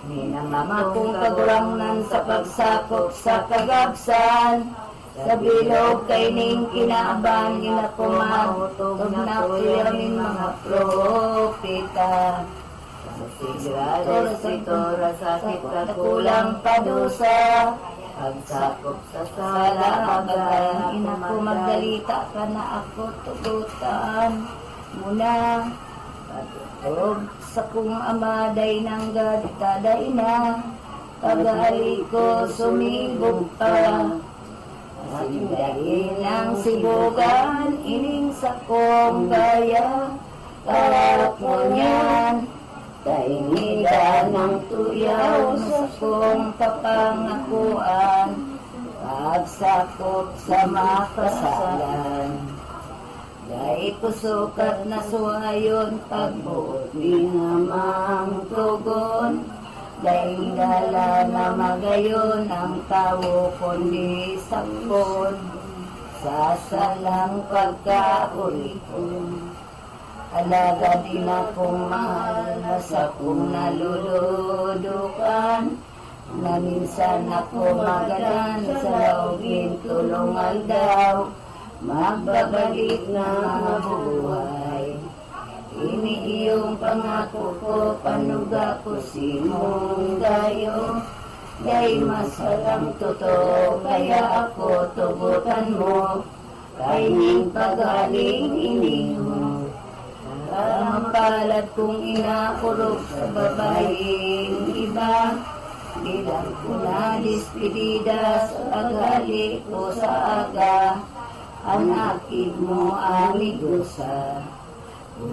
minamamakong kagurangnan sa pagsakop sa kagabsan sa bilog kay ning kinabang ginakumahutog na kuyamin mga propeta sigurado sa itora sakit kakulang padusa pagsakop sa sala magalang inako magdalita ka na ako tugutan muna patutog sa kung amaday ng gaditaday na pag-ali ko sumibog pa sindahin ang sibugan ining sa kong gaya tapon yan kainidan ng tuyaw sa kong kapangakuan pagsakop sa makasalan dahil kusukat na suhayon pagbuot di namang tugon dahil gala na magayon ang tao kundi sakon sa salang pagkaulikon alaga din akong mahal na sa kong naluludukan na minsan ako magalan sa laugin tulungan daw magbabalik na mabuhay ini iyong pangako ko panuga ko simong gayo dahil masalang totoo kaya ako tugutan mo kay ning pagaling ini mo Mapalat kong inakurog sa babaeng iba. Bilang ko na dispedida sa pagali ko sa aga. Ang akid mo amigosa.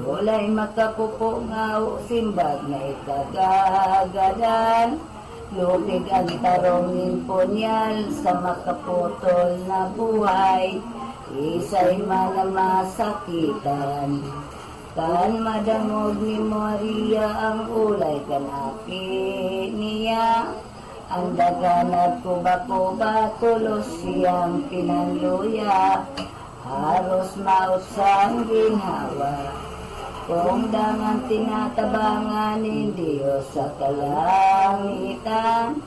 Walay makapupo nga o simbag na itagagadan. Lupig ang tarongin punyal sa makaputol na buhay. Isa'y malamasakitan. Kan madamog ni Maria ang ulay kanaki niya. Ang daganag kuba-kuba tulos siyang pinanluya. Haros maot sang ginhawa. Kung dangan tinatabangan ni Diyos sa kalangitan.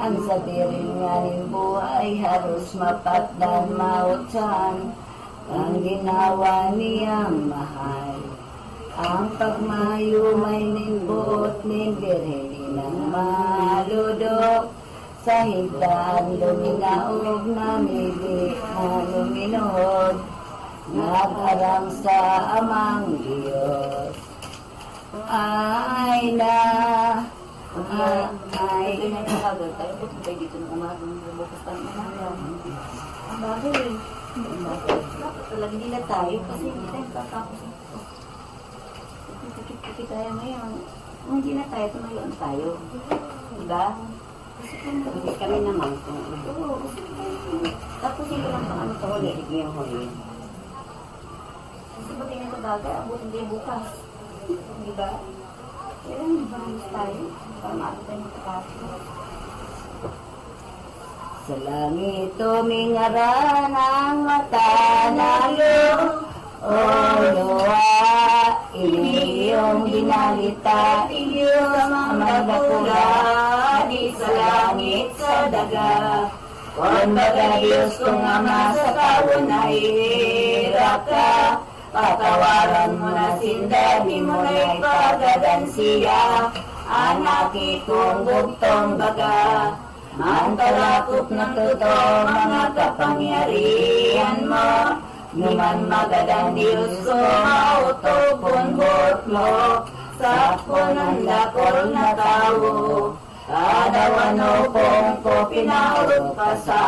Ang sabirin nga ng buhay haros mapatdan maotsan. Ang ginawa niyang mahal. Ang pagmayumay nin buot nin birheni ng maludok. Sa higdaan luminaog na mili na luminod. Nag-arang sa amang Diyos. Ay na, ay na. Nagkakagal tayo. Buti tayo dito ng umagang bukas tayo na. Ang bagay. Dapat talaga nila tayo kasi hindi tayo kakapos. Tikit tayo ngayon. Kung hindi na tayo, tumayuan tayo. Diba? Kasi kami naman. Oo. Tapos hindi lang pang ano to ulit. Hindi yung huli. Kasi pag tingnan ko bagay, abot hindi bukas. Diba? Kailan mabalis tayo para maaari tayo makapasok. Sa langit tumingaran ang mata nayo. O luha, iyong ginalita, iyong mga pula, di sa langit sa daga. Kung baga Diyos kong Ama sa tawon na hirap ka, patawaran mo na sinda, di mo na ipagadan siya. Anaki kong bugtong baga, mantalakot ng totoo mga kapangyarihan mo. Numan magadang Diyos ko, mautupon bot mo, sa punang dakol na tao. Kadawano kong ko pinaurot pa sa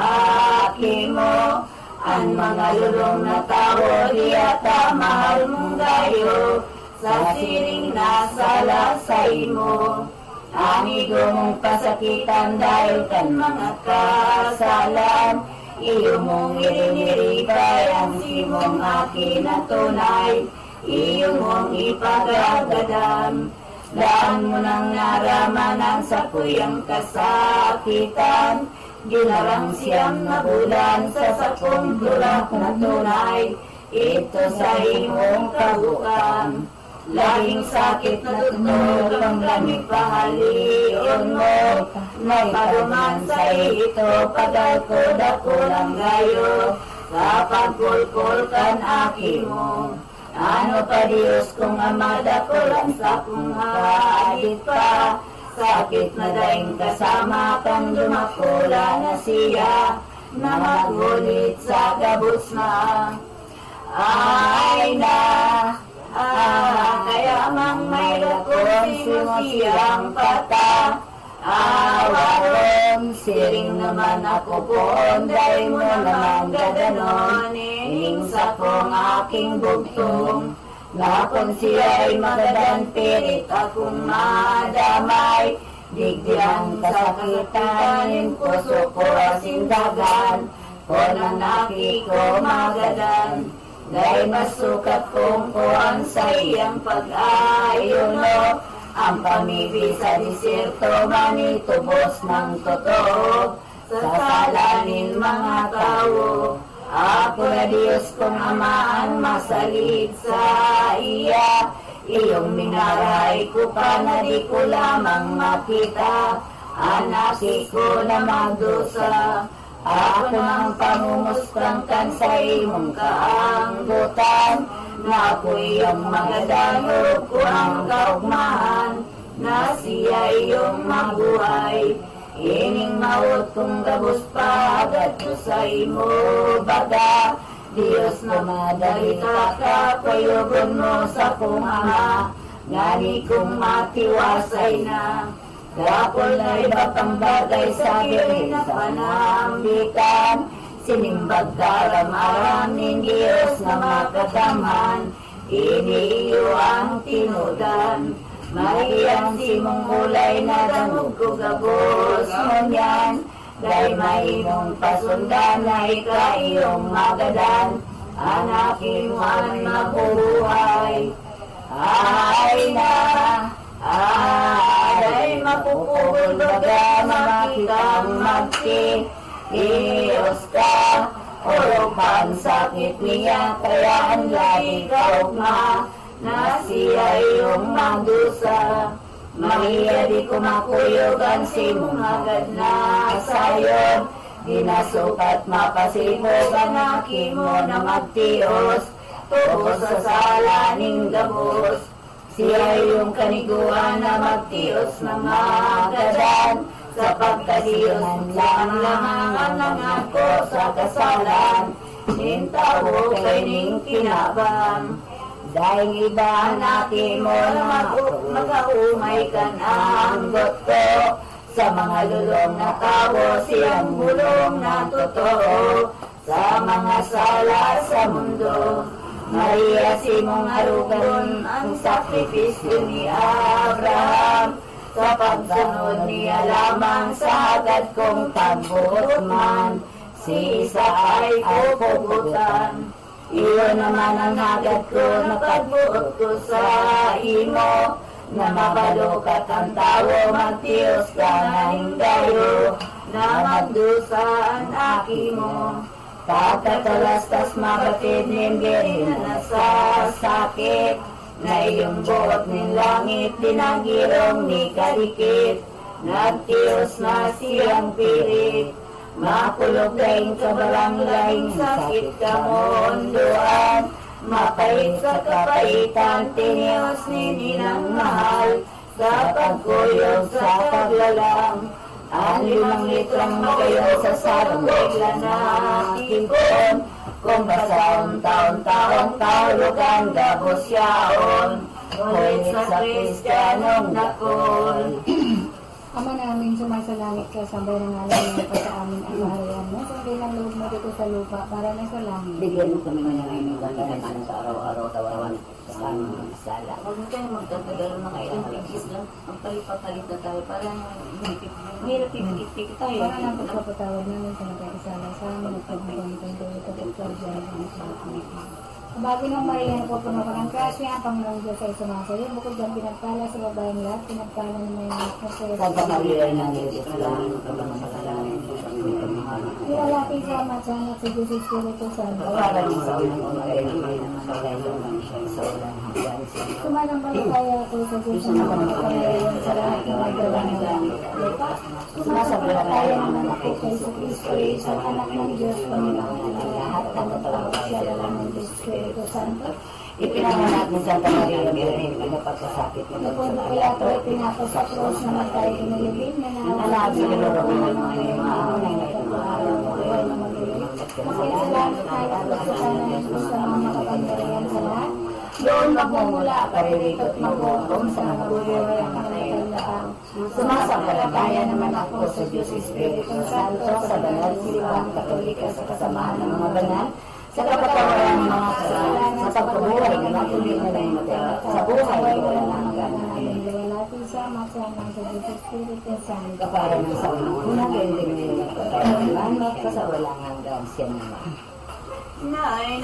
akin mo. Ang mga lulong na tao, di ata mahal mong gayo, sa siring na salasay mo. Amigo mong pasakitan dahil kan mga kasalan. Iyo mong iriniribay ang simong akin na tunay. Iyo mong ipagagadan. Daan mo nang naramanan sa kuyang kasakitan. Ginarang siyang na bulan sa sakong tulak na tunay. Ito sa imong kabukan. Laging sakit na tutulog ang lamig pahalion mo. May paruman sa ito, pagalkod ako lang gayo. Sa pagkulkul kan aki mo. Ano pa Diyos kung amada ko lang sa kong haadit pa. Sakit na daing kasama kang dumakula na siya. Na magulit sa gabos na. Ay na. Kaya mang mayroon ko siyang pata. Awaron, siring naman ako po, dahil mo naman gadanon. Ining sa kong aking bugtong, na kung siya'y magadan, pirit akong madamay. Digdiang kasakitan, puso ko asindagan, kung ang naki ko magadan. Dahil masukat kong kuhan sa iyang pag-ayuno. Ang pamibig sa diserto manitubos ng totoo. Sa salanin mga tao. Ako na Diyos kong amaan masalit sa iya. Iyong minaray ko pa na di ko lamang makita. Anaki ko na magdusa. Ako nang pangungustangkan sa imong kaanggutan. Na ako iyong magadayo ko ang kaugmahan. Na siya iyong mabuhay. Ining maot kong gabos pa agad ko sa imo baga. Diyos na madalita ka, kuyugon mo sa kong ama, ngani kong matiwasay na. Gapol na iba pang bagay sa birin na panambikan, sinimbag karam-aram ng Diyos na makataman, iniiyo ang tinudan. Mahiyang simong kulay na damog ko gabos ngunyan, dahil mahimong pasundan na ikaiyong magadan, anakin mo ang mabuhay. Ay na, ay mapupugol baga makitang magti, Diyos ka, o pansakit niya, kaya ang lagi kaugma, na siya iyong magdusa. Mahiya di kumakuyugan simong agad na sayon, dinasukat mapasibogan aki mo na magtios, tubos sa sala ning gabos. Siya iyong kaniguan na magtios mga agadan, sa pagkadiyos lang ako sa kasalan, nintawo kay ning kinabang. Dahil iba natin mo na mag-aumay ka ng goto, sa mga lulong na tao siyang bulong na totoo, sa mga sala sa mundo. Maria simong arugan ang sakripisyo ni Abraham, sa pagsunod niya lamang sa agad kong pagbuot man, si Isa ay pupugutan. Iyon naman ang agad ko na pagbuot ko sa imo, na mabalukat ang tao, magtiyos ka na hindayo, na magdusaan aki mo. Pagkatalastas mabatid ninggit na nasasakit, na iyong buot ng langit, dinagirong ni kadikit, nagtiyos na siyang pirit. Makulog laing kabalang laing sakit kamondoan, mapait sa kapaitan, tiniyos ni ninang mahal, sa pagkuyog sa paglalang. Ang 5 litrang magayong sa sarong bigla na tipon, kung basaon taon-taon taulugan gabos yaon, ulit sa Kristiyanong dakol. Ama namin, sumasalangit ka, sambay ng ngalan mo pa sa amin ang kaharian mo. Sambay ng loob mo dito sa lupa, para na sa langit. Bigyan mo kami ng aming kailangan sa araw-araw, tawaran sa aming sala. Huwag mo tayo magtatagal ng ilang tigis lang. Ang palit na tayo para mahirap tikit-tikit tayo. Para ng pagpapatawad namin sa nagkakasala sa amin at pagbubuhan ko ito ito ito ito. Bagay ng Maria na pupuno ka ng grasya, ang Panginoong Diyos ay sumasayo. Bukod dyan pinagpala sa babaeng lahat, pinagpala na may Santa Maria ng Diyos, salamin ka lang sa salamin. Ilalaki sa matyan at sa Diyos Espiritu Santo. Para ng sa unang umagay na may namagalay naman siya sa ulang hanggang siya. Sumasampalataya ako sa Diyos na makapangyarihan sa lahat ng magawa ng langit at lupa. Sumasampalataya naman ako kay Kristo, isang anak ng Diyos, Panginoon ng lahat ng katawag siya lang ng Diyos Espiritu Santo. Ipinanganak ng Santa Maria ng Virgen, pinapagkasakit ng Napundo kaya ito ay pinapos sa cross na matay inilibig na anak sa Lord ng mga nangangailangan ng araw mo ay na magulit. Masalamat tayo at sa kanan ng Diyos na mga makapangyarihan sa lahat. Doon magmumula karirito at magbukom sa mga buhay ang namatay na tao. Sumasampalataya naman ako sa Diyos Espiritu Santo, sa banal silang Katolika, sa kasamahan ng mga banal, sa kapatawaran ng mga kasalanan, sa pagkabuhay na natuloy na lang matay, sa buhay na wala nang hanggan. Liwalati sa magsama sa Diyos Espiritu Santo. Kapara ng sa unang ending na yung nagpatawaran, kasawalang hanggan siya naman. Nay,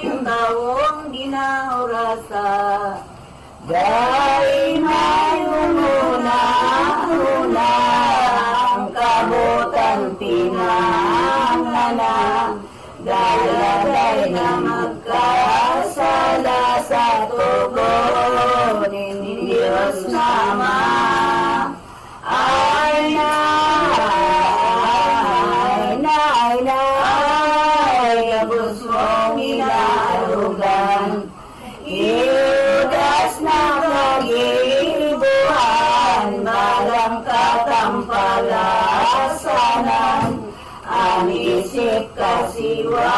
yung tawong ginahurasa, Gay may umuna-una, ang kabutan pinanganak, dalalay na magkasala sa tugon ni Diyos Nama. Ay na, gabos mong inaarugan, Judas na pag-ibuhan, balang katampalasanan, ang isip kasiwa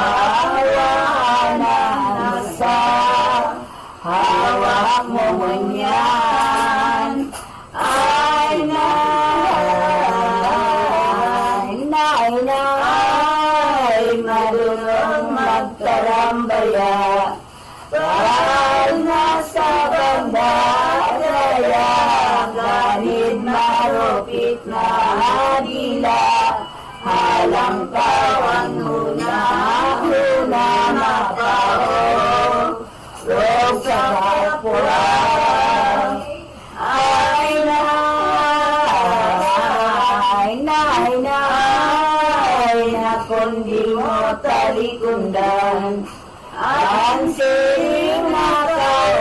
anak mo ngunyan. Ay nay, madulong magtarambaya. Kahal na sa bandaya, ganid marupit na dila. Halang kawan huna makaw, rog sa kapurang. Ay nay, na kundi mo talikundan. Ang siring na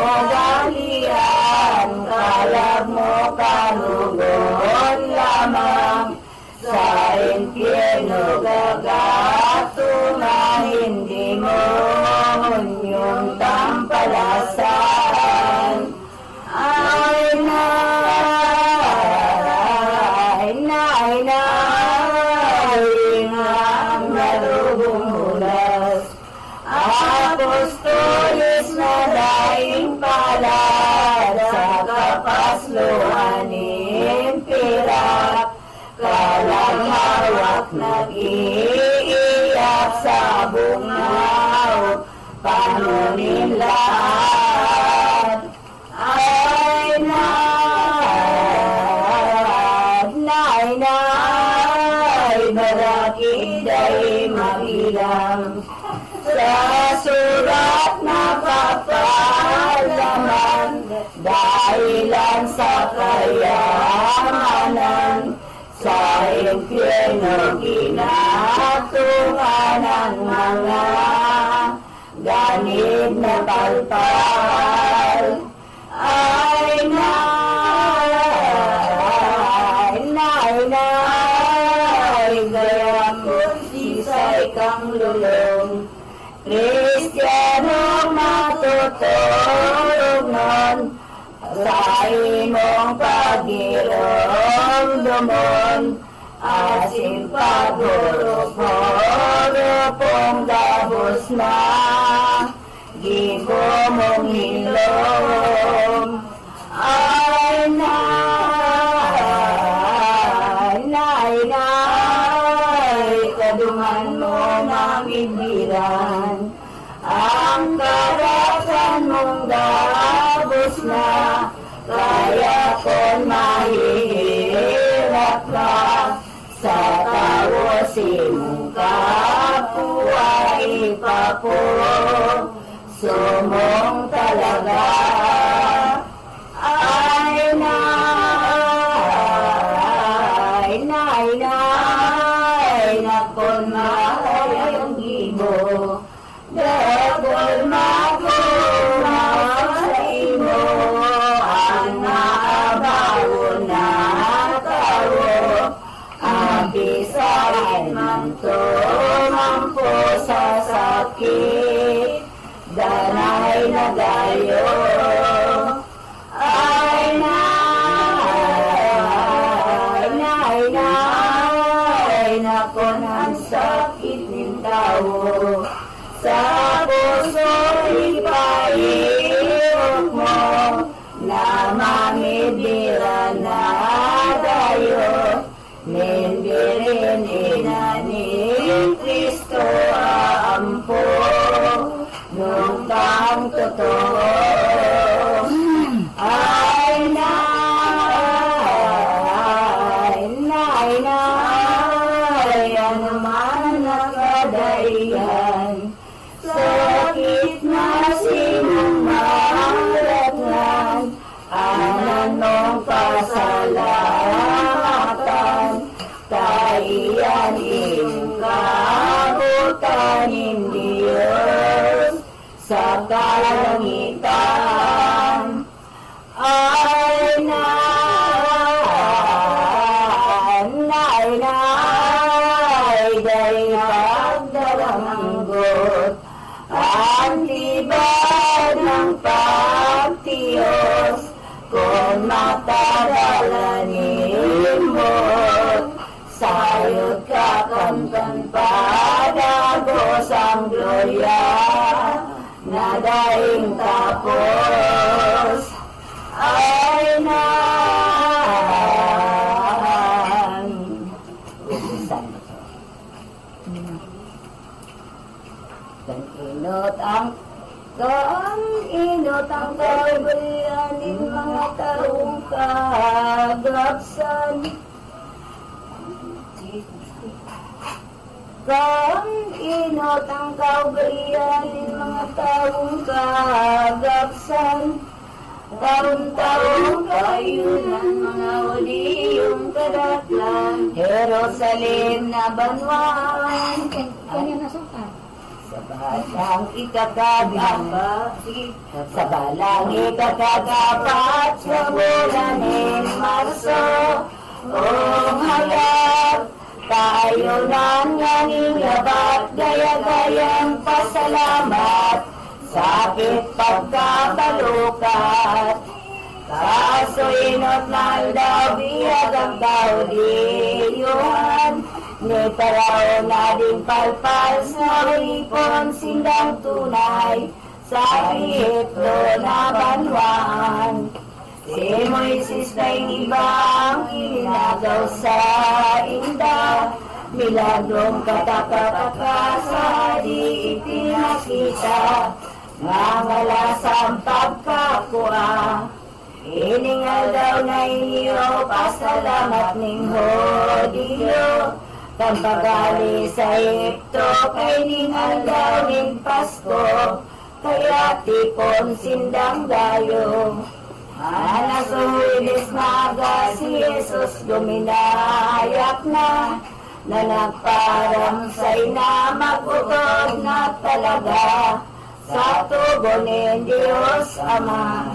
kaugalian, kalab mo kanugon lamang. Sa impyerno gagato na hindi mo yung tampalasan. Ay nay, ang narugong hulas. Apostolis na daing palad sa kapasluhan impirak. Kalang hawak nag-iiyak sa bungaw, panunin lahat. Ay nay, barakiday magilang. Sa surat na papalaman, dahilan sa kayamanan. Sa impyerno ginatungan ng mga ganid na palpal. Ay nay, gaya kung sisay kang lulong. Kristiyano matutulog nun, sa imong pagirong-dumon, asin pagurupong dabos na, gibo mong hilom. Ay nay, kadungan mo mamibiran, ang karatan mong dabos na, kaya kon mahihirap ka, sa tawasin mong kapwa ipapo, sumong talaga. Ay nay, na kon mahayang gibo, dagol makumaw sa imo, ang naabawon na tao, abisahin man to mampo sa sakit, danay na dayo. Ay nay, na kon ang sakit ng tao, sa puso ipahirap mo, na mamibira na dayo, nindirin ina ni Kristo ampo, nung tang totoo. Ay nay, ano man nakadayan, sakit na sinumalatnan, anong pasalamatan, kaiyan iyong kabutanin Diyos sa kalangitan. Ay nay, dahil pagdalamanggot, ang libad ng pagtiyos, kung matagalanin mo, sayot kakamtan padagos ang gloria, na saing tapos ay nan. Ubusan mo to. Inot ang kaibalianin mga taong kagapsan. Inot ang kaibalianin mga taong kagapsan. Taon-taon kayunan mga waliyong kadatlan. Jerusalem na banwan. Kanya na suka. Sa balang ikakagapat sa bulanin Marso. Ong hayat tayo nang nangilabat, gaya-gayang pasalamat, sakit pagkabalukat. Kaso inot na daw biyag ang tao diyuhan, ni paraw na din palpal sa hipon sindang tunay, sa hitlo na banwan. Si Moises na'y ibang ilinagaw sa inda, milagrong katakataka sa di ipinakita, nangalasang pagkakua. Iningal daw na inyo, pasalamat ning Hodyo, kampagali sa Egypto, kay ningal daw ning Pasko, kaya tipon sindang dayo. Anasuhilis naga si Jesus duminayak na nagparam sa'y na magutog na talaga sa tugunin Diyos Ama.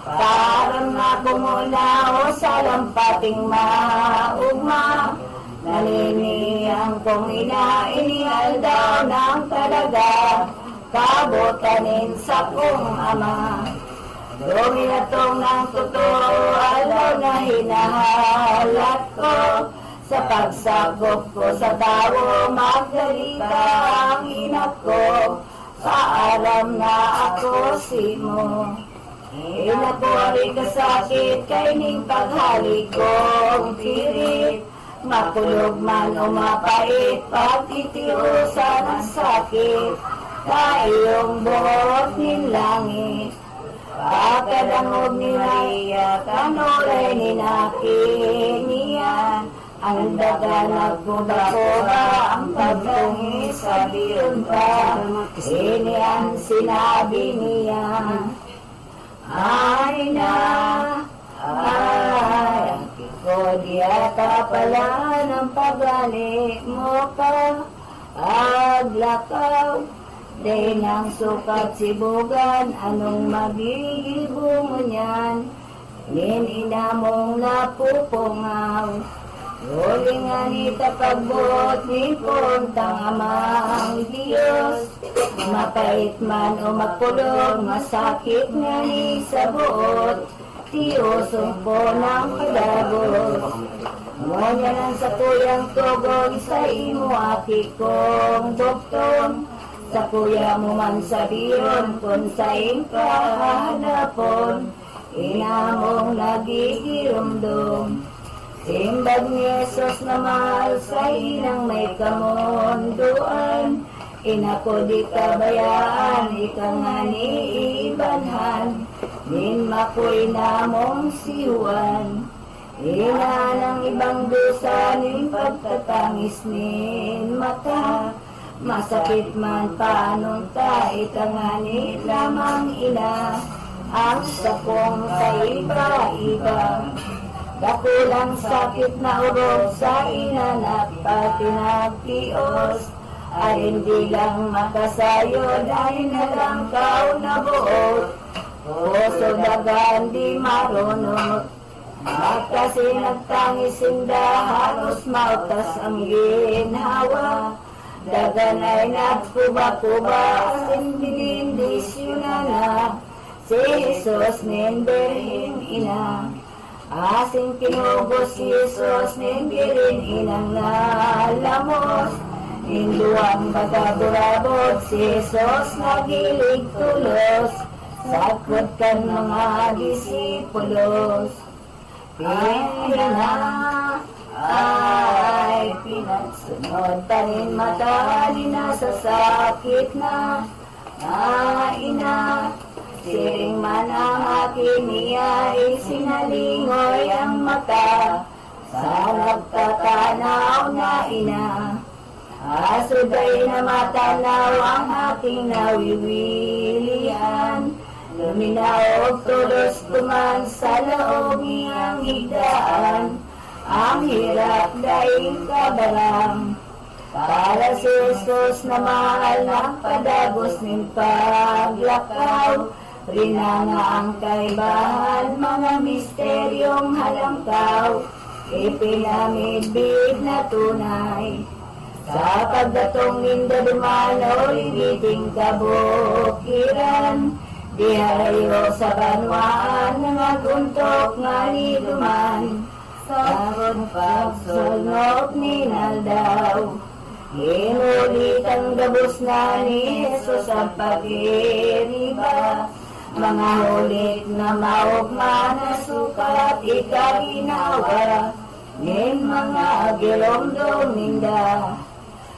Parang na kumunaw sa lampating maugma, naniniyang kong inial daw ng talaga, kabutanin sa kong Ama. Duminatong ng totoo, alaw na hinahalat ko, sa pagsakop ko sa tao, magdalita ang inat ko, paaram na ako simo. Inakuwari kasakit, kay ning paghalik kong pirit, makulog man o mapait, pagtitiusan ang sakit, kayong buhok nin langit. Pagkadangog ni Maria, kanuray ni nakiniyan, ang daga nagkuba-kuba, ang pagtungi sa biyun pa, iniyan sinabi niya. Ay na, ay, ang ko diyata pala ng pagali mo pa, aglakaw, day ng sukat sibugan, anong magigibong niyan, ninina mong napupungaw, huling anita pagbuot ni puntang amang Diyos, mapait man o magpulog, masakit nga ni sa buot, tiyosong po ng pagabot. Ngunyan ang sa tuyang tugon, sa imo aki kong doktor, sa kuya mo man sabiyon, kung sa hanapon, inamong nagigirumdum. Simbag ni Jesus na mahal sa inang may kamunduan, inako di kabayaan, ika nga ni ibanhan, min makoy namong siwan. Ina ng ibang dusa, nin pagtatangis nin mata, masakit man panunta, ika nga ni lamang ina, ang sakong kaiba-iba. Dakulang sakit na urog sa inanap at pinagpios, ay hindi lang makasayo dahil nalangkaw na buot, puso dagan di marunot. At kasi nagtangis sinda, halos mautas ang ginhawa, dagan ay nagkuba-kuba, sindilindisyon na si Jesus nindirin ina. Asing kinubos si Jesus, nindirin inang nalamos, Hinduang magaburabot si Jesus nagilig tulos, sakot kan mga disipulos. Pina ay pinagsunod pa rin matali na sa sakit na ina. Siring man ang akin niya, isinalingoy ang mata sa nagtatanaw na ina. Asuday na matanaw ang aking nawiwilian, luminaw tulos tuman sa loob niyang higdaan, ang hirap dahil kabarang. Para si Jesus na mahal ng padagos ng paglakaw, rinanga ang kaibahan, mga misteryong halangkaw, ipinamidbid na tunay. Sa pagdatong ninda dumano, ibiting kabukiran, dihayo sa banwaan, nangaguntok nga ni duman. Sa pagsulnok ni Naldaw, inulit ang gabos na ni Jesus ang pag-iriba. Mga hulit na maugma na sukat ikaginawa, nin mga gilomdong ninda.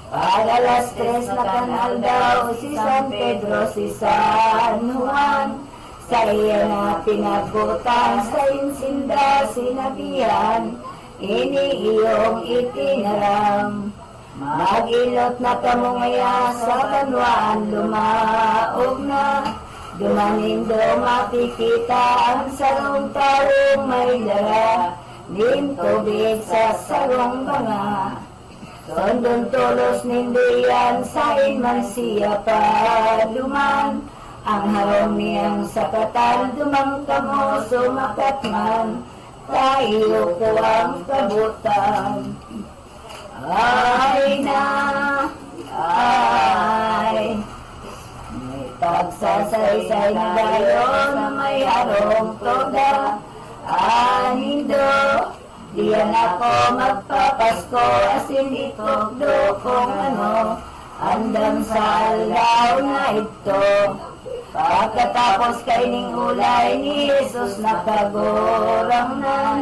Pag alas 3 na kanal daw si San Pedro, si San Juan, sa iya na pinagutan, sa insinda sinabihan, ini iyong itinaram. Mag-ilot na kamungaya sa banwaan, lumaog na, dumanindo makikita ang sarong taong may dala, din tubig sa sarong banga. Sondon tulos nindiyan sa inman siya paluman, ang harong niyang sakatan dumangkamo sumakatman, tayo ko ang kabutan. Ay na, ay, may pagsasaysay na dayo na may harong toda, anindo, diyan ako magpapasko, asin itogdo kung ano, andam sa aldaw na ito. Pagkatapos kaining ulay ni Jesus nakagorang na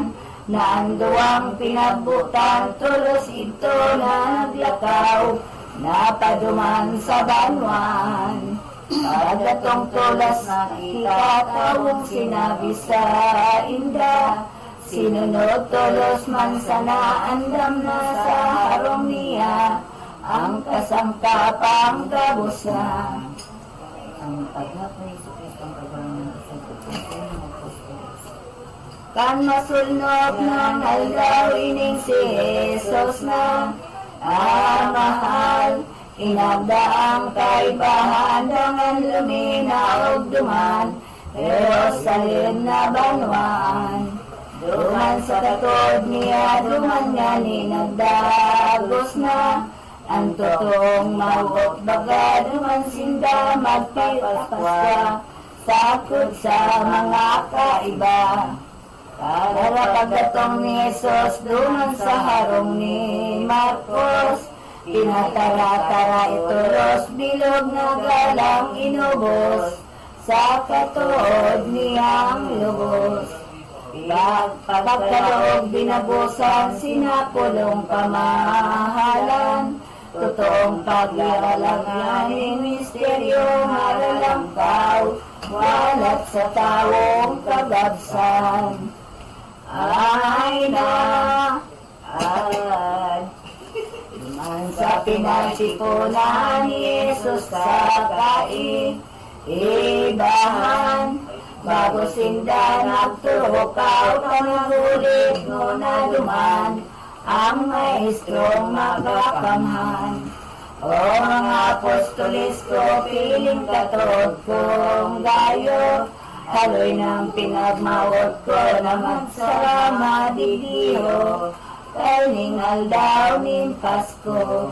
anduang pinagbutan, tulos ito na naglakaw, napaduman sa banwan. Pagdatong tulas nakita tawong sinabi sa inda, sinunod tulos man sana andam na sa harong niya, ang kasangkapang gabos na. Ang paglap na Jesucristo ang pagkaroon ng kan masulnok ng aldaw ining si Jesus na mahal, inagdaang kaibahan dangan luminaw duman, pero salim na banwaan. Duman sa katod niya, duman nga ni nagdagos na, ang totoong mawot baga, duman sinda magpapaspa, sakot sa mga kaiba. Para pagdatong ni Jesus, duman sa harong ni Marcos, pinatara-tara itulos, bilog na galang inubos, sa katuod niyang lubos. Pagkaloob binabusan, sinapulong pamahalan, totoong pag-aalaganin, misteryo maralangkaw, walat sa taong kagabsan. Ay na, ay, duman sa pinagsipunan ni Jesus sa kaibahan, bago sinda nagtukaw, panagulit mo na duman, ang maestrong magakamhan. O mga apostolis ko, piling katod kong gayo, haloy ng pinagmawot ko na magsama didiho, kaining aldaw ning Pasko.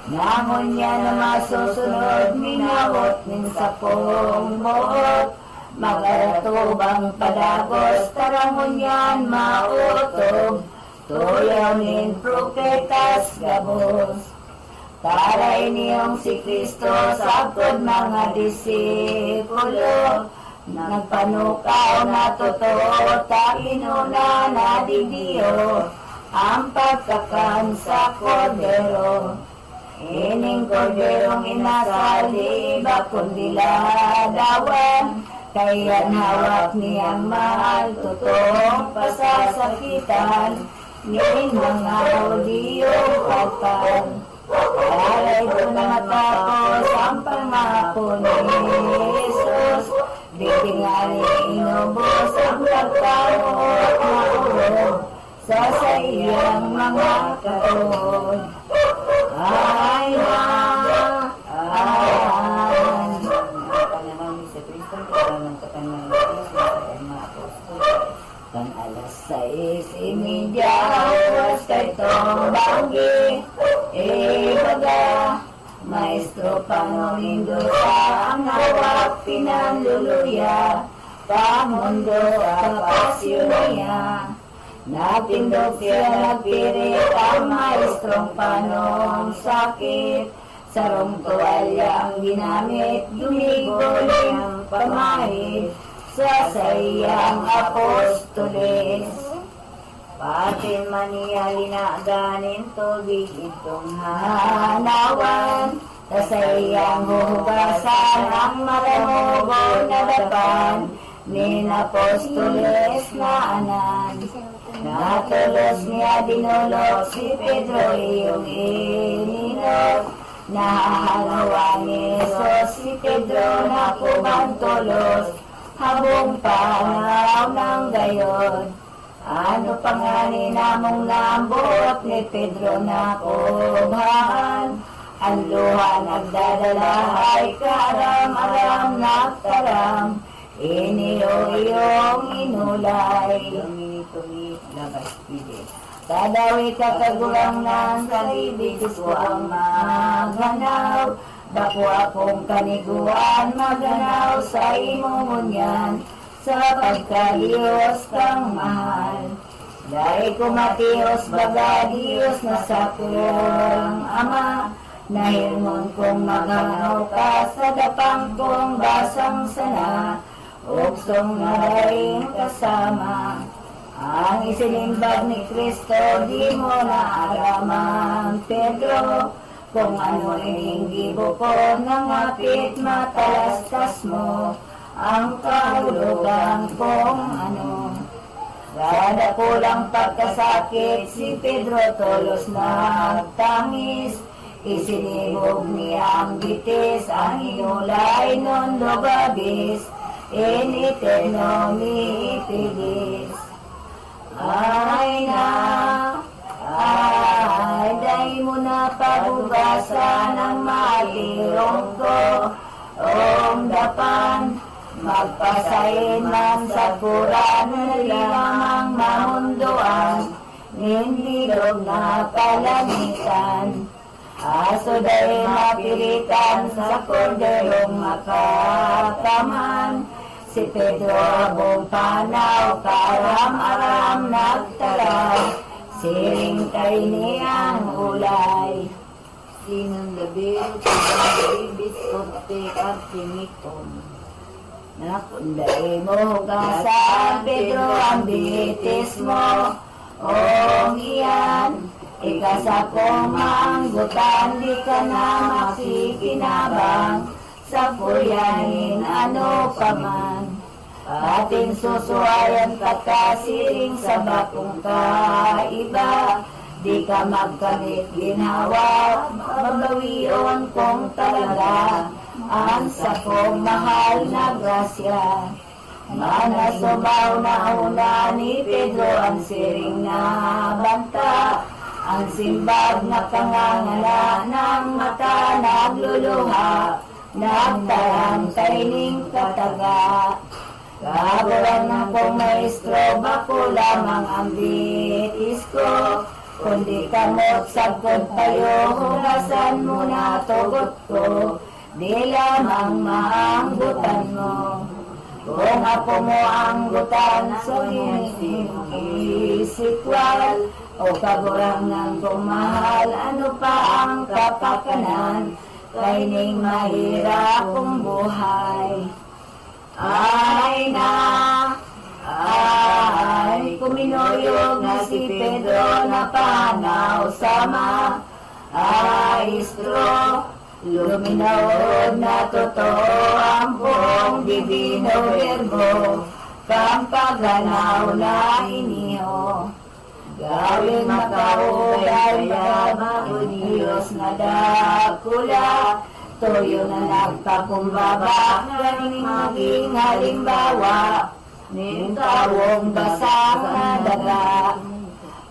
Namon niya na masusunod, minawot ning sapong buot, magaratubang padagos, taramon yan mautog, tuyaw ning propetas gabos. Taray niyong si Kristo sagkod mga disipulo, nagpanukaw na totoo, takinuna na didiyo, ang pagkakan sa kordero. Ining korderong inasal, di iba kundi ladawan, kaya't hawak niyang mahal, totoong pasasakitan, ngayon mga audio kapal. Alay ko na matapos ang pangako ni Jesus, di tingali inubos ang pagkaroon na ulo sa iyang mga karoon. Ay na, ay Kan alas 6:30 oras kay tong banggi, baga, Maestro Pangulindo sa ang hawak pinanluluya, pamundo apasyon niya. Natindog siya nagpirit ang maestrong panong sakit, sarong tuwalya ang ginamit, gumigol ang pamahid sa sayang apostoles. Pati maniya linaganin tubig itong hanawan, sa sayang huhugasan ang maramugo na dapan, nin apostoles na anan. Natulos niya dinulog si Pedro iyong ininok, nahahalawa ni Jesus si Pedro na kumantulos, habong panaw ng gayon. Ano pa nga ni namong lambot ni Pedro na kubhan, ang luha nagdadala ay karam-aram nagtaram, iniyo iyong inulay. Tumi labas pilit. Tadawi kakagulang ng kalibig ko ang maghanaw, bako akong kaniguan maghanaw sa imungunyan, sa pagka-Diyos kang mahal. Dahil kumatios baga Diyos na sa kurang Ama, nahilmon kong maghanaw ka sa dapang kong basang sana, uksong na rin kasama. Ang isinimbag ni Kristo, di mo na alamang Pedro, kung ano ininggibo ko, nangapit matalastas mo, ang kahulugan kung ano. Sada kulang pagkasakit, si Pedro tolos nagtangis, isinibog niya ang bitis, ang inulay nun lugabis, in eterno mi ipigis. Ay na, ay, dahil mo na pabugasan ang matirong ko, dapan, magpasain man sa kuran, lamang mamunduan, nindilog na palamitan. Aso dahil mapilitan sa korderong makataman, si Pedro abong panaw, karam-aram nagtala, siring kay niyang ulay. Sinong labiro, sinong ibis, korte, kartimiton. Nakunday mo hugasan, Pedro, ang bitis mo, iyan, ikasa kong manggutan, di ka na makikinabang, sa kuyahin ano pa man. Ating susuwayan kakasiring sa bakong kaiba, di ka magkamit ginawa, mabawion kong talaga, ang sa kong mahal na grasya. Manasubaw na una ni Pedro ang siring na banta, ang simbag na kangangala ng mata nagluluha, nagtarang kaining kataga. Kabulan ng kong maestro, bako lamang ang bitis ko, kundi kamot sagkod tayo, hugasan mo na tugot ko, di lamang maanggutan mo. Kung ako mo ang gutan sa isikwal, o kagurang ng kumahal, ano pa ang kapakanan, kaining mahirap kong buhay. Ay kuminuyog na si Pedro na panaw sama, maestro, luminaw na totoo ang buong divino verbo, kang pagganaw na iniho. Gawin makahugay kaya mauniyos na dakula, toyo na nagpakumbaba, ganing maging halimbawa, nintawong basang na daga.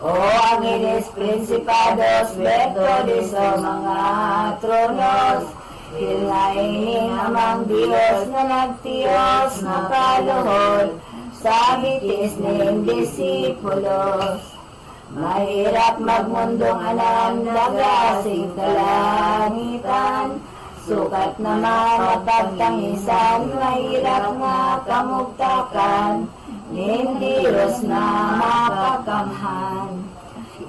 O Angeles Principados, Bertodes o mga tronos, Hilaining amang Diyos na nagtiyos na kaluhod, sa bitis ng disipulos. Mahirap magmundong anandaga, sing kalangitan, sukat naman at pagtangisan, mahirap nga kamugtakan, Diyos na mapakamhan.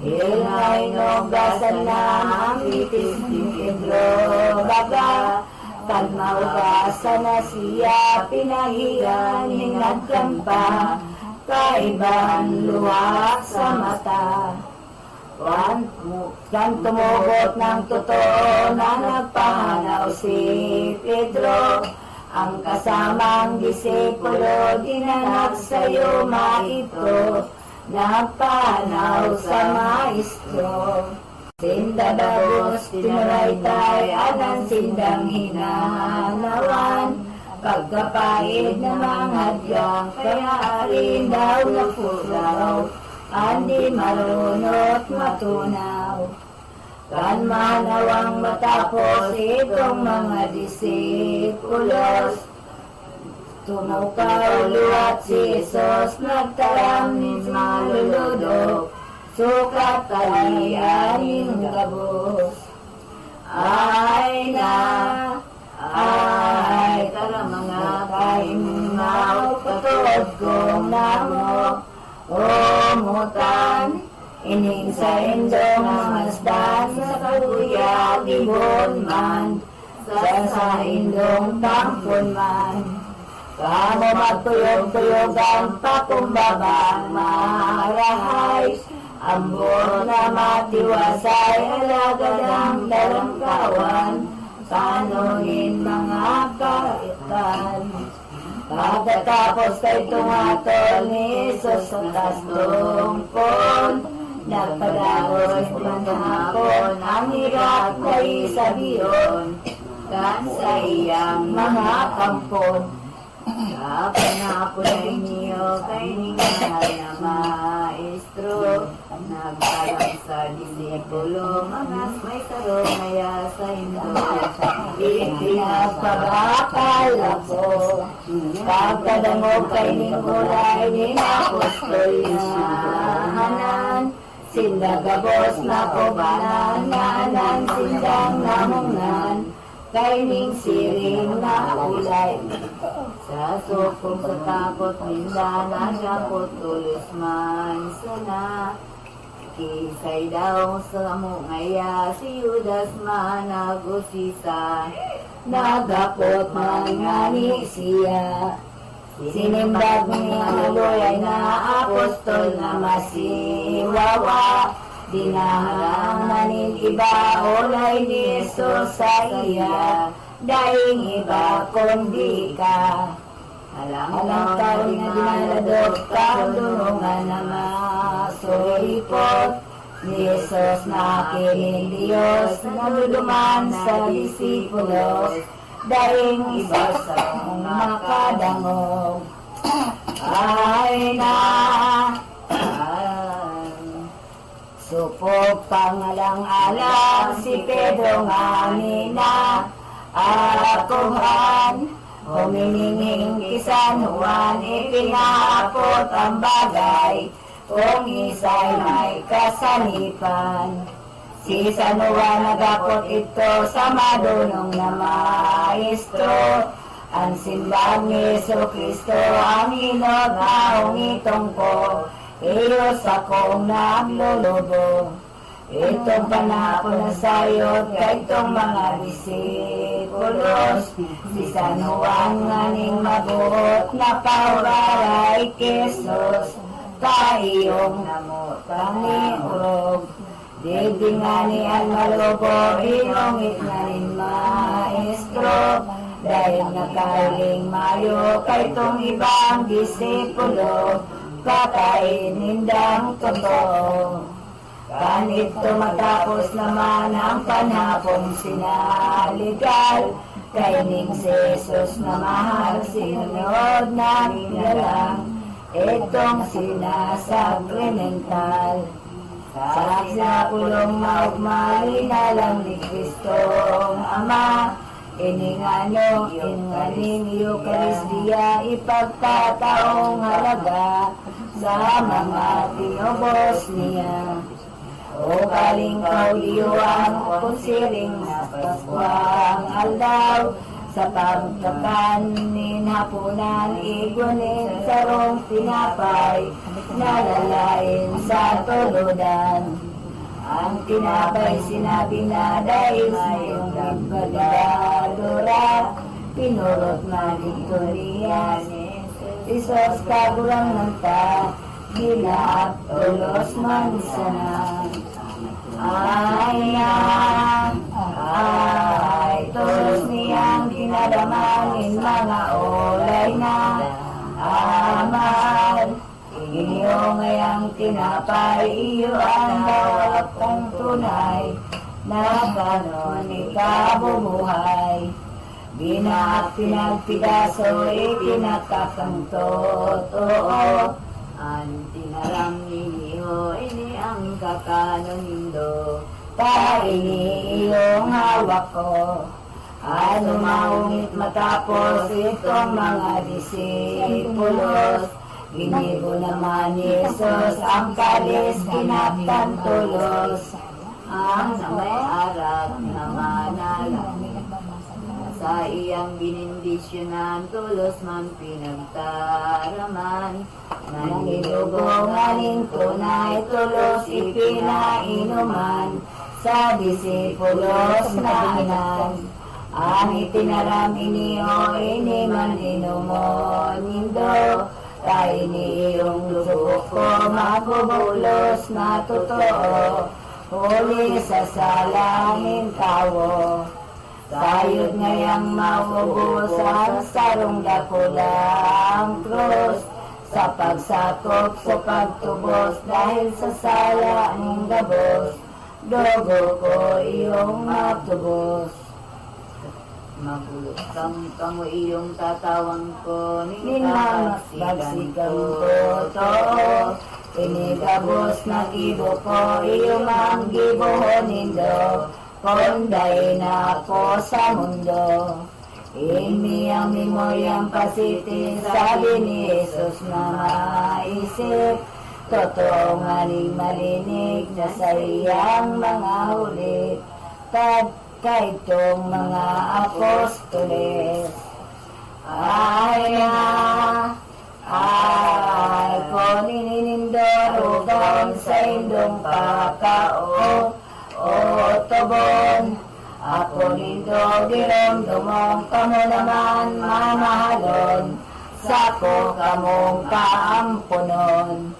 Ilay nogasan na ang itis ni Pedro baga, kalmaugasan na siya pinahiran, hinagkan pa, kaiban luwak sa mata. Kan tumugot ng totoo na nagpahanaw si Pedro, ang kasamang disipulo dinanap sa'yo maito, nagpahanaw sa maestro. Sindabagos tinuraytay anan sindang hinanawan, pagkapait na mga diyang kaya rin daw napuraw, andi marunot matunaw. Kan manawang matapos itong mga disipulos, tunaw ka luwat si Jesus, nagtaram ni maluludok, sukat talianing gabos. Ay tara mga kaimaw, patod kong namo, o mutan, ining sa indong masdan, sa kaluya libon man, sa indong tampon man. Kamo magtuyog-tuyogan pakumbabang marahay, ambor na matiwasay, alagadang dalangkawan, tanungin mga kaitan. Pagkatapos kay tumatol ni Jesus sa tastongpon, nagpadagos manahapon, ang hirap kay sabiyon, kan sa iyang mga kampon. Kapanapon ay niyo kay ningal na maestro, nagparang sa disipulo, mga may sarong maya sa indo. Ipinagpabakal ako, pagkadangog kay ningulay ni apostol na hanan, sindagabos na kubanan, nanan sindang namungan, kay ning siring na ulay. Sa sukong sa takot, mindana siya putulis man sana. Kisay daw sa mungaya, si Judas man nagusisa, nagapot man nga ni siya. Sinimbag niya loyay na apostol na masiwawa, dinahanganin iba olay ni Jesus sa iya, daing iba kundi ka. Alang taon na dinaladok kadunungan na masuripot, ni Jesus na kining Diyos, naduduman sa disipulos, daing iba sa makadangog. Ay supog pangalang-alang si Pedro nga nina, akuhan, humininging kisanuan, ipinapot ang bagay, kung isa'y may kasanipan. Si San Juan nagapot ito sa madunong na maestro, Ang simbang ni Kristo ang inog na ungitong ko, iyos akong naglulubo. Itong panapon na sayot kay itong mga disipulos, si San Juan nganing mabuot na pauray kesos, kaiyong paniurog. Digdi nga ni ang malubo, inungit nga rin maestro, dahil nakailing mayo kay itong ibang disipulo, kakain hindang totoo. Kanito matapos naman ang panapong sinaligal, kay ning si Jesus na mahal sinunod na nilalang, itong sinasakrimental. Sa sinapulong maugmali na lang ni Kristong Ama, iningano, ingaling Eucharistia, ipagkataong halaga sa mga tinubos niya. O kaling kauliyuan, kung siring na Paskuang aldaw, sa pagkakanin hapunan, igunin sarong tinapay, nalalain sa tuludan. Ang tinapay sinabi na dahil sa iyong nagbagadura, pinurot na dito niya ni Jesus kagurang nanta, ginaap tulos man sana. Ay, tulos niyang kinadamanin mga olay na amal. Inyo ngayang tinapay, iyo ang bawat kong tunay, na kanon ikabubuhay. Binaat pinagpidaso, itinakakang totoo. Ang tinalang ninyo, ini ang kakanonindo, paini iyong hawak ko. Ano maungit matapos itong mga disipulos, ginibo naman ni Jesus ang kalis, kinaptan tulos, ang may arat na manala. Sa iyang binindisyonan, tulos man pinagtaraman, nangilugo nganing tunay, tulos ipinainuman, sa disipulos na anan. Ang itinaram iniyo, ini man inumon nindo, kay iniyong lubok ko, magubulos na totoo, huli sa salangin tawo. Sayod ngayang maubusan, sarong dakulang krus, sa pagsakop, sa pagtubos, dahil sa sala ng gabos, dogo ko iyong matubos. Magulot kamo iyong tatawang ko, ninamagsigang totoo, inigabos na gibo ko, iyong ang gibohon nindo, konday na ako sa mundo. Imi ang memoryang pasitin, sabi ni Jesus na maisip, totoo nga ning malinig na sa iyang mga huli, kaitong mga apostoles. Ay, ko nininindorogan sa indong pakao, o tobon, ako nindo diromdomong, kamo naman mamahalon, sako kamong kaampunon.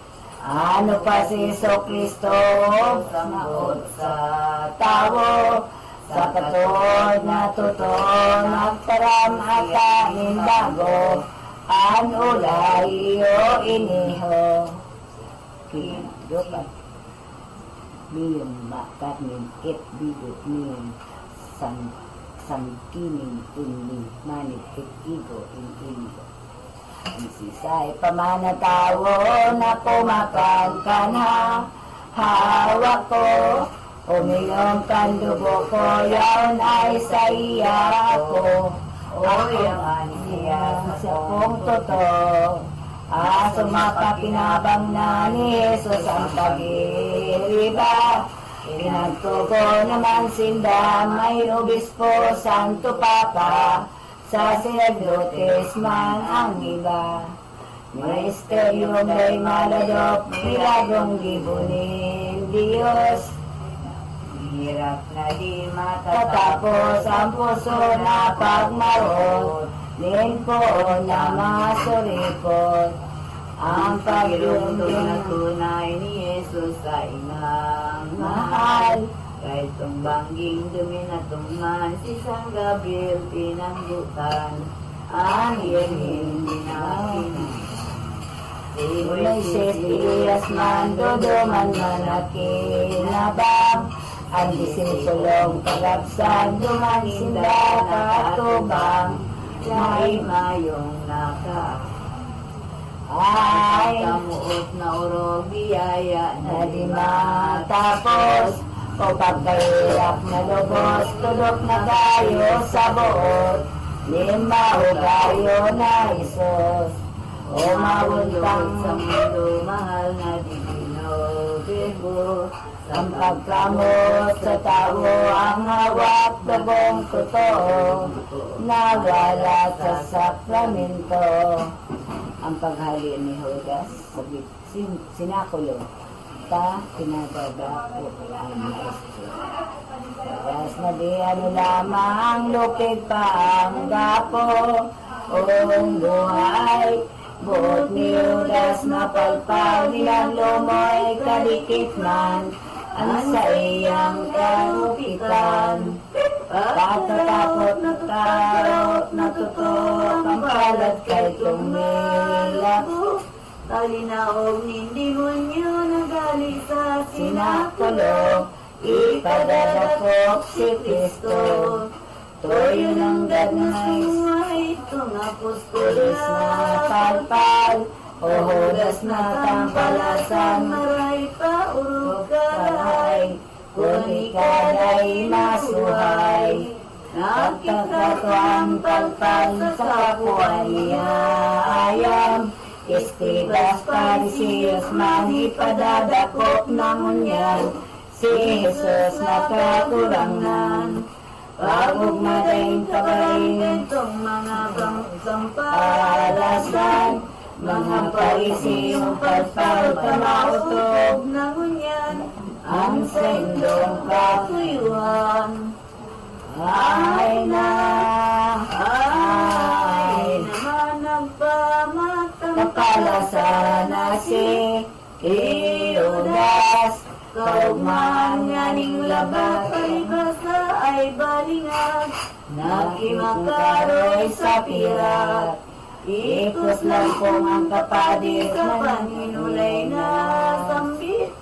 Ano pa si Kristo, samaot sa tawo, sa katod na totoo, nagtaram at kanin bago, an ulay o iniho. Kindopat. Miyong makanin it bidot miyong sangkining ini manit it igo in igo. Ang sisay pamanatawo na pumakan ka na, hawak ko, umilong kandugo ko, yaon ay sa iya ko. O yaman siya sa kong totoo, sumapapinabang na ni Jesus ang pag-iriba. Pinagtugo naman sinda, may obispo, santo papa, saserdotes man ang iba. Misteryong may maladop, milagong libunin Diyos. Hirap na di matatapos ang puso na pagmarot, limpo na mga suripot. Ang paglundong na tunay ni Jesus ay inang mahal. Kahit tumbangging dumi na tungman, si San Gabriel pinanggutan. Ang iyanin dinapin. Si Moises, Elias man, duduman man at kinabang. Ang disipulong pagabsan, dumaninda nakatubang. May mayong naka. Ay, kamuot na urog, biyaya na di matapos. O pagkahirap na lubos, tulog na gayo sa buot. Lima o gayo na isos. O mabuntang sa mundo, mahal na divino Virgo. Ang pagkamot sa tao, ang hawak dagong totoo, nawala sa sakramento. Ang paghali ni Judas, sinakulo, pinagagapot ang maestro. Judas na di ano lamang, lupig pa ang gapo, o buhay. Buot ni Judas na palpal, nilang lumoy kadikit man, ang sa iyang karupitan. Pagkatapot na tarot, natutok ang palad kay tumilabo. Talinaog ni demonyo na gali sa sinakulo, ipadadakop si Kristo. Toyo ng ganay itong apostoles na palpal, o Judas na tampalasan, maray pa urog kalay, kung ika'y masuhay. Nagkakato ang palpal sa kapuan niya ayam, Escribas, Parisiyos man ipadadakop ng unyan, si Jesus na kakurangan. Pagugma daing kabarin itong mga sampalasan, mga Parisiyong palpal pamautog ng unyan, ang sendong katuyuan. Ay naman nagpamatang kapalasan na si Judas. Kaugmaan nga ning labag, palibasa ay balingag, nakimakaroy sa pirat. Ikos lang kong ang kapadir sa paninulay na sambit.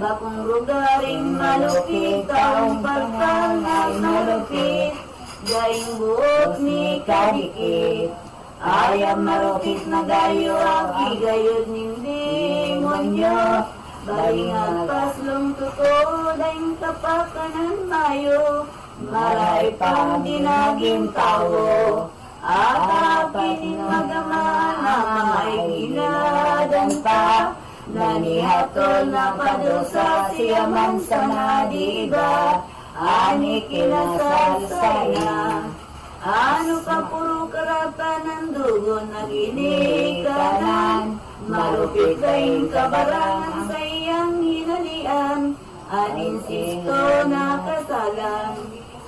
Bakong lugaring malupit, taong palpal ay malupit, gaing buot ni kadikit. Ayam marupit na gayo ang igayod ning demonyo. Balingan paslong totoo, daing kapakanan mayo, maray pang dinaging tao. At akin magaman na may ginadan pa, nanihatol na padosa siya man sa nadiba, ani kinasal saya. Ano ka puro karatan ng dugo na ginikanan, marupit kayong kabarangan sa iyang hinalian, aninsisto na kasalan.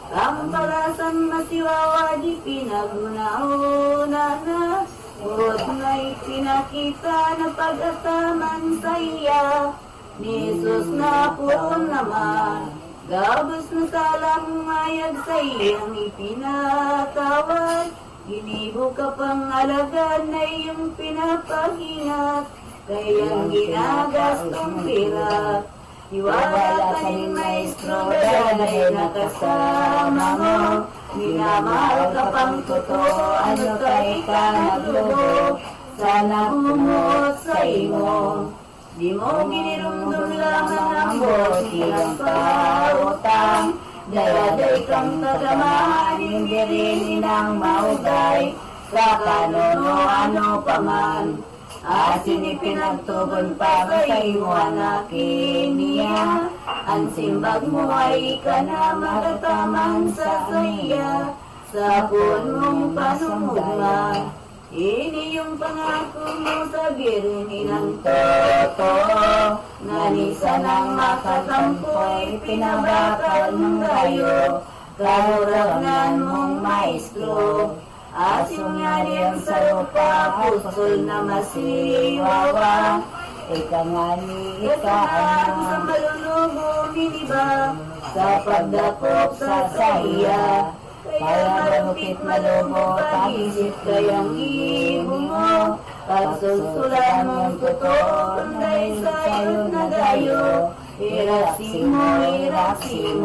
Ang palasan masiwawa di pinagunauna na, buot na'y pinakita na pag-asaman sa iya, ni Jesus na po naman. Gabos na salang mayag sa iyang ipinatawad, ginibo ka pang alagad na iyong pinapahingat, kayang ginagastong pira. Iwala ka ni Maestro, dahil nakasama mo, minamahal ka pang totoo, ano kay ka naglubo, sana humot sa imo. Di mo ginirumdum lamang ang bosi ang pautang, dayaday kang kagamahan, hindi rin inang maugay, sa kanuno ano paman. Asin ipinagtugon pa sa imo anakin niya, ang simbag mo ay ka na magatamang sa saya, sa punong panungma. Iniyong pangako mo sa birni ng toto, nganisa ng makatampoy, pinabakal ng rayo, kahurangan mong maestro. Asing ngayon sa lupa, pusol na masiwawa, ikangani ikaan sa malulubo, miniba, sa pagdakop sa sahiya. Kaya malupit malubo, pag-isip kayang ibo mo, pagsusulan mong totoo, dahil sa'yo't nagayo. Iraksi mo,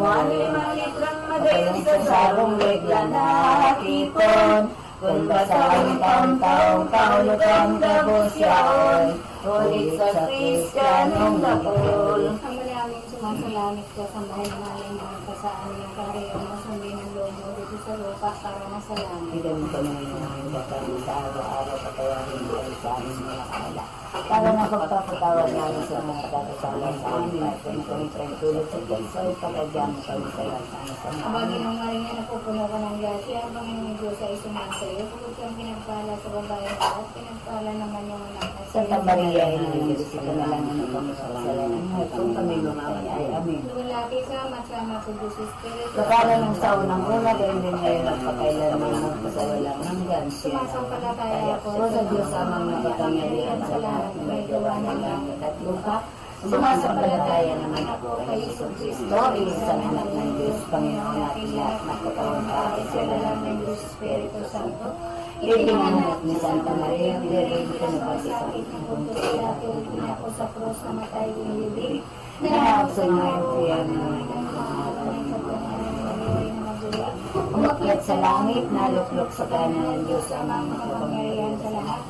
alimang litrang magayon sa sarong regla na hapipon. Kung basahin taong-taong lutang gabos yaon, ulit sa Kristiyanong dakol. Ang maraming sumasalamit ka sa mahal na namin mga kasaan yung kahariyan mo sundin ng lobo dito sa lupa para masalamit. Bigyan mo kami ng batang sa araw-araw patawarin mo sa aming mga kaala. Para na pagpapatawad namin sa mga kakasalan sa amin at kung kami tayong tulad sa Diyos ay pagkadyang kami sa lahat sa mga Ang bagay ng maring na napupuno ka ng grasya, ang Panginoong Diyos ay sumasayo, pagod kang pinagpala sa babae at pinagpala naman yung anak na Santa Maria, inangyari ka na lang ang kami sa kasalanan at kung kami lumamatay. Amen. Lumulati sa masama sa Diyos Espiritu. Kapara ng sa unang-una, gayon din ngayon at pakailanman magpasawalang hanggan siya. Sumasampalataya ako O sa Diyos amang nakapangyarihan sa lahat na may gawa ng langit at lupa. Sumasampalataya naman ako kay Jesus Cristo, isang anak ng Diyos, Panginoon natin lahat na katawan ka, isang anak ng Diyos Espiritu Santo. Itinganak ni Santa Maria, Virgen Pinabasi sa itong punto sila, tulad ako sa krus na matay inilibig, na sa mga kriyan na umakyat sa langit, naluklok sa kanan ng Diyos amang makapangyarihan sa lahat.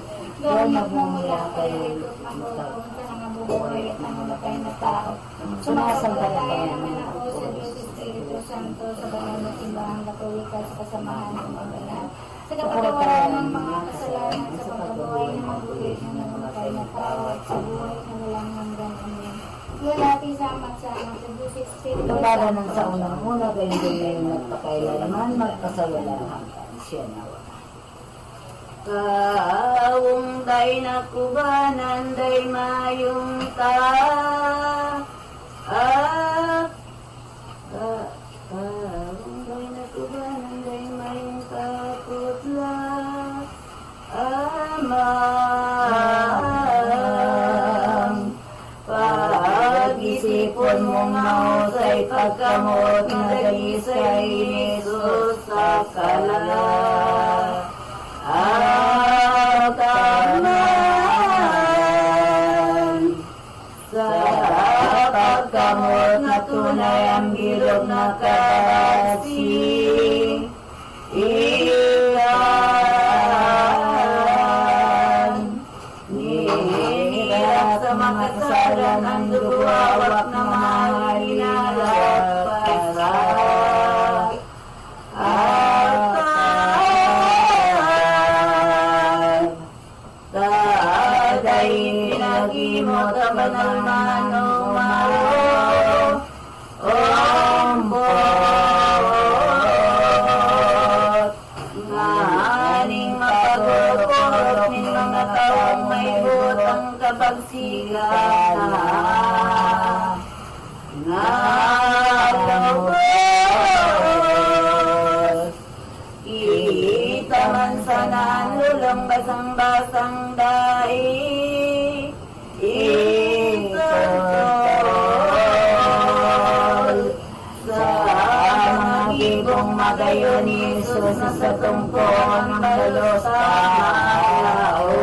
Doon magmumula kayo, mabubuhay at nangamatay na tao. Sumasampalataya naman ako sa Diyos Espiritu Santo, sa banal na simbahang katolika sa kasamahan ng mga banal, sa kapatawaran ng mga kasalanan, sa pagkabuhay ng mabulit na nangamatay na tao, at sa buhay na walang hanggan. Amen. Lulati sa magsama sa Diyos Espiritu Kapara ng sa unang-una, gayon din ngayon magpakailanman, magpasawalang hanggan siya nawa. Kaawong day nakubanan day mayong ta. Kaawong day nakubanan day mayong kaputla. Amang pag-isipon mong mahusay pagkamot na dalisay ni Jesus sa kalag. Ataman sa pagkamot na tunay ang bilog na kasi iyan nihirap sa makasalan ang duwawak na mga hinalap para pinagimot ang banal manumaro ombot nganing mapagulot ng mga taong may butang kabagsikan ngapagos kita man sana lulang basang-basang dai itol sa mga gibong magayon ni Jesus sa tungkong ng balos tao.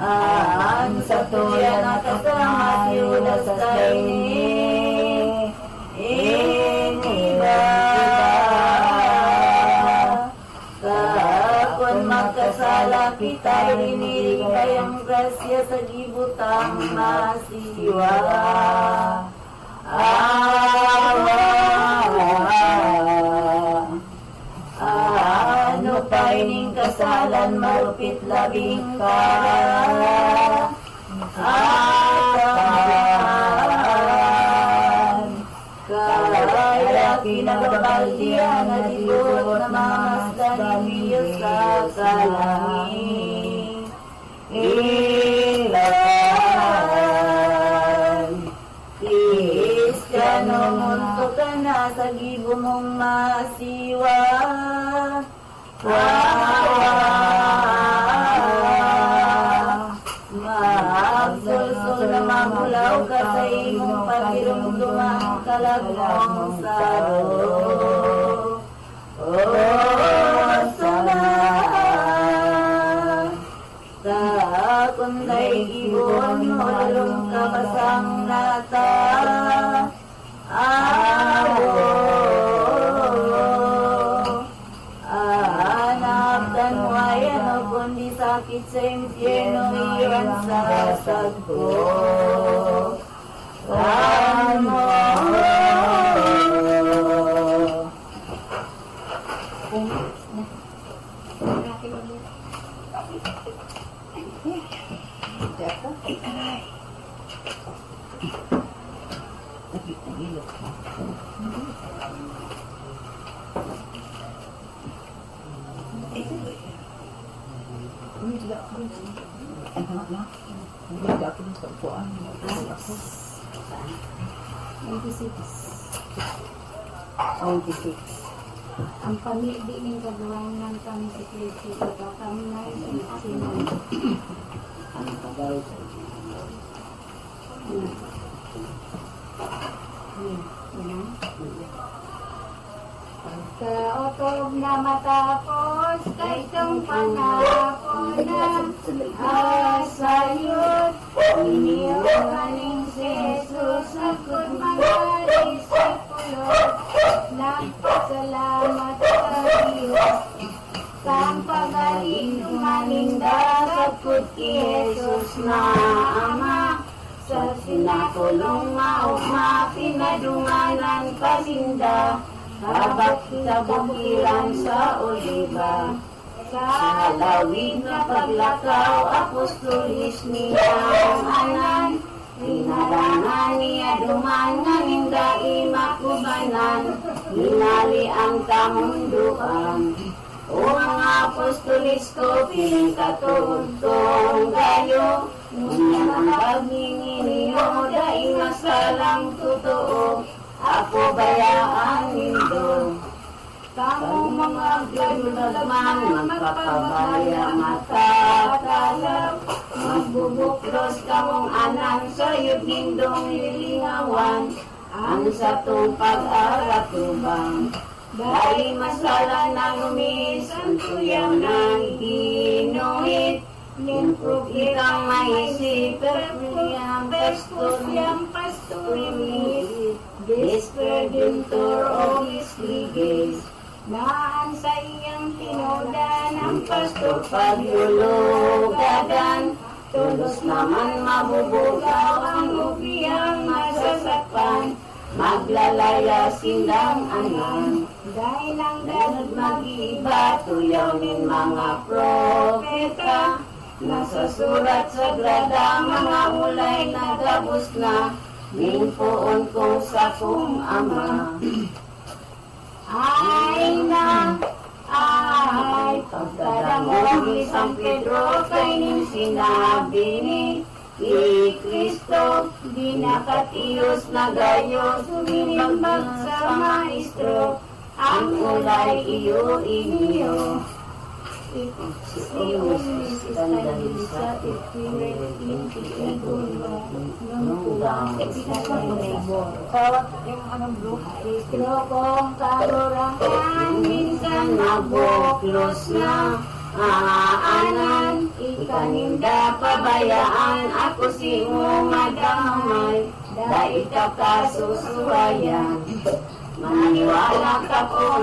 Ang sa tuya na kasama siyuda sa saini iniba kapon magkasala kita rinirigay ang grasya sa gibutang masiwa ano pa ining kasalan marupit labing ka langit. Ilan Kristiyano munto ka na sa gibo mong masiwa. Magsulsul na mamulaw ka sa imong pagirumdumang kalagong saro. Kunday ibon mo lalong kapasang nata. Anak tanwayan o kundi sakit sa impyerno iwan sa sagpo. Ano Ang pamilya ng kagawain ng kami sa Kristo, ito kami na sinan. ang pagawin sa Pagkaotob na matapos, kay itong panahon na asayot. Iniyong aning si Jesus, ako't mga disipulot. Nagpasalamat sa Diyos, sang pagaling maninda, ako't ki Jesus na Ama. Sa sinakulong maugma, pinadunganan pasinda, habak sa bukiran sa oliba. Sa halawin na paglakaw, apostolis niya ang anan, rinarangan niya duman, nanindai makubanan, hinali ang tamunduan. O mga apostolis ko, piling katuntong kayo, ngunyan ang pagningi niyo, daing masalang totoo, ako bayaan nindo. Kamu mga gagulagman, magpapabaya matatalap, magbubuklos kamong anan, sayod nindong lilingawan, ang satong pag-aratubang. Dahil masala na lumis, ang tuyaw na iginuhit, nimprog itang maisip, perpuyang pastoryang pastoryang, desperdentor o isligis. Naan sa iyang tinodan, ang pastor pagyulugadan, tulos naman mabubugaw ang upiyang masasakpan, maglalaya sindang anan. Dahil ang dalad mag-iba, tuyaw nin mga propeta, nasa surat sagrada, mga ulay na gabos na, minpoon ko sa kong Ama. Ay na, ay, pagkadamog ni San Pedro, kay ning sinabi ni Kristo, di nakatiyos na gayo, suminimbag sa maestro, ang ulay iyo inyo. Kong karurangan, minsan nabuklos na aanan, ikaninda pabayaan, ako si mo madamay, dahil ka kasusuwayan. Maniwala ka po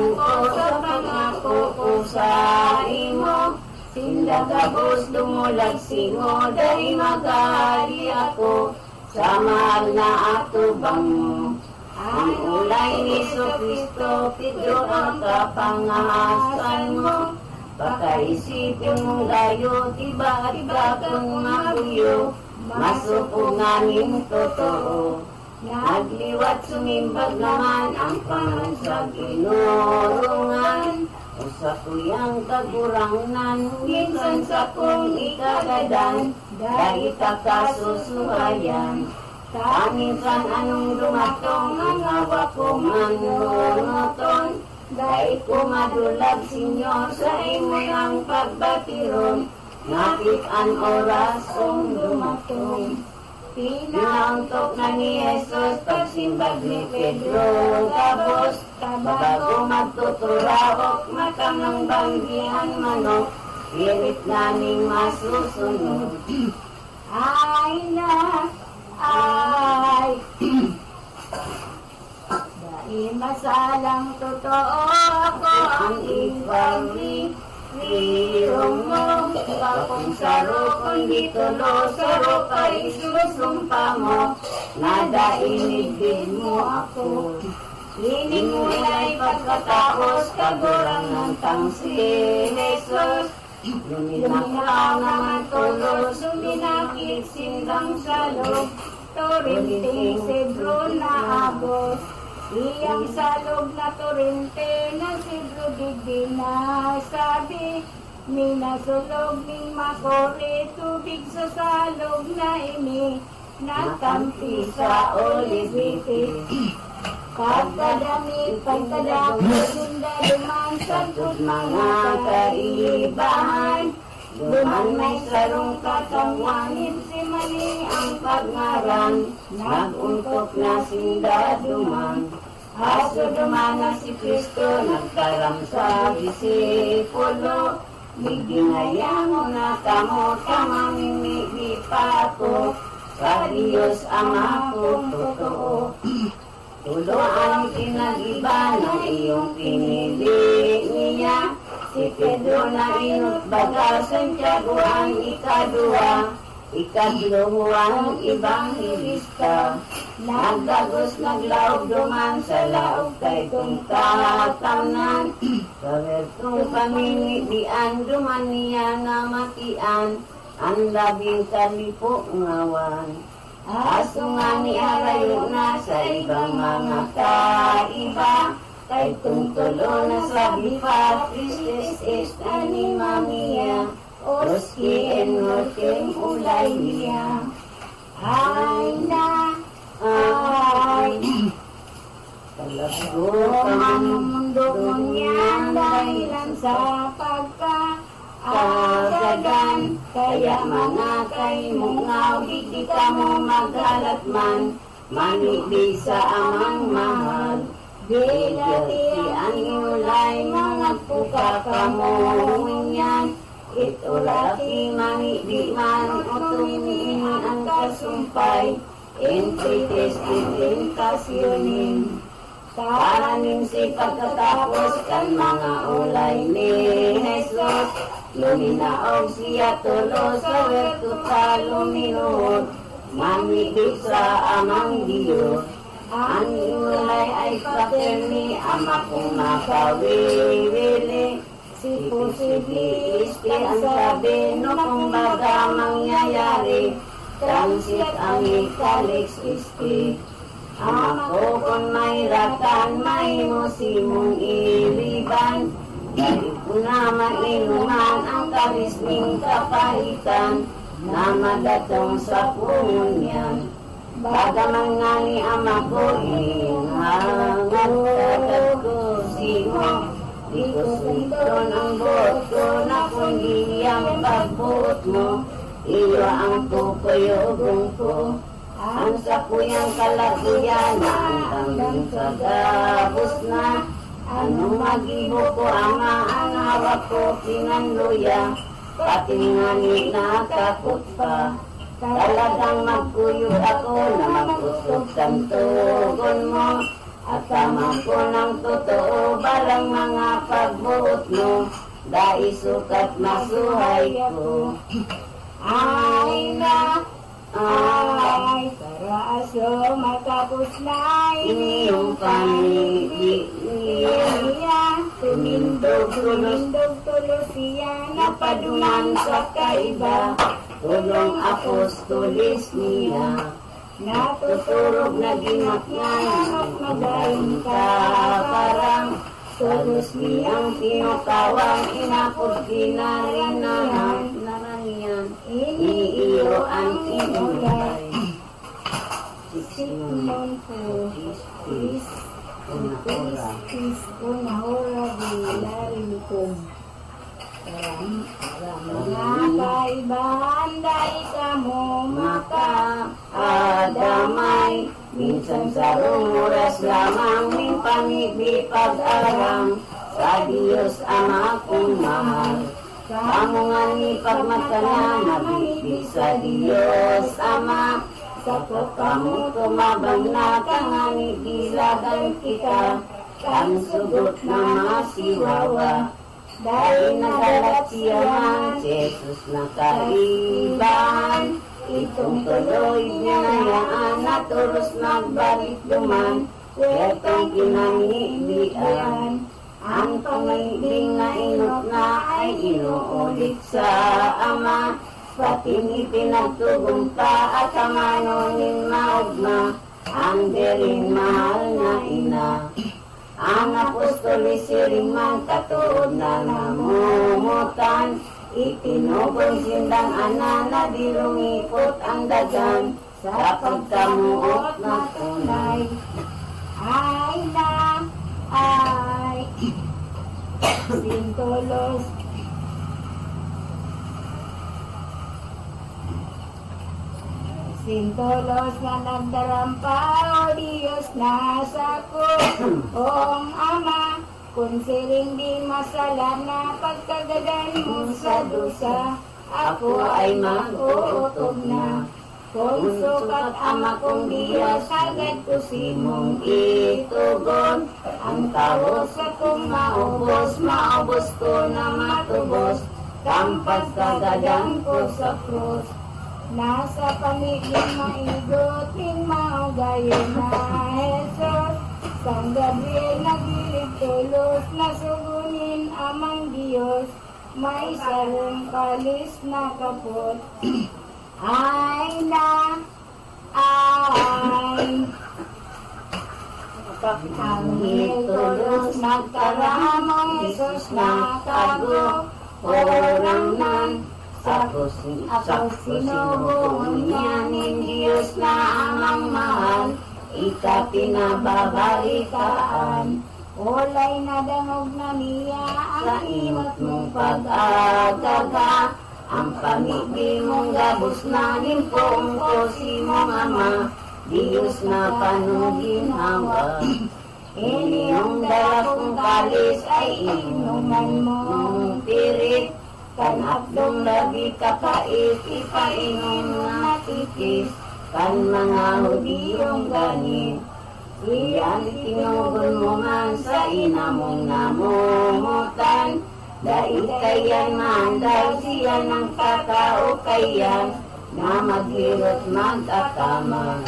sa pangako ko sa imo, sindagabos dumulag singo, dahil magali ako sa mahal na atubang mo. Ang ulay ni Kristo, Pedro ang kapangahasan mo, pakaisipin mong gayo, tiba-tiba kang maguyo, masupunganin totoo. Nagliwat sumimbag naman ang pamansag inurungan, Usa kuyang kagurangan, minsan sa kong ikagadan, dahil kakasusuhayan. Kaminsan anong dumatong, ang awa ko manunuton, dahil ko madulag, Senyor, sa imo ng pagbatiron, ngapit ang orasong dumatong. Pinangtok na ni Jesus, pagsimbag ni Pedro, tapos, bago magtuturawok, makamang banggihan manok, pilit naming masusunod. Ay na, ay, dahil masalang totoo ako ang ipag-irong mo, bakong saro kundi tulo, saro kay susumpa mo, nadainibig mo ako. Lining mo ay pagkatapos, kagurang ng tang si Jesus. Luminaw naman tulos, luminakit sindang salog, turinting sedro na abos. Iyang salog na turinte na sedro digdi na sabi, minasulog ning makore, tubig sa salog na ini, natampi sa olibiti. Pagkadami, sunda duman sa mga kaibahan, duman may sarong katawan, si mali ang pagngaran, naguntok na sinda duman. Aso duman na si Kristo, nagkaram sa disipulo, bigingaya mo na kamo, kamamimigli pa ako, sa Diyos Ama kong totoo. Tuloan pinag-iba ng iyong pinili niya, si Pedro na inutbaga, Santiago ang ikadua, ikadlo ang ibanghilista. Nagdagos naglaog duman sa laog kay kong katamnan, sa wertong paminidian duman niya na matian, ang labing kalipo ngawan. Aso nga ni arayo na sa ibang mga kaiba, kay tungtulo na sa bipa, Christus est anima mia, oski en nortem ulay niya. Ay na, ay, talago ang mundo ko niyan, dahilan sa agadan, kaya mga kaimungaw, di ka mo magalat man, manibig sa amang mahal. Bilati ang iulay, mga puka ka mo yan, itulati manibig man, utumin ang kasumpay, intrites itintasyonin. Karanin si pagkatapos kan mga ulay ni Jesus, luminaog siya tulo sa wertuta luminod, mamibig sa amang Diyos. Ang ulay ay paterni, ama kong makawiwili, si posibilispi ang sabi, no kung baga mangyayari, transit ang ikalix isti. Ako kung may ratan, may musimong iliban, dahil ko na mainuman ang kabisning kapahitan, na madatong sa punyan. Bagamang nga ni ama ko, inhangan katag ko simo, di ko sinton ang buot ko, na kundi ang pagbuot mo, iyo ang kukuyogong ko. Ang sakuyang kalaguyanan, hanggang sa gabos na, ano magibo ko ama, ang hawak ko pinanluya, pati nga ni nakakot pa. Talagang magkuyog ako na magkusog santugon mo, at tama ko ng totoo, balang mga pagbuot mo, dahil sukat masuhay ko. Ay na, ay, para aso matapos na inyong pamibig niya, tumindog tulos siya, napaduman sa kaiba, tulong apostolis niya, natuturog na ginakyan at magaling ka parang, Tulos niyang pinukawang inapod kinaranian, iniiyo ang inulay. Sikmon po, is unahora bilari ko. Mga kaibahan dahil ka mo makaadamay, minsan sa oras lamang min pangibig pag-arang sa Diyos Ama kong mahal. Kamungan ni pagmatana nabibig sa Diyos Ama, sa kamu tumabang na kangani gilagan kita, kang sugot na masiwawa. Dahil nagalat siya man, Jesus na kaiban, itong tuloy niya nayaan na tulos nagbalik duman, kwertong kinangibian. Ang pangibig na inot na ay inuulit sa Ama, pating ipinagtugong pa at kamanonin maugma, ang deling mahal na ina. Ang apostolis sirimang katuod na namumutan, itinugong sindang ana na dilungipot ang dagan, sa pagkamuot na tunay. Ay na, ay, sintolos, sintolos nga nagdarampa, o Diyos nasa ko, Ong Ama, kung siring di masala na pagkagadan mo sa dusa, ako ay mag-uutog na. Kung sukat Ama kong Diyos, agad ko simong itugon, ang tao sa kong maubos, maubos ko na matubos, kampas kagadan ko sa krus. Nasa pamiging maigoting maugayon na Jesus, San Gabriel nagilid tulos, nasugunin amang Diyos, may sarong kalis na kapot. Ay na, ay, ang tulos nagkaramang Jesus na tago, orang nan, ako sinubuhon niya ng Diyos na amang mahal, ikapinababalitaan. Walay nadangog na niya ang imot mong pag-agaga, ang pamibig mong gabos na nimpong ko si mong Ama, Diyos na panuginhawa. Iniyong dala kong kalis ay inuman mong pirit, kan abdong labi kakait, ipainom na tipis, kan mga hudiyong ganit. Iyan tinugon mo man sa ina mong namumutan, dahil kayan man, dahil siya ng katao kayan, na maghirot magkakama.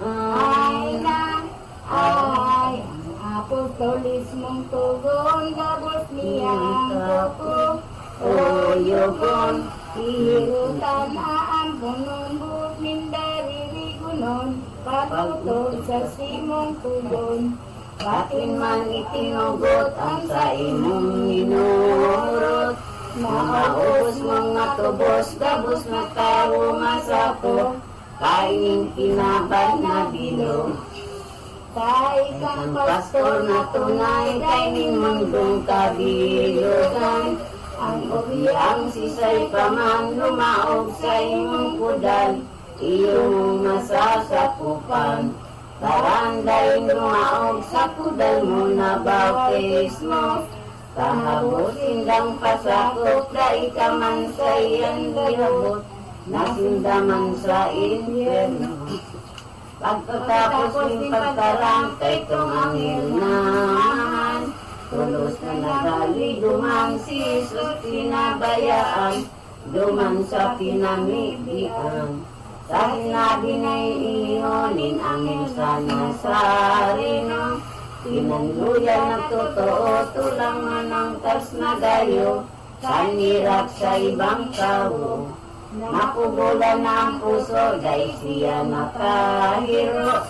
Ay na, ay, apostolis mong tugon, gabos niya ang tuko, o yogon, ihirutan aan punon, but mindaririgonon, patutol sa simong tugon. Batin man itinugot ang sa imong minurot, maubos mong matubos, gabos na tao masapo, kainin kinabay na bilog. Kay kang pastor na tunay, kainin mundong kabilugan, ang ubiyang sisay pa man lumaog sa imong pudal, iyong masasakupan. Karanday lumaog sa pudal mo na bautismo, kahabusin lang pasakop, dahil ka man sa iyang gayabot, nasindaman sa impyerno. Pagkatapos ng pagkarangkay kong anghel naman, tulos na nagali duman si Jesus pinabayaan, duman sa pinamigian. Sa sinabi na iyonin anghel sa Nazareno, pinanluyan na totoo, tulang manangkas na gayo, sanirap sa ibang tao. Nakubulan na ang puso, dahil siya nakahiro,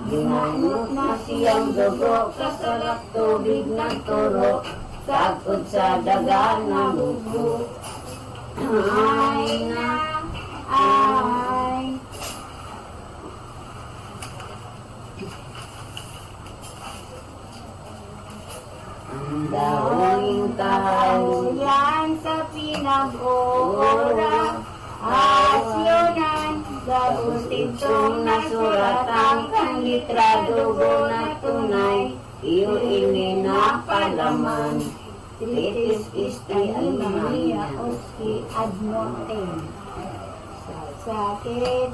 Ginamot na siyang dugo, kasarap tubig ng turo, sakot sa daga na bugo. Ay na, ay. Ang daong Kahuyan sa pinag-oora, asyonan, Gagustintong nasuratang kang litrado na tunay, iyo ini na palaman. Tritis isti Maria alimania. Oski Adnoten. Sakit,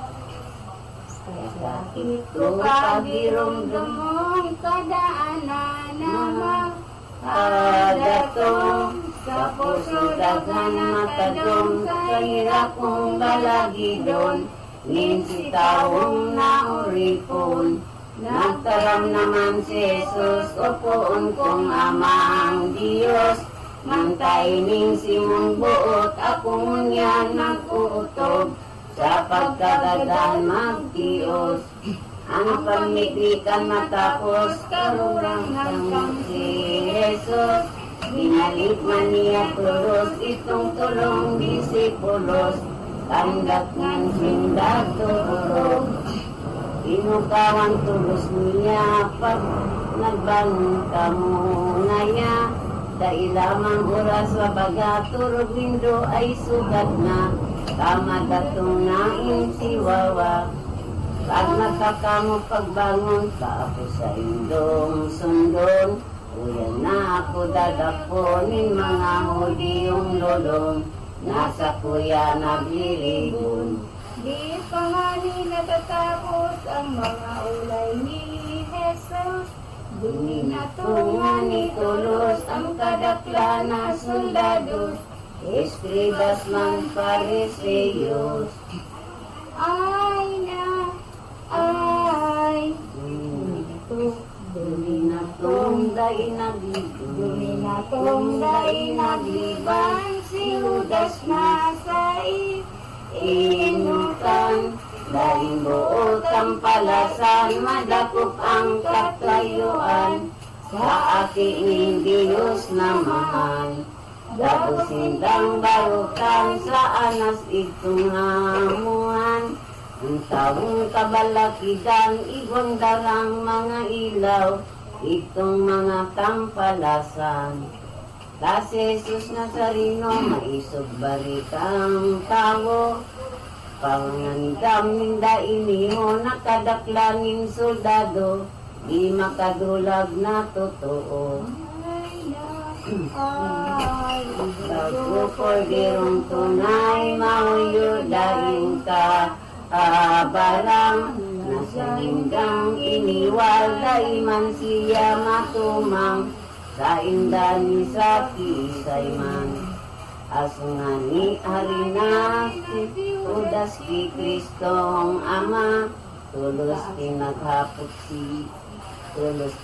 sakit ko pagirong dumong kadaanan namang adatong sa puso daghan matadong kahirap kong balagidon nin si taong nauripon. Nagtaram naman si Jesus, upuon kong amang Diyos. Mantaining si mong buot, akong ngunyan nag-uutob, sa pagkagadan magtios. Ang pamigrikan matapos, karurang hanggang si Jesus. Binalik man niya tulos, itong tulong disipulos, tanggap ng sindag turog. Inukawan tulos niya pag nagbangon ka muna niya. Dahil lamang oras sa baga, turog lindo ay sugat na. Tama datong nain si Wawa. Pag nakakamo pagbangon, kapo sa indong sundon. Uyan na ako dadaponin mga Hudiyong lolong. Nasa kuya nagliligon. di pa nga natatapos ang mga ulay ni Jesus. Dinatungan ni tulos ang kadakla na soldados. Eskribas man pariseyos. Ay na, ay, Duminatong nagliban si Judas na sa inutan. Dahil buot ang palasan, madakop ang katayuan. Sa aking Diyos naman, dapo sindang barukan sa anas itong hamuan. Ang taong kabalakidan, ibang darang mga ilaw, itong mga tampalasan. Ta si Jesus Nazareno, maisog balikang tao, pangandam ninda inimo, nakadaklanin soldado, di makadulag na totoo. Pagkukordirong tunay, mauyo daing ka, barang nasa linggang iniwal, daiman siya matumang, sa indan sa kisay man. Asungani harina, Judas ki Kristong Ama, tulos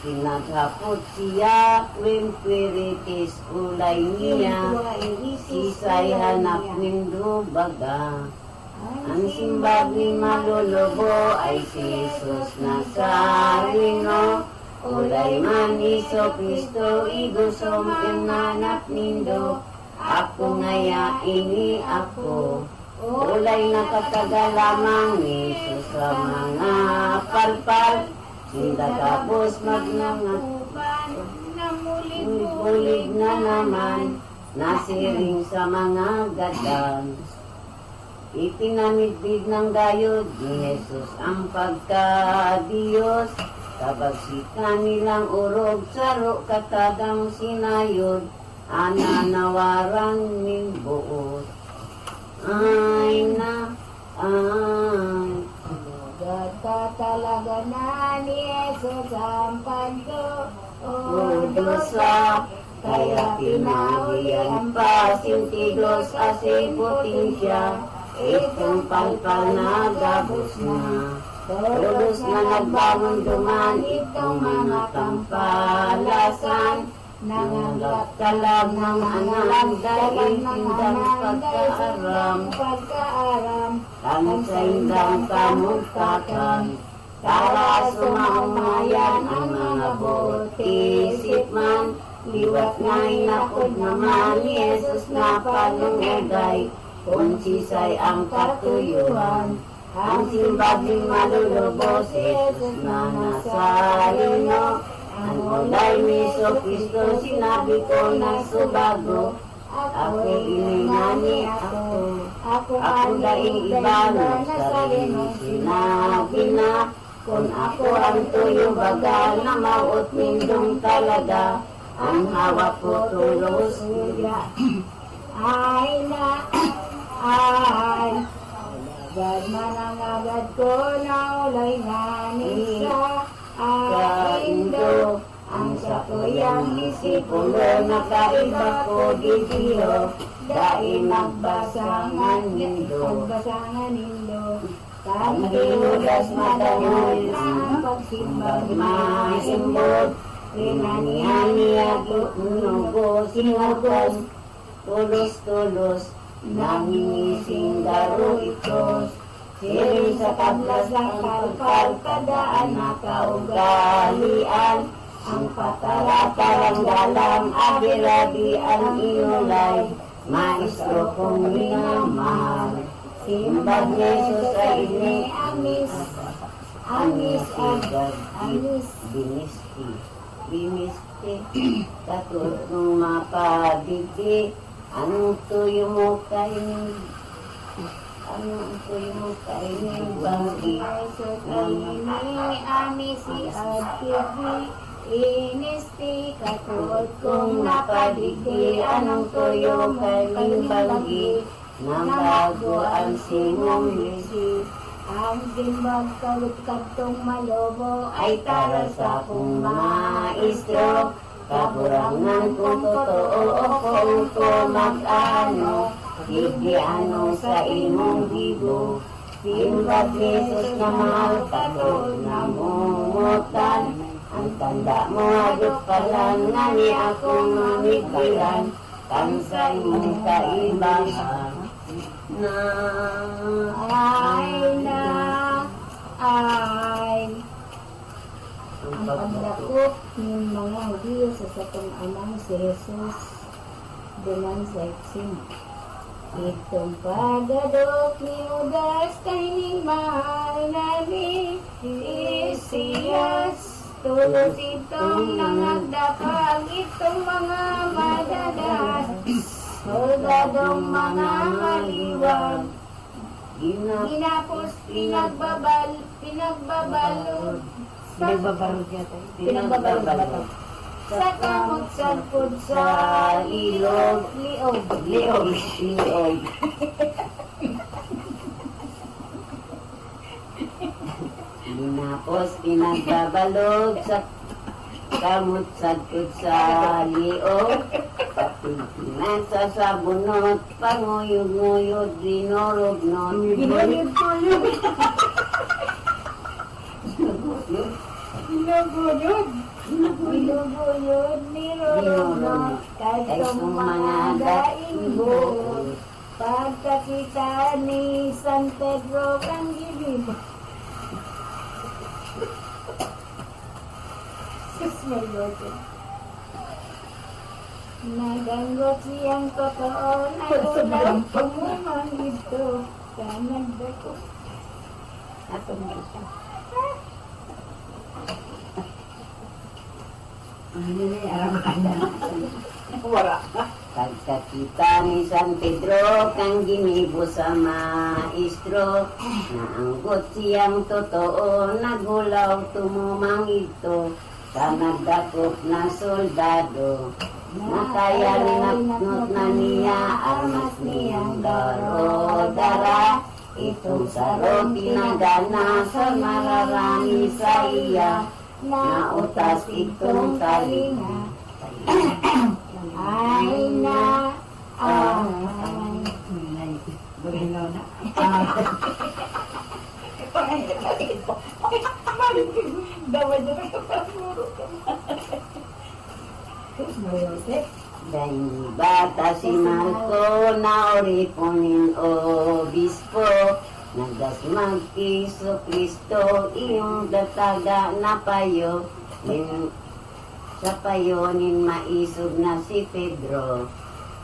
tinaghapot siya, kwempiritis ulay niya, sisay hanap nindo baga. Ang simbag ni malulubo ay si Jesus Nazareno, ulay man Iso Kristo, igusom kinanap nindo, ako ngaya ini ako. Ulay nakatagalamang ni Jesus sa mga palpal, sindagapos magnangat, bulig na naman, nasiring sa mga gadan. Ipinamidbid ng gayod ni Jesus ang pagka-Diyos, kabagsika nilang urog, saro katadang sinayod, ananawaran ng buot. Ay na, ay. Gata talaga na ni Jesus ang Udosa, kaya pinawian pa sintiglos asin potensya, itong palpal na gabos na. Tulos na nagbangon duman itong mga tampalasan, nanganggap talag ng anak dahil tindang pagkaaram, ang sa indang kamugkatan, para sumaumayan ang mga buti-isip man. Liwat nga inapod naman ni Jesus na panungagay, kung sisay ang katuyuhan. Ang simbaging malulubos si Jesus na nasa lino. Ang ulay ni Kristo sinabi ko na subago. Ako iningani ako daing ibalo sa lino. Sinabi na kung ako ang tuyo baga na maut mindong talaga. Ang hawak ko tulos nila. Ay na, ay. Agad man ang agad ko na ulay nga ni sa aindo. Ang sa kuyang isipulo nakaiba ko didiyo. Dahil nagbasangan nindo. Pagkilugas madayon ang pagsimbag masimbog. Rinanihan nugo sinagos, tulos-tulos, nangingising daro itos. Siring sa tablas ng kalkal, kadaan na kaugalian. Ang patara-tarang dalang, abirabi ang inulay, maestro kong minamahal. Simbag ni Jesus ay ini, amis, agad, bimisti, takot nung mapadigdi. Anong tuyo mo kainin? Anong tuyo mo kainin? Banggi Ini amisi agad inisti katulad kong napadigdi. Anong tuyo kainin? Banggi nang bago ang simong lisi. Ang simbag kalutkat-tong malobo ay tara sa kong maestro. Kaburangan kung totoo o kung ko mag-ano, hindi ano sa imong bibo. Simbag Jesus na mahal katulad na mumutan. Ang tanda mo adot palang nga ni akong mamigilan. Kansay mong kaibahan na ay ang pagdakop ng mga Hudyo sa satong amang si Jesus duman sa iksin. Itong pagadok ni Judas kay mahal na ni Isiyas. Tulos itong nangagdapag itong mga madadas. Soldadong mga maliwag. Ginapos pinagbabalod sa kamot sagpod sa liog. Ginapos pinagbabalog sa kamot sagpod sa liog. Patiginan sa sabunot, panguyog-nguyog, dinurog-not. Binubuyod ni Rolonot kahit mga dainggo. Pagkakita ni San Pedro kang gilid. Sus Mario. Naganggot siyang totoo na ulang pumumang ito. Kanag dako. Atong isa. Pagkakita ni San Pedro kang ginibo sa maestro, naanggot siyang totoo, nagulaw tumumang ito sa nagdakop na soldado. Nakaya linapnot na niya armas niyang daro-dara. Itong saro pinagana sa mararami sa iya. Nautas itong talinga. Ay na Dahil bata si Marco na oriponin obispo, Nagdasmag Iso Kristo, iyong dataga na payo, sa payonin maisog na si Pedro.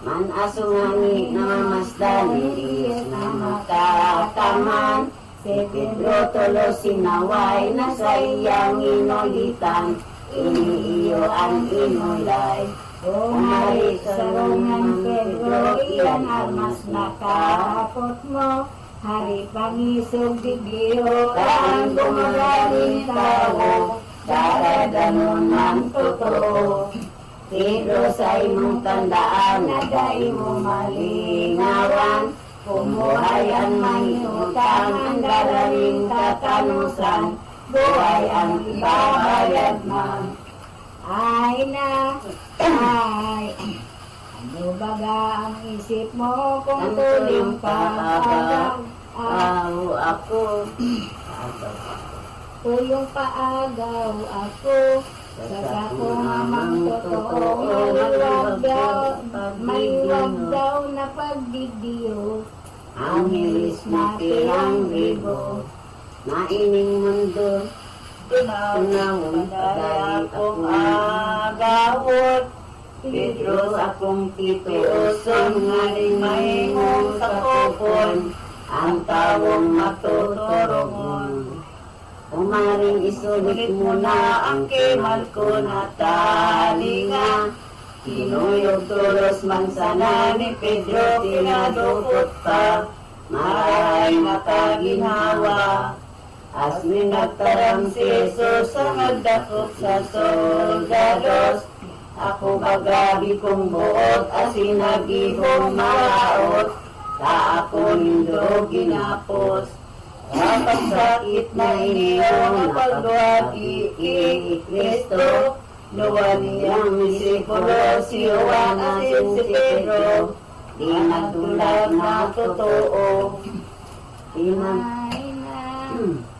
Man asungani na mamasdali, iyos na makataman. Si Pedro tulos sinaway na sa iyang inulitan, iniiyo ang inulay. Umari sa lungan Pedro, iyan armas nakapot mo. Hari pangisog digyo, kaan gumagaling tao, daradanon ang totoo. Pedro sa imong tandaan, na dahil mo malingawan, kumuhay ang mahintutang, ang daraling katanusan, buhay ang ibabayad man. Ay na, ay, ano baga ang isip mo kung tuling paagaw ako? Tuyong paagaw ako, sa kumamang totoo, maliwag daw na pagdidiyo. Ang hilis na pirang ribo, maining mundo, tunawang pagdali akong agawot. Pedro akong tituoson, ngaring mahingong sakopon, ang tawong matuturongon. Umaring isulit mo na ang kemal ko na talinga. Tinuyog tulos man sana ni Pedro, tinadukot pa, maray nakaginhawa. As minagtarang si Jesus, ang nagdakop sa soldados, ako magabi kong buot, asin nagihong malaot, ta ako nindo ginapos. Kapag sakit na iniyo, napagluwag Kristo, luwan niyang disipulo, si Juan asin si Pedro, di nagtulad na totoo.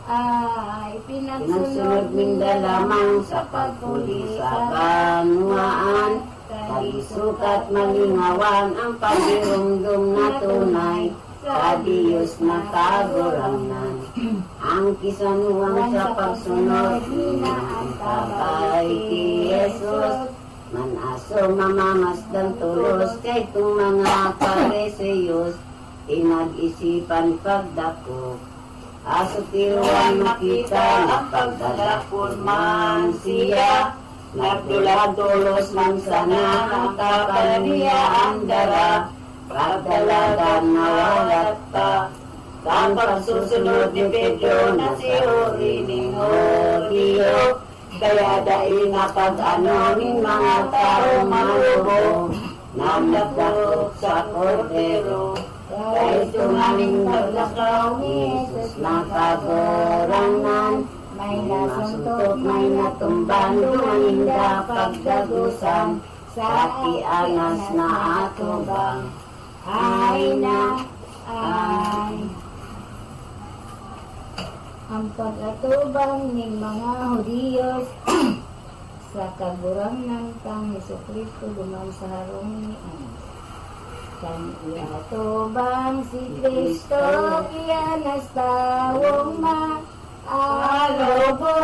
Ay, pinagsunod minda lamang sa pagpuli sa kanuaan, kalisukat malingawan ang pagdirumdum na tunay, sa Diyos na kagurangan. Ang kisanuan sa pagsunod, tabay ki Jesus, manaso mamamasdan tulos, kay itong mga pareseyos, inag-isipan pagdako. Aso tiruan makita ang pagdadakon man siya, nagdula tulos man sana ang kapaniya ang dara, pagdalagan nawalat pa. Ang pagsusunod ni Pedro na si Horining Horio, kaya dahil napag-ano ng mga tao malubo, namdakdakot sa kordero. Kahit tumaling naglakaw ni Jesus nakagorangan, may nasuntok, may natumban, lumaninda pagdagusan, sa tianas na atubang. Ay na, ay. Ang pag-atubang ng mga Hudiyos sa kagurangan kang Jesucristo duman sa harong ni Anas. Kan iatubang si Kristo, kiyanas tawong maalobo,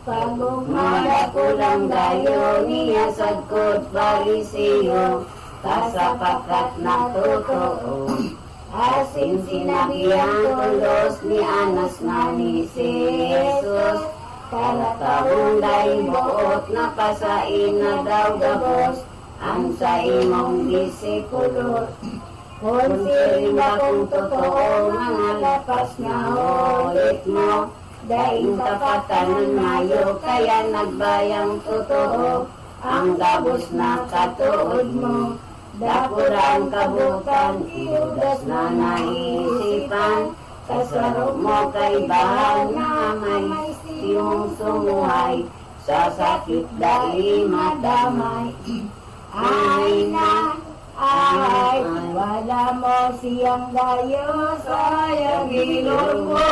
pagugmada kulang dayo niya sagkot barisiyo, kasapakat na totoo. Asin sinabihan tulos ni Anas na ni Jesus, karatawong dahi buot na pasain na daw gabos, ang sa imong disipulo. Kung sila kung totoo, mga lapas na ulit mo, daing tapatan ng mayo, kaya nagbayang totoo, ang gabos na katuod mo. Dapuran kabukan, iudas na naisipan, kasarap mo kay bahal na may siyong sumuhay, sa sakit dahil madamay. Ay na, ay, wala mo siyang dayo, sayang ilog mo,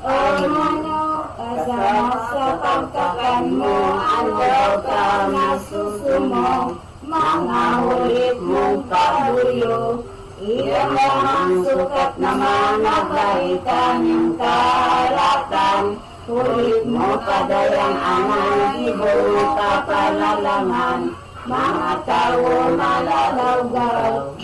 o ano, kasama sa pagkakan mo, ano ka nasusumo, mga ulit mong pabuyo, Yan lang ang sukat naman naglahitan yung karatan. Ulit mo padayang anan, ibong kapalalangan. Mga tao malalawgaw,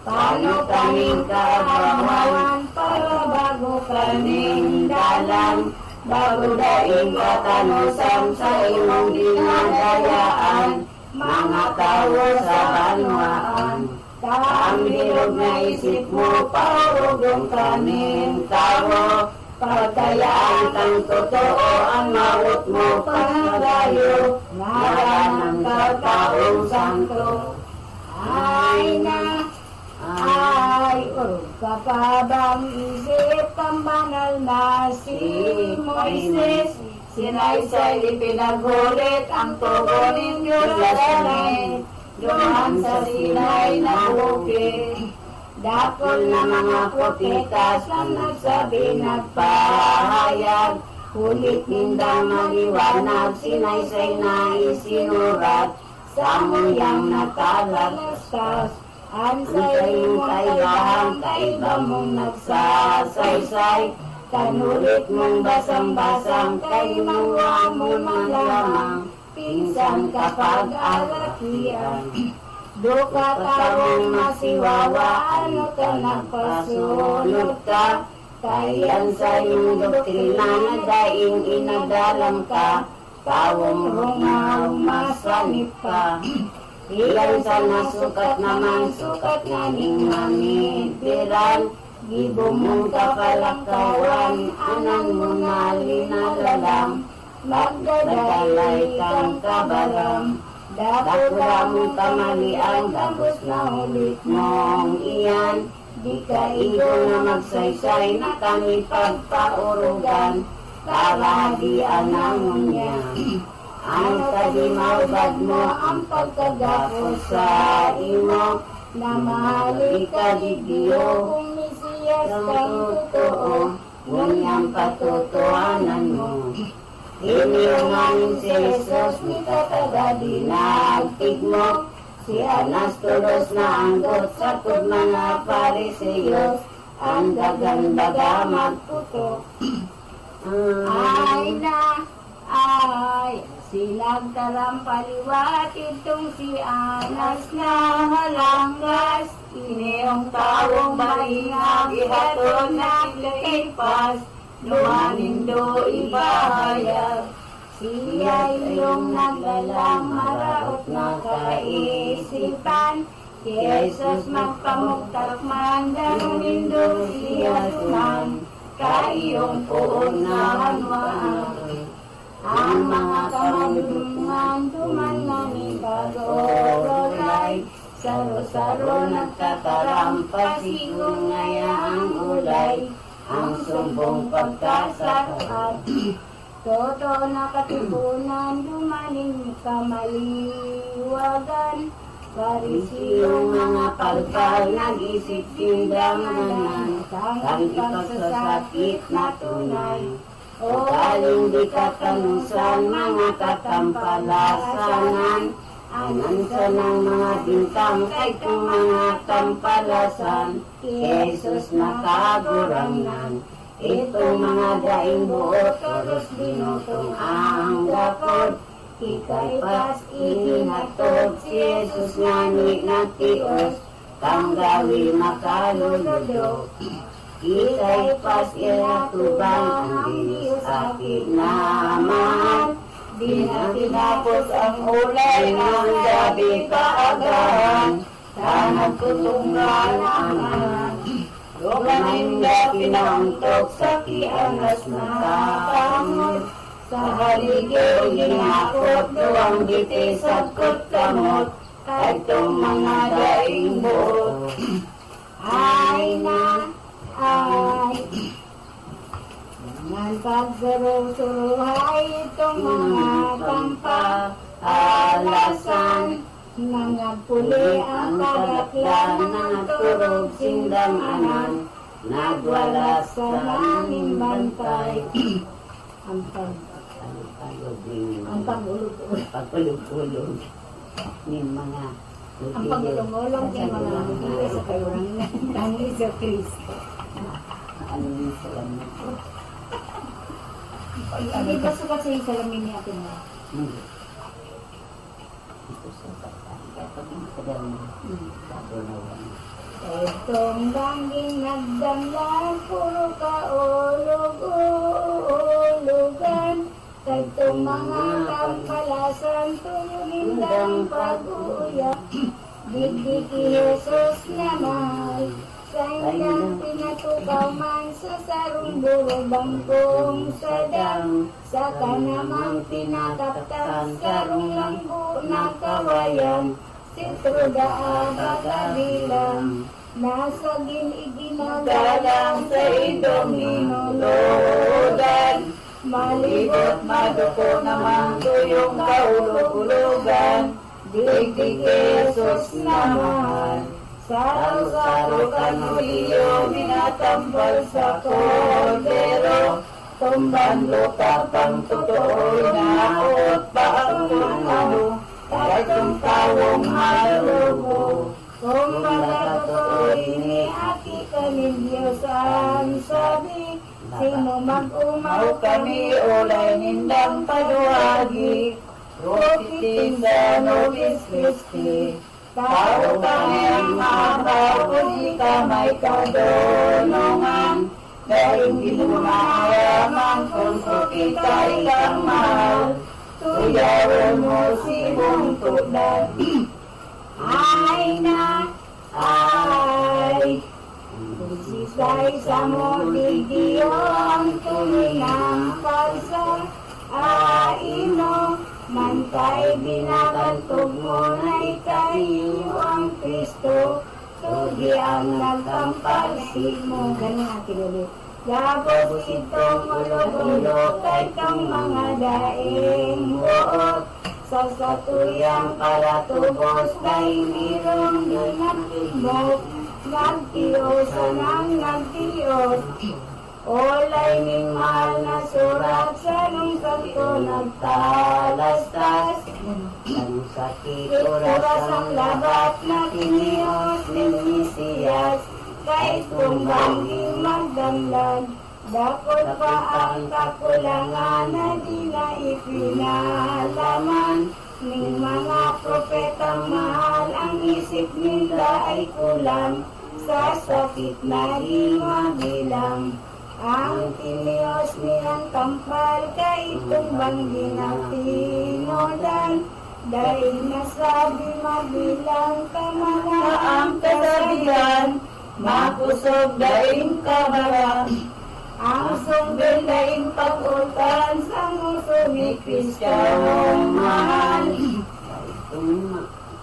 paano kaming kaagawan para bago kaming dalan. Bago daing katanusan sa imong dinadayaan, mga tao sa banwaan. Ang bilog na isip mo, paugong kaming tao. Pagkayaan kang totoo, ang mawot mo pangalayo. Ngalan ng kataong sangko. Ay na, ay, urog ka pa bang isip kang banal na si Moises? Sinaysay ipinaghulit ang tugon ninyo sa langit. Duman sa Sinai na bukid. Dakol na mga propitas ang nagsabi nagpahayag. Hulit nindang maliwanag, sinaysay na isinurat. Sa muyang nakalastas, ansay mong kaibahan, kaiba mong nagsasaysay. Kanulit mong basang-basang, kay mawa mo man lamang. Pinsan kapag alakian. Duka tawang masiwawa, ano ka nagpasunod ka? Kayan sa iyong doktrina na daing inadalang ka. Tawong rungaw, masanip ka. Iyan sa nasukat naman, sukat nga ning mamitiran. Gibo mong kapalakawan, anan mo na linalalang. Magdadalay kang kabaram. Dakula mong kamalian, tapos na ulit mong iyan. Di ka ito na magsaysay na kami pagpaurugan. Para di anang niya. Ang kadimaubad mo ang pagkagapos sa imo. Na mahali ka di Diyo kung Mesiyas kang totoo. Ngunyang patutuanan mo. Iniunganin si Jesus, ni katagadi nagtig mo. Si Anas tulos na anggot sa mga Pariseyos. Ang dagan-daga magputok. Ay na, ay, silang tarampaliwat itong si Anas na halanggas. Iniyong tawong balingag, ihatod na ipas. Lumanindo ibahayag. Siya iyong nagdalang maraot na kaisipan. Si Jesus magpamugtak man, darumindo siya suman. Kaiyong puon na hanwaan. Ang mga kamadungan, duman na ni Pag-orolay. Saro-saro nagtatarampas, sigong ngaya ang ulay. Ang sumbong pagkasakad. Totoo na katipunan, dumaning kamaliwagan. Parisiyong mga palpal, nag-isip tindahanan. Kang ipagsasakit na tunay. O galing di katanusan, mga katampalasanan. Anan sa ng mga bintang, kay kong mga tampalasan. Jesus nakaguramnan. Itong mga daing buot, toros binutong ang gapod. Ika'y pas ihinatod, si Jesus nga ni nagtios. Tanggawi makaluludo. Ika'y pas inatuban, ang Diyos akin naman. Di na tinapos ang ulay ng gabi kaagahan. Tanag tutunggan naman. Domaninda pinangtok sa kianas na kamot. Sa haligay ginakot, duwang diti sa kamot. Itong mga daing buot. ay na, ay. Nang pagsuro-suruhay itong mga pampaalasan. Mga puli ang kagatlan na nagturog sindang-anan. Nagwala sa langing bantay. Ang pag-ulog-ulog Pagulog-ulog ng mga Ang pagulong-ulong kay mga nagiging sa kayurangan ng Iso Kristo. Ano din salamat po. Hindi ba sukat sa salamin ni Ate Mo? Hindi. Ito sa bata. Kapag yung kadami, kabunawan. Itong bangging nagdamlan, puro kaulog-ulugan. Itong mga kampalasan, tuyugin ng pag-uyak. Digdig ki Jesus na mahal, sa inyong pinatukaw man sa sarong duro bangkong sadang. Sa kanamang pinakaptan, sarong langgo na kawayan. Sitro daan pagkabilang, nasa ginagalang sa idong ninuludan. Malibot maduko naman tuyong kaulog-ulugan. Digdig Jesus na mahal, saro-saro kanuliyo binatambal sa kordero. Tumban lupa pang totoo'y naot pa ang ano, kahit ang tawong halubo. Kung magkakotoo'y ni Aki kanin Diyos ang sabi, sino mag-umaw kami ulay nindang paduagi. Rokitin sa Nobis Christi, tao kami ang mabaw, kung di ka may kadolongan. Dahil ginumayaman kung kita ikang mahal, tuyawan mo si bungtudan. Ay na, ay, sisay sa mo digdiyon, tuminang palsa, aino, man kay binabantog mo na ikayo ang Kristo, tugi ang nagkampalsi mo. Ganun ang kinulit. Gabos itong ulog-ulog kay kang mga daing buot. Sa satuyang para tubos kay mirong ginagtimok. Nagtiyos ang nagtiyos. Olay ning mahal na surat sa lungsod ko nagtalastas. Ang sakit Oras ang labat na kiniyos ni Mesiyas. Kahit kung bangging magdamlan, dakot pa ang kakulangan na di na ipinalaman. Ning mga propetang mahal, ang isip nila ay kulang. Sa sakit na di mabilang, ang tiniyos niyang kampal kay itong bangging na tinodan. Dahil nasabi mabilang ka mga ang kasabihan, makusog daing kabara. Ang sunggal daing pag-utan sa nguso ni Kristiyong mahal.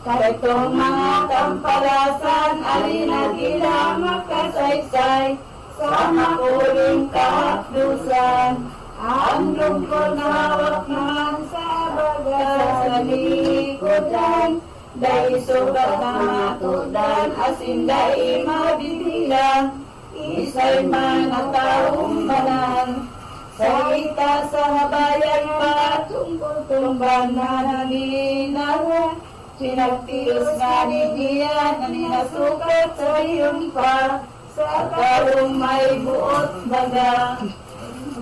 Kaitong mga kampalasan, alinagila makasaysay, sa makuling kahaplusan. Ang lungkot na hawak naman sa baga sa likodan. Dahil sugat na matudan, asin dahil mabibilang. Isa'y mga taong banan. Sa ita sa habayan pa, tungkol-tumban na naninara. Pinagtios nga ni Diyan, na ninasukat sa iyong pa. Sa karong may buot baga.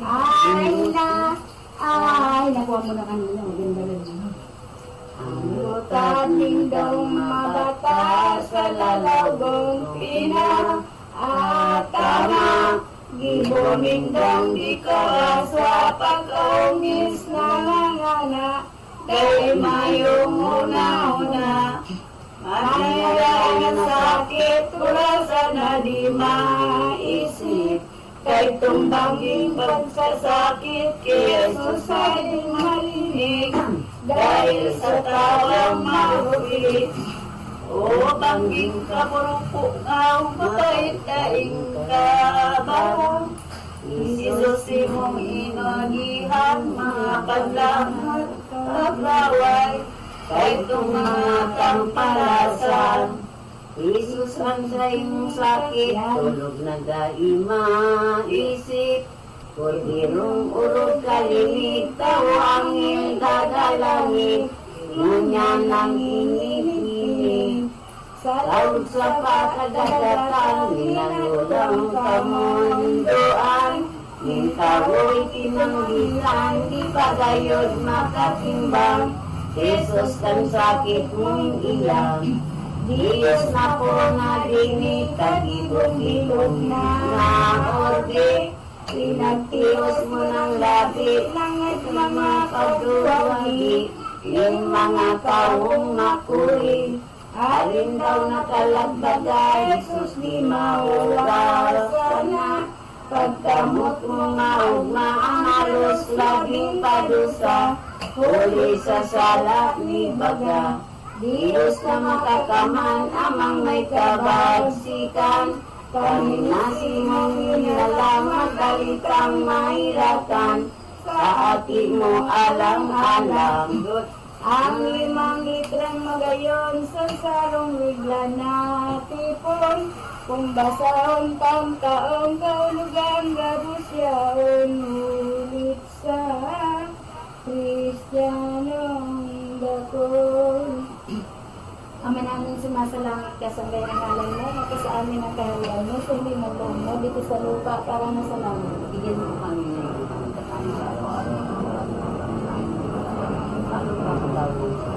Ay na, ay, nakuha mo na kanina, maganda lang. Ang lutaning daw mabata sa lalawgong pina, at tama, gibumindang di ka sa pag-aungis na ngangana, kay mayong una-una. Manayay ang sakit, urasan na di maisip. Kay tumbanging pagsasakit, kay Jesus ay di marinig. Dahil sa tawang marupit, o bangging kapurupo ng mapait kaing kabaho. Si Jesus imong inagihan, mga padlangat, kaglaway. Kay itong mga kampalasan, Jesus ang sa iyong sakit, tulog na daima isip. Purdirong urog kalimig, tawang iyong dadalangin, nganyan ang inip-inip. Salud sa pagkadagatan, inalulang kamunduan, Nintawoy tinanggilan, di pagayod makatimbang, Jesus kang sakit mong ilang. Diyos na po nga dinig, kagibog-libog na orbe, pinagtios mo ng labi, langit mga pagduwagi, yung mga taong makuri. Alin daw nakalagbagay, Jesus di mawala sana. Pagkamot mo maugma ang halos labing padusa, huli sa sala ni baga. Diyos na makakaman amang may kabagsikan, paminasin mong inalaman, dalitang mahirapan, sa atin mo alang-alang. Ang 5 litrang magayon sa sarong bigla na tipon, kung basahon taong kaulugang gabusyaon, ulit sa Kristiyanong dakon. Ama namin sumasalangit ka sa bayan ng ngalan mo, maka sa amin ang kaharian mo, sa hindi mo dito sa lupa para na sa langit. Bigyan mo kami ng pangkatani sa araw-araw. Ano pa ang tawag sa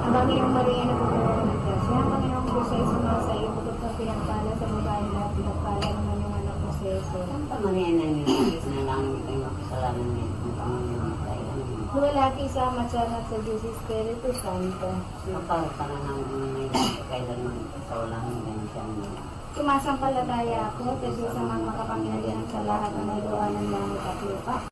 Ang Panginoong Maria na pagkaroon ng grasya, ang Panginoong Diyos ay sumasa iyo, bukod na pinagpala sa babae lahat, pinagpala naman yung anak mo si Jesus. ang pamanayan ng Diyos na lang ang kasalanan niya ang Panginoon tayo. Luwalhati sa Ama, sa Anak, sa Diyos, Espiritu Santo. Mapagpananang may kailanman sa walang hanggang siyang Sumasampalataya ako sa Diyos ang mga makapangyarihan sa lahat ng nagawa ng langit at lupa.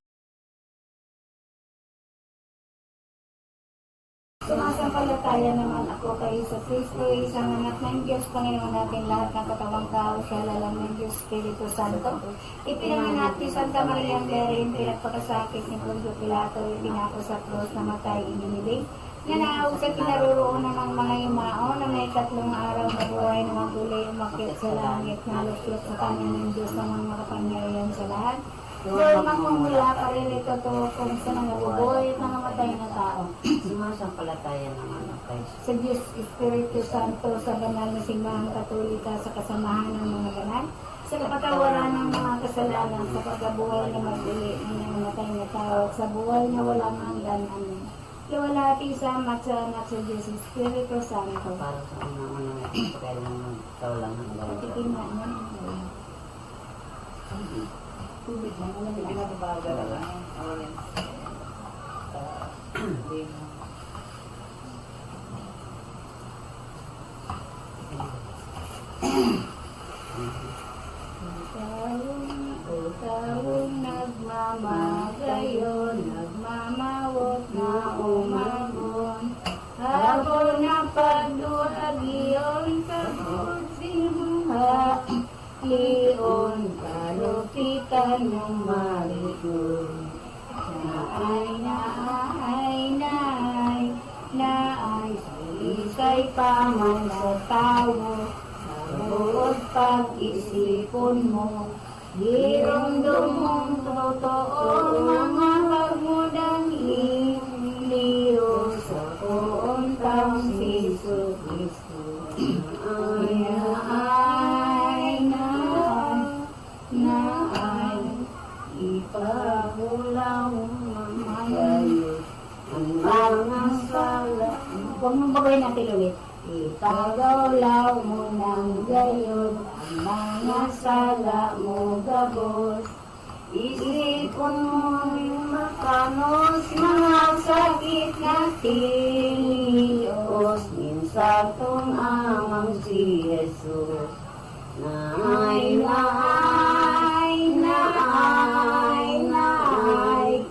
Sumasampalataya naman ako kay Iso Kristo, isang anak ng Diyos, Panginoon natin lahat ng katawang tao, siya lalang ng Diyos, Espiritu Santo. Ipinanganak ni Santa Maria Berin, pinagpakasakit ni Poncio Pilato, ipinako sa krus, namatay, ibinibig. Nanaaw sa kinaroroonan ng mga yumao na may 3 araw na buhay na maguli, umakyat sa langit, naluslot sa kanya ng Diyos ng mga makapangyarihan sa lahat. Doon magmumula pa rin ito to kung sa mga bubuhay at nangamatay na tao. sumasampalataya ng anak kay Sa Diyos Espiritu Santo, sa banal na simbahang katolika, sa kasamahan ng mga banal, sa kapatawaran ng mga kasalanan, sa pagkabuhay na maguli ng nangamatay na tao, at sa buhay na walang hanggan. Amen. Luwalhati sa Ama, sa Anak, sa Diyos Espiritu Santo. para sa unang kailanman sa walang hanggang Patikin na niya. Tubig mo, hindi na babagal lang. Taong nagmamagayon, nagmamawot na umagon. Hapon na pagduhagiyon, kagusin buha. Lion, kalupitan ng malikon. Naay, isay paman sa tao. Sa buod pag-isipon mo, hirondom mong totoo, mga pagmudang iniyo sa puuntang si Jesu Cristo. Naay, ipagulaw mamayo ang mga sala. Huwag mong bagoy natin ulit. Ipagulaw mo ng gayon ang mga sala mo gabos. Isipon mo yung makanos, mga sakit na tinios. Minsan tong amang si Jesus. Naay,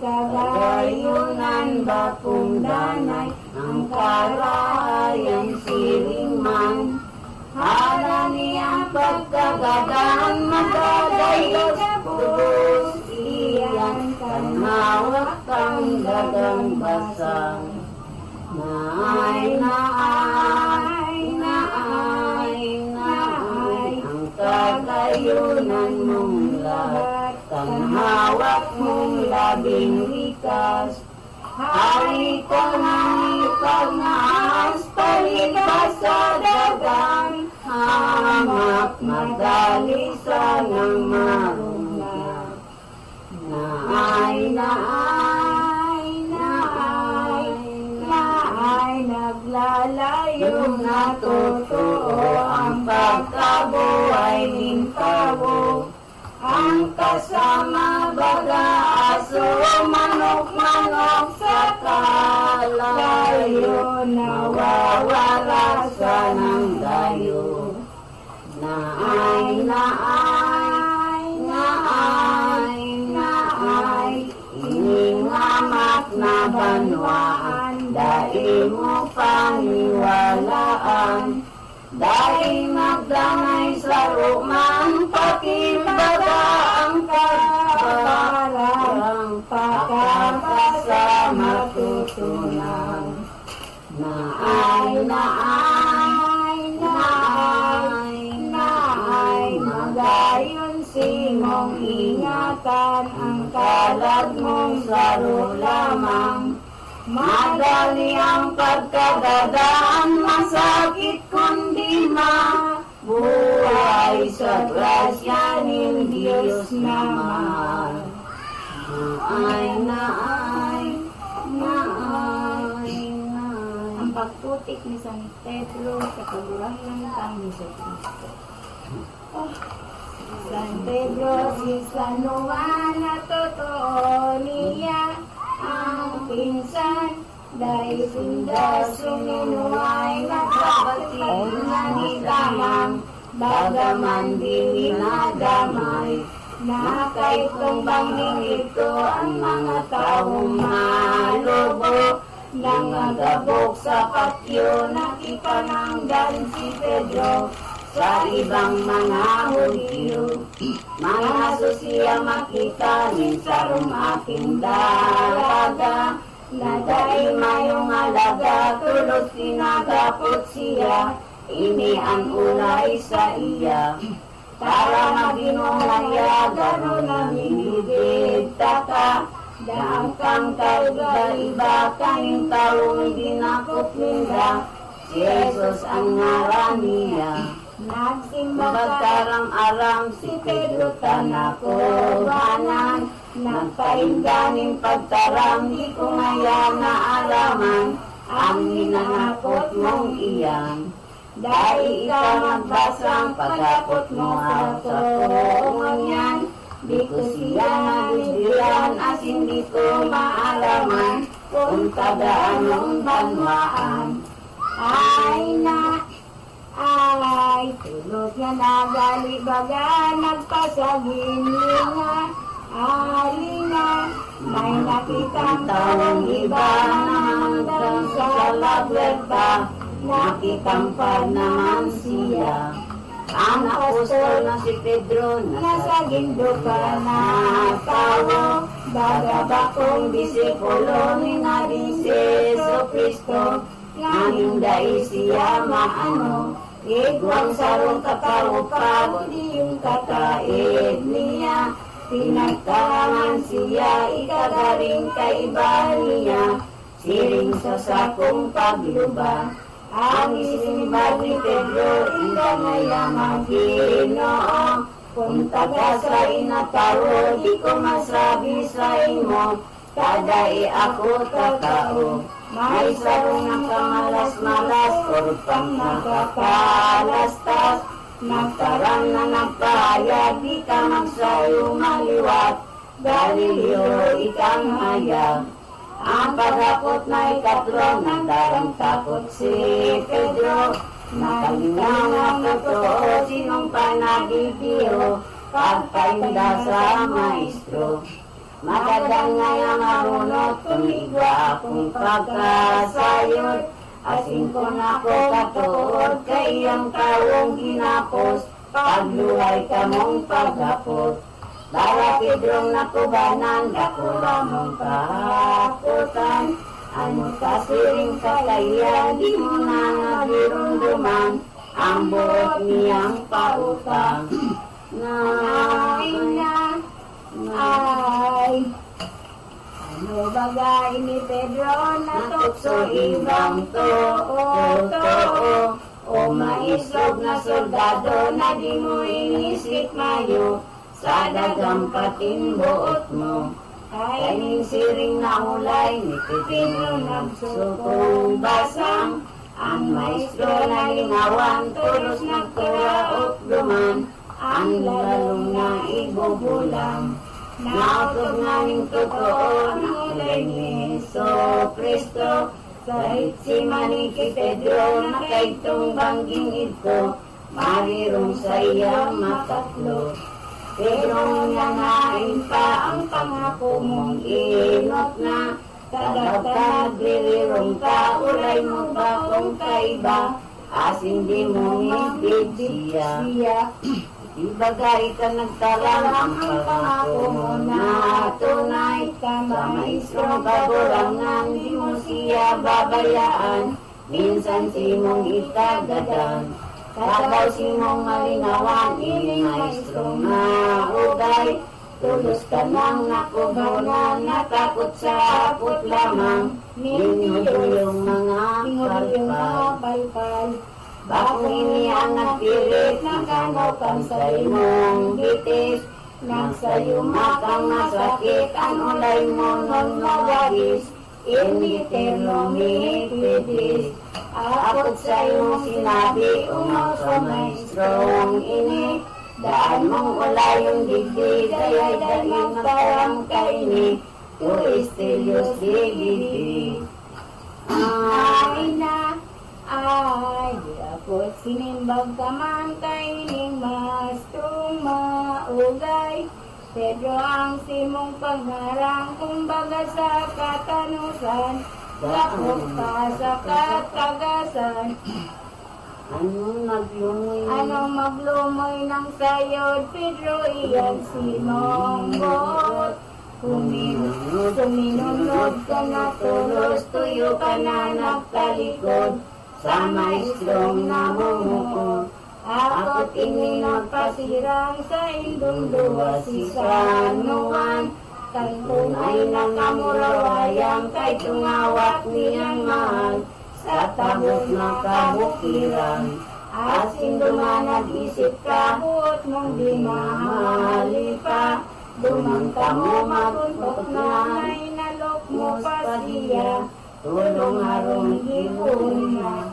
kagayunan ba kung danay, ang karahayan siringman. Hala niyang pagkagadaan, magagayos pus, iyan kanawak kang dagang basang. Naay, ang kagayunan mong lahat, ang hawak mong labing likas. Hari ka ng ipagnaas, palibas sa dagang, hamak madalisan ng marunong. Naay, naglalayong na totoo, ang pagkabuhay lintawo. Ang kasama baga aso, manok-manok sa kalayo, nawawarasan ng dayo. Naay, iningamak na banwaan, dahil mo paniwalaan. Dahil magdanay sa rumang, pakibaga ang kaparang, pakakasama tutunan. Naay, magayon simong ingatan, ang kalag mong saro lamang. Madali ang pagkadadaan, masakit kundi mabuhay sa grasya ng Diyos naman. Naay. Ang pagputik ni San Pedro sa kagurahan kang Hesus Kristo. San Pedro, si San Juan, na totoo niya ang pinsan, dahil sinda suminuay, nagkabating na nilamang, bagaman di nadamay. Nakaitong banging ito ang mga taong malubo, nangagabok sa patyo, nakipananggan si Pedro sa ibang mga Hudyo. Mga siya makita ni sarong aking dalaga, na dahil mayong alaga, tulos pinagapot siya, ini ang ulay sa iya. Para maginulaya, gano'n ang inibig taka, daang kang kaiba-iba, kayong taong dinakot nila, si Jesus ang ngaran niya. Nagsimba Magkarang-arang si Pedro tanakubanan, nagpaindaning pagtarang, di ko ngaya naalaman ang ninanakot mong iyan. Dahil ikaw magbasang pagkapot mo sa toong yan, di ko siya nabibigyan, as hindi ko maalaman kung taga-anong banwaan. Ay, tulog na nagalibaga, nagpasagininga, alina, may nakitang taong iba na hanggang sa lagwerta, nakitampad naman siya. Ang apostol na si Pedro, nasa ginduka na tao, bagabakong disipulo ni natin si Jesu Kristo, ngayon dahil siya maano, igwang sarong katao pa, budi yung kakaib niya, pinagtangan siya, ikagaring kaiba niya, siring sa sakong pagluba. Ang isimbag ni Pedro, ika ngaya mag-Ginoo, kung taga sa inatao, di ko masabi sa imo, kadai ako takao. May sarong ng kamalas-malas, kurupang nakakalastas, nagtarang na nagpahayag, di ka magsayo maliwat, Galileo ikang hayag. Ang paghapot na ikatlo, nagdarang takot si Pedro, nakalingang ang totoo, sinong panagibiyo, pagpainda sa maestro. Makadangay ang arunot, tumigwa akong pagkasayod, asin ko na ko katuod, kay ang tawong ginapos, pagluhay ka mong paghapot. Dara Pedrong nakubanan, dakula mong kahakutan, ano kasiring kakaya, di mo na nabirunduman, ang buot niyang pautang. Bagay ni Pedro natukso ibang to, o maislog na soldado na di mo inisip mayo, sa dagang patimbuot mo. Kaining siring na ulay ni Pedro nagsukong basang, ang maestro na lingawan tulos nagturaot duman, ang lalong na ibubulang. Nautog nga ning totoo ang ulay ni Heso Kristo, kahit si Maniki Pedro na kaitong bangging ito, marirong sa iyang makatlo. Pero nangain pa ang pangako mong inot na, tagad naglilirong ka, ulay mo ba kung kaiba, asin di mo ngipid siya. Ibagay ka nagtalang ang pangako mo na tunay, sa maestro kagurangan, di mo siya babayaan, minsan si mong itagadan. Kagaw si mong malinawan, ini maestro nga ugay, tulos ka nang nakubanan, natakot sa apot lamang, ninyo yung mga palpal. Bakong ini ang nagpilit, nakanaw kang sa imong bitis, nang sa'yo makang masakit, ang ulay mo nung nawagis, hindi termomipidis. Akot sa'yo sinabi, umaw sa maestrong ini, daan mong ulay yung digdig, kaya'y daling magtarang kaini, to estelios digdig. Ay na, ay, di ako't sinimbag ka man kaining mastrong maugay. Pedro ang simong pagharang, kumbaga sa katanusan, lakot ka sa katagasan. Anong maglumoy ng sayod, Pedro, iyan simong buot. Suminunod ka na tulos, tuyo ka na nagtalikod, sa maestrong namumuko. Ako't ini nagpasirang sa indong duwa si San Juan, kang tunay na kamurawayang kay tungawat niyang mahal, sa tabot na kabukiran. Asin dumanag-isip ka, buot mong di mahali pa, dumangka mo maguntok na, ay nalok mo pa siya, tulong harong hipon na.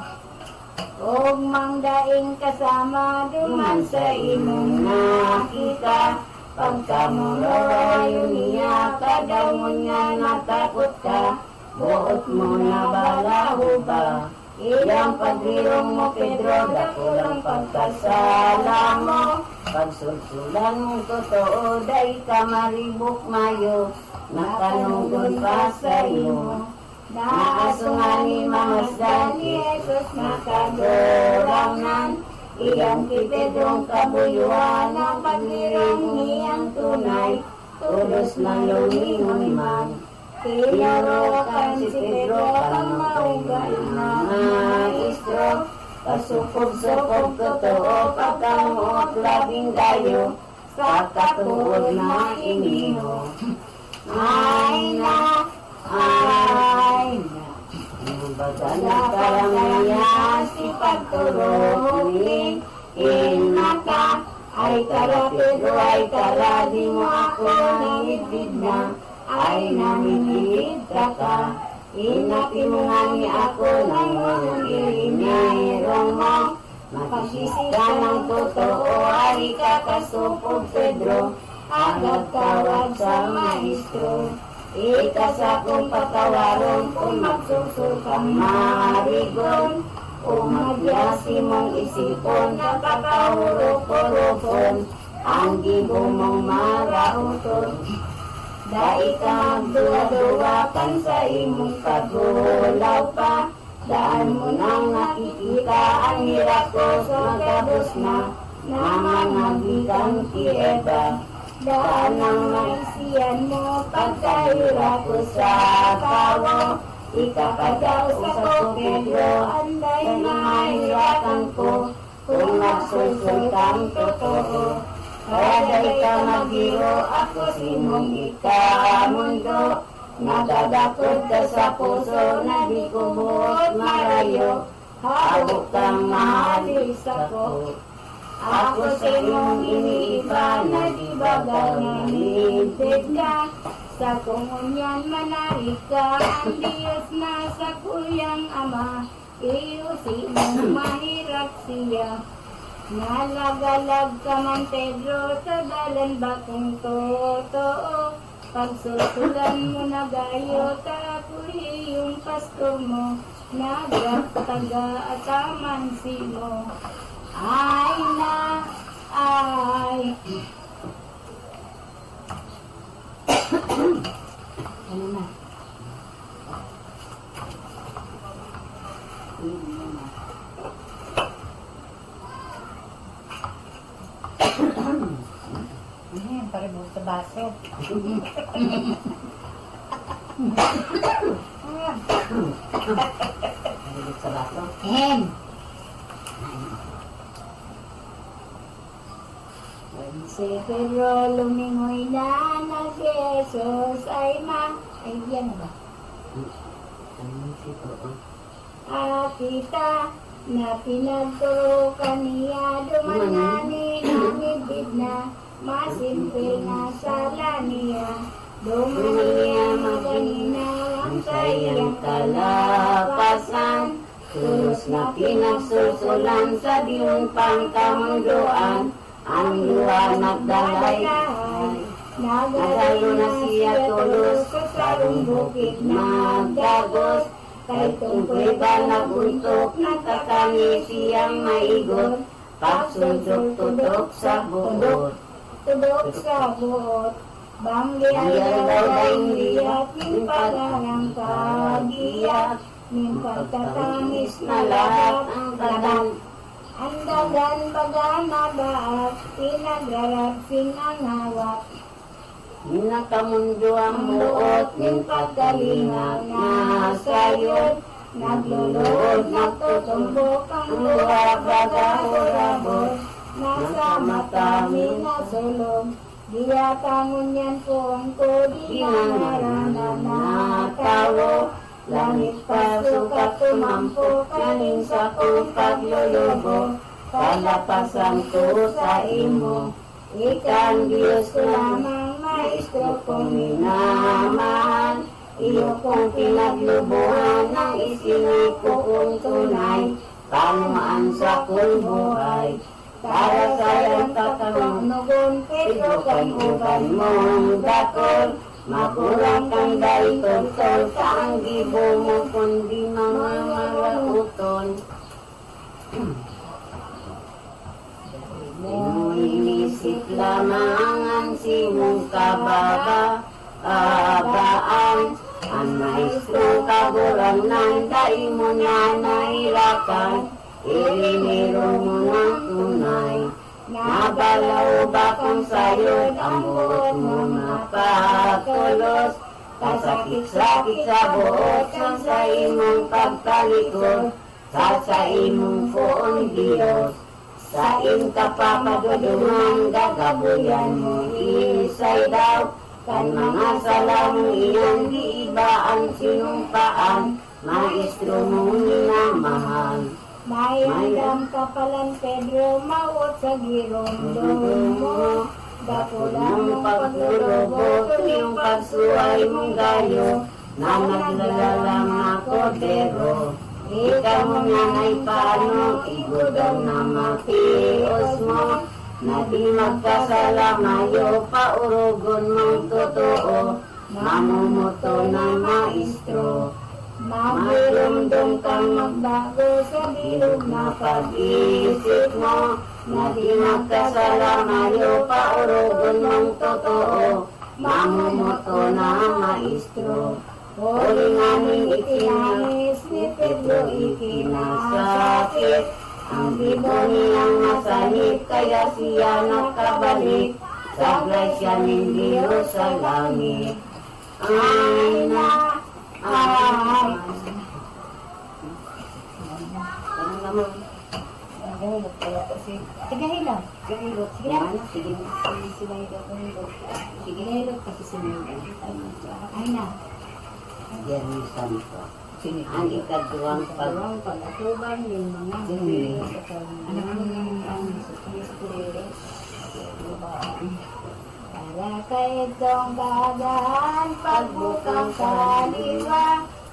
Og mangdaing kasama, duman sa imong nakita, pagkamurawayo niya, kadaw mo niya natakot ka, buot mo na balaho ba? Ilang pagbirong mo, Pedro, dakulang pagkasala mo, pagsulsulan mong totoo, dahi ka maribok mayo, nakanugod pa sa'yo. Naasungan ni Mamasdan ni Jesus nakagurangnan, iyang ki Pedrong kabuyuan, ang paglirang niyang tunay, tulos na lumingon man. Tinorokan si Pedro ang maugal na maestro, kasupog-supog totoo, pagkamuot labing dayo, sa katuod na iniho. Ay na, baga na karamihan si pagturunin, inaka, ay kara Pedro, ay kara, di mo ako nangibig na, ay namimilid ka. Inapi mo nga ni ako nang irinirong mo, makisisi ka ng totoo, ay kakasupog Pedro, agad tawag sa maestro. Ikasa kong patawaron, kung magsusukang marigon, umagyasi mong isipon, nakakahurok-hurokon, ang gibo mong marauton. Dai ka magduwa-duwakan sa imong pagulaw pa, daan mo nang nakikita ang hirap ko sa magabos na, namangabigang tieba. Daan ang maisiyan mo, pagkahirap ko sa kawo, ikakadaw sa ko, Pedro, anday mahirapan ko, kung nagsusul kang totoo. Kaya dahil ka maghiro, ako simong ikamundo, Nagadakot ka sa puso na di ko buot marayo. Habok kang mahalis ako. Ako sa iyong iniiba na di bagal na nilipid ka. Sa kumunyan manari ka, ang Diyos na sa kuyang ama. Iyusi mong mahirap siya. Nalagalag ka man Pedro, sa dalan ba kung totoo? Pagsusulan mo na gayo, tapuri yung pasto mo. Nagataga at amansi mo. Ay na, ay. Ano na? Ayan, paribos sa baso. Paribos sa baso. Ayan. Si Pedro lumingoy na na si Jesus ay ay yan ba? Kita na pinagturo kaniya dumanani ng ibig na masimple na sala niya. Dumaniya maganina ang kayang kalapasan. Tulos na pinagsusulan sa diyong pangkamunduan. Ang luha nagdalay, nagalo na siya tulos sa sarong bukid nagdagos. Kay tungkoy ba naguntok, nagkakangi siyang maigot. Pagsunsok tudok sa buot, banggihan daw dahing liyat, ning pagarang kagiyat, ning pagtatangis na lahat ang kadang. Ang dagan baga nabaat, pinagraragsing ang hawak. Minakamundo ang buot, Ning pagkalingaw na sayod, nagluluod, nagtutumbok ang luha baga horabot. Nasa mata minasulong, diyatangon yan kung ko di nangaranan na tawo. Langit pasok at tumampo, kaning sa kong paglulubo, palapasan ko sa imo. Ikang Diyos ko lamang, maestro kong minamahal. Iyo kong pinaglubuhan, ang isiniko kong tunay, panuan sa kong buhay. Para sayang kakanugon, Pedro kang uban mong dakol. Makurang kang dahil tol sa ang gibo mo kundi mga malauton. Mo inisip lamang ang simong kababaan. Ang maestro kaburang nanday mo na nahirapan. Iriniro mo ng tunay. Nabalaw ba kang sayod ang buot mo mapatulos? Kasakit-sakit sa buot sa imong pagtalikod, sa imong poong Diyos. Sa iyong kapapaduduman, gagabuyan mo isay daw. Kan mga salamong iyan, di iba ang sinumpaan, maestro mong minamahal. Mayandam kapalan Pedro, mawot sa girong mo. Dapulang mong paglulubo, yung pagsuway mong gayo, na naglalalang ako pero. Ikaw mo nga ay paano, igudaw na makios mo. Na di magkasalamayo, paurugon mong totoo, mamumuto na maestro. Magulumdum kang magbago sa bilog na pag-isip mo. Na di magkasalamayo, paurugon mong totoo, mamumuto na maestro. Huli namin itinangis ni Pedro ikinasakit. Ang bibo niyang masanip, kaya siya nakabalik. Sablay siya ng Diyos sa langit. Ay na, ay. Ano naman? Gahilot kaya kasi. Gahilot. Gahilot. Sige na. Sige na. Sige na. Sige na. Sige na. Kasi sinunod. Ay na. Biyernes Santo. Ang ikaduwang Pagkawang pag-atubang yung mga Sini. sa kanyang ang Kristo. Para kay itong dagaan, pagbukang kaliwa,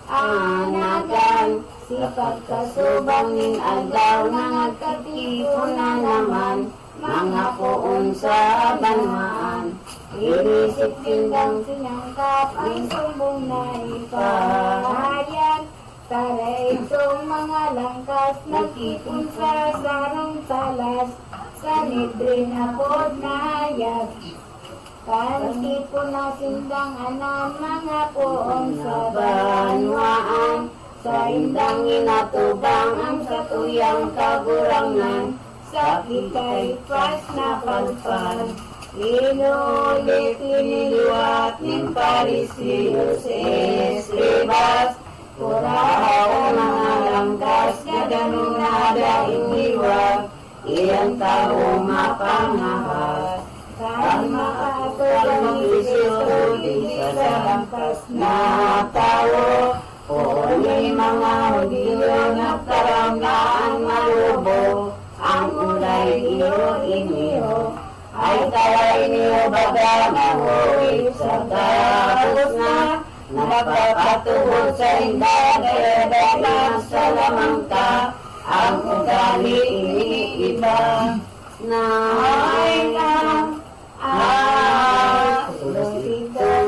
anagan, si pagkasubang ning agaw, nangagkatipon na naman, mga puon sa banwaan. Inisip tindang sinangkap, ang sumbong na ipahayag, para itong mga langkas, nagtipon sa sarang talas, sa libre na pod na hayag. Pansit po na sindang anan, mga poong sa banwaan, sa indang inatubang ang katuyang kagurangan, sa kitay pas na palpal. Inulit iniliwat ng Parisiyos Escribas, purahaw mga langkas, gaganong nadaing liwag, iyang tao mapangahas. Kang makatulang Kristo, di sa langkas na tao, o may mga Hudiyo nagkaramdaan malubo, ang ulay iyo iniyo, ay kaway niyo baga mahuwit sa tapos na, napapatuhod sa indagay, dapat sa lamangka, ang ugali iniiba, na ay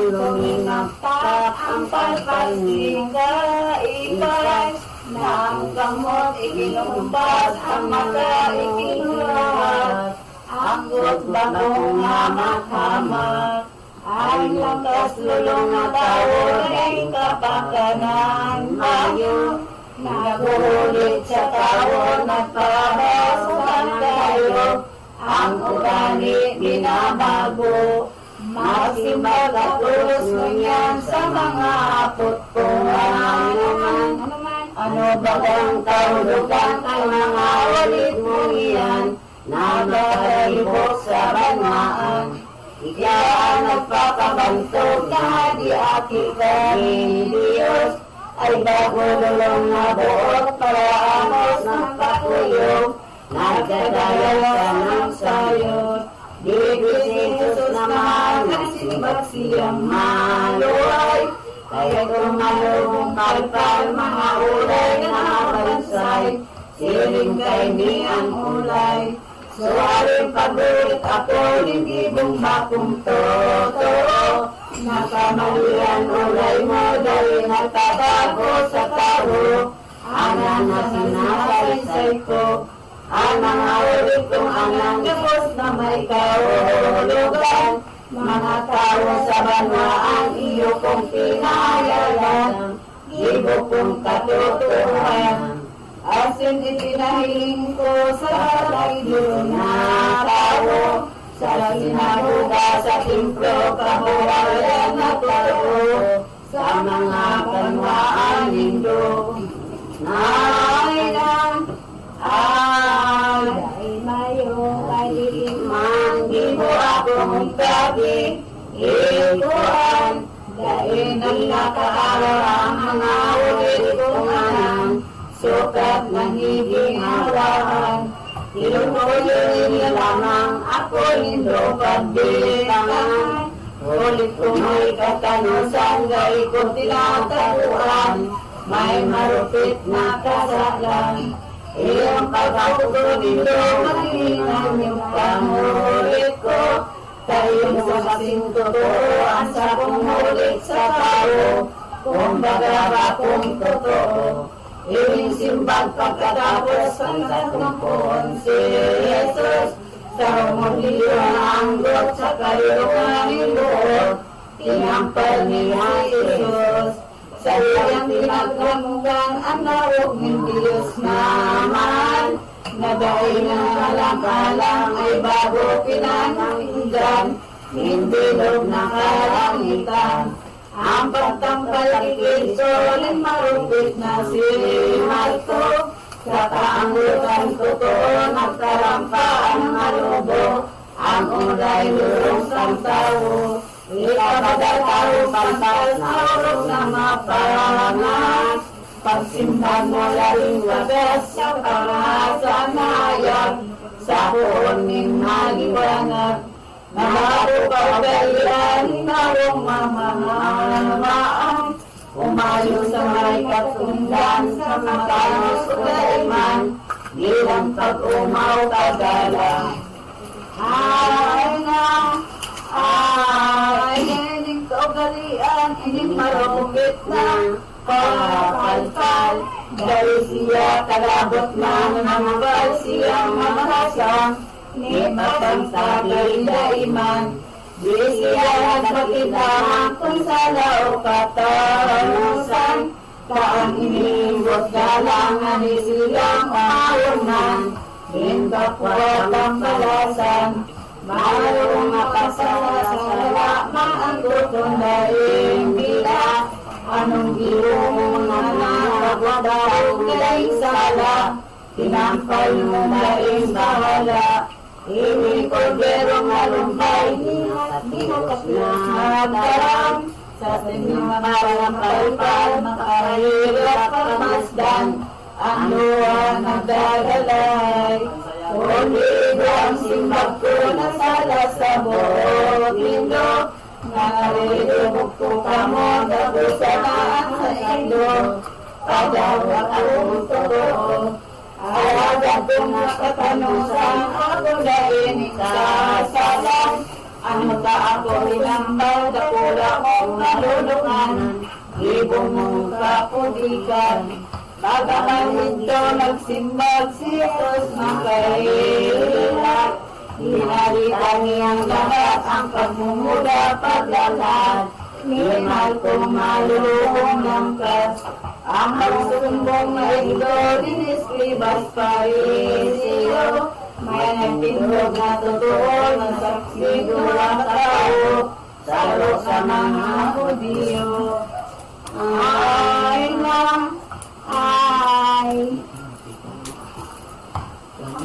lumingaptak ang palpalsing kaibay, na ang gamot ikinumpas, ang mata ikinurat, ang bagong hamak-hamak, ang langkas lulong na tao ay kapakanan mayo, nagulit sa tao, nagpabasukan tayo, ang ugali binabago, magsimbag at ulos ngunyan sa mga apot kung ano bagang kaulugan ang mga ulit mong iyan, nagalibot sa banwaan. Ikaw nagpapabantog na di aki kaming Diyos, ay bago lulong na buot para amos ng pakuyog, nagdadaya ka ng sayot. Di si Jesus naman nagsimbag siyang maluay, kaya kung malubong kalpal mga ulay na bansay, siling kay ni ang ulay. So aling pagulit ako, hindi bakong totoo, nakamalian ulay mo dahil nagtabago sa tao, anan na sinasalisay ko, ang mga ulit kong anang gabos na may kahulugan, mga tao sa banwaan iyo kong pinahayagan, ibo kong katotohanan. Asin ipinahiling ko sa kalaylo na tao, sa sinabuga sa templo kabuhayan na tao, sa mga banwaan nindo. Nailang ay mayo kay manggibo akong gabi, ikuan, dahil nang nakaaraw ang mga ulit kong anang, sukat ng higing hawahan, ilukuloy niya lamang ako nindo pagbilangan, ulit kong may katanusan, gay kong tinataguan, may marupit na kasalan, iyong pagkatuto nindo, maghingan yung pangulit ko, kayong sa kasing totoo, ang sa pumulit sa tao, kung baga ba kung totoo. Iling simbag pagkatapos ang katungkon si Jesus, sa humulyo ang God sa kalulukan ng Lord, tinampal niya Jesus. Sa iyang pinaglamugan ang nawag ng Diyos naman, na dahil ng kalang-kalang ay bago pinananggan, hindi loob na kalangitan. Ang pagtampal ni Kristo, rin marupit na si Marto, sa kaanggutan totoo, nagkarampaan ng alubo, ang ulay lulong sang tao. Ikabagal karong pantas na urog na maparangas. Pagsimban mo laring wagas sa pangasanayan. Sa puning maliwanag, naharo pagdalian karong mamahamaan. Umayo sa may katundan sa makalos o daiman, bilang pag-umaw kagalang. Ay na, ay ining kaugalian, ining marugit na kapalpal. Dahil siya kalabot na namabal siyang mamahasang, ni matang sabi daiman. Di siya nagpakita kung sa lao katalusan, taang inibot galangan di silang maungan. Hindapwat ang balasan, mayroong makasasala, maanggot ang daing bila. Anong iyong nagwadaw kay sala, tinampay mo daing bahala. Ini korderong alumbay, hinakaplos na darang, sa sinyong mapalapalpal, makahirap pamasdan, ano ang nagdagalay. Kundi ang simbag ko na sala sa buot lindo, nariribog ko kamo, dabusanaan sa indo, padawag akong totoo. Ayagat kong nakatanusan, ako dahil ikasalan. Ano ka ako inambal, dakula kong nalulungan, ibong mong kapudikan. Bagaman ito nagsimbag si Jesus makahilat, hinalitan niyang lahat ang pagmumuda paglalad. Minal kong malulong ng kas, ang sumbong na ito diniskribas parisyo. May nagtindog na totoo na saksi dulang tao, salo sa mga Hudyo. Ay na, ay,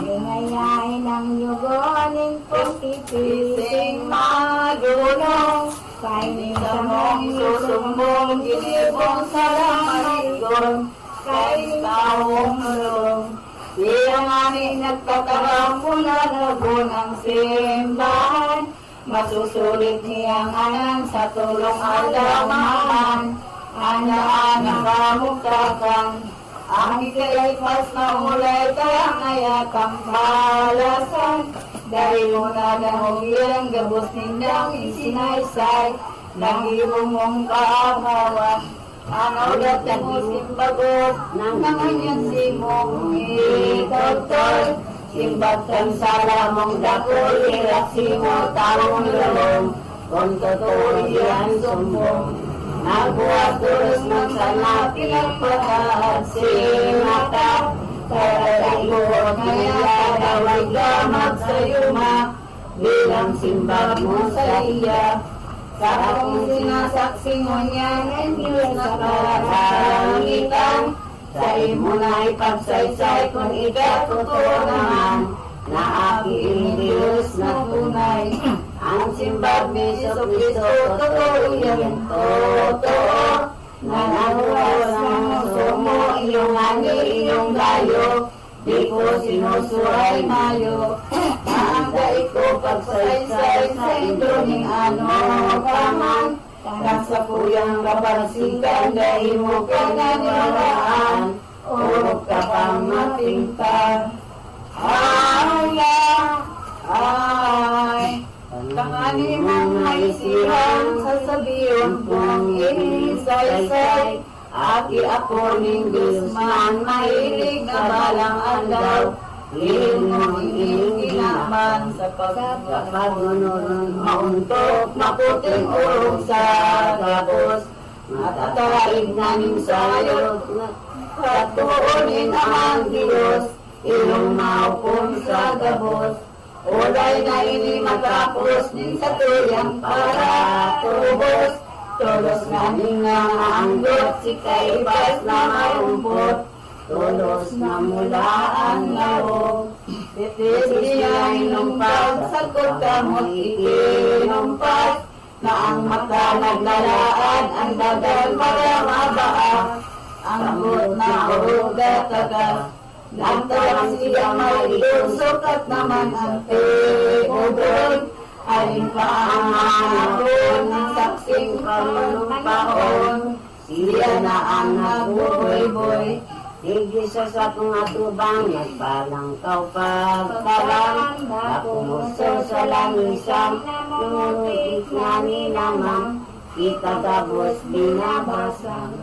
Ingayay ng yugoning pipising magulong, Kaining sa mong susumbong, ginibong sa lamarigon, kay taong hulong. Siyang ani nagtatarang mula nagunang simbahan, masusulit niyang anan sa tulong alamahan. Ana-ana kamukhakan, ang ikaipas na ulay kayang ayakang palasan. Dahil muna dahugyan, gabos nindang isinaysay, nangibong mong kaawawan. Ang ulat ng simbagot, ng kanyang simong itotol. Simbagkan sa lamong dakol, hirap simo taong lalong, kung totoo yan sumbong. Nagbuhat tulos ng sana, pinagpatahat sinata. Kaya ibuot kaya dawag lamag sa yuma, bilang simbag mo sa iya. Sa akong sinasaksi mo niyan, ay Diyos na kalangitan. Sa imo na ipagsaysay kung ikatotoo naman, na aking Diyos na tunay. Ang simbag ni Jesucristo, totoo yan, totoo. Nanaluwas ng muso mo, iyong ani, iyong layo. Di ko sinusuray mayo, maangday ko pagsaysay sa induning ano kaman. Nasa puyang kabarsikan, dahil mo ka naniwalaan, urog ka pang matingtan. Ay, ay, kangani mong maisihan, sasabiyon kong inisaysay. Aki ako ning Guzman, mahilig na balang andaw. Lihim mong iyong ginaman sa pagkapagunod. Mauntok, maputing urong sa gabos. Matataraig namin sayot. Katuunin ang Diyos, iyong maupon sa gabos. Ulay na ini matapos din sa tuyang para tubos. Tulos na nga maanggot, si kaibas na marumpot. Tulos na mula ang lawog. Titis niya inumpas, sa kutamot ikinumpas. na ang mata naglalaan, ang dagal mababaag, ang buot na uruga tagas. Nagtawang siya may sukat naman ang teodon, alin pa ang hapon ng saksing palumpahon. Siya na ang nagbuboy-boy, Tigil sa kong atubang, nagpalang kau pagpalang, napumuso sa langisan, nungutik nga ni naman, kita gabos binabasang.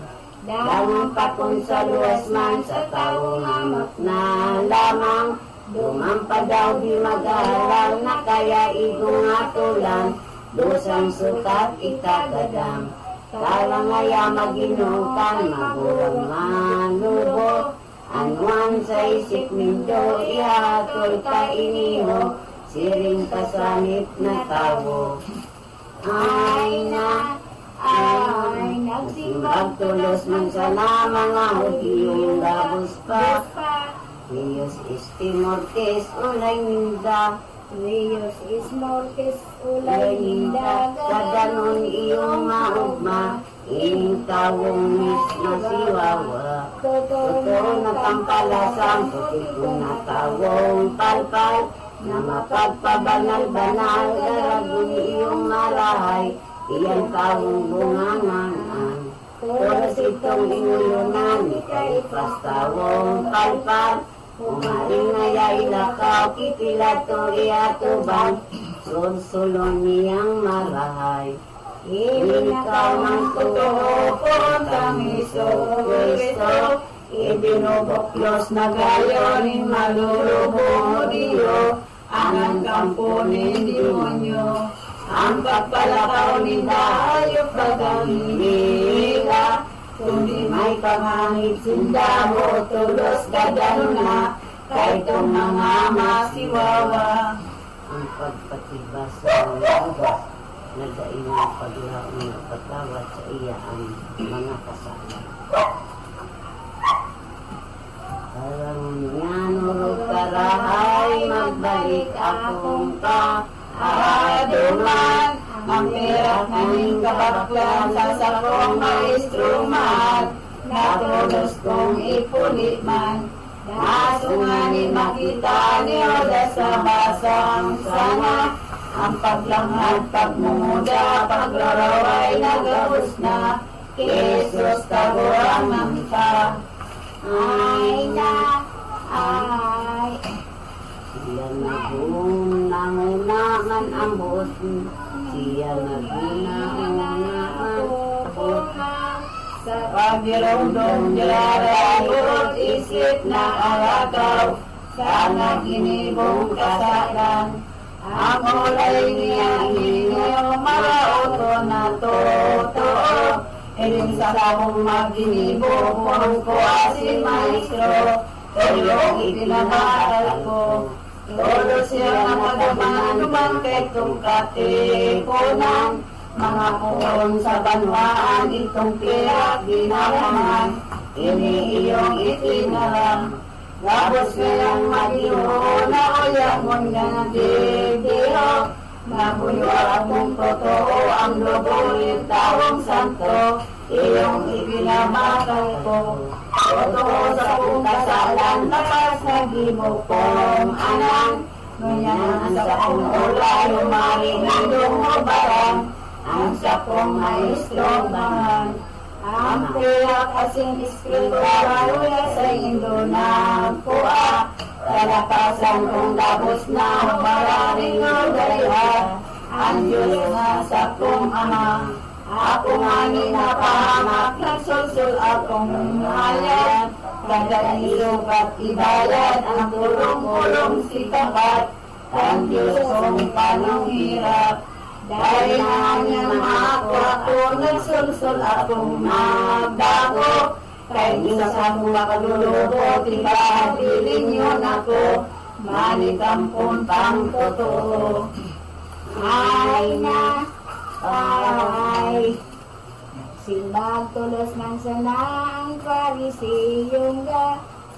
Dalang patun sa luwas man, sa taong amak na lamang, dumampa daw di mag-aaral, na kaya igong atulan, dosang sukat ikagadang. Kala ngaya maginutan, magurang manubo, anuan sa isip mindo, ihatol ka iniho, siring kasanip na tawo. Ay nagsimbag tulos man sana mga hudiyong labos pa. Rios istimortes, ulay minda, Rios is mortis, ulay Lainda, nindaga. sa ganon iyong maugma, ining tawong mis na siwawa. Totoo na pampalasang, puti ko na tawong palpal, na mapagpabanal-banal, daragon iyong marahay, iyang tawong bunganganan. Tulos itong inulunan, ikay pas tawong palpal, umaring ngayay lakaw, kipilato iatubang, sulsulon niyang marahay. Ikaw ng totoo kung kamiso Kristo, ibinuboklos na gayon, malulubong o Diyo, ang kampunin demonyo. Ang pagpalakaw ni Dayo pagkamiliga, kundi may pangangit sinda mo, tulos kadano na, kahit ang mga masiwawa. Ang pagpatibas sa mga nagdaing ang paglaw ng patawad sa iya ang mga kasalanan. Parang yan, urog karahay, magbalik akong aduman, ang perak naming kabaklan sa sakong maestro man, natulos kong ipulit man, nasunganin makita niyo sa basang sana, ang paglanghad, pagmumuda, paglaraway nagabos na, Jesus kagurang mamita. Ay. Siya nagunaman ang buot, siya nagunaman sa pagdirondong dirarayot, isip na aragaw, sa naginibong kasalan. Ang ulay niya ninyo, marauto na totoo, iling sa akong maginibo, kung ko asin maestro, tulong itinamaral ko. Tulo siya na pagaman, lumangkay kong katipunan, mga puon sa banwaan, itong piyak ginawaman, ini iyong itinalang. Labos kayang mag-iho, na uyamon nga didiho, nabuyo akong totoo, ang loborin tawang santo, iyong ibinamakal ko. Totoo sa kong kasalan, lakas na gibo kong anang, ngunyan sa kong ulay, umaring indong mo barang, ang sa kong maestro bahan. Ang piyak asin espiritual, sa indo na kuha, kalakasan kong labos na mararing udaya, ang Diyos nga sa kong ama, ako nga ninapahamak, nagsulsul akong hayat, kada isukat ibayad, ang tulong-tulong si tapat, ang Diyos kong panunghirap. Dahil nga niyang ako, nagsulsul akong magbago, kahit isa sa akong makalulubo, tibahabilin yun ako, manikampon pang totoo. Ay. Simbag tulos man sana ang parisiyong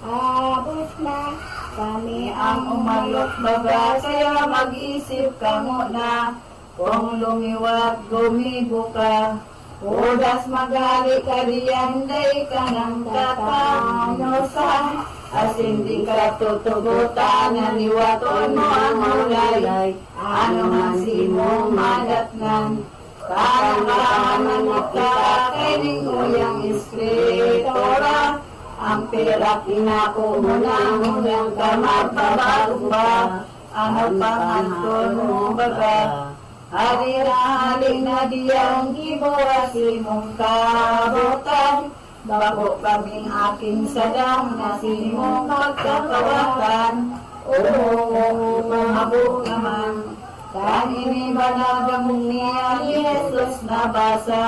abot na, Kami ang umalok baga, kaya mag-isip ka muna, kung lumiwat gumibo ka, udas magali ka riyan, day ka ng katanosan. Asin di ka tutugutan, naniwaton mo ang ulay, ano man si mo madatnan. Parang kahanan ka, kay ninguyang iskritora, ang pera pinako mo na unang ka magbabago ba, ano pang antol mo baga. Hari-hari na diyang gibawasin mong kabutan, bako kaming aking sadang na sinimong magkakawakan. Oo, mabuk naman. Kanini banagamong niya ni Jesus na basa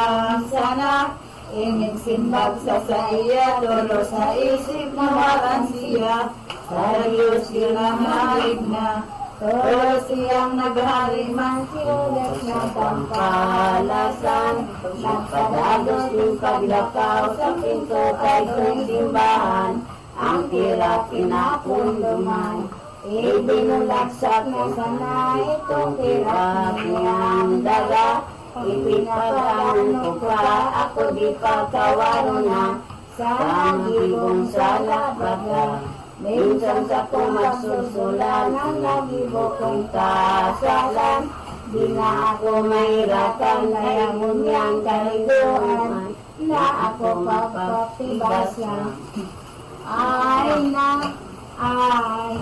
sana, ingin simbag sa iya, tulo sa isip na waran siya, sa Diyos ginamalig na. Pero siyang naghari man sinulat na pangkalasan, nagpadagos yung paglakaw sa pinto kay kong simbahan, ang tira pinapunduman. Ibinulaksak na sana itong tira niyang daga, ipinagano ko pa ako di pagkawaro na, sa gibong salabaga. Minsan sa kong magsusulan, ang nagibo kong kasalan, di na ako mahirapan, kaya ngunyang kaliguan, na ako papatibasan. Ay na, ay,